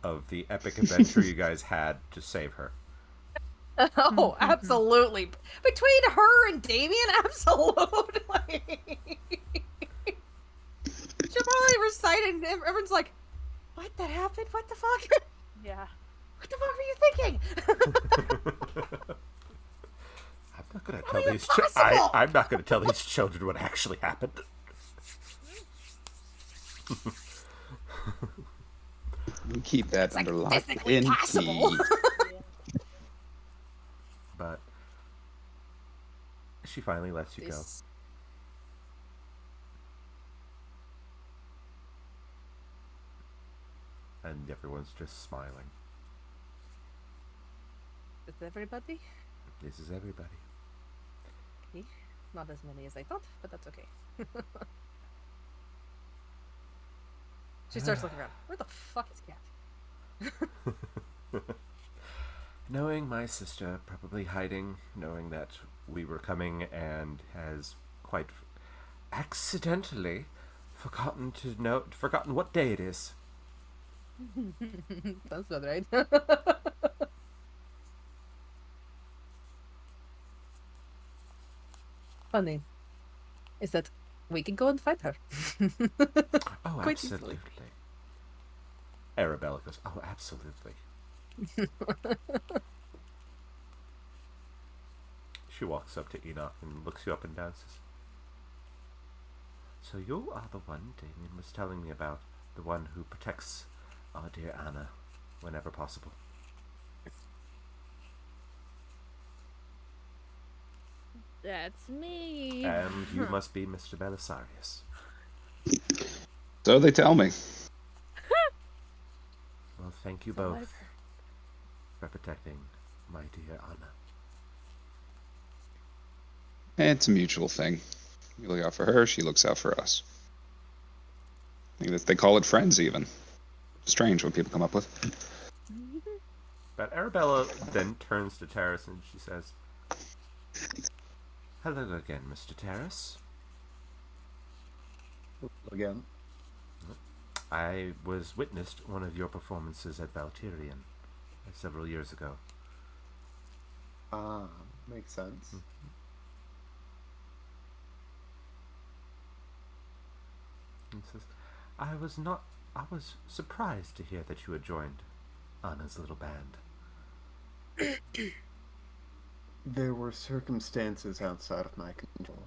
Of the epic adventure you guys had to save her. Oh, absolutely. Between her and Damien, absolutely. She'll probably recite it and everyone's like, what, that happened? What the fuck? Yeah. What the fuck were you thinking? I'm not gonna How tell are you these. possible? I'm not gonna tell these children what actually happened. We keep that It's like under lock physically and possible. key. But she finally lets you go. And everyone's just smiling. Is everybody? This is everybody. Okay. Not as many as I thought, but that's okay. She starts looking around. Where the fuck is Cat? Knowing my sister probably hiding, knowing that we were coming, and has quite accidentally forgotten what day it is. That's not right. Funny is that we can go and fight her. Oh, Quite absolutely. easily. Arabella goes, oh, absolutely. She walks up to Enoch and looks you up and down and says, so you are the one Damien was telling me about, the one who protects our dear Anna whenever possible. That's me. And you must be Mr. Belisarius. So they tell me. Well, thank you So I've both for protecting my dear Anna. It's a mutual thing. We look out for her, she looks out for us. I think that they call it friends, even. Strange what people come up with. But Arabella then turns to Terrace and she says, hello again, Mr. Terrace. Again. I witnessed one of your performances at Valtirian several years ago. Ah, makes sense. He says, I was surprised to hear that you had joined Anna's little band. There were circumstances outside of my control.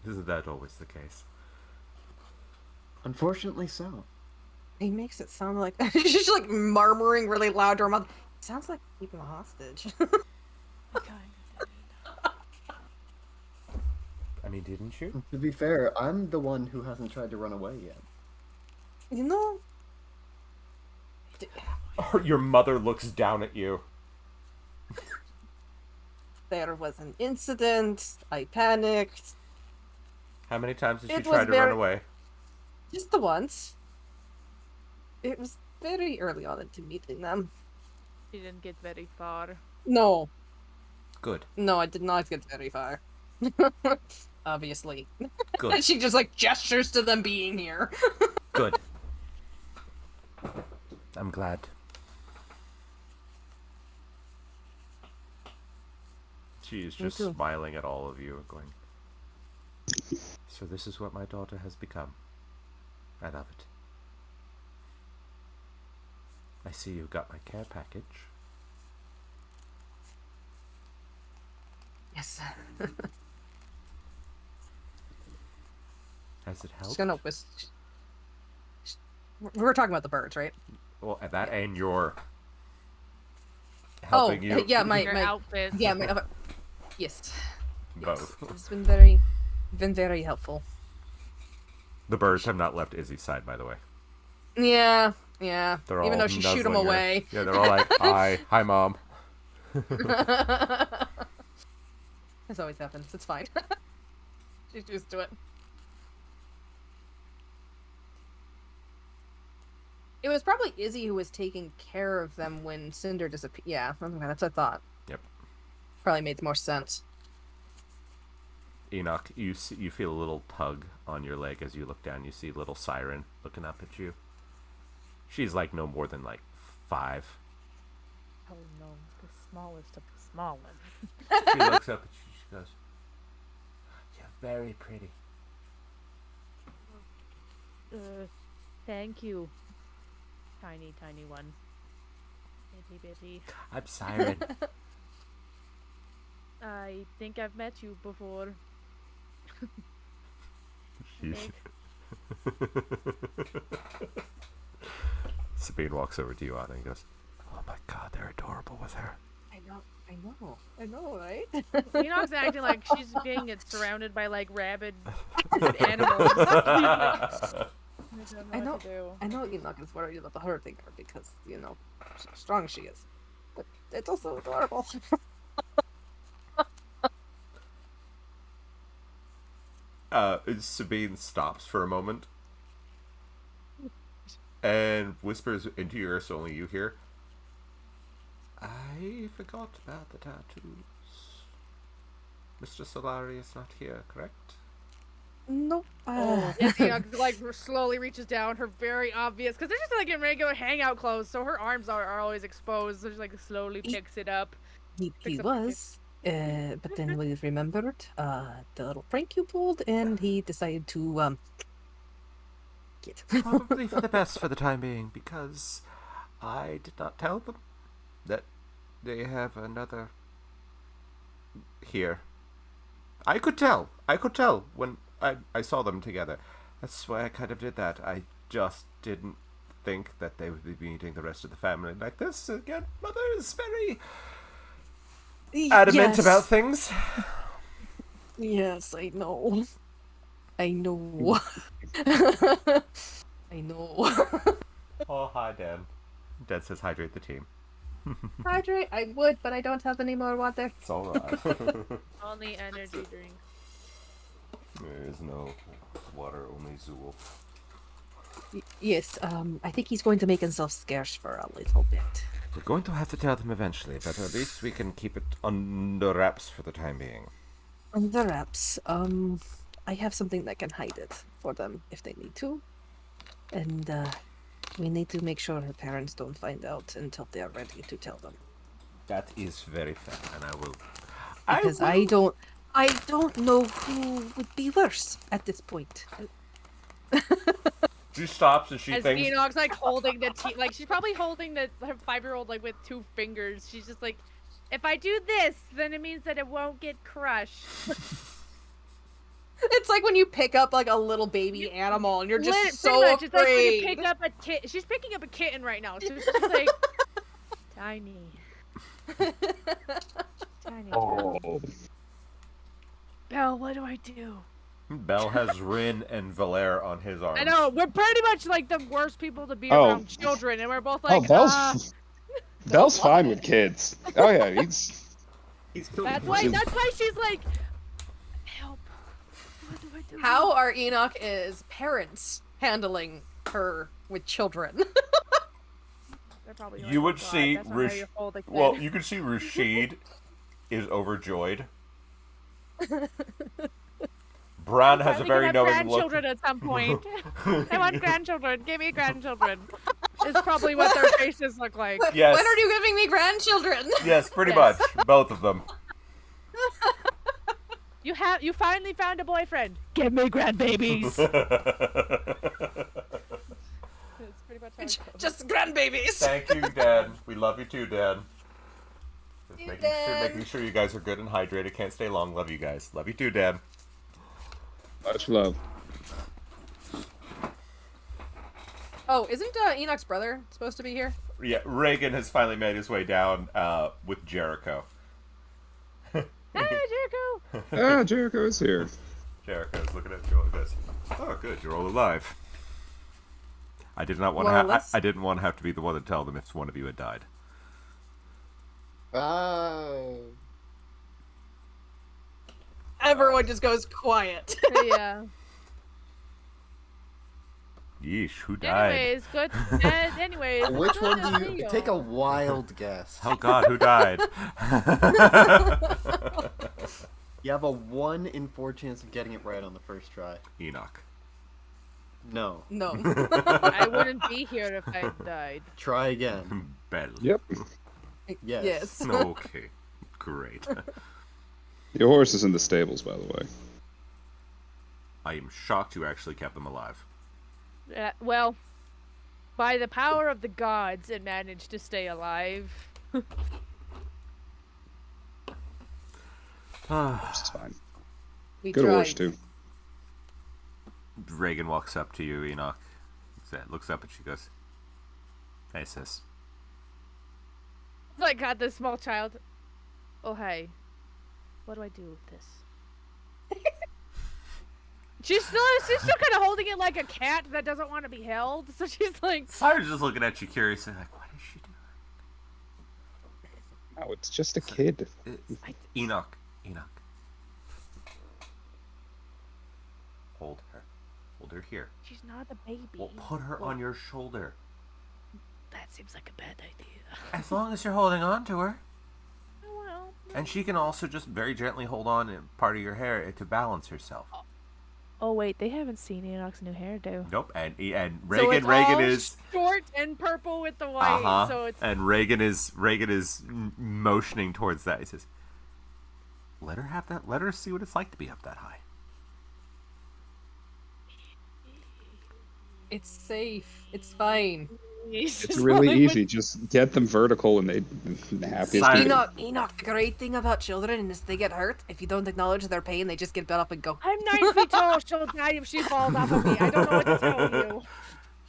Isn't that always the case? Unfortunately so. He makes it sound like she's like murmuring really loud to her mother. Sounds like keeping a hostage. I mean, didn't you? To be fair, I'm the one who hasn't tried to run away yet. You know, Your mother looks down at you. there was an incident. I panicked. How many times did she It try was to run very- away? Just the once. It was very early on into meeting them. She didn't get very far. No, Good. no, I did not get very far. Obviously. Good. She just like gestures to them being here. Good. I'm glad. She is just too. smiling at all of you and going, so this is what my daughter has become. I love it. I see you got my care package. Yes. Has it She's helped? gonna We're talking about the birds, right? Well, that and your Oh, helping you. yeah, my Your outfit. yeah, my other. Yes. Both. It's been very helpful. The birds have not left Izzy's side, by the way. Yeah. They're Even all though she shoot them nuzzling her. away. Yeah, they're all like, hi, mom. This always happens. It's fine. She's used to it. It was probably Izzy who was taking care of them when Cinder disappeared. Yeah, okay, that's what I thought. Yep. Probably made more sense. Enoch, you feel a little tug on your leg as you look down. You see little Siren looking up at you. She's like no more than like 5. Oh no, the smallest of the small ones. She looks up at you. She goes, "You're very pretty." Thank you. Tiny one. Bitty. I'm Siren. I think I've met you before. She's... Sabine walks over to you, Anna, and goes, "Oh my God, they're adorable with her." I know, right? Enoch's acting like she's being surrounded by like rabid animals. I don't know what to do. I know Enoch is worried about the hurt thing because, you know, how strong she is. But it's also adorable. Sabine stops for a moment and whispers into your ear so only you hear, "I forgot about the tattoos. Mr. Solari is not here, correct?" Nope. Yes, Enoch like slowly reaches down, her very obvious, because they're just like in regular hangout clothes, so her arms are always exposed, so she like slowly picks it up. He Picks up was, but then we remembered the little prank you pulled, and he decided to get. Probably for the best for the time being, because I did not tell them that they have another here. I could tell when I saw them together. That's why I kind of did that. I just didn't think that they would be meeting the rest of the family like this. Again, Mother is very adamant about things. Yes, I know. I know. I know. Oh, hi, Dan. Dad says hydrate the team. Hydrate? I would, but I don't have any more water. It's alright. Only energy drinks. There is no water, only Zool. Yes, I think he's going to make himself scarce for a little bit. We're going to have to tell them eventually, but at least we can keep it under wraps for the time being. Under wraps. I have something that can hide it for them if they need to. And, we need to make sure her parents don't find out until they are ready to tell them. That is very fair, and I will. Because I don't know who would be worse at this point. She stops and she As thinks. Enoch's like holding the like she's probably holding her 5-year-old like with 2 fingers. She's just like, if I do this, then it means that it won't get crushed. It's like when you pick up like a little baby animal and you're just so pretty much. It's like when afraid. you pick up a kitten. She's picking up a kitten right now, so she's just like tiny. Tiny. Oh, Belle, what do I do? Belle has Rin and Valere on his arms. I know, we're pretty much like the worst people to be Oh. around children, and we're both oh, like, Belle's fine with kids. Oh yeah, he's that's why she's like, help. What do I do? How are Enoch's parents handling her with children? They're probably You like, would "God, see that's not how you hold a kid." Well, you can see Rashid is overjoyed. Bran has a Finally very gonna have knowing look. grandchildren at some point. I want grandchildren. Give me grandchildren. Is probably what their faces look like. Yes. When are you giving me grandchildren? Yes, pretty Yes. much. Both of them. You finally found a boyfriend. Give me grandbabies. That's pretty much how it goes. Just grandbabies. Thank you, Dad. We love you too, Dad. Just You, making Dad. sure you guys are good and hydrated. Can't stay long. Love you guys. Love you too, Dad. much love. Oh, isn't Enoch's brother supposed to be here? Yeah, Reagan has finally made his way down with Jericho. Hey, Jericho! Ah, Jericho's here. Jericho's looking at Joel and goes, "Oh, good, you're all alive." I did not want More or to. less. I didn't want to have to be the one to tell them if one of you had died. Oh. Everyone just goes quiet. Yeah. Yeesh, who died? Anyways, good. Anyways, Which good one to do see you take a y'all. wild guess? Oh God, who died? You have a 1 in 4 chance of getting it right on the first try. Enoch. No. No. I wouldn't be here if I died. Try again. Bell. Yep. Yes. Yes. Okay, great. Your horse is in the stables, by the way. I am shocked you actually kept them alive. Well, by the power of the gods, it managed to stay alive. It's fine. We Good tried. horse, too. Reagan walks up to you, Enoch. Looks up and she goes, "Hey, sis." I got this small child. Oh, hey. What do I do with this? She's still kind of holding it like a cat that doesn't want to be held. So she's like, Simon's just looking at you curiously, like, "What is she Oh, it's just a kid. doing?" Enoch. Hold her. Hold her here. she's not a baby. Well, put her on your shoulder. That seems like a bad idea. As long as you're holding on to her. Oh, well. And she can also just very gently hold on to part of your hair to balance herself. Oh wait, they haven't seen Enoch's new hairdo. Nope. And So Reagan it's Reagan all is short and purple with the white. So it's and Reagan is motioning towards that. He says, "Let her have that. Let her see what it's like to be up that high." It's safe. It's fine. It's really easy. Just get them vertical and they're happy as Silent. can be. Enoch, the great thing about children is they get hurt. If you don't acknowledge their pain, they just get built up and go. I'm 9 feet tall. She'll die if she falls off of me. I don't know what to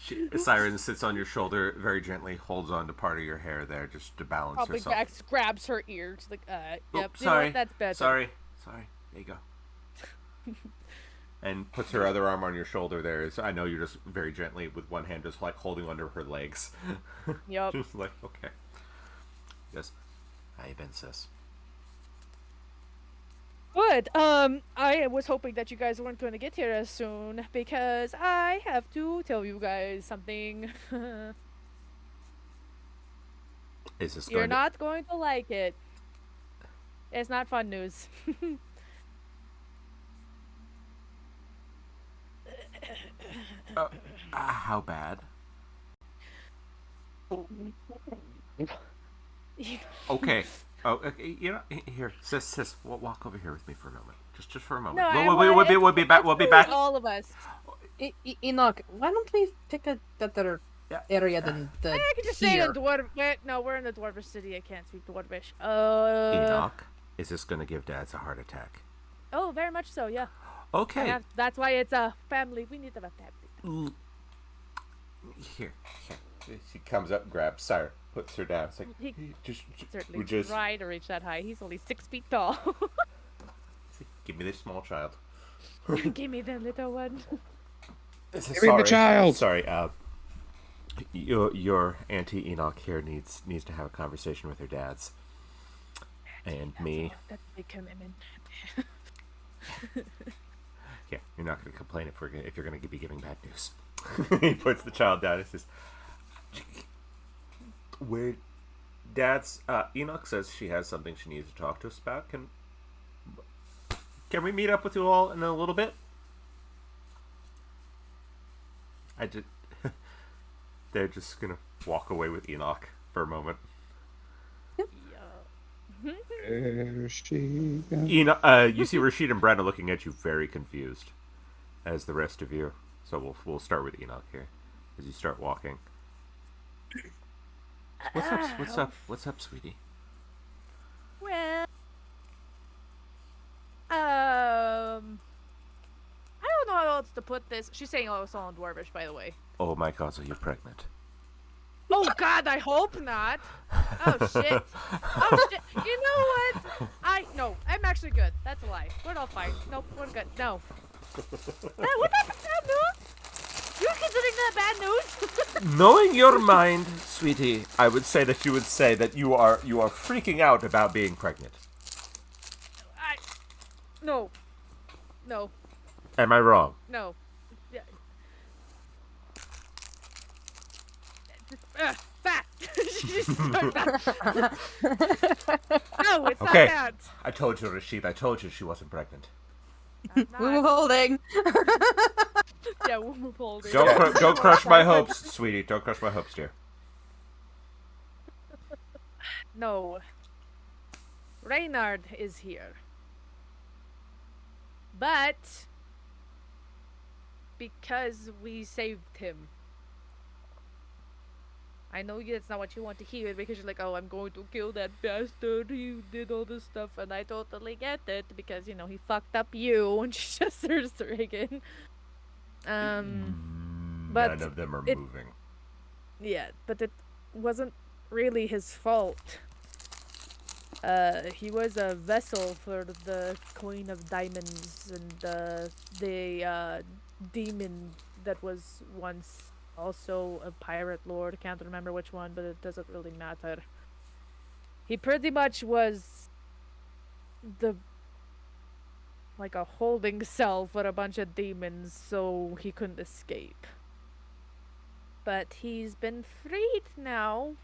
tell you. Siren sits on your shoulder very gently, holds on to part of your hair there just to balance Probably herself. grabs her ear. She's like, Oh, yep. You know sorry. what? That's better. Sorry. There you go. And puts her other arm on your shoulder there. So I know you're just very gently with one hand just like holding under her legs. Yep. Just like, okay. Yes. How you been, sis? Good. I was hoping that you guys weren't going to get here as soon because I have to tell you guys something. Is this You're going not going to like it. It's not fun news. to... how bad? Okay. Oh, okay. You know, here, sis, walk over here with me for a moment. Just for a moment. No, We'll be back. We'll be back. All of us. Enoch, why don't we pick a better Yeah. area than the I can just say here? the dwarf. No, we're in the dwarvish city. I can't speak dwarvish. Enoch, is this gonna give Dads a heart attack? Oh, very much so. Yeah. Okay. That's why it's a family. We need to have a family. Here. She comes up, grabs Sire, puts her down. It's like, He just certainly we just try to reach that high. He's only 6 feet tall. give me this small child. Give me the little one. Give me the child. Sorry. Your Auntie Enoch here needs to have a conversation with her dads and me. That's a big commitment. Yeah, you're not going to complain if you're going to be giving bad news. He puts the child down and says, "Where, Dad's Enoch says she has something she needs to talk to us about. Can we meet up with you all in a little bit?" They're just gonna walk away with Enoch for a moment. There she goes. You see Rashid and Brad are looking at you very confused, as the rest of you. So we'll start with Enoch here, as you start walking. What's up, sweetie? Well, I don't know how else to put this. She's saying also on Dwarvish, by the way. Oh my god, so you're pregnant. Oh God, I hope not. Oh shit. Oh shit. You know what? No, I'm actually good. That's a lie. We're all fine. Nope, we're good. No. What happened? Bad news? You're considering that bad news? Knowing your mind, sweetie, I would say that you would say that you are freaking out about being pregnant. No. No. Am I wrong? No. Yeah. Fat. No, it's Okay. not that. I told you, Rashid. I told you she wasn't pregnant. I'm Move not. holding. Yeah, we'll move holding. Don't crush my hopes, sweetie. Don't crush my hopes, dear. No. Reynard is here. But because we saved him. I know that's not what you want to hear because you're like, oh, I'm going to kill that bastard. He did all this stuff, and I totally get it because, you know, he fucked up you and Chester's Reagan. But None of them are moving. yeah, but it wasn't really his fault. He was a vessel for the Queen of Diamonds and the demon that was once also a pirate lord. Can't remember which one, but it doesn't really matter. He pretty much was like a holding cell for a bunch of demons, so he couldn't escape. But he's been freed now.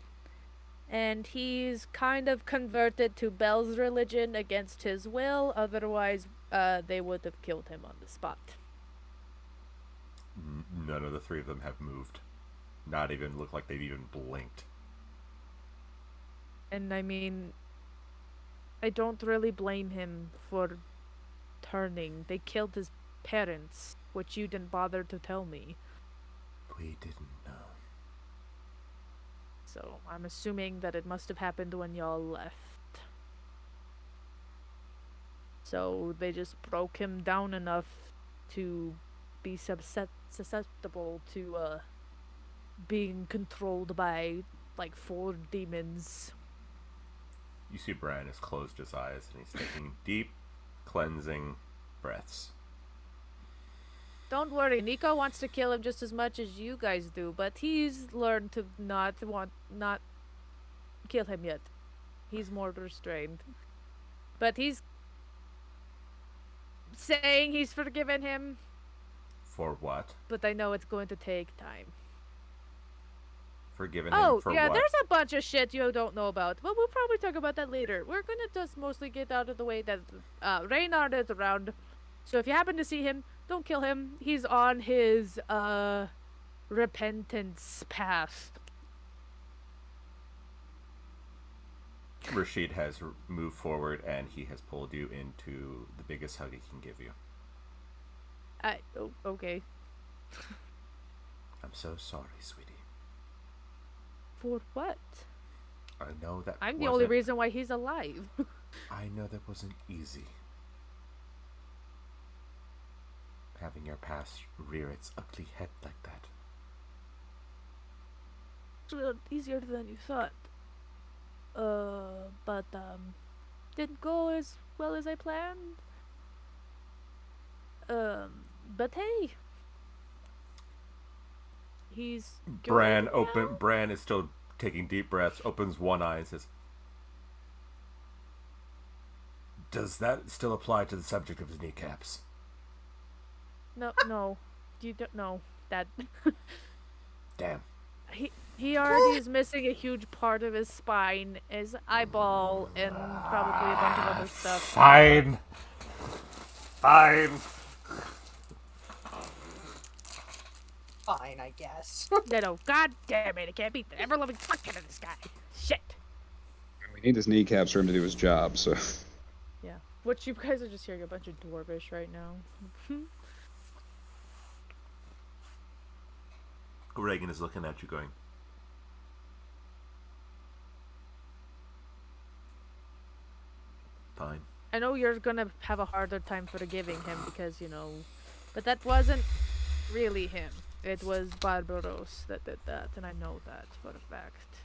And he's kind of converted to Bel's religion against his will. Otherwise, they would have killed him on the spot. None of the three of them have moved. Not even look like they've even blinked. And I mean, I don't really blame him for turning. They killed his parents, which you didn't bother to tell me. We didn't know. So I'm assuming that it must have happened when y'all left. So they just broke him down enough to be susceptible to being controlled by like 4 demons. You see Bran has closed his eyes and he's taking deep, cleansing breaths. Don't worry, Nico wants to kill him just as much as you guys do, but he's learned to not kill him yet. He's more restrained. But he's saying he's forgiven him, For what? but I know it's going to take time. Forgiven him Oh, for yeah, what? there's a bunch of shit you don't know about, but we'll probably talk about that later. We're gonna just mostly get out of the way that Reynard is around. So if you happen to see him, don't kill him. He's on his repentance path. Rashid has moved forward and he has pulled you into the biggest hug he can give you. Okay. I'm so sorry, sweetie. For what? I know that I'm the only reason why he's alive. I know that wasn't easy. Having your past rear its ugly head like that. It's a little easier than you thought. But didn't go as well as I planned. But hey, he's Bran good now. Bran is still taking deep breaths, opens one eye and says, "Does that still apply to the subject of his kneecaps?" No, you don't know that. Damn. He already is missing a huge part of his spine, his eyeball, and probably a bunch of other stuff. Fine. Fine, I guess. No, god damn it, I can't beat the ever-loving fuck out of this guy. Shit. We need his kneecaps for him to do his job, so. Yeah. Which you guys are just hearing a bunch of Dwarvish right now. Reagan is looking at you going, fine. I know you're gonna have a harder time forgiving him because, you know, but that wasn't really him. It was Barbaros that did that, and I know that for a fact.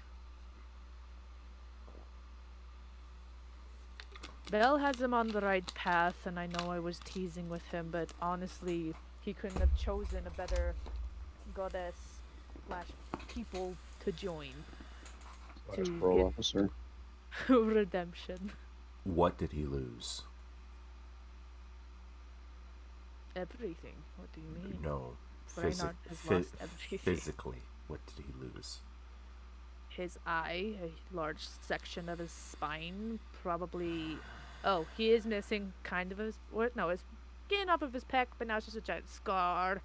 Bell has him on the right path, and I know I was teasing with him, but honestly, he couldn't have chosen a better goddess slash people to join to Parole officer. get redemption. What did he lose? Everything. What do you mean? No, Reinhardt has lost everything. physically. What did he lose? His eye, a large section of his spine, probably. Oh, he is missing kind of his. Or no, his skin off of his pec, but now it's just a giant scar.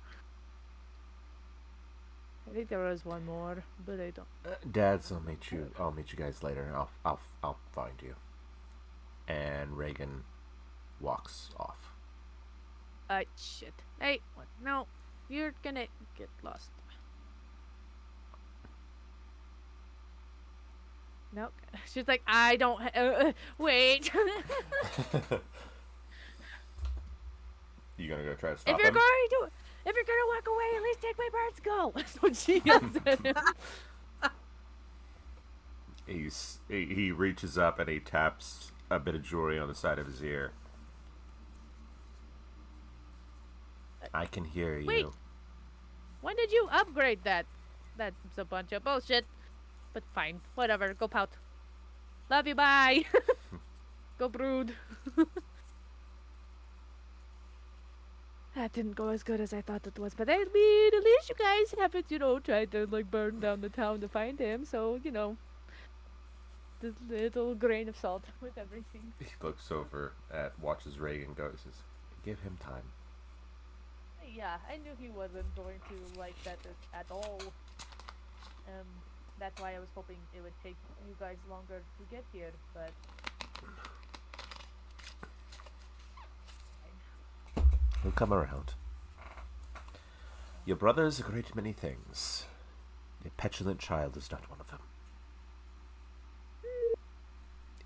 I think there was one more, but I don't. Dads, I'll meet you guys later. I'll find you. And Reagan walks off. Shit. Hey, what? No, you're gonna get lost. No, she's like, I don't. Wait. You gonna go try to stop If you're him? gonna walk away, at least take my birds. Go. That's what she yells at him. He reaches up and he taps a bit of jewelry on the side of his ear. I can hear you. Wait. When did you upgrade that? That's a bunch of bullshit. But fine, whatever. Go pout. Love you. Bye. Go brood. That didn't go as good as I thought it was, but I mean, at least you guys haven't, tried to like burn down the town to find him. So the little grain of salt with everything. He looks over watches Reagan go. He says, "Give him time." Yeah, I knew he wasn't going to like that at all. That's why I was hoping it would take you guys longer to get here, but. He'll come around. Your brother is a great many things. A petulant child is not one of them.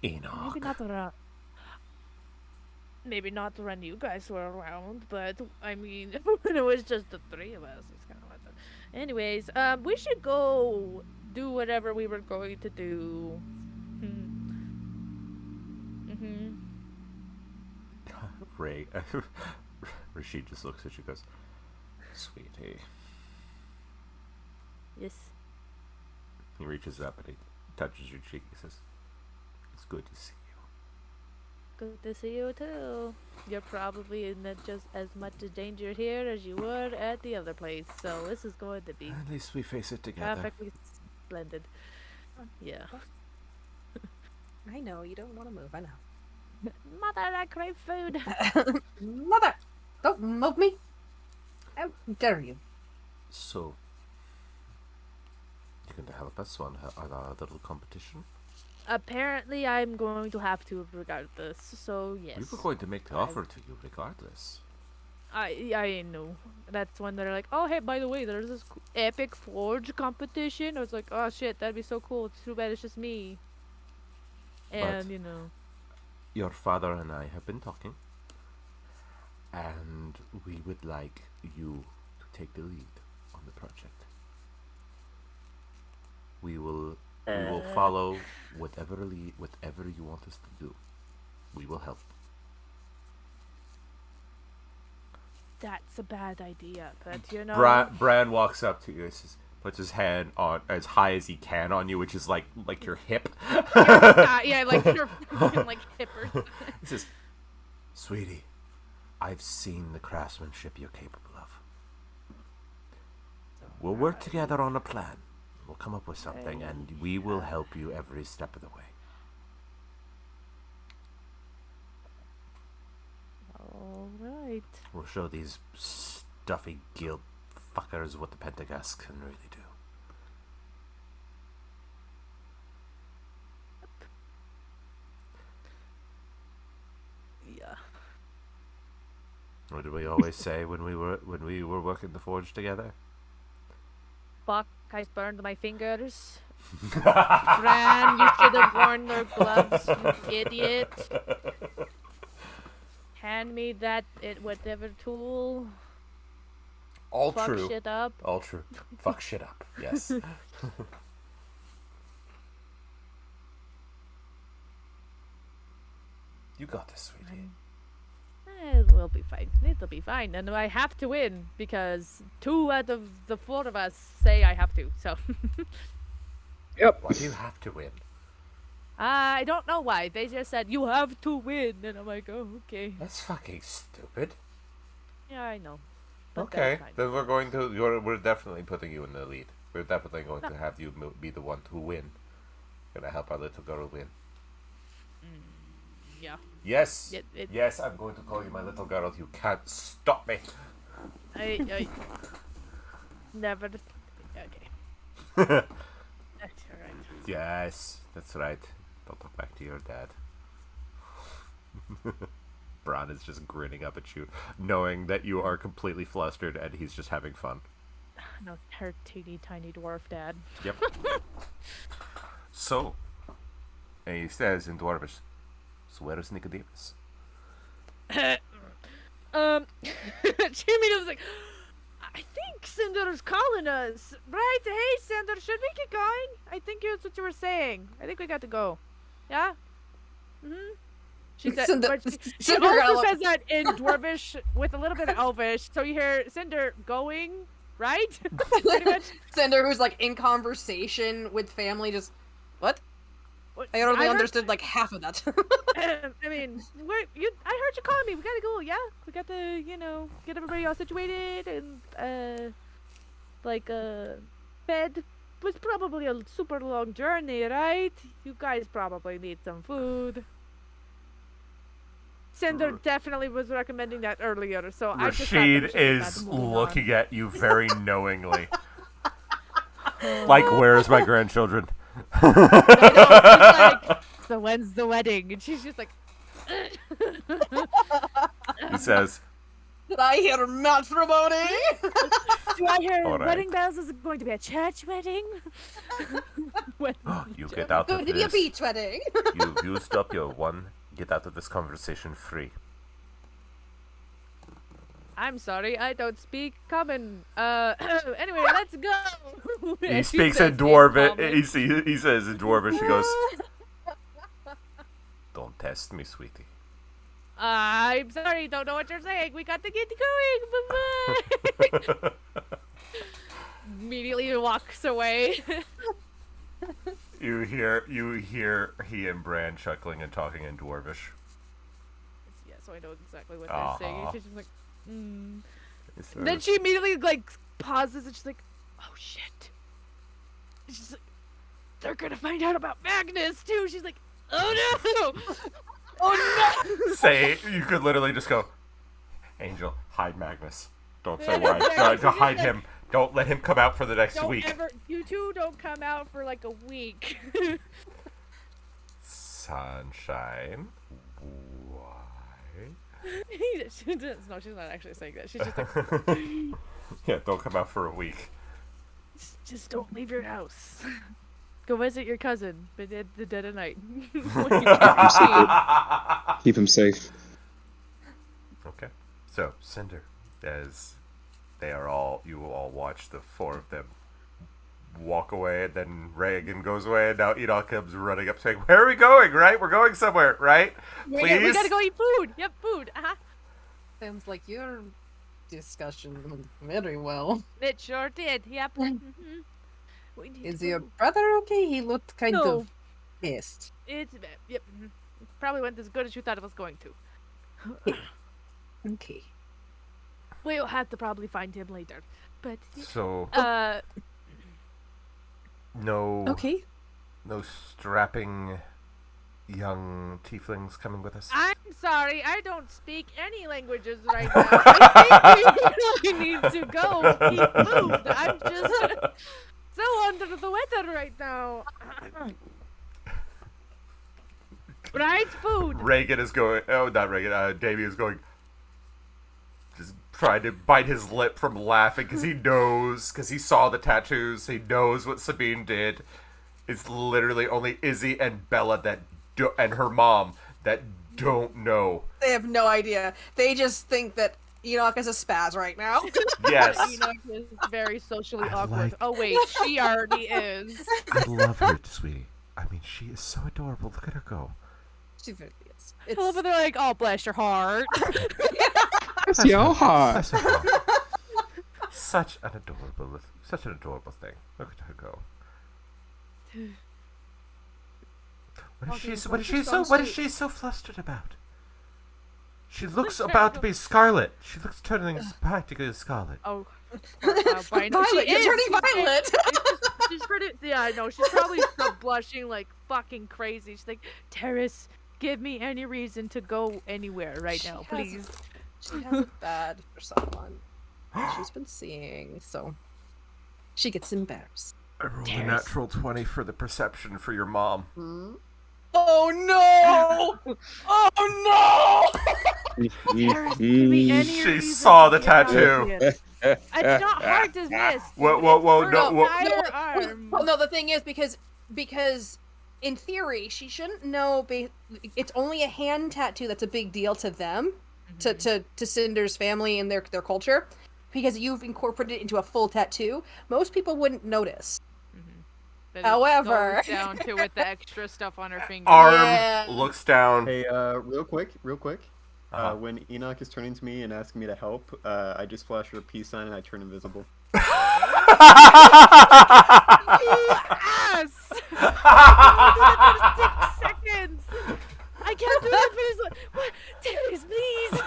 Enoch. Maybe not when you guys were around, but I mean, when it was just the three of us, it's kind of like that. Anyways, we should go do whatever we were going to do. Rashid just looks at you and goes, "Sweetie." Yes. He reaches up and he touches your cheek. He says, "It's good to see you." Good to see you too. You're probably in just as much danger here as you were at the other place, so this is going to be At least we face it together. perfectly splendid. Yeah. I know, you don't want to move, I know. Mother, I crave food. Mother! Don't move me! How dare you? So, you're going to help us on our little competition? Apparently, I'm going to have to regardless, so yes. We were going to make the offer to you regardless. I know. That's when they're like, oh, hey, by the way, there's this epic forge competition. I was like, oh, shit, that'd be so cool. It's too bad it's just me. And, But- Your father and I have been talking, and we would like you to take the lead on the project. We will follow whatever you want us to do. We will help. that's a bad idea, but, Bran walks up to you and says, puts his hand on as high as he can on you, which is like your hip. yeah, like your fucking, like, hipper. He says, "Sweetie, I've seen the craftsmanship you're capable of. We'll work together on a plan. We'll come up with something, and we will help you every step of the way." Alright. We'll show these stuffy guild fuckers what the Pentagast can really do. Yeah. What did we always say when we were working the forge together? Fuck, I burned my fingers. Bran, you should have worn your gloves, you idiot. Hand me that whatever tool. All fuck true. shit up. All true. Fuck shit up. Yes. You got this, sweetie. We'll be fine. It'll be fine. And I have to win because 2 out of the 4 of us say I have to. So Yep. Why do you have to win? I don't know why. They just said you have to win, and I'm like, oh, okay. That's fucking stupid. Yeah, I know. But Okay, that's fine. then we're definitely putting you in the lead. We're definitely going to have you be the one to win. Gonna help our little girl win. Yeah. Yes. It- Yes, I'm going to call you my little girl. You can't stop me. I never. Okay. That's alright. Yes, that's right. Don't talk back to your dad. Bron is just grinning up at you, knowing that you are completely flustered and he's just having fun. No, her teeny tiny dwarf dad. Yep. So, and he says in Dwarvish, so where is Nicodemus? She immediately was like, I think Cinder's calling us. Right? Hey, Cinder, should we get going? I think that's what you were saying. I think we got to go. Yeah? Mm-hmm. She said, Cinder- but she Cinder also got a- says that in Dwarvish with a little bit of Elvish. So you hear Cinder going, right? Pretty much. Cinder, who's like in conversation with family, just what? What- I only heard- understood like half of that. I mean, I heard you calling me. We gotta go, yeah? We got to, get everybody all situated and, bed was probably a super long journey, right? You guys probably need some food. Cinder definitely was recommending that earlier, so I just thought that we Rashid should get back is to moving on. looking at you very knowingly. Like, where's my grandchildren? I know, she's like, so when's the wedding? And she's just like, He says, Did I hear matrimony? do I hear All right. wedding bells? Is it going to be a church wedding? you get out of Going to be a this. beach wedding. You've used up your one. Get out of this conversation free. I'm sorry, I don't speak common. Anyway, let's go. He And she speaks says in Dwarvish. common. He says in Dwarvish, he goes, don't test me, sweetie. I'm sorry, don't know what you're saying. We got to get going. Bye-bye. Immediately walks away. You hear he and Bran chuckling and talking in Dwarvish. Yeah, so I know exactly what they're saying. Aw. She's just like, He says, Then she immediately pauses and she's like, oh shit. And she's like, they're gonna find out about Magnus too. She's like, oh no. Oh no. say, you could literally just go, Angel, hide Magnus. Don't say Yeah, why. exactly. No, hide him. Don't let him come out for the next Don't week. ever, you two don't come out for like a week. Sunshine. Why? No, she's not actually saying that. She's just like, Yeah, don't come out for a week. just don't leave your house. Go visit your cousin, but at the dead of night. Keep him safe. Okay. So, Cinder, as you will all watch the 4 of them walk away, and then Reagan goes away, and now Enoch comes running up saying, where are we going, right? We're going somewhere, right? Please? We gotta go eat food. Yep, food. Sounds like your discussion went very well. It sure did. Yep. Mhm. We need Is to your go. brother okay? He looked kind No. of pissed. It's yep. Mhm. Probably went as good as you thought it was going to. Okay. We'll have to probably find him later. But So, uh, no strapping young tieflings coming with us? I'm sorry, I don't speak any languages right now. I think we really need to go eat food. I'm just so under the weather right now. Right? Food. Reagan is going, oh, not Reagan, Davey is going, just trying to bite his lip from laughing because he saw the tattoos, he knows what Sabine did. It's literally only Izzy and Bella and her mom that don't know. They have no idea. They just think that Enoch is a spaz right now. Yes. Enoch is very socially I awkward. like- Oh wait, she already is. I love her, sweetie. I mean, she is so adorable. Look at her go. She really is. I love when they're like, "Oh, bless your heart." Bless your heart. Bless her heart. Such an adorable thing. Look at her go. What is she so flustered about? She looks about to be scarlet. She looks turning practically scarlet. Oh, Violet, you're turning violet. She's pretty. Yeah, I know. She's probably still blushing like fucking crazy. She's like, Terrace, give me any reason to go anywhere right now, please. She has it bad for someone she's been seeing, so she gets embarrassed. I rolled a natural 20 for the perception for your mom. Oh no! Oh Terrace, give me any She reason saw to the get out of tattoo. here. It's not hard to miss. Whoa, It's no, her whoa. entire arm. Well, no, the thing is because in theory she shouldn't know. It's only a hand tattoo that's a big deal to them, to Cinder's family and their culture, because you've incorporated it into a full tattoo. Most people wouldn't notice. But it However- goes down to with the extra stuff on her finger. Arm Yeah. looks down. Hey, real quick. Uh-huh. When Enoch is turning to me and asking me to help, I just flash her a peace sign and I turn invisible. You ass! I 6 seconds. I can't do that for this. What? Terrace, please.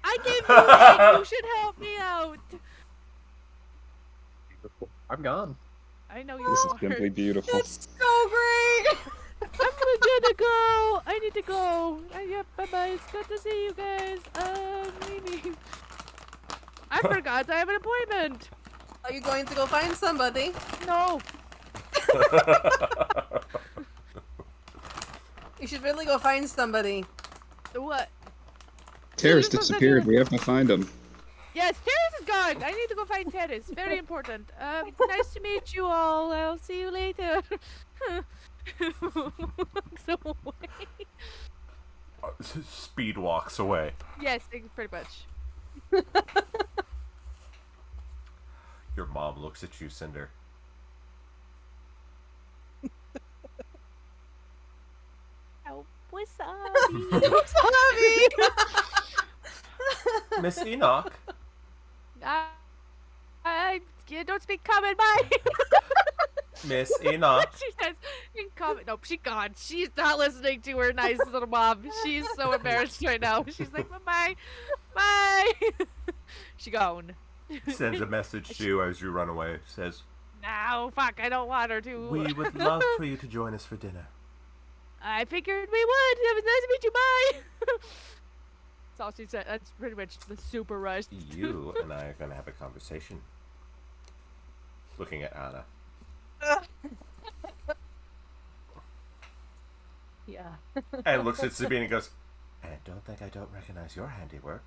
I gave you light. You should help me out. I'm gone. I know you This is are. simply beautiful. It's so great. I'm gonna go. I need to go. Yep. Bye bye. It's good to see you guys. Maybe. I forgot I have an appointment. Are you going to go find somebody? No. You should really go find somebody. What? Terrace This was disappeared. such a- We have to find him. Yes, Terrace is gone. I need to go find Terrace. Very important. Nice to meet you all. I'll see you later. So away. Speed walks away. Yes, pretty much. Your mom looks at you, Cinder. Oh, wasabi. Miss Enoch. You don't speak common, bye. Miss Enoch. She says in common. Nope, she gone. She's not listening to her nice little mom. She's so embarrassed right now. She's like, bye, bye. She gone. Sends a message to you as you run away. Says, No, fuck, I don't want her to. "We would love for you to join us for dinner." I figured we would. It was nice to meet you. Bye. That's all she said. That's pretty much the super rush. You and I are gonna have a conversation. Looking at Anna. Yeah. And looks at Sabine and goes, "I don't think I don't recognize your handiwork."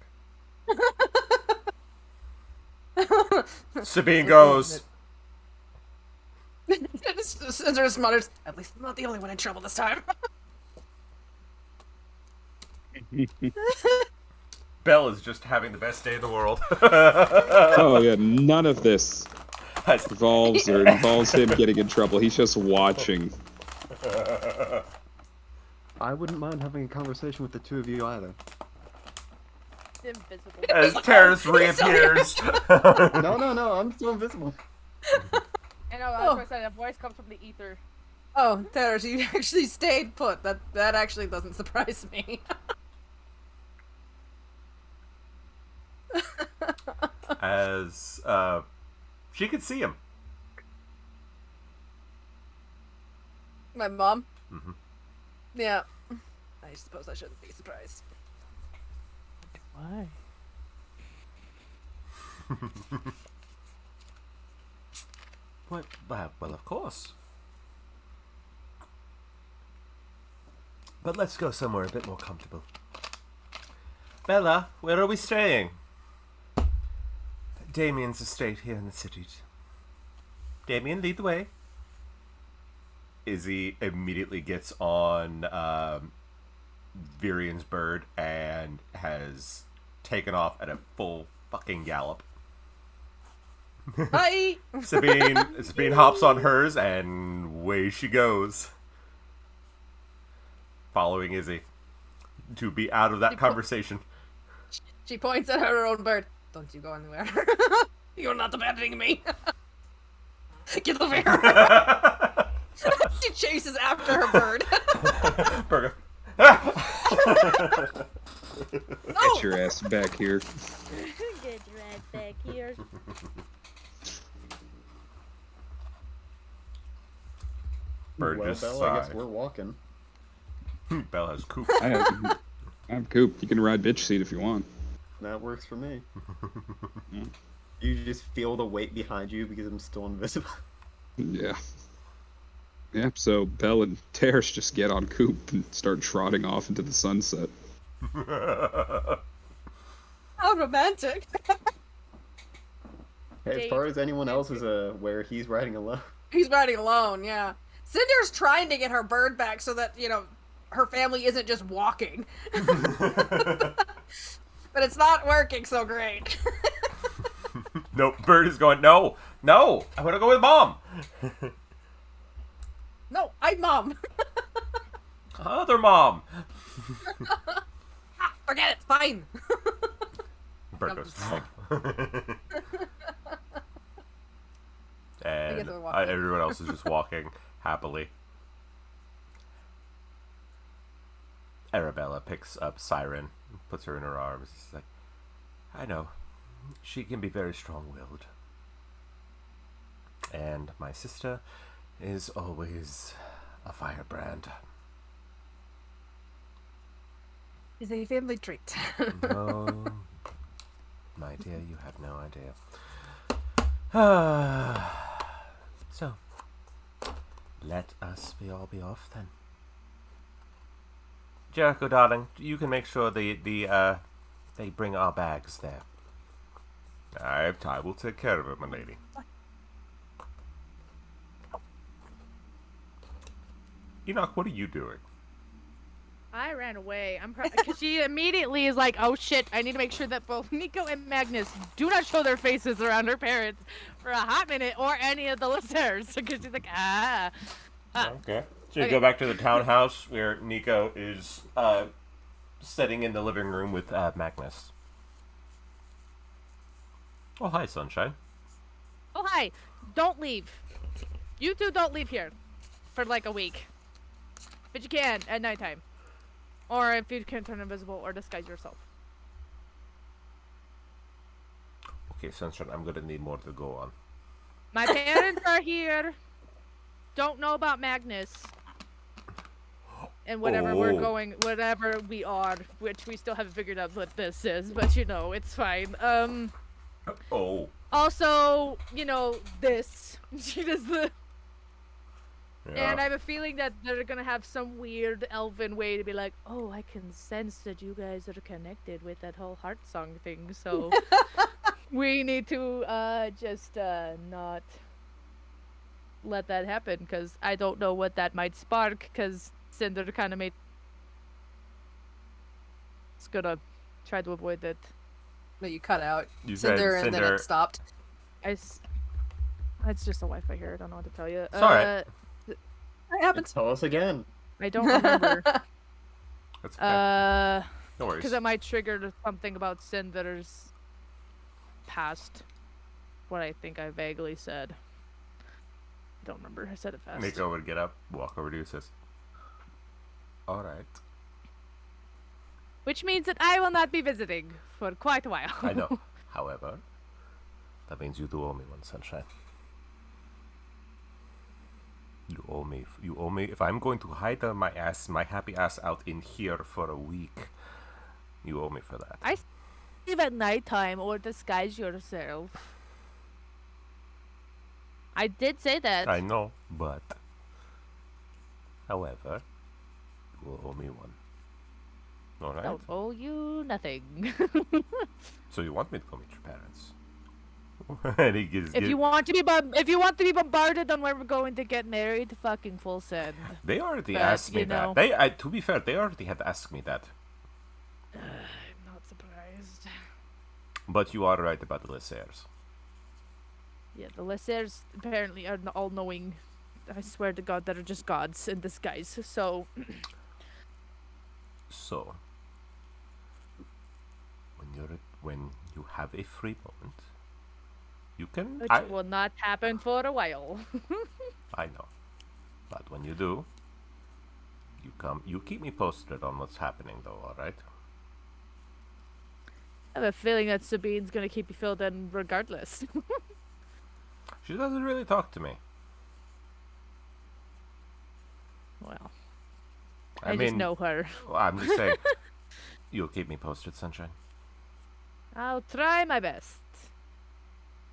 Sabine goes, Cinder smutters. At least I'm not the only one in trouble this time. Belle is just having the best day in the world. Oh yeah, none of this involves him getting in trouble. He's just watching. I wouldn't mind having a conversation with the two of you either. Invisible. As Terrace reappears. No, I'm still invisible. I know, that's what I said. A voice comes from the ether. Oh, Terrace, you actually stayed put. That actually doesn't surprise me. As she could see him. My mom? Mhm. Yeah. I suppose I shouldn't be surprised. Why? What? Well, of course. But let's go somewhere a bit more comfortable. Bella, where are we staying? Damien's estate here in the city. Damien, lead the way. Izzy immediately gets on Virian's bird and has taken off at a full fucking gallop. Bye. Sabine hops on hers and away she goes, following Izzy to be out of that conversation. She points at her own bird. Don't you go anywhere. You're not abandoning me. Get over here. She chases after her bird. Burger. Get your ass back here. Get your ass back here. Bird Well, just Belle, I guess sighed. we're walking. Belle has Coop. I have Coop. You can ride bitch seat if you want. That works for me. Yeah. You just feel the weight behind you because I'm still invisible. Yeah. Yeah, so Belle and Terrace just get on Coop and start trotting off into the sunset. How romantic. Hey, as far as anyone else is aware, he's riding alone. He's riding alone, yeah. Cinder's trying to get her bird back so that, her family isn't just walking. But it's not working so great. Nope, Bird is going, no, I want to go with Mom. No, I'm Mom. Other Mom. Forget it, fine. Bird I'm goes, just- Mom. And guess we're walking. everyone else is just walking happily. Arabella picks up Siren, puts her in her arms. She's like, I know, she can be very strong-willed. And my sister is always a firebrand. It's a family treat. No, my dear, you have no idea. So, let us all be off then. Jericho, darling, you can make sure they bring our bags there. I will take care of it, my lady. Enoch, what are you doing? I ran away. Because she immediately is like, oh shit, I need to make sure that both Nico and Magnus do not show their faces around her parents for a hot minute or any of the listeners. Because she's like, Okay. So you Okay. go back to the townhouse where Nico is sitting in the living room with Magnus. Oh, hi, Sunshine. oh hi, don't leave. You two don't leave here for like a week. But you can at nighttime. Or if you can turn invisible or disguise yourself. Okay, Sunshine, I'm gonna need more to go on. My parents are here. Don't know about Magnus. And whatever we're Oh. going, whatever we are, which we still haven't figured out what this is, but it's fine. Oh. Also, this. She does the. Yeah. And I have a feeling that they're gonna have some weird elven way to be like, oh, I can sense that you guys are connected with that whole heart song thing, so we need to just not let that happen, because I don't know what that might spark, because Cinder kind of made. It's gonna try to avoid it. No, you cut out. You said Cinder, and then Cinder. it stopped. It's just a Wi-Fi here. I don't know what to tell you. It's alright. That happens. Tell us again. I don't remember. That's okay. No worries. Because it might trigger something about Cinder's past. What I think I vaguely said. I don't remember. I said it fast. Nico would get up, walk over to you, says, alright. Which means that I will not be visiting for quite a while. I know. However, that means you do owe me one, Sunshine. You owe me. If I'm going to hide my happy ass out in here for a week, you owe me for that. Leave at nighttime or disguise yourself. I did say that. I know, but however, you will owe me one. Alright? Don't owe you nothing. So you want me to go meet your parents? And he gives If you want to be bombarded on when we're going to get married, fucking full send. They already But, asked me you know. that. To be fair, they already had asked me that. I'm not surprised. But you are right about the Lessers. Yeah, the Lessers apparently are all-knowing. I swear to God, that are just gods in disguise. So, So, when you have a free moment, you can. which will not happen for a while. I know, but when you do, you keep me posted on what's happening, though. All right? I have a feeling that Sabine's gonna keep you filled in regardless. She doesn't really talk to me. Well, I I mean, just know her. well, I'm just saying. You'll keep me posted, Sunshine. I'll try my best.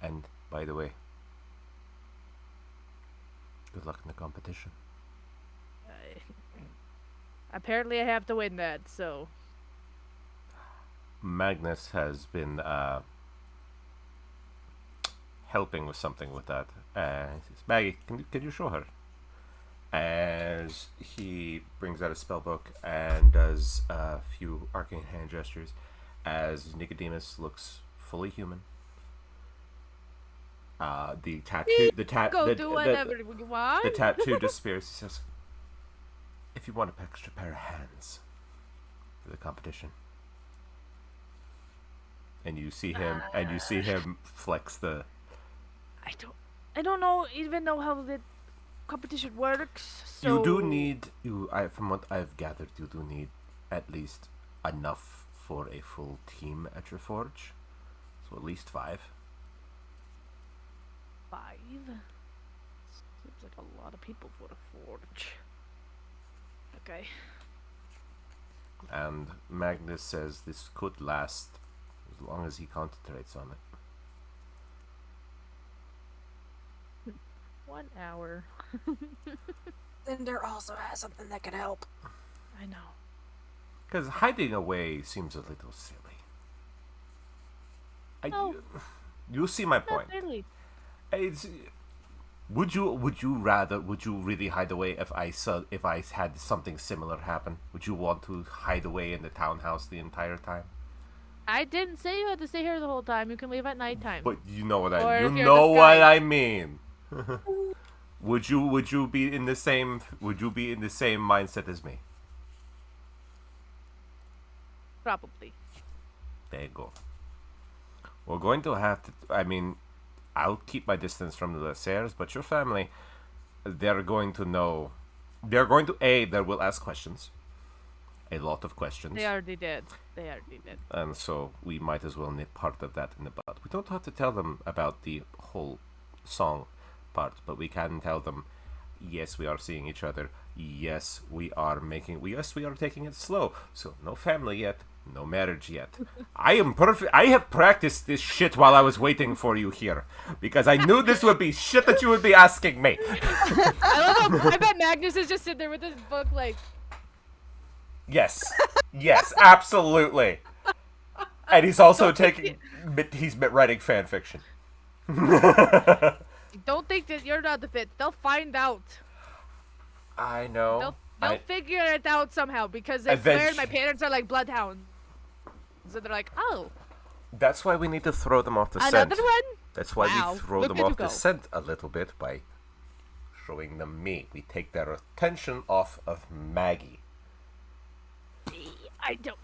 And by the way, good luck in the competition. Apparently, I have to win that. So, Magnus has been helping with something with that. He says, Maggie, can you show her? As he brings out a spell book and does a few arcane hand gestures, as Nicodemus looks fully human. The tattoo, go do whatever you want. the tattoo disappears. He says, "If you want an extra pair of hands for the competition," and you see him flex the. I don't even know how the competition works. So You do need from what I've gathered, you do need at least enough for a full team at your forge. So at least 5. 5. Seems like a lot of people for a forge. Okay. And Magnus says this could last as long as he concentrates on it. 1 hour. Cinder also has something that could help. I know. Because hiding away seems a little silly. No. You see my Not point. really. It's, would you really hide away if I had something similar happen? Would you want to hide away in the townhouse the entire time? I didn't say you had to stay here the whole time. You can leave at nighttime. But you know what Or I if you you're know what disguised. I mean. Would you be in the same mindset as me? Probably. There you go. We're going to have to. I mean, I'll keep my distance from the Lessers, but your family, they're going to know. They're going to they will ask questions. A lot of questions. They already did. And so we might as well nip part of that in the bud. We don't have to tell them about the whole song part, but we can tell them, yes, we are seeing each other. Yes, we are taking it slow. So no family yet, no marriage yet. I am perfect. I have practiced this shit while I was waiting for you here because I knew this would be shit that you would be asking me. I love how I bet Magnus is just sitting there with his book like, Yes, absolutely. And he's also he's writing fan fiction. don't think that you're not the fit. They'll find out. I know. They'll figure it out somehow because I swear my parents are like bloodhounds. So they're like, oh. That's why we need to throw them off the scent. Another one? That's why Wow, we throw look them at you off the go. scent a little bit by showing them me. We take their attention off of Maggie. I don't.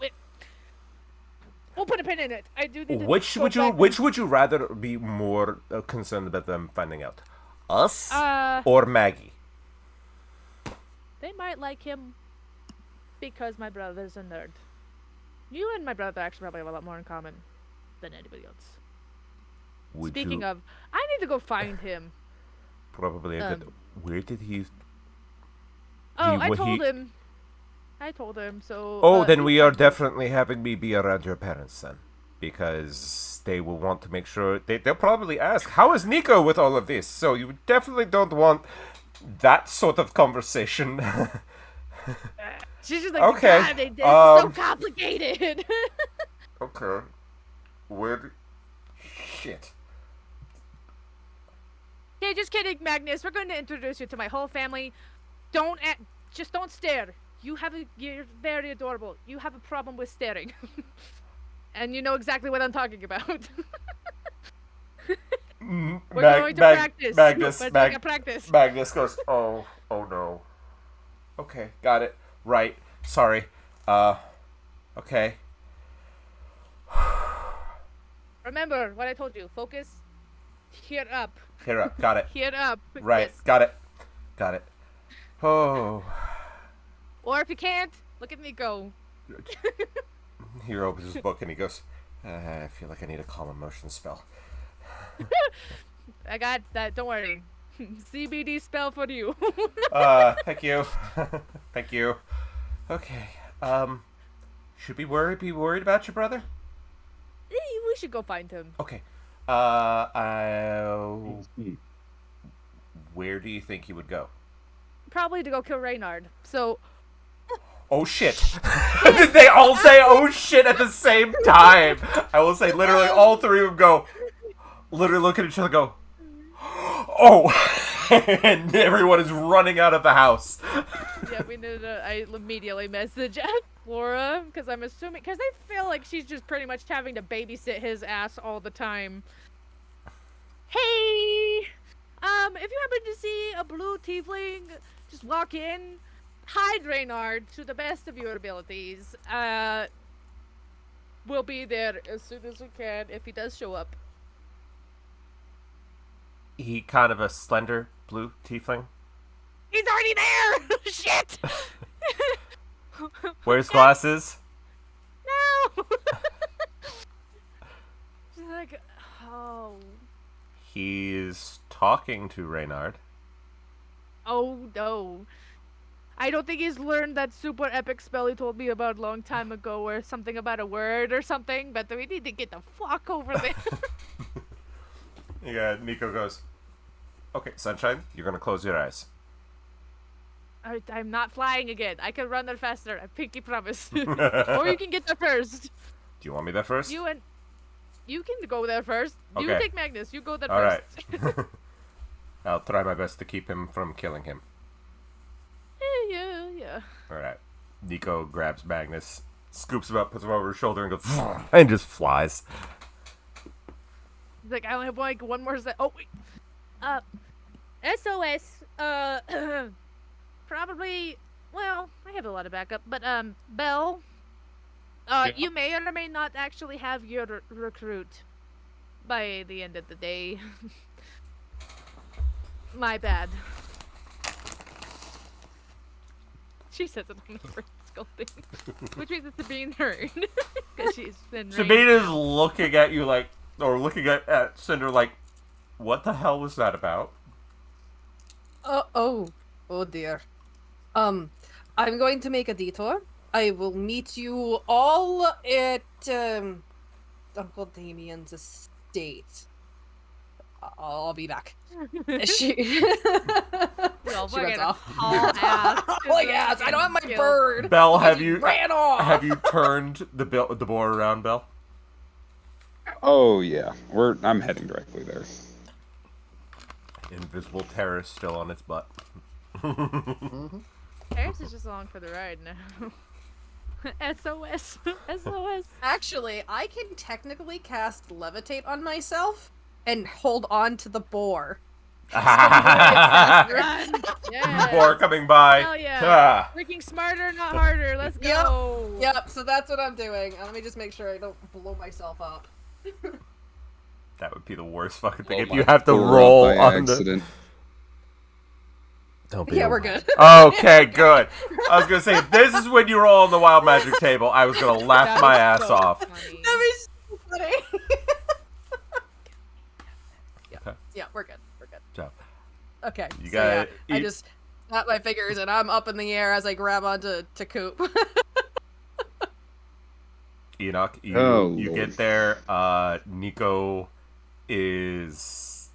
We'll put a pin in it. I do need to. Which go would you back and- Which would you rather be more concerned about them finding out, us Uh, or Maggie? They might like him because my brother's a nerd. You and my brother actually probably have a lot more in common than anybody else. Would Speaking you of, I need to go find him. probably a good. Where did he? Oh, He- I what told he- him. I told him. So. Oh, then he- we are definitely having me be around your parents then. Because they will want to make sure... They'll probably ask, how is Nico with all of this? So you definitely don't want that sort of conversation. She's just like, Okay, God, this is so um, complicated. Okay. Where... Shit. Okay, just kidding, Magnus. We're going to introduce you to my whole family. Just don't stare. You're very adorable. You have a problem with staring. And you know exactly what I'm talking about. We're going to practice. We're doing a practice. Magnus goes, oh no. Okay, got it. Right. Sorry. Okay. Remember what I told you. Focus. Here up. Here up. Got it. Here up. Right. Yes. Got it. Oh. Or if you can't, look at me go. He opens his book and he goes, I feel like I need a calm emotion spell. I got that. Don't worry. CBD spell for you. Thank you. Thank you. Okay. Should we be worried about your brother? We should go find him. Okay. Where do you think he would go? Probably to go kill Reynard. So, Oh shit! They all say "oh shit" at the same time. I will say literally all three of them go, literally look at each other and go, oh! And everyone is running out of the house. yeah, I immediately message Flora, because I'm assuming, because I feel like she's just pretty much having to babysit his ass all the time. Hey! If you happen to see a blue tiefling, just walk in, hide Reynard to the best of your abilities. We'll be there as soon as we can if he does show up. He kind of a slender blue tiefling. He's already there! Shit! Wears glasses. No! She's like, oh. He's talking to Reynard. Oh no. I don't think he's learned that super epic spell he told me about a long time ago, where something about a word or something, but we need to get the fuck over there. Yeah, Nico goes, okay, Sunshine, you're gonna close your eyes. I'm not flying again. I can run there faster. I pinky promise. Or you can get there first. Do you want me there first? You can go there first. You Okay. take Magnus. You go there All right. first. I'll try my best to keep him from killing him. Yeah. All right. Nico grabs Magnus, scoops him up, puts him over his shoulder, and goes, and just flies. He's like, I only have like one more set. Oh wait. SOS. Probably. Well, I have a lot of backup, but Belle. You may or may not actually have your recruit by the end of the day. My bad. She says it on the first skull thing. Which means it's Sabine's turn. Because she's been Sabine is looking at you like, or looking at Cinder like, what the hell was that about? Oh dear. I'm going to make a detour. I will meet you all at Uncle Damien's estate. I'll be back. She runs off. Oh yes, I don't have my bird. Belle, Ran off. have you turned the boar around, Belle? Oh yeah, I'm heading directly there. Invisible terror still on its butt. Paris is just along for the ride now. SOS. SOS. Actually, I can technically cast levitate on myself and hold on to the boar. Run. Yeah. Boar coming by. Hell yeah. Ah. Freaking smarter, not harder. Let's go. Yep, so that's what I'm doing. Let me just make sure I don't blow myself up. That would be the worst fucking thing Oh if my you have to God, roll by on accident. Don't be Yeah, a- we're good. Okay, good. I was gonna say, if this is when you roll on the wild magic table, I was gonna laugh That my was ass so off. funny. That was so funny. Okay. Yeah, we're good. We're good. So, Okay. You so gotta yeah, I eat- just snap my fingers and I'm up in the air as I grab onto Coop. Enoch, you Oh, you Lord. get there. Nico is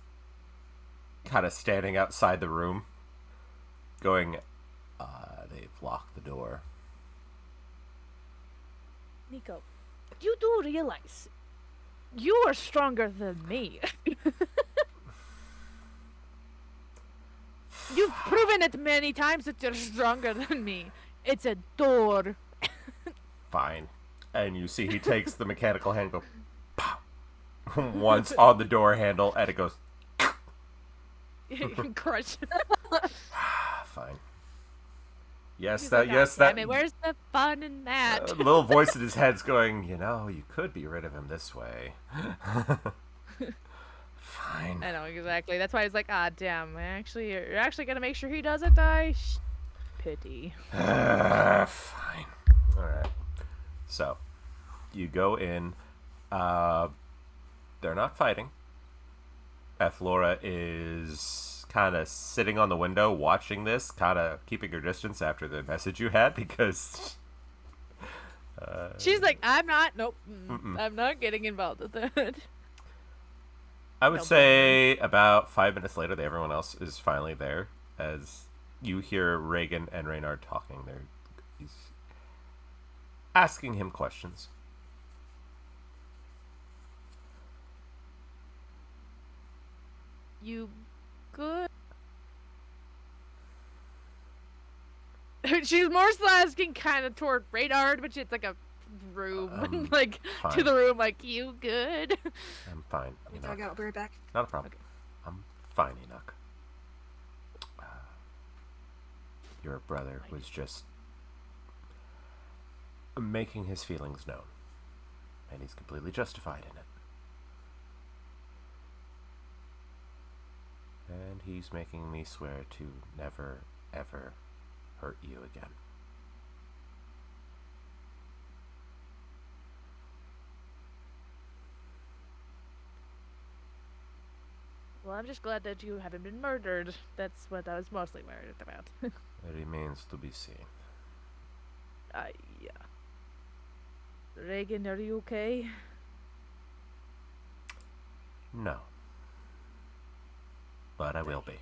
kind of standing outside the room, going, "They've locked the door." Nico, you do realize you are stronger than me. You've proven it many times that you're stronger than me. It's a door. Fine. And you see he takes the mechanical hand and go, pow, once on the door handle, and it goes, Crush. fine. Yes, He's that, like, yes, "God damn that. it, where's the fun in that? Little voice in his head's going, you could be rid of him this way. Fine. I know exactly. That's why he's like, damn. You're actually gonna make sure he doesn't die. Pity. Fine. All right. So, you go in. They're not fighting. Ethlora is kind of sitting on the window watching this, kind of keeping her distance after the message you had because. She's like, I'm not. Nope. I'm not getting involved with that. I would say about 5 minutes later, everyone else is finally there as you hear Reagan and Reynard talking. He's asking him questions. You good? She's more so asking kind of toward Reynard, but it's like a room, like fine. to the room, like, you good? I'm fine. I'll be right back. Not a problem. Okay. I'm fine, Enoch. Your brother was just making his feelings known, and he's completely justified in it. And he's making me swear to never, ever hurt you again. Well, I'm just glad that you haven't been murdered. That's what I was mostly worried about. It remains to be seen. Yeah. Reagan, are you okay? No. But I will be.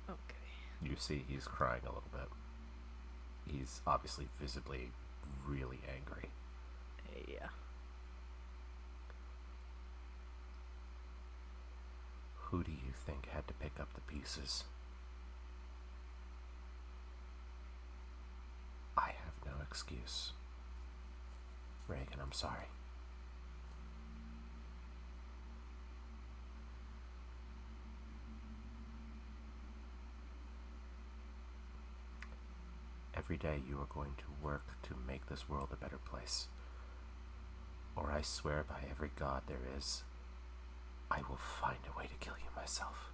Okay. You see he's crying a little bit. He's obviously visibly really angry. Yeah. Who do you think had to pick up the pieces? I have no excuse. Reagan, I'm sorry. Every day you are going to work to make this world a better place. Or I swear by every god there is, I will find a way to kill you myself.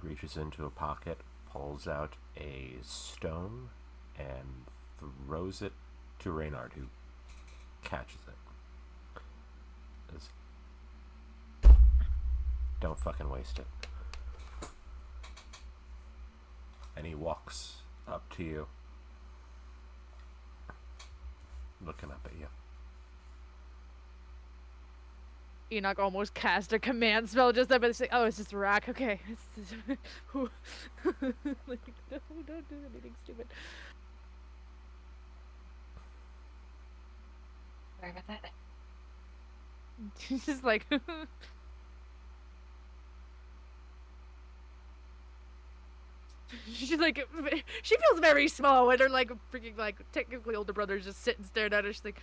He reaches into a pocket, pulls out a stone, and throws it to Reynard, who catches it. Don't fucking waste it. And he walks up to you, looking up at you. Enoch almost cast a command spell just then, but it's like, oh, it's just Rack. Okay. Like, no, don't do anything stupid. Sorry about that. She's just like, she's like, she feels very small when her like freaking like technically older brother's just sitting staring at her. She's like,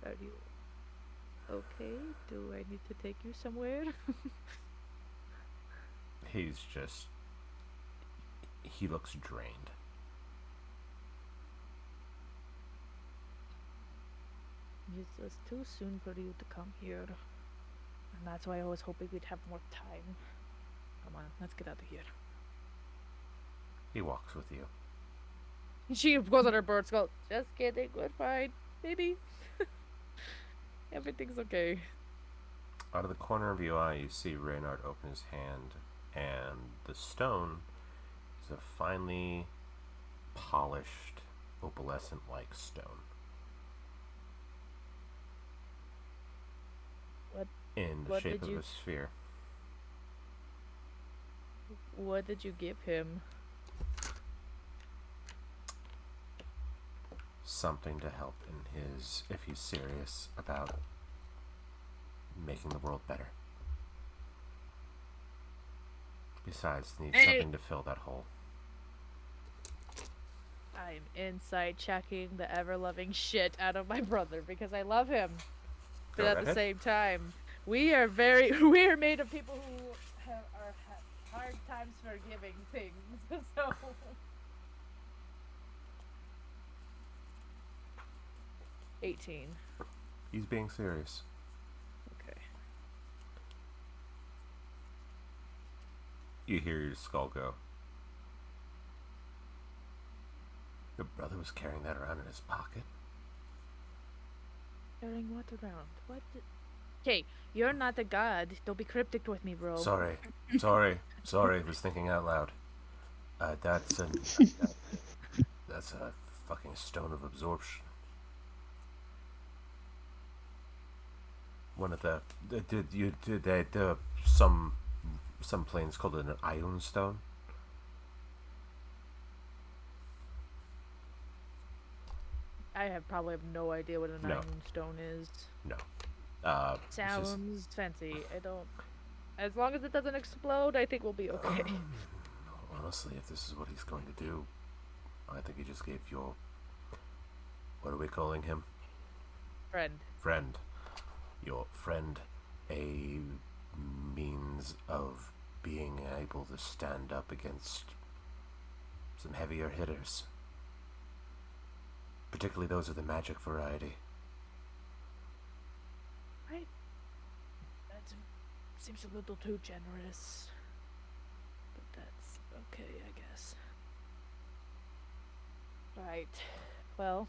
are you okay? Do I need to take you somewhere? He looks drained. It's just too soon for you to come here. And that's why I was hoping we'd have more time. Come on, let's get out of here. He walks with you. She goes on her bird skull. Just kidding, we're fine. Maybe. Everything's okay. Out of the corner of your eye, you see Reynard open his hand, and the stone is a finely polished, opalescent-like stone. What? In the What shape did of you- a sphere. What did you give him? Something to help in his, if he's serious about making the world better. Besides, needs something to fill that hole. I'm inside checking the ever-loving shit out of my brother because I love him. But Go at right the ahead. same time, we are made of people who have hard times forgiving things. So 18. He's being serious. Okay. You hear your skull go. Your brother was carrying that around in his pocket? Carrying what around? What? Okay, you're not a god. Don't be cryptic with me, bro. Sorry. Was thinking out loud. That's a fucking stone of absorption. One of some planes called it an ion stone. I probably have no idea what an No. iron stone is. No. It's just- Sounds fancy. I don't. As long as it doesn't explode, I think we'll be okay. honestly, if this is what he's going to do, I think he just gave your, what are we calling him? Friend. Your friend a means of being able to stand up against some heavier hitters. Particularly those of the magic variety. Right. That seems a little too generous. But that's okay, I guess. Right. Well.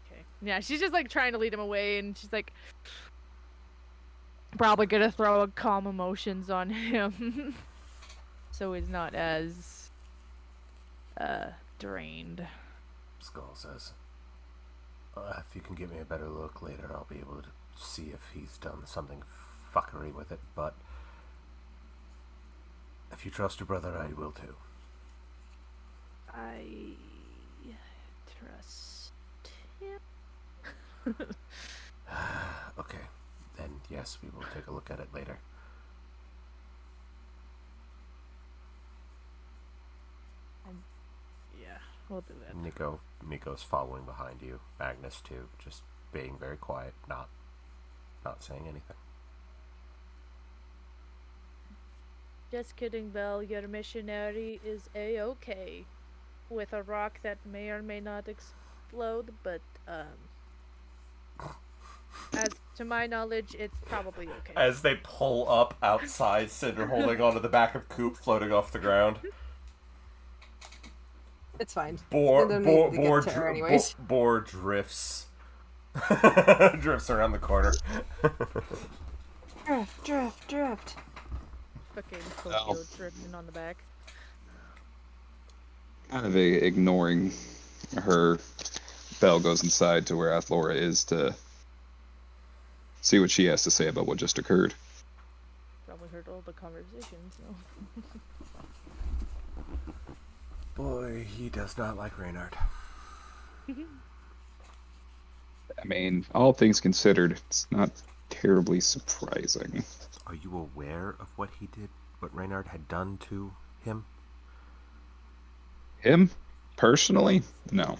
Okay. Yeah, she's just like trying to lead him away, and she's like probably gonna throw a calm emotions on him. So he's not as drained. Skull says, if you can give me a better look later, I'll be able to see if he's done something fuckery with it, but if you trust your brother, I will too. I trust him. Okay, then yes, we will take a look at it later. Yeah, we'll do that. Nico's following behind you. Agnes too, just being very quiet, not saying anything. Just kidding, Belle. Your missionary is a-okay with a rock that may or may not explode, but as to my knowledge, it's probably okay. As they pull up outside, Cinder holding onto the back of Coop, floating off the ground. It's fine. Boar They don't need to get to her anyways. drifts. Drifts around the corner. Drift. Fucking Tokyo drifting on the back. Kind of ignoring her, Belle goes inside to where Athlora is to see what she has to say about what just occurred. Probably heard all the conversations, so. Boy, he does not like Reynard. I mean, all things considered, it's not terribly surprising. Are you aware of what he did? What Reynard had done to him? Him? Personally? No.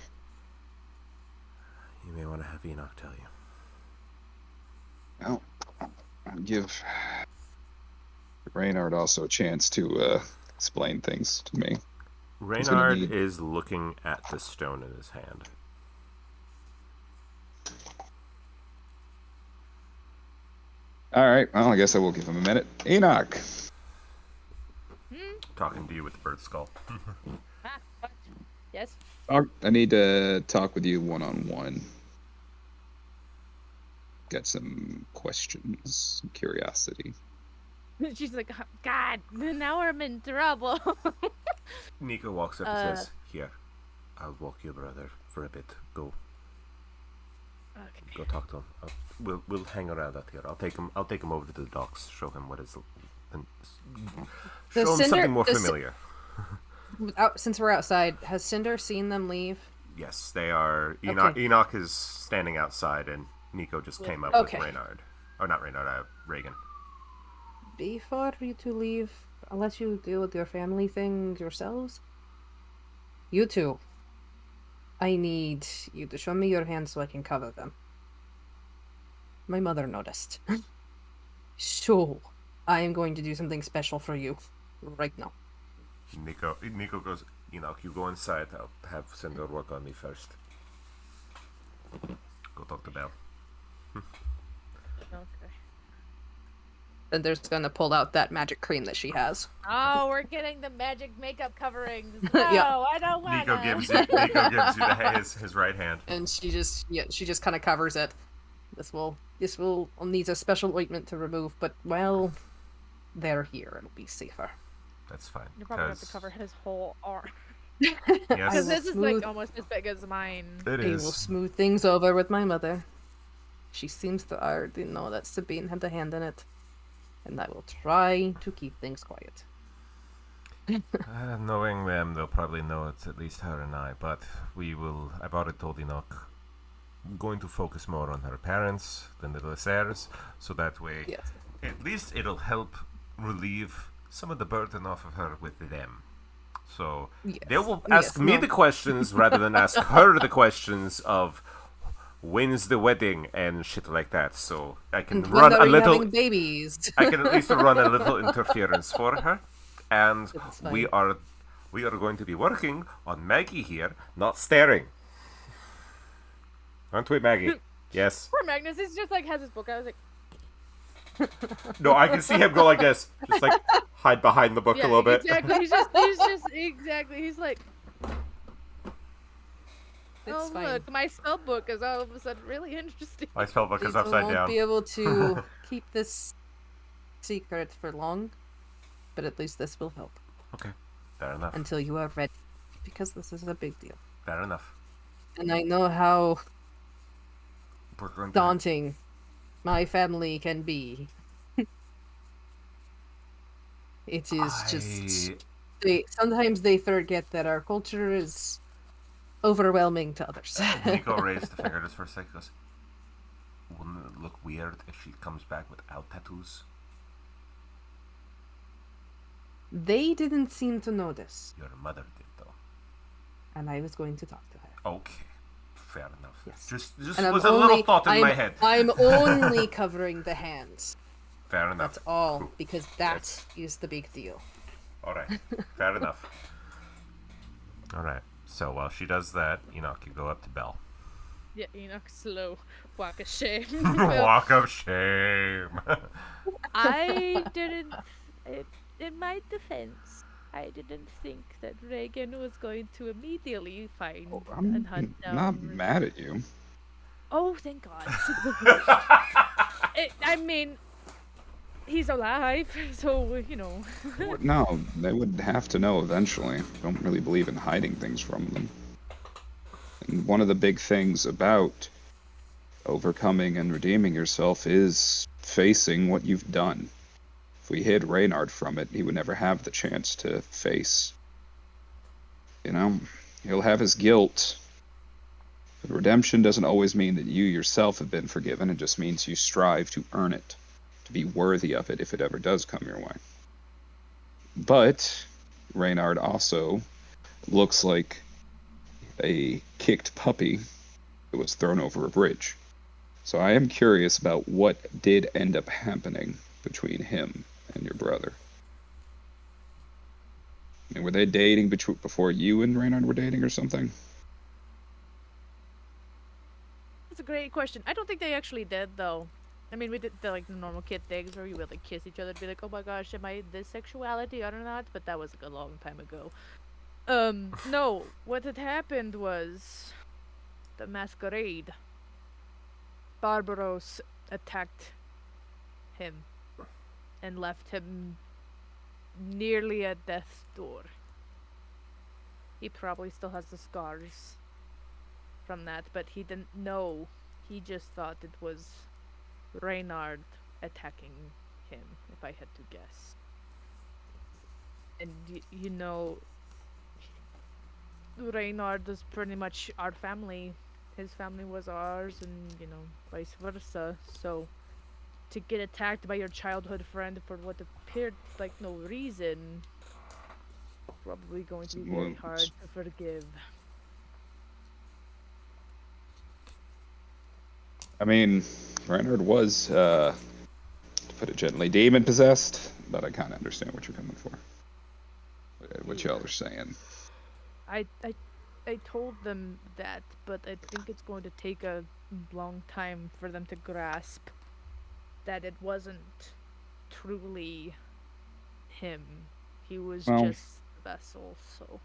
You may want to have Enoch tell you. Well, I'll give Reynard also a chance to explain things to me. Reynard need- is looking at the stone in his hand. Alright, well, I guess I will give him a minute. Enoch! Talking to you with the bird skull. What? Yes? I need to talk with you one-on-one. Got some questions, some curiosity. She's like, God, now I'm in trouble. Nico walks up and says, "Here, I'll walk your brother for a bit. Go Okay. talk to him. We'll hang around out here. I'll take him over to the docks. Show him what is and Does show him Cinder- something more does Ci- familiar. Since we're outside, has Cinder seen them leave? Yes, they are. Enoch, Okay. Enoch is standing outside, and Nico just came up Okay. with Reynard. Oh, not Reynard, Reagan. Before you two leave, I'll let you deal with your family things yourselves. You two, I need you to show me your hands so I can cover them. My mother noticed. So, I am going to do something special for you right now. Nico goes, Enoch, you go inside. I'll have Cinder work on me first. Go talk to Belle. Okay. Cinder's gonna pull out that magic cream that she has. Oh, we're getting the magic makeup coverings. No, Yeah. I don't want Nico gives you his right hand. And she just kind of covers it. This will needs a special ointment to remove, but well, they're here. It'll be safer. That's fine. You probably have to cover his whole arm. Yes, Because this is smooth- like almost as big as mine. it I will is. smooth things over with my mother. She seems to already know that Sabine had a hand in it, and I will try to keep things quiet. Knowing them, they'll probably know it's at least her and I, but we will. I've already told Enoch. I'm going to focus more on her parents than the Lacers, so that way, Yes. at least it'll help relieve some of the burden off of her with them. So Yes. They will ask Yes, me no. the questions rather than ask her the questions of when's the wedding and shit like that. So I can And run when a are we little. having babies? I can at least run a little interference for her, and That's we fine. are going to be working on Maggie here, not staring. Aren't we, Maggie? Yes. Poor Magnus, he's just like has his book. I was like, No, I can see him go like this, just like hide behind the book yeah, a little bit. exactly. He's just exactly. He's like, It's oh fine. look, my spell book is all of a sudden really interesting. My spell book is People upside won't down. be able to keep this secret for long, but at least this will help Okay, fair enough. until you are ready, because this is a big deal. Fair enough. And I know how We're going to- daunting my family can be. It is just sometimes they forget that our culture is overwhelming to others. Nico raised the finger just for a second. Goes, wouldn't it look weird if she comes back without tattoos? They didn't seem to notice, Your mother did, though. and I was going to talk to her. Okay, fair enough. Yes. Just And I'm was a little thought in my I'm- head. I'm only covering the hands. Fair enough. That's all, Cool. because that is the big deal. All right, fair enough. All right. So while she does that, Enoch, you go up to Belle. Yeah, Enoch, slow walk of shame. Walk of shame. I didn't. In my defense, I didn't think that Reagan was going to immediately find and I'm hunt down. not mad at you. Oh, thank God. I mean, he's alive, so you know. No, they would have to know eventually. Don't really believe in hiding things from them. And one of the big things about overcoming and redeeming yourself is facing what you've done. If we hid Reynard from it, he would never have the chance to face. You know, he'll have his guilt. But redemption doesn't always mean that you yourself have been forgiven. It just means you strive to earn it, to be worthy of it if it ever does come your way. But Reynard also looks like a kicked puppy that was thrown over a bridge. So I am curious about what did end up happening between him and your brother. I mean, were they dating before you and Reynard were dating or something? That's a great question. I don't think they actually did, though. I mean, we did the like normal kid things where we would like kiss each other and be like, "Oh my gosh, am I this sexuality or not?" But that was like a long time ago. No, what had happened was the masquerade. Barbaros attacked him and left him nearly at death's door. He probably still has the scars from that, but he didn't know. He just thought it was Reynard attacking him, if I had to guess. And you know, Reynard is pretty much our family. His family was ours, and vice versa. So to get attacked by your childhood friend for what appeared like no reason, probably going to be very hard to forgive. I mean, Reinhard was, to put it gently, demon possessed, but I kind of understand what you're coming for. What y'all are saying. I told them that, but I think it's going to take a long time for them to grasp that it wasn't truly him. He was just the vessel, so.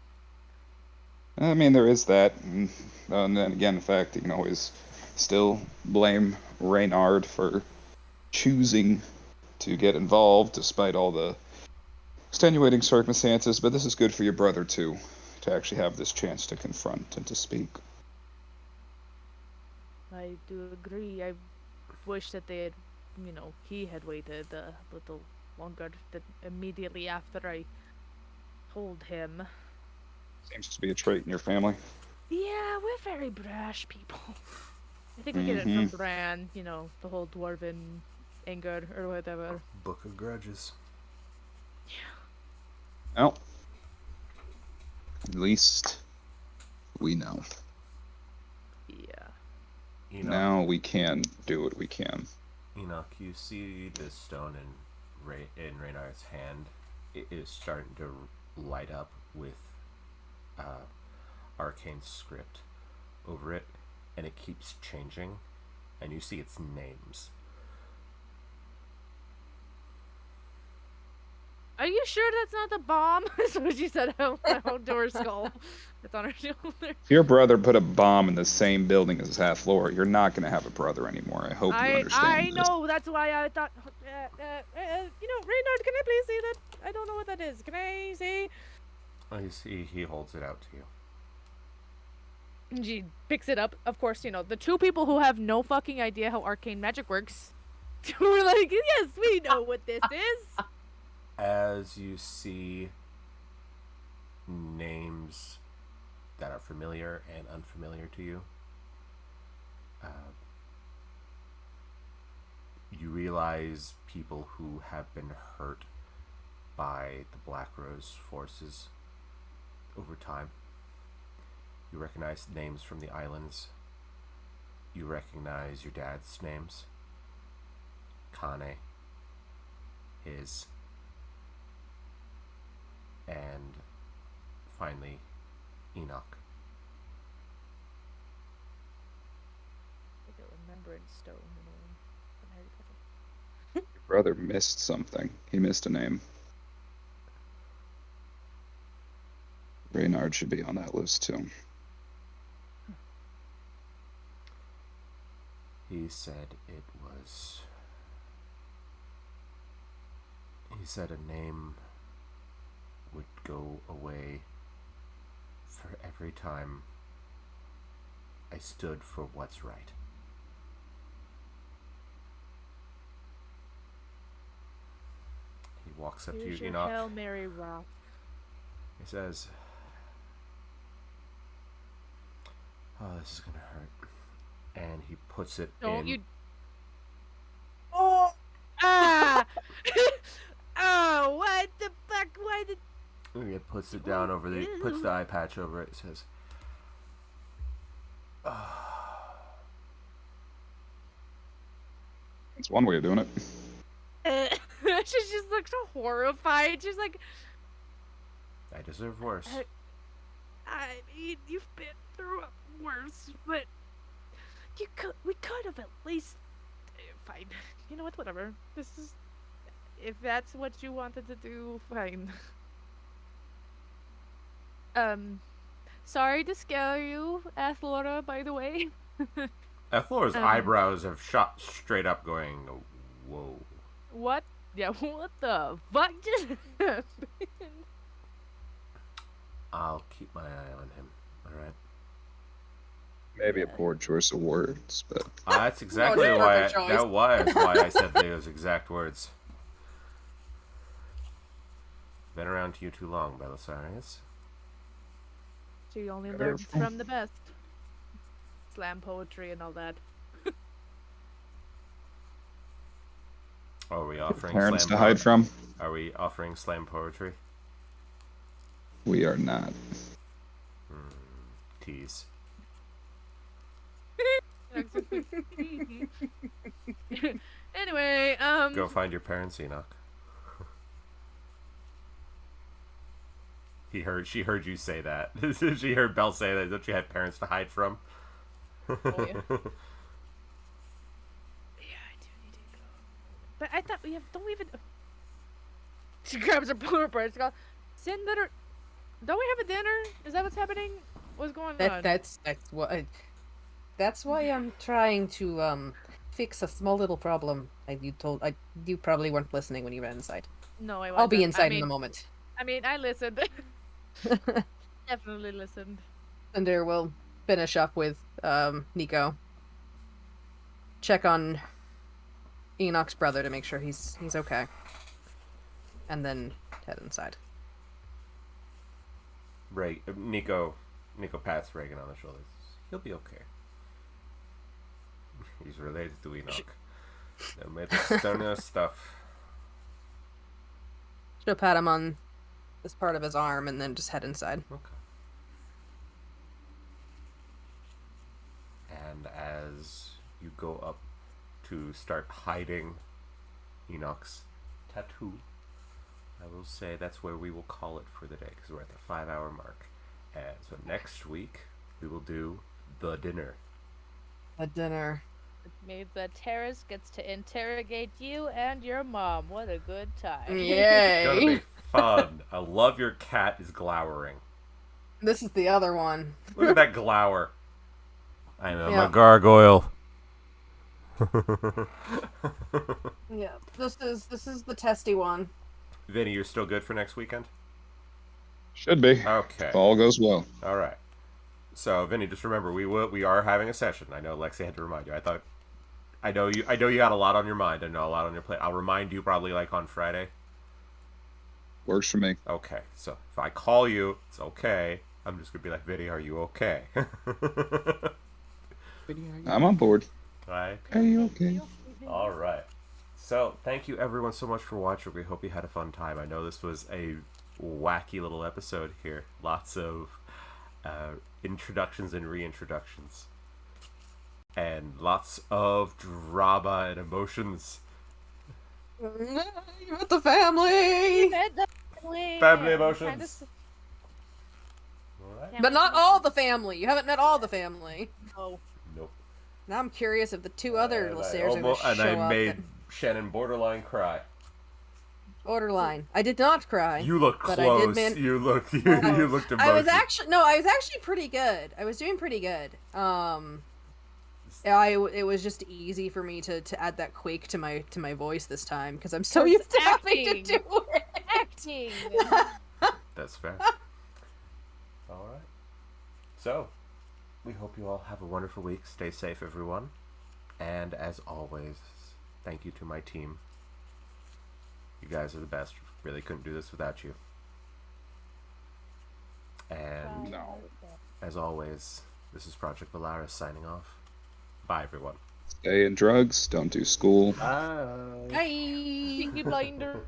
I mean, there is that. And then again, in fact, you can always still blame Reynard for choosing to get involved despite all the extenuating circumstances, but this is good for your brother, too, to actually have this chance to confront and to speak. I do agree. I wish that they had, he had waited a little longer than immediately after I told him. Seems to be a trait in your family. Yeah, we're very brash people. I think we get it from Bran, the whole dwarven anger or whatever. Book of Grudges. Yeah. Well, at least we know. Yeah. Now we can do what we can. Enoch, you see this stone in Reynard's hand. It is starting to light up with arcane script over it, and it keeps changing, and you see its names. Are you sure that's not the bomb? That's what she said out to her skull. That's on her shoulder. If your brother put a bomb in the same building as Hathor, you're not going to have a brother anymore. I hope you understand I this. know, that's why I thought... Reynard, can I please see that? I don't know what that is. Can I see? Oh, you see, he holds it out to you. And she picks it up. Of course, the two people who have no fucking idea how arcane magic works were like, yes, we know what this is. As you see names that are familiar and unfamiliar to you, you realize people who have been hurt by the Black Rose forces over time. You recognize names from the islands. You recognize your dad's names. Kane, his, and finally Enoch. Like a remembrance stone. Your brother missed something. He missed a name. Reynard should be on that list too. He said it was... He said a name would go away for every time I stood for what's right. He walks up Here's to you, your Enoch. Hail Mary rock. He says, "Oh, this is gonna hurt," and he puts it Don't in. you... Oh! Ah! Oh, what the fuck? Why did... He puts it down over the... Puts the eye patch over it. Says, That's one way of doing it. She just looks so horrified. She's like, "I deserve worse." I mean, you've been through worse, but we could have at least... Fine. You know what? Whatever. This is... If that's what you wanted to do, fine. Sorry to scare you, Athlora, by the way. Athlor's eyebrows have shot straight up, going, "Whoa." What? Yeah, what the fuck just happened? I'll keep my eye on him. All right. Maybe a poor choice of words, but That's exactly it's a why. perfect choice. That was why I said those exact words. Been around you too long, Belisarius. She only learns from the best. Slam poetry and all that. Oh, are we offering Parents slam to hide from? Are we offering slam poetry? We are not. Tease. Anyway, Go find your parents, Enoch. She heard you say that. She heard Belle say that. Don't you have parents to hide from? Oh, yeah. Yeah, I do need to go. But I thought we have. Don't we even. She grabs a blueprint. She goes, "Send dinner. Don't we have a dinner? Is that what's happening? What's going on?" That's why I'm trying to fix a small little problem. You probably weren't listening when you were inside. No, I wasn't. I'll be inside I mean, in a moment. I listened. Definitely listened. Cinder will finish up with Nico. Check on Enoch's brother to make sure he's okay. And then head inside. Nico pats Reagan on the shoulders. He'll be okay. He's related to Enoch. They made the stoner stuff. She'll pat him on this part of his arm and then just head inside. Okay. And as you go up to start hiding Enoch's tattoo, I will say that's where we will call it for the day, because we're at the 5-hour mark. And so next week, we will do the dinner. A dinner. It means that Terrace gets to interrogate you and your mom. What a good time. It's gonna be Yay! fun. I love your cat is glowering. This is the other one. Look at that glower. I am Yeah. a gargoyle. Yeah, this is the testy one. Vinny, you're still good for next weekend? Should be. Okay. If all goes well. All right. So, Vinny, just remember we are having a session. I know Lexi had to remind you. I know you got a lot on your mind. I know a lot on your plate. I'll remind you probably like on Friday. Works for me. Okay. So, if I call you, it's okay. I'm just going to be like, Vinny, are you okay? I'm on board. Right. Are you okay? All right. So, thank you everyone so much for watching. We hope you had a fun time. I know this was a wacky little episode here. Lots of introductions and reintroductions. And lots of drama and emotions. You met the family! Family emotions. All right. But not all the family. You haven't met all the family. Oh. Nope. Now I'm curious if the two other And Lacers are going to show and I up. made Shannon borderline cry. Borderline. I did not cry. You look but close. I did You looked Oh. you looked emotional. I was actually pretty good. I was doing pretty good. It was just easy for me to add that quake to my voice this time because I'm so It's used to having to acting. do it. Acting. That's fair. All right. So, we hope you all have a wonderful week. Stay safe, everyone. And as always, thank you to my team. You guys are the best. Really couldn't do this without you. And No. as always, this is Project Valaris signing off. Bye, everyone. Stay in drugs. Don't do school. Bye. Bye. Pinky Blinder.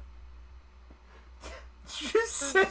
She said,